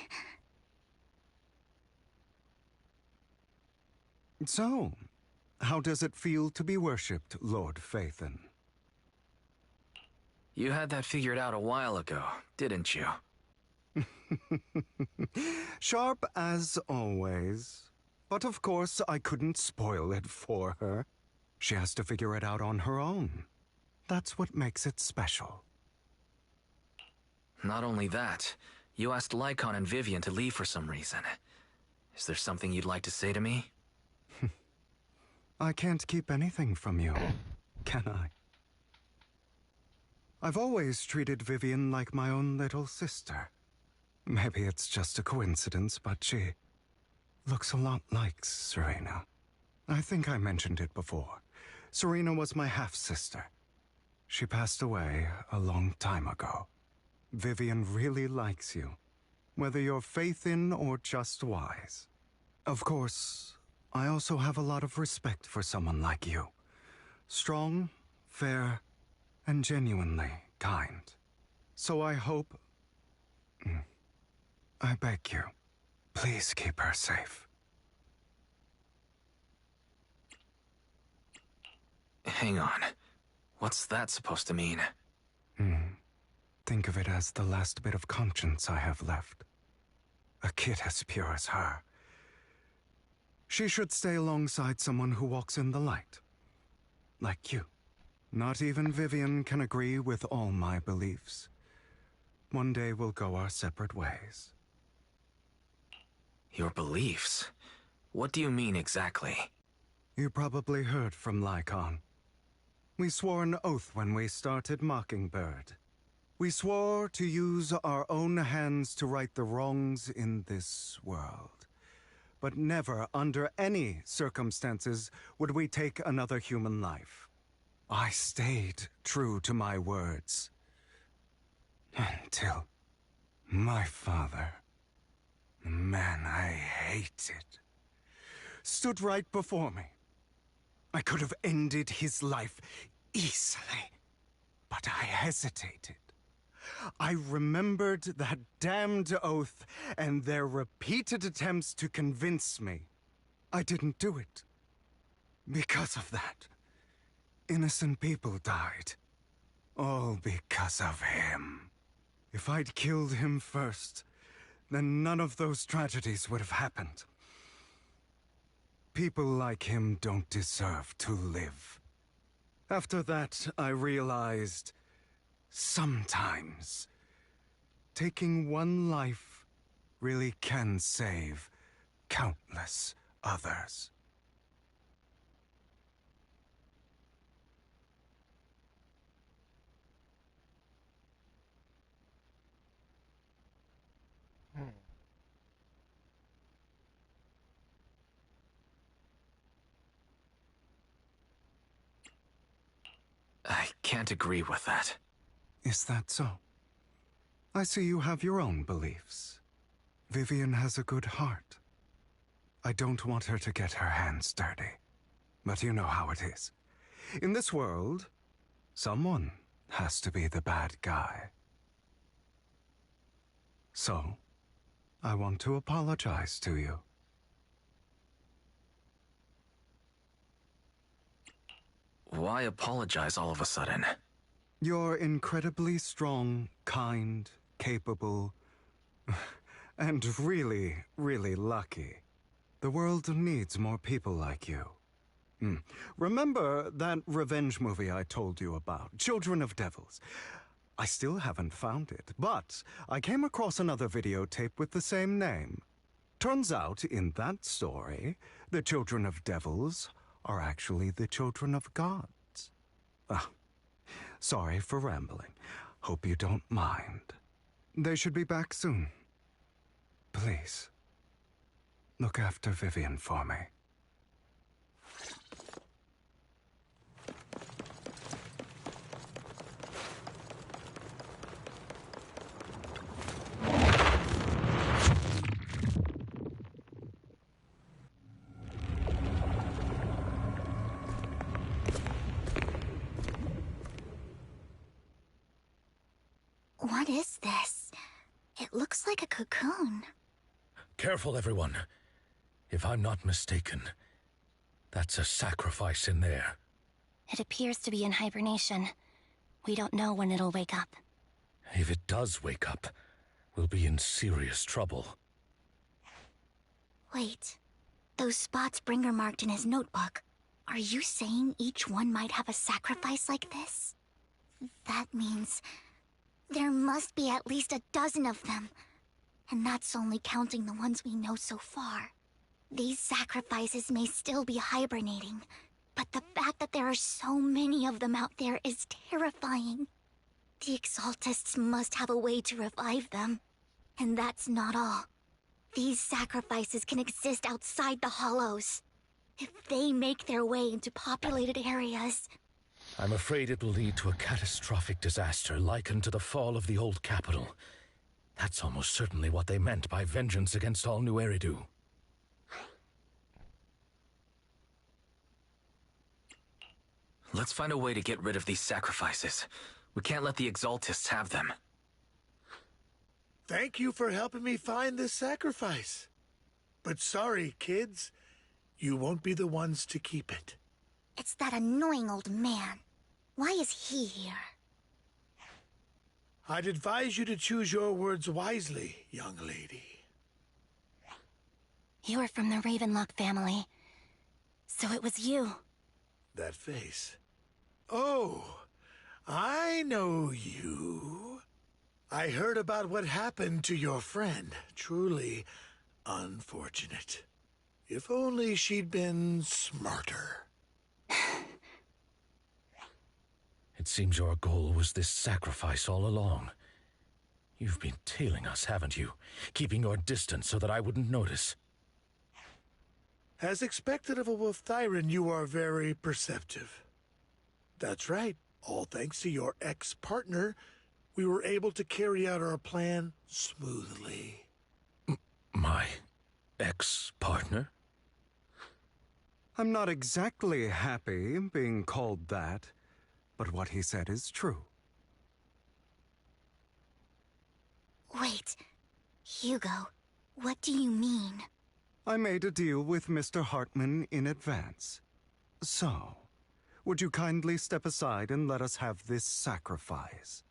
So, how does it feel to be worshipped, Lord Phaethon? You had that figured out a while ago, didn't you? Sharp as always. But of course, I couldn't spoil it for her. She has to figure it out on her own. That's what makes it special. Not only that, you asked Lycon and Vivian to leave for some reason. Is there something you'd like to say to me? I can't keep anything from you, can I? I've always treated Vivian like my own little sister. Maybe it's just a coincidence, but she looks a lot like Serena. I think I mentioned it before. Serena was my half-sister. She passed away a long time ago. Vivian really likes you, whether you're Phaethon or just wise. Of course, I also have a lot of respect for someone like you. Strong, fair, and genuinely kind. So I hope... I beg you, please keep her safe. Hang on. What's that supposed to mean? Think of it as the last bit of conscience I have left. A kid as pure as her. She should stay alongside someone who walks in the light. Like you. Not even Vivian can agree with all my beliefs. One day we'll go our separate ways. Your beliefs? What do you mean exactly? You probably heard from Lycon. We swore an oath when we started Mockingbird. We swore to use our own hands to right the wrongs in this world. But never, under any circumstances, would we take another human life. I stayed true to my words. Until my father, the man I hated, stood right before me. I could have ended his life easily, but I hesitated. I remembered that damned oath and their repeated attempts to convince me. I didn't do it. Because of that, innocent people died. All because of him. If I'd killed him first, then none of those tragedies would have happened. People like him don't deserve to live. After that, I realized sometimes taking one life really can save countless others. I can't agree with that. Is that so? I see you have your own beliefs. Vivian has a good heart. I don't want her to get her hands dirty. But you know how it is. In this world, someone has to be the bad guy. So, I want to apologize to you. Why apologize all of a sudden? You're incredibly strong, kind, capable, and really, really lucky. The world needs more people like you. Remember that revenge movie I told you about, Children of Devils? I still haven't found it, but I came across another videotape with the same name. Turns out, in that story, the Children of Devils are actually the children of gods. Ah, sorry for rambling. Hope you don't mind. They should be back soon. Please, look after Vivian for me. What is this? It looks like a cocoon. Careful, everyone. If I'm not mistaken, that's a sacrifice in there. It appears to be in hibernation. We don't know when it'll wake up. If it does wake up, we'll be in serious trouble. Wait. Those spots Bringer marked in his notebook. Are you saying each one might have a sacrifice like this? That means there must be at least a dozen of them. And that's only counting the ones we know so far. These sacrifices may still be hibernating, but the fact that there are so many of them out there is terrifying. The Exaltists must have a way to revive them. And that's not all. These sacrifices can exist outside the Hollows. If they make their way into populated areas... I'm afraid it will lead to a catastrophic disaster likened to the fall of the old capital. That's almost certainly what they meant by vengeance against all New Eridu. Let's find a way to get rid of these sacrifices. We can't let the Exaltists have them. Thank you for helping me find this sacrifice. But sorry, kids. You won't be the ones to keep it. It's that annoying old man. Why is he here? I'd advise you to choose your words wisely, young lady. You're from the Ravenlock family. So it was you. That face. Oh, I know you. I heard about what happened to your friend. Truly unfortunate. If only she'd been smarter. It seems your goal was this sacrifice all along. You've been tailing us, haven't you? Keeping your distance so that I wouldn't notice. As expected of a Wolf-Thyran, you are very perceptive. That's right. All thanks to your ex-partner, we were able to carry out our plan smoothly. My ex-partner? I'm not exactly happy being called that, but what he said is true. Wait, Hugo, what do you mean? I made a deal with Mr. Hartman in advance. So, would you kindly step aside and let us have this sacrifice?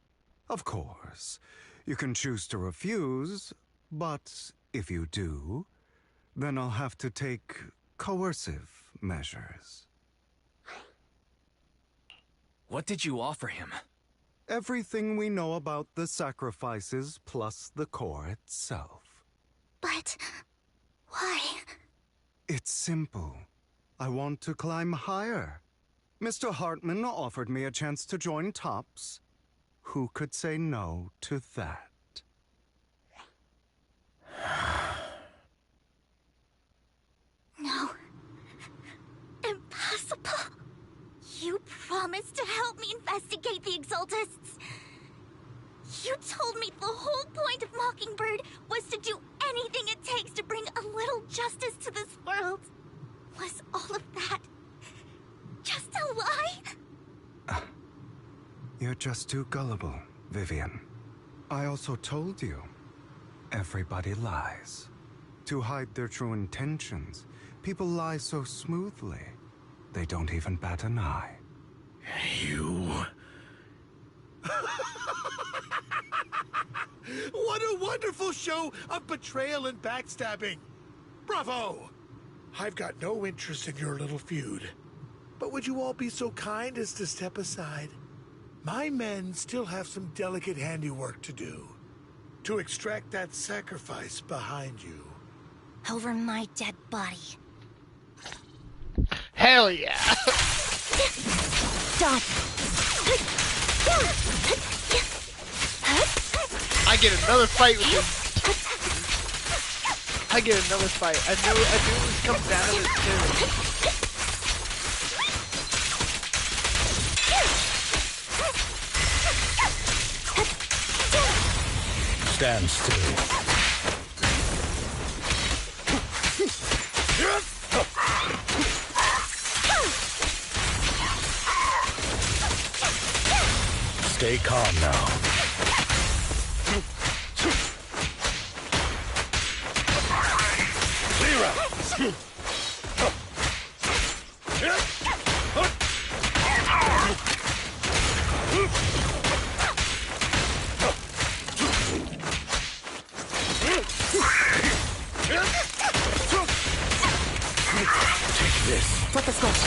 Of course, you can choose to refuse, but if you do, then I'll have to take coercive measures. What did you offer him? Everything we know about the sacrifices plus the core itself. But why? It's simple. I want to climb higher. Mr. Hartman offered me a chance to join TOPS. Who could say no to that? No. Impossible. You promised to help me investigate the Exaltists. You told me the whole point of Mockingbird was to do anything it takes to bring a little justice to this world. Was all of that just a lie? You're just too gullible, Vivian. I also told you, everybody lies. To hide their true intentions, people lie so smoothly, they don't even bat an eye. You... What a wonderful show of betrayal and backstabbing! Bravo! I've got no interest in your little feud. But would you all be so kind as to step aside? My men still have some delicate handiwork to do. To extract that sacrifice behind you. Over my dead body. Hell yeah! Done. I get another fight with him. I get another fight. I knew it was coming down to this too. Stand still. Stay calm now. Take this. Flip the switch.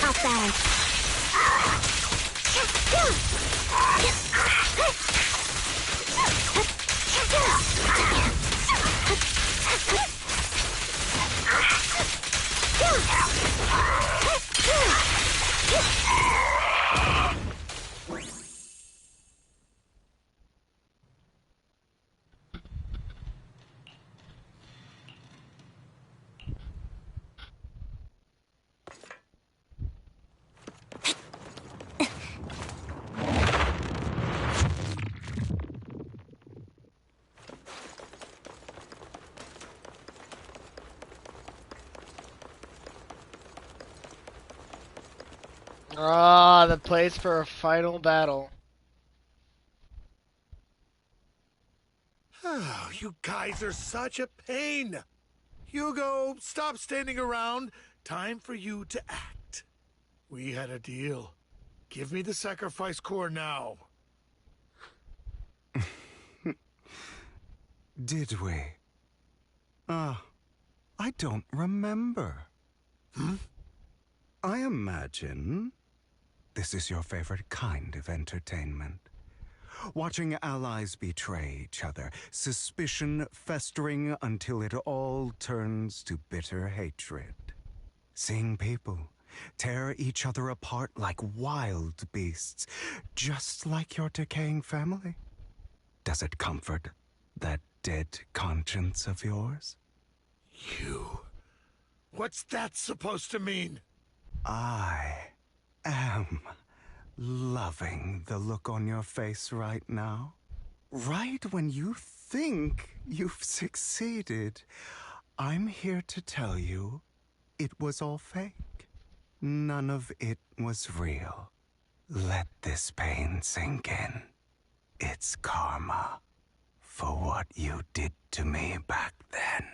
Outbound. Ah, the place for a final battle. Oh, you guys are such a pain. Hugo, stop standing around. Time for you to act. We had a deal. Give me the sacrifice core now. Did we? I don't remember. I imagine this is your favorite kind of entertainment. Watching allies betray each other, suspicion festering until it all turns to bitter hatred. Seeing people tear each other apart like wild beasts, just like your decaying family. Does it comfort that dead conscience of yours? You What's that supposed to mean? I am loving the look on your face right now. Right when you think you've succeeded, I'm here to tell you it was all fake. None of it was real. Let this pain sink in. It's karma for what you did to me back then.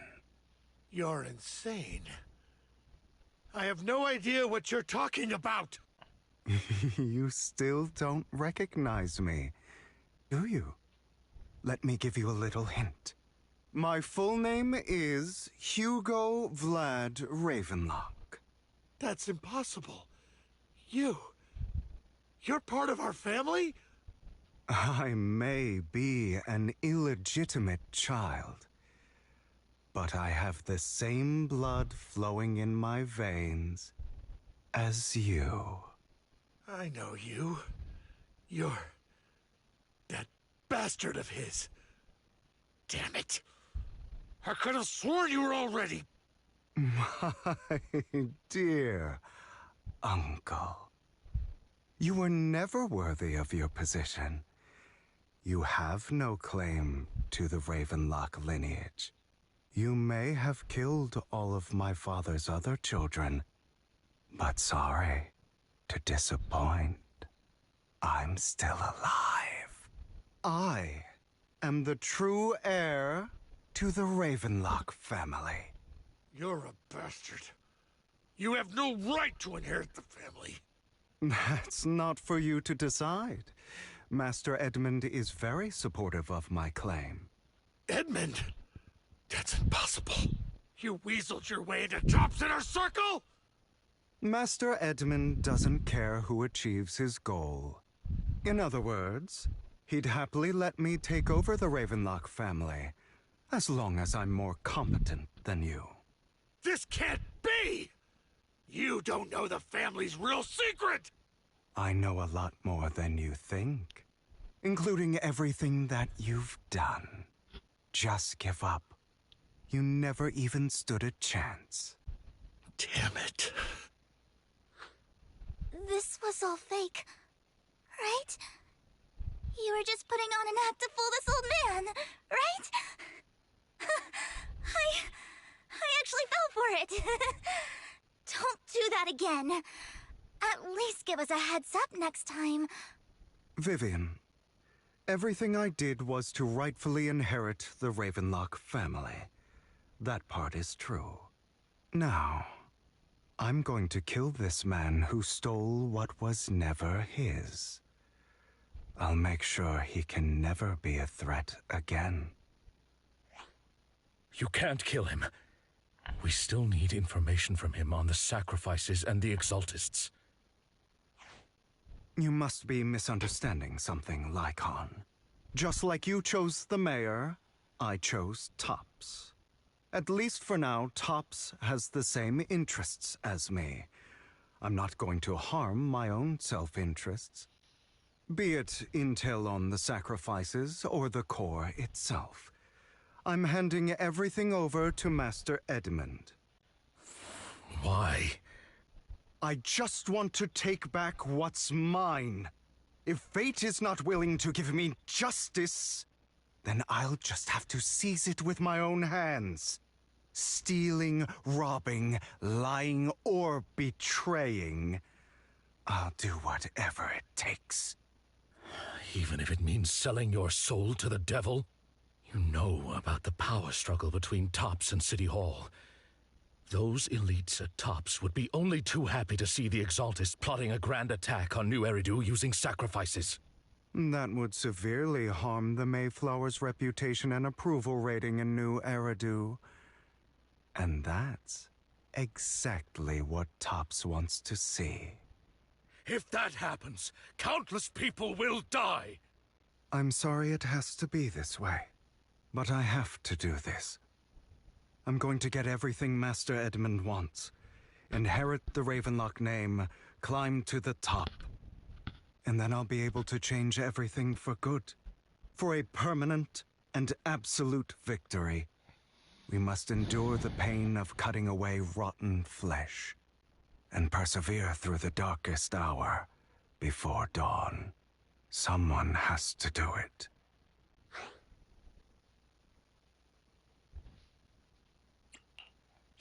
You're insane. I have no idea what you're talking about. You still don't recognize me, do you? Let me give you a little hint. My full name is Hugo Vlad Ravenlock. That's impossible. You're part of our family? I may be an illegitimate child, but I have the same blood flowing in my veins as you. I know you. You're that bastard of his. Damn it. I could have sworn you were already. My dear uncle. You were never worthy of your position. You have no claim to the Ravenlock lineage. You may have killed all of my father's other children, but sorry to disappoint. I'm still alive. I am the true heir to the Ravenlock family. You're a bastard. You have no right to inherit the family. That's not for you to decide. Master Edmund is very supportive of my claim. Edmund? That's impossible. You weaseled your way into Top's inner circle? Master Edmund doesn't care who achieves his goal. In other words, he'd happily let me take over the Ravenlock family, as long as I'm more competent than you. This can't be! You don't know the family's real secret! I know a lot more than you think, including everything that you've done. Just give up. You never even stood a chance. Damn it. This was all fake, right? You were just putting on an act to fool this old man, right? I actually fell for it. Don't do that again. At least give us a heads up next time. Vivian, everything I did was to rightfully inherit the Ravenlock family. That part is true. Now, I'm going to kill this man who stole what was never his. I'll make sure he can never be a threat again. You can't kill him. We still need information from him on the sacrifices and the Exaltists. You must be misunderstanding something, Lycon. Just like you chose the mayor, I chose Tops. At least for now, Tops has the same interests as me. I'm not going to harm my own self-interests. Be it intel on the sacrifices or the core itself. I'm handing everything over to Master Edmund. Why? I just want to take back what's mine. If fate is not willing to give me justice, then I'll just have to seize it with my own hands. Stealing, robbing, lying, or betraying. I'll do whatever it takes. Even if it means selling your soul to the devil? You know about the power struggle between Tops and City Hall. Those elites at Tops would be only too happy to see the Exaltists plotting a grand attack on New Eridu using sacrifices. That would severely harm the Mayflower's reputation and approval rating in New Eridu. And that's exactly what Tops wants to see. If that happens, countless people will die! I'm sorry it has to be this way, but I have to do this. I'm going to get everything Master Edmund wants. Inherit the Ravenlock name, climb to the top. And then I'll be able to change everything for good. For a permanent and absolute victory. we must endure the pain of cutting away rotten flesh and persevere through the darkest hour before dawn. Someone has to do it.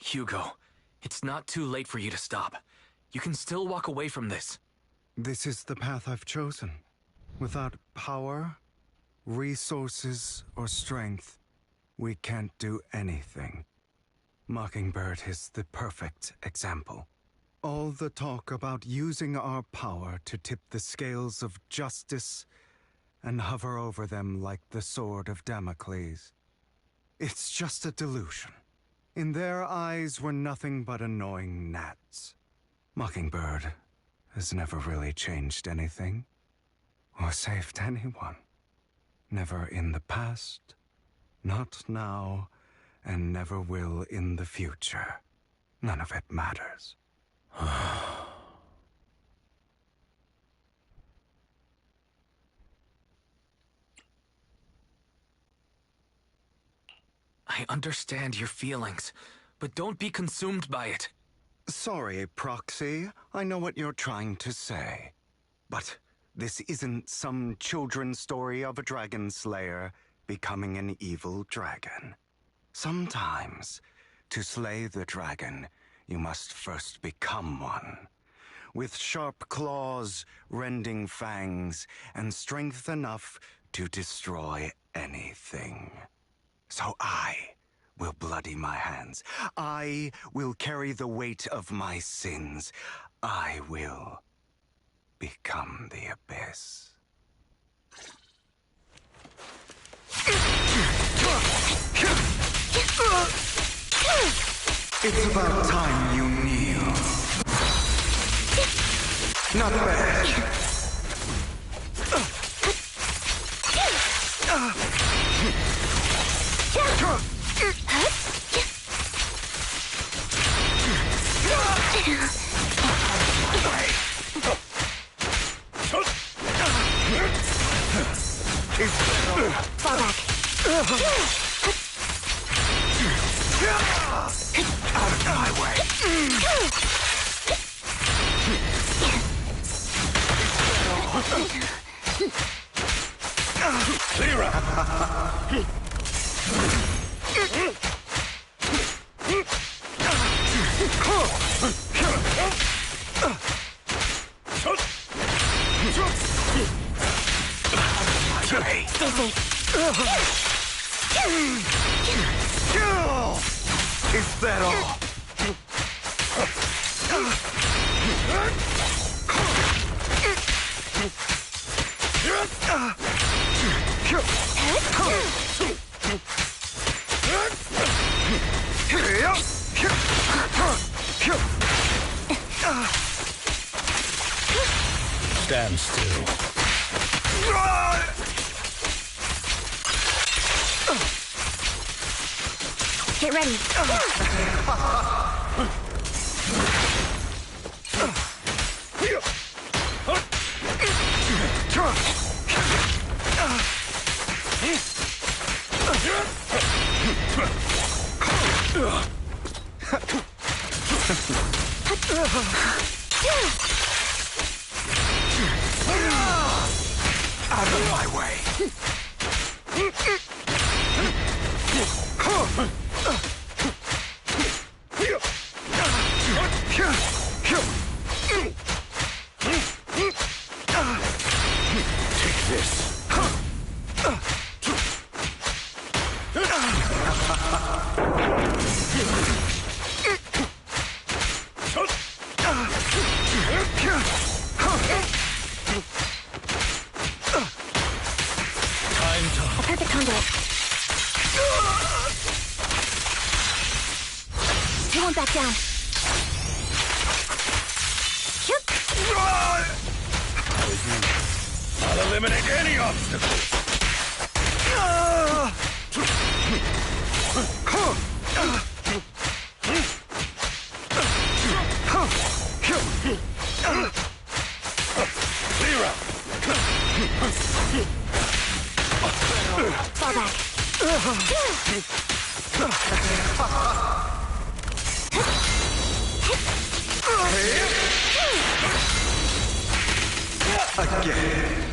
Hugo, it's not too late for you to stop. You can still walk away from this. This is the path I've chosen. Without power, resources, or strength, we can't do anything. Mockingbird is the perfect example. All the talk about using our power to tip the scales of justice and hover over them like the sword of Damocles. It's just a delusion. In their eyes, we're nothing but annoying gnats. Mockingbird has never really changed anything, or saved anyone. Never in the past, not now, and never will in the future. None of it matters. I understand your feelings, but don't be consumed by it. Sorry, Proxy. I know what you're trying to say. But this isn't some children's story of a dragon slayer becoming an evil dragon. Sometimes, to slay the dragon, you must first become one. With sharp claws, rending fangs, and strength enough to destroy anything. So I will bloody my hands. I will carry the weight of my sins. I will become the abyss. It's about time you kneel. Not bad. Fall back. Out of my way. Clear up. Is that all? Stand still. Get ready. Out of my way. Take this. A perfect conduit. They won't back down. I'll eliminate any obstacle. Clear out. Fall back. Again.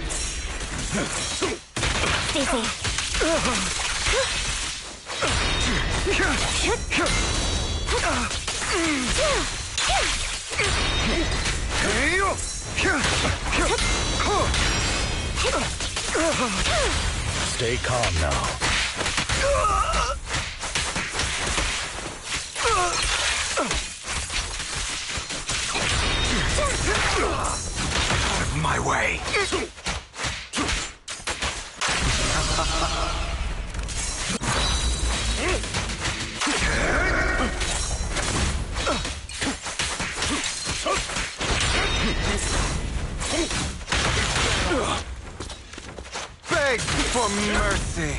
Stay calm now. Out of my way. Beg for mercy.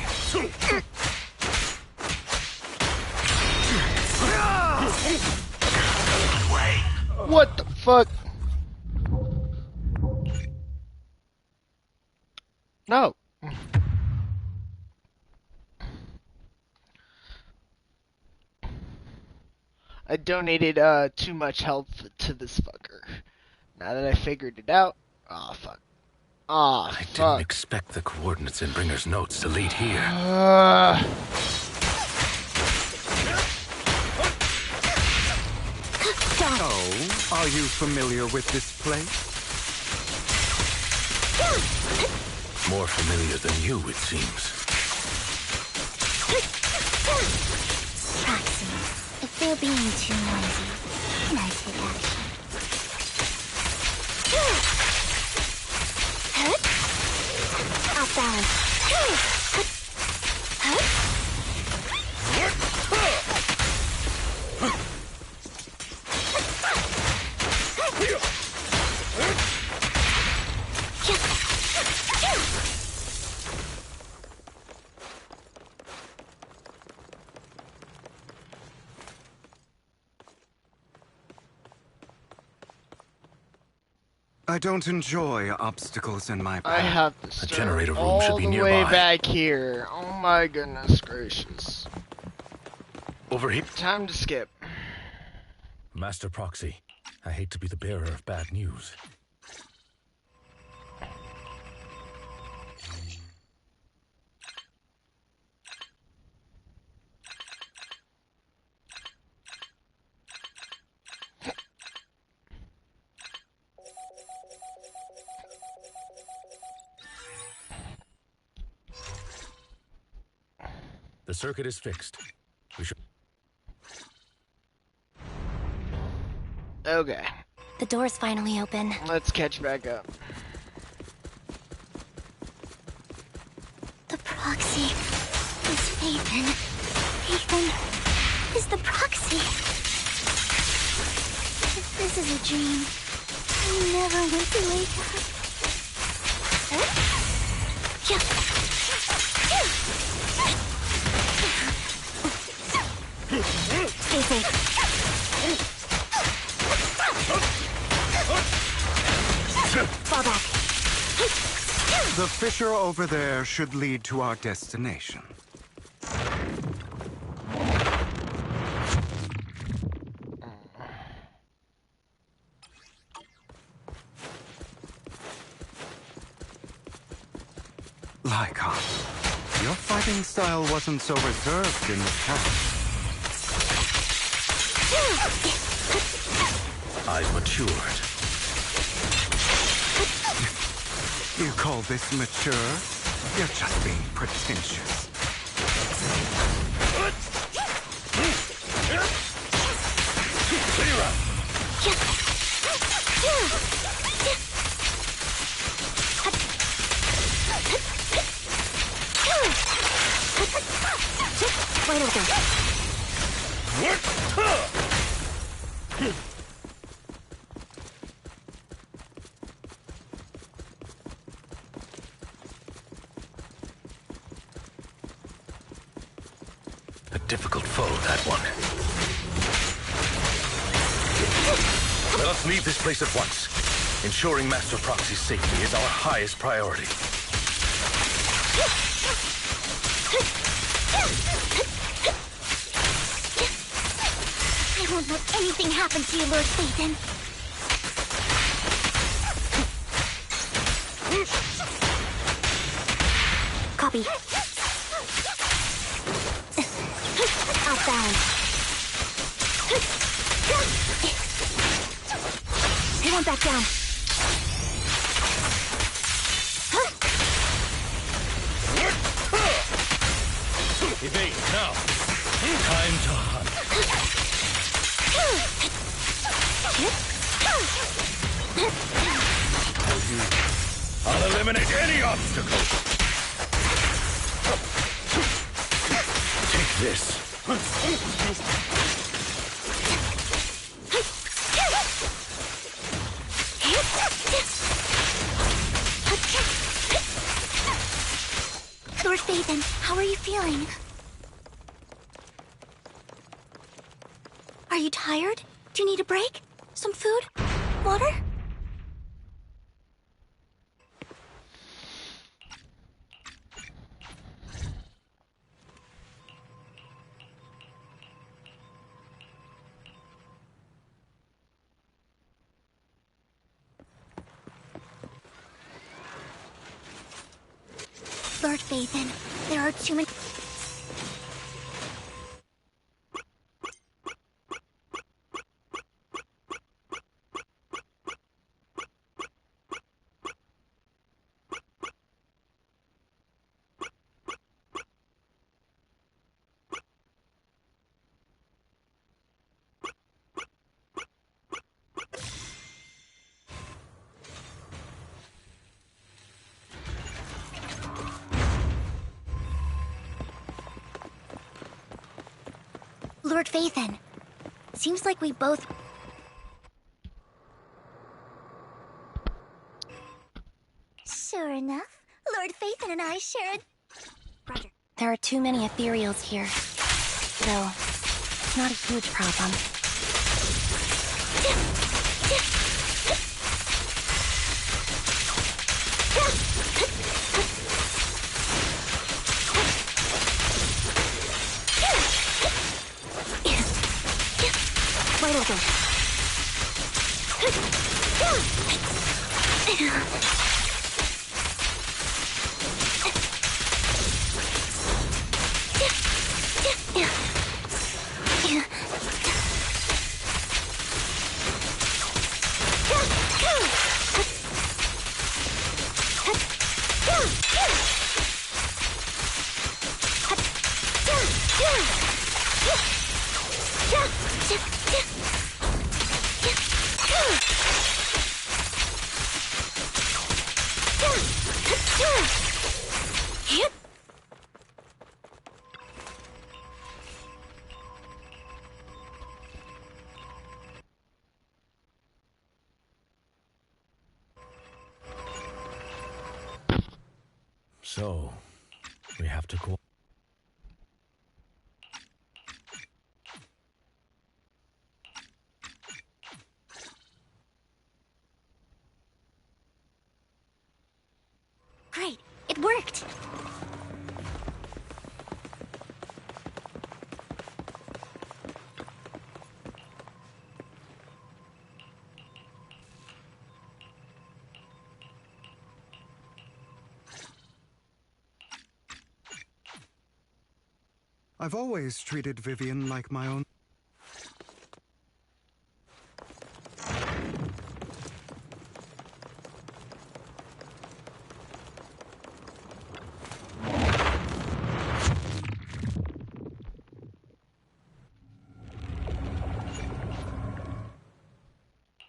What the fuck? No. I donated too much help to this fucker. Now that I figured it out, oh fuck. Oh I fuck. didn't expect the coordinates in Bringer's notes to lead here. Oh, are you familiar with this place? More familiar than you, it seems. Proxy, if they're being too noisy, can I take action? Off balance. I don't enjoy obstacles in my path. I have to start generator room all should be the nearby. way back here. Oh my goodness gracious. Over here. Time to skip. Master Proxy, I hate to be the bearer of bad news. The circuit is fixed. We should... Okay. The door's finally open. Let's catch back up. The proxy is Ethan. Ethan is the proxy. If this is a dream, I never went to wake up. Stay safe. Fall back. The fissure over there should lead to our destination. Lycon, your fighting style wasn't so reserved in the past. I've matured. You call this mature? You're just being pretentious. Wait a minute. A difficult foe, that one. Let us leave this place at once. Ensuring Master Proxy's safety is our highest priority. won't let anything happen to you, Lord Phaethon. Copy. Outbound. He won't back down. Evade now. Time to hunt. I'll eliminate any obstacle. Take this. Lord Phaethon, how are you feeling? Are you tired? Do you need a break? Some food? Water? Lord Phaethon, there are too many... Lord Phaethon, seems like we both... Sure enough, Lord Phaethon and I share a... Roger. There are too many ethereals here. Though, it's not a huge problem. Wide open. So, we have to go. Great, it worked! I've always treated Vivian like my own.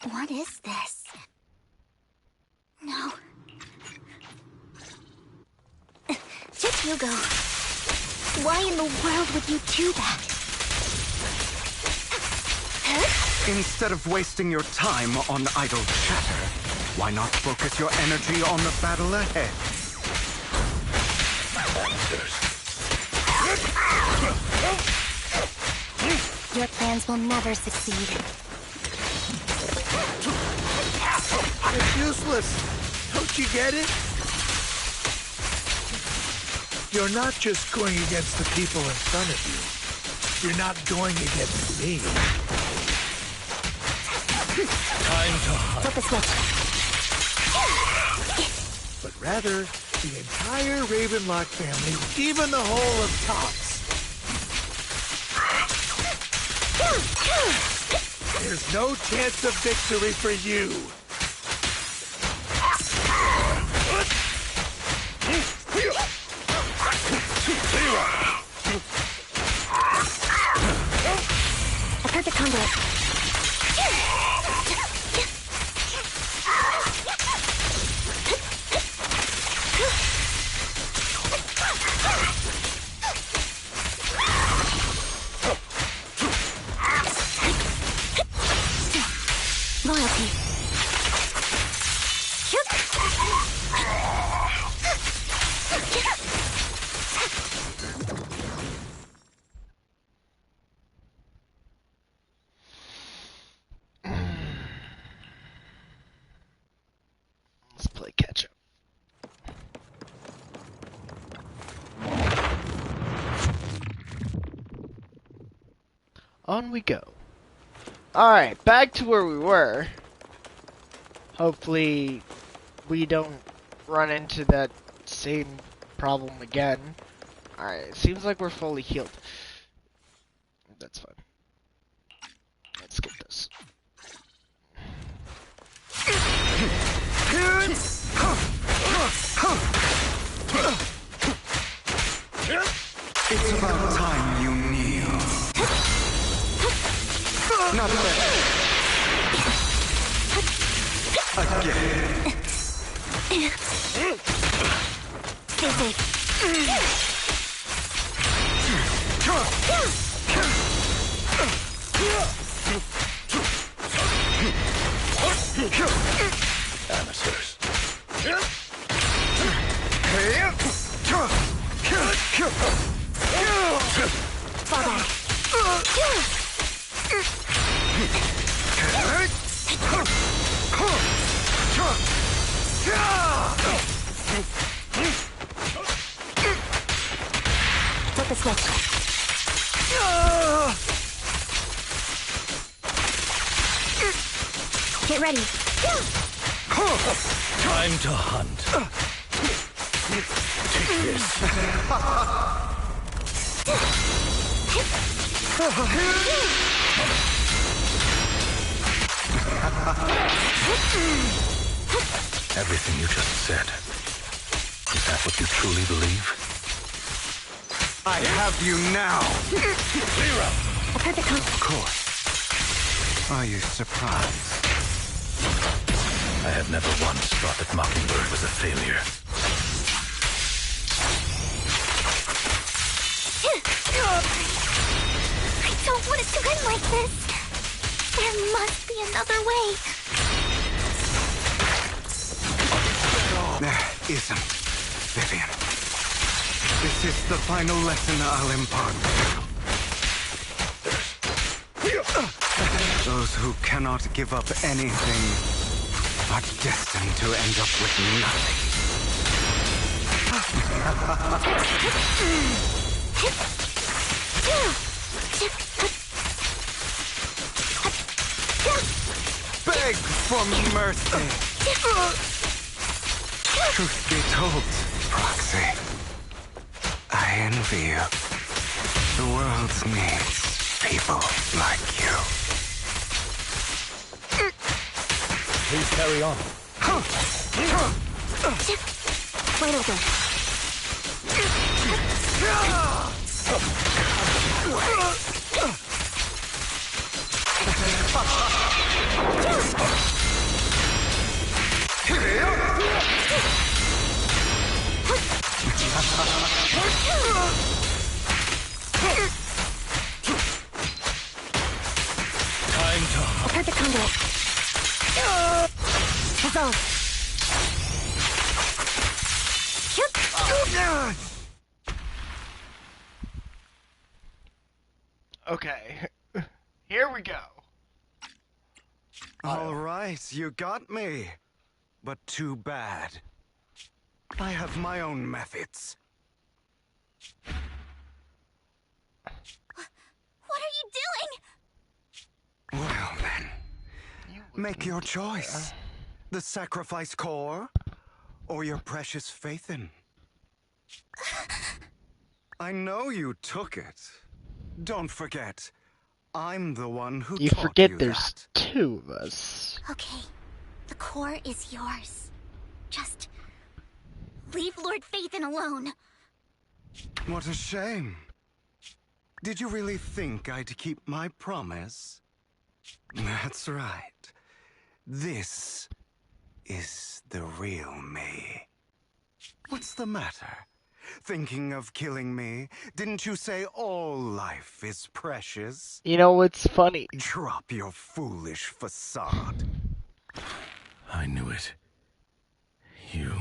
What is this? No. Just Hugo. Why in the world would you do that? Instead of wasting your time on idle chatter, why not focus your energy on the battle ahead? Your plans will never succeed. It's useless. Don't you get it? You're not just going against the people in front of you. You're not going against me. Time to hunt. Flip the switch. But rather, the entire Ravenlock family, even the whole of Tops. There's no chance of victory for you. I've heard the conduit. Loyalty. Let's play catch up. On we go. Alright, back to where we were. Hopefully, we don't run into that same problem again. Alright, it seems like we're fully healed. That's fine. Let's skip this. It's about time you kneel. Not better. Again. Stay safe. Amateurs. Fall back. Flip the switch. Get ready. Time to hunt. Take Everything you just said. Is that what you truly believe? I have you now. Zero. I've heard the Of course. Are you surprised? I have never once thought that Mockingbird was a failure. I don't want it to end like this. There must be another way. There isn't, Vivian. This is the final lesson I'll impart. Those who cannot give up anything are destined to end up with nothing. Beg for mercy. Truth be told, Proxy, I envy you. The world needs people like you. Please carry on. Wide open. Time to I've heard the conduit. Resolve. Okay. Here we go. All right, you got me. But too bad. I have my own methods. What are you doing? Well then, Make your choice. The sacrifice core, or your precious Faithin? I know you took it. Don't forget, I'm the one who You taught forget you there's that. 2 of us. Okay, the core is yours. Just leave Lord Faithin alone. What a shame. Did you really think I'd keep my promise? That's right. This is the real me. What's the matter? Thinking of killing me? Didn't you say all life is precious? You know what's funny? Drop your foolish facade. I knew it. You...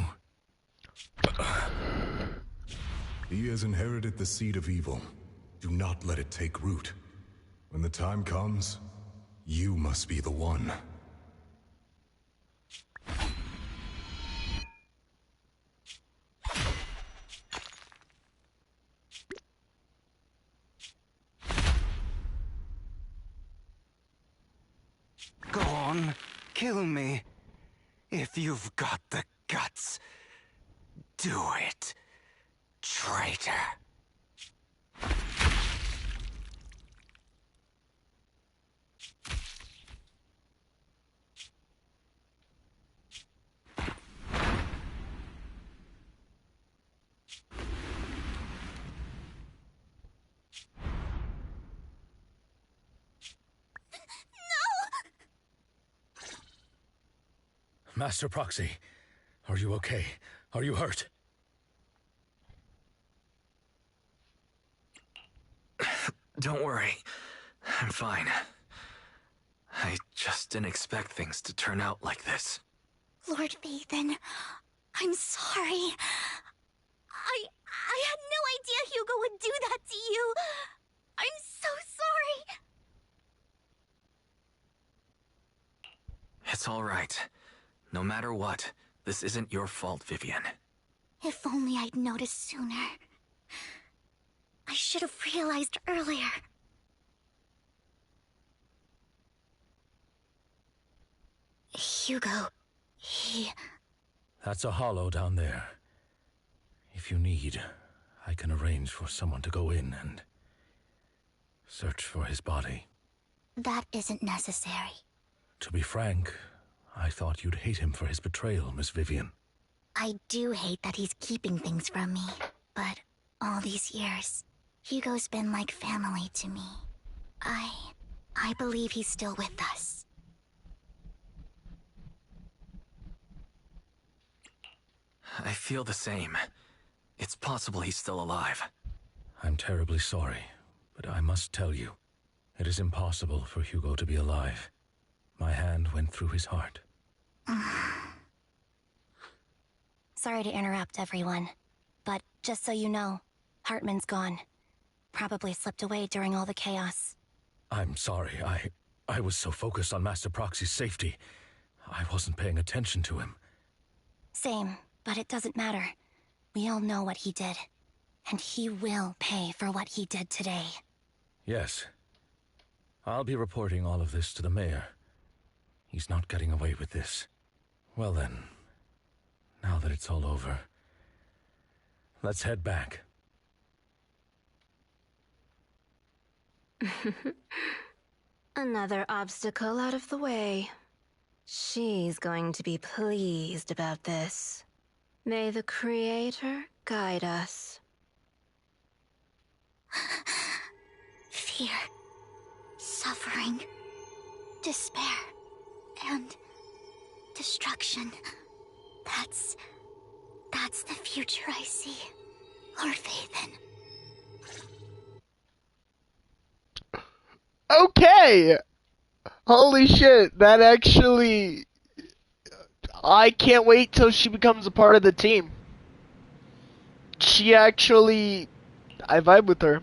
He has inherited the seed of evil. Do not let it take root. When the time comes, you must be the one. Go on, kill me. If you've got the guts, do it, traitor. Master Proxy, are you okay? Are you hurt? Don't worry. I'm fine. I just didn't expect things to turn out like this. Lord Faithin, I'm sorry. I had no idea Hugo would do that to you. I'm so sorry. It's all right. No matter what, this isn't your fault, Vivian. If only I'd noticed sooner. I should have realized earlier. Hugo, he... That's a hollow down there. If you need, I can arrange for someone to go in and search for his body. That isn't necessary. To be frank, I thought you'd hate him for his betrayal, Miss Vivian. I do hate that he's keeping things from me, but all these years, Hugo's been like family to me. I believe he's still with us. I feel the same. It's possible he's still alive. I'm terribly sorry, but I must tell you, it is impossible for Hugo to be alive. My hand went through his heart. Sorry to interrupt, everyone. But just so you know, Hartman's gone. Probably slipped away during all the chaos. I'm sorry, I was so focused on Master Proxy's safety. I wasn't paying attention to him. Same, but it doesn't matter. We all know what he did. And he will pay for what he did today. Yes. I'll be reporting all of this to the mayor. He's not getting away with this. Well then, now that it's all over, let's head back. Another obstacle out of the way. She's going to be pleased about this. May the Creator guide us. Fear, suffering, despair, and destruction. That's the future I see. Lord Faithin. Okay! Holy shit, that actually... I can't wait till she becomes a part of the team. She actually... I vibe with her.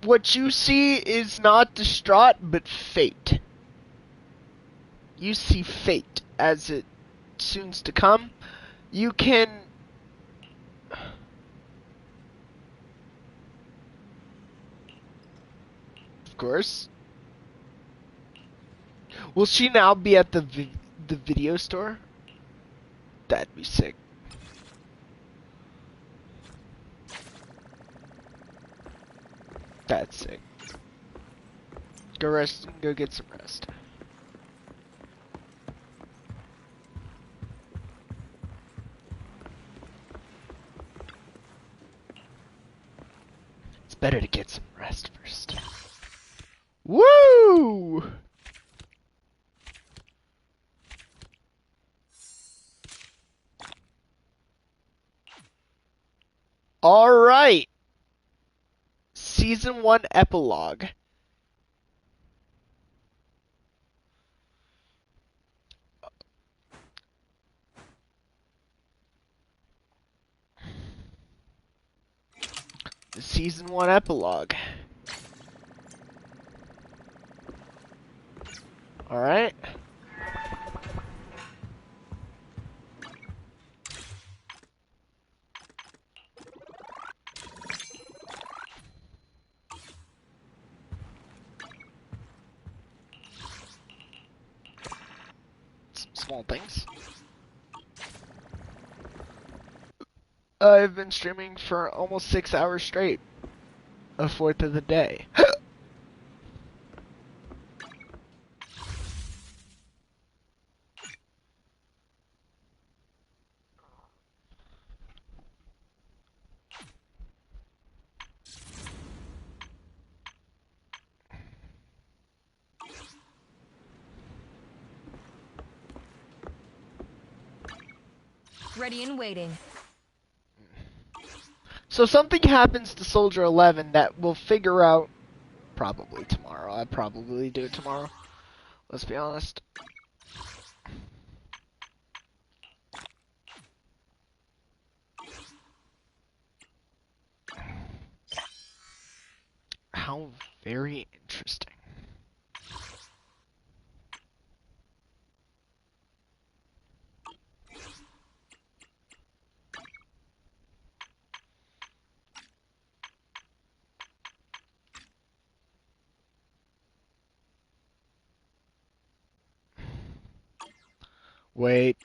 What you see is not distraught, but fate. you see fate as it soon's to come, you can... Of course. Will she now be at the video store? That'd be sick. That's sick. Go rest. Go get some rest. It's better to get some rest first. Woo! All right. Season 1 epilogue. The Season 1 epilogue. All right. Small things. I've been streaming for almost 6 hours straight. A fourth of the day. Ready and waiting. So something happens to Soldier 11 that we'll figure out probably tomorrow. I'll probably do it tomorrow. Let's be honest. How very interesting. Wait.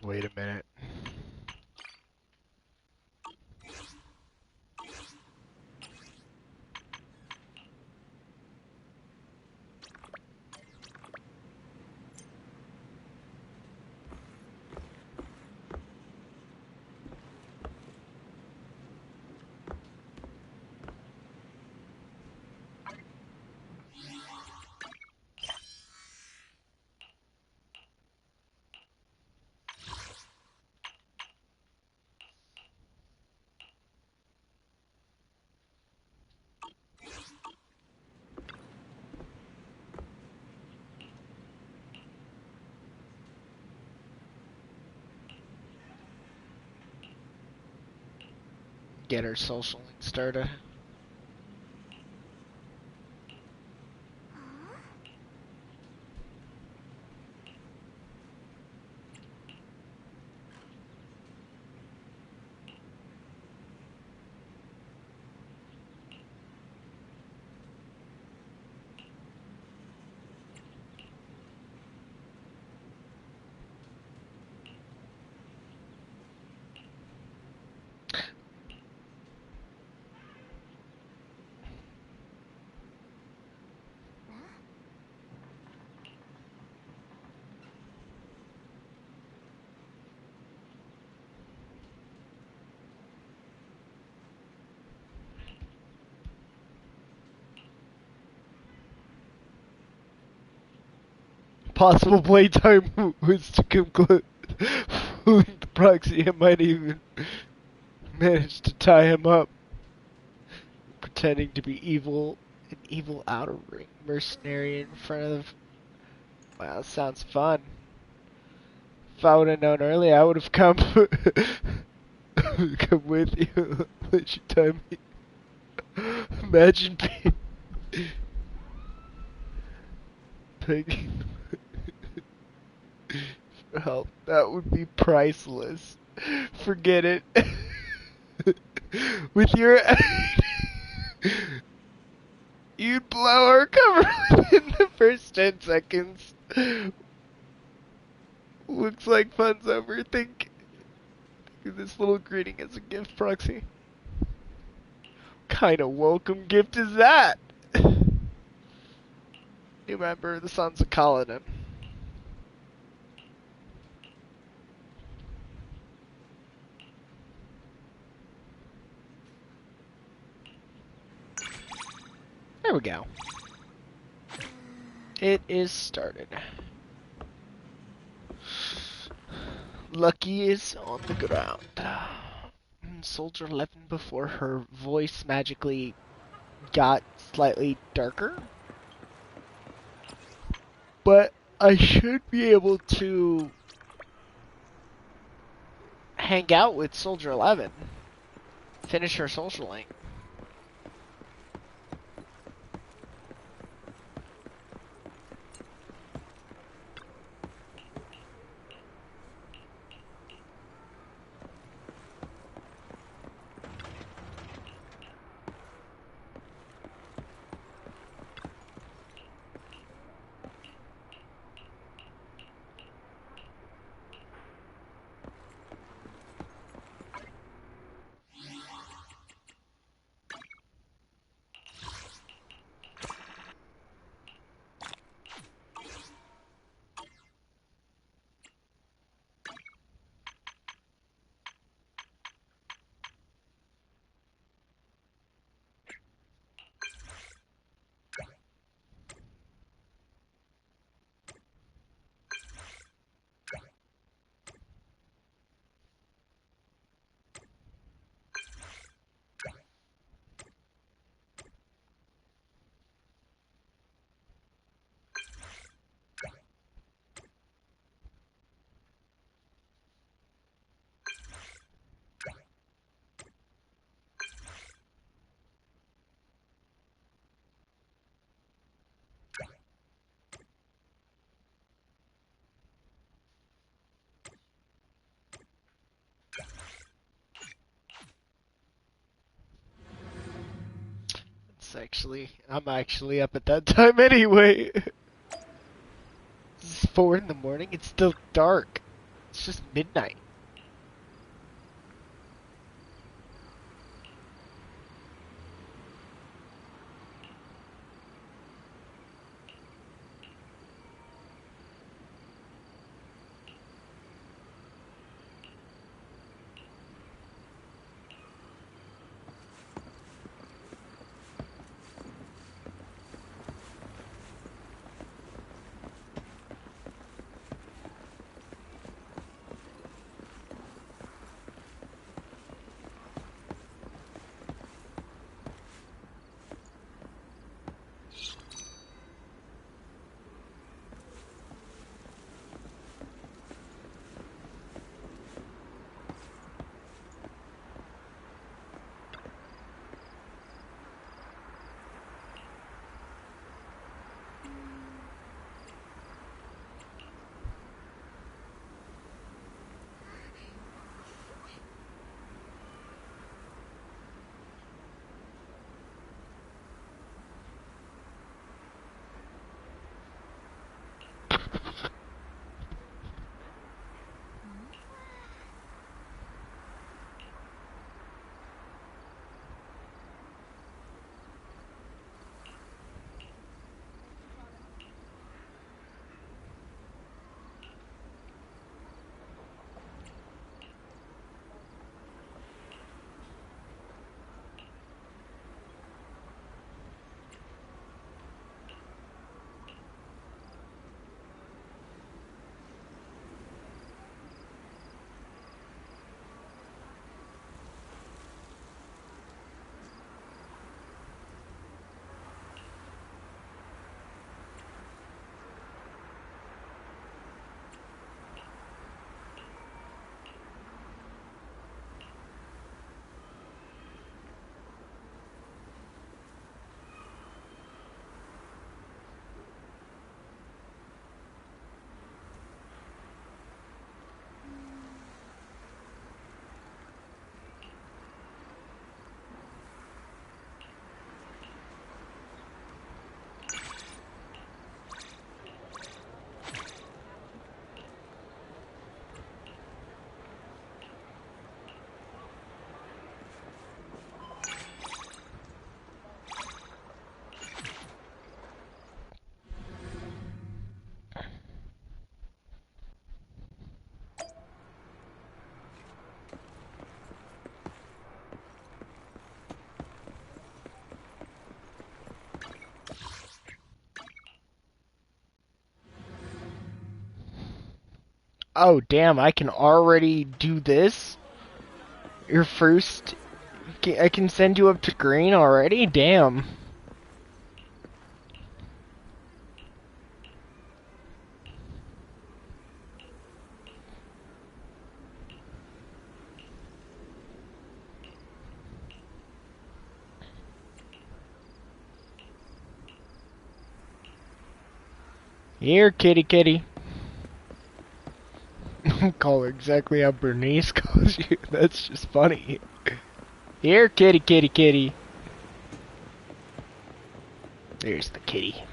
Wait a minute. Get our social link started. Possible playtime was to come close. Fooling the proxy, I might even manage to tie him up. Pretending to be evil, an evil outer ring mercenary in front of... Wow, that sounds fun. If I would have known earlier, I would have come... come with you. Let you tie me. Imagine begging for help. That would be priceless. Forget it. With your... You'd blow our cover within the first 10 seconds. Looks like fun's over. Think this little greeting as a gift, Proxy. Kind of welcome gift is that? New member of the Sons of Kaladin. There we go. It is started. Lucky is on the ground. Soldier 11 before her voice magically got slightly darker. But I should be able to hang out with Soldier 11. Finish her social link. I'm actually up at that time anyway. It's 4 in the morning. It's still dark. It's just midnight. Oh, damn, I can already do this? Your first... I can send you up to green already? Damn. Here, kitty kitty. Call her exactly how Bernice calls you. That's just funny. Here, kitty kitty kitty. There's the kitty.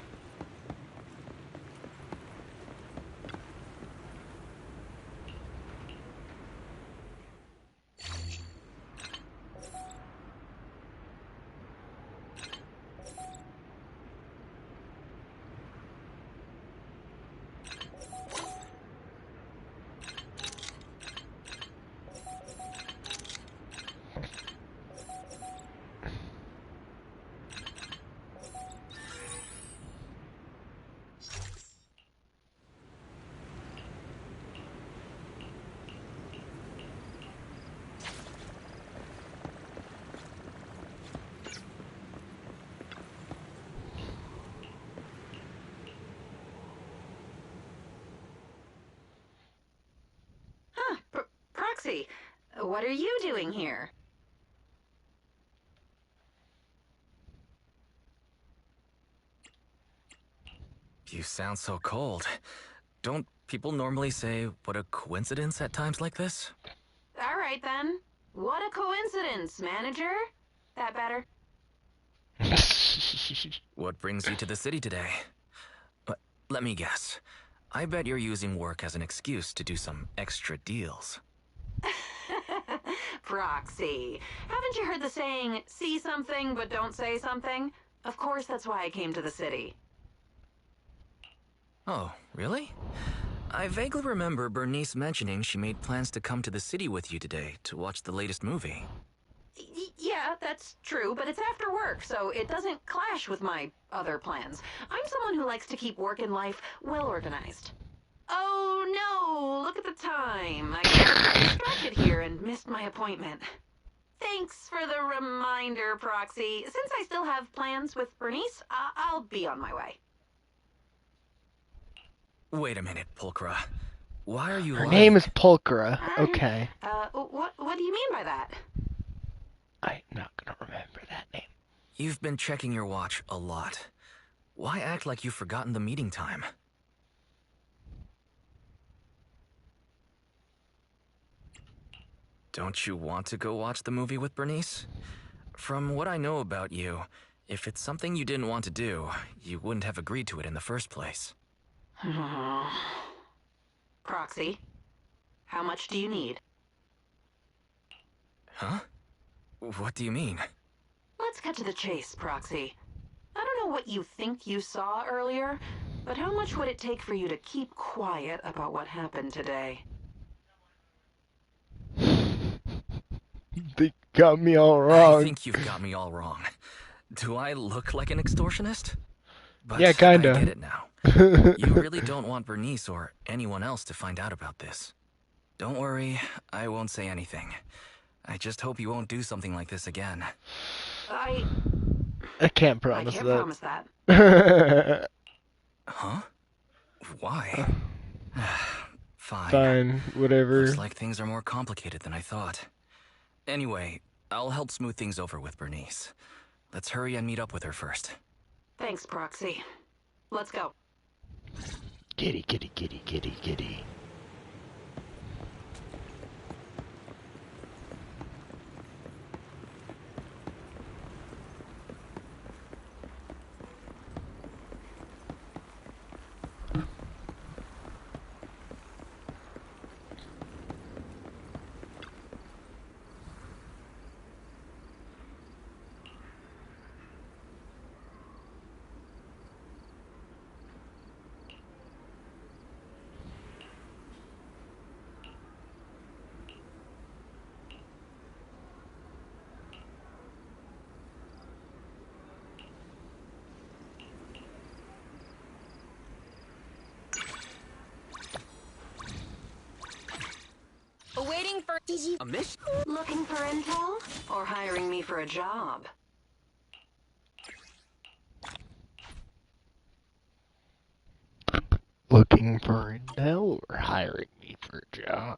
Proxy, what are you doing here? You sound so cold. Don't people normally say, what a coincidence at times like this? All right then. What a coincidence, manager. That better? What brings you to the city today? Let me guess. I bet you're using work as an excuse to do some extra deals. Proxy, haven't you heard the saying, see something but don't say something? Of course that's why I came to the city. Oh, really? I vaguely remember Bernice mentioning she made plans to come to the city with you today to watch the latest movie. Yeah, that's true, but it's after work, so it doesn't clash with my other plans. I'm someone who likes to keep work and life well organized. Oh no, look at the time. I got distracted here and missed my appointment. Thanks for the reminder, Proxy. Since I still have plans with Bernice, I'll be on my way. Wait a minute, Pulchra. Why are you Her lying? name is Pulchra. Okay. What do you mean by that? I'm not gonna remember that name. You've been checking your watch a lot. Why act like you've forgotten the meeting time? Don't you want to go watch the movie with Bernice? From what I know about you, if it's something you didn't want to do, you wouldn't have agreed to it in the first place. Proxy, how much do you need? Huh? What do you mean? Let's cut to the chase, Proxy. I don't know what you think you saw earlier, but how much would it take for you to keep quiet about what happened today? They got me all wrong. I think you've got me all wrong. Do I look like an extortionist? But yeah, kinda. I get it now. You really don't want Bernice or anyone else to find out about this. Don't worry, I won't say anything. I just hope you won't do something like this again. I can't promise can't that. promise that. Huh? Why? Fine. Fine, whatever. Looks like things are more complicated than I thought. Anyway, I'll help smooth things over with Bernice. Let's hurry and meet up with her first. Thanks, Proxy. Let's go. Kitty, kitty, kitty, kitty, kitty. for A mission? Looking for intel? Or hiring me for a job? Looking for intel or hiring me for a job?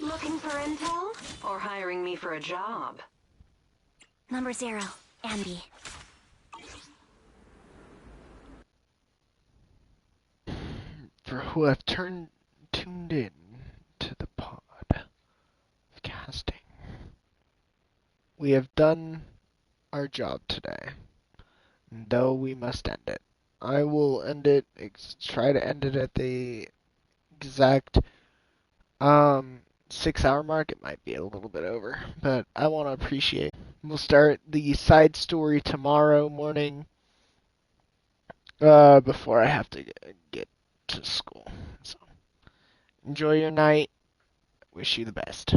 Looking for intel? Or hiring me for a job? Number 0, Anby. For who have tuned in to the pod of casting. We have done our job today, and though we must end it. I will end it, try to end it at the exact 6 hour mark. It might be a little bit over, but I want to appreciate. We'll start the side story tomorrow morning before I have to get to school. So enjoy your night. Wish you the best.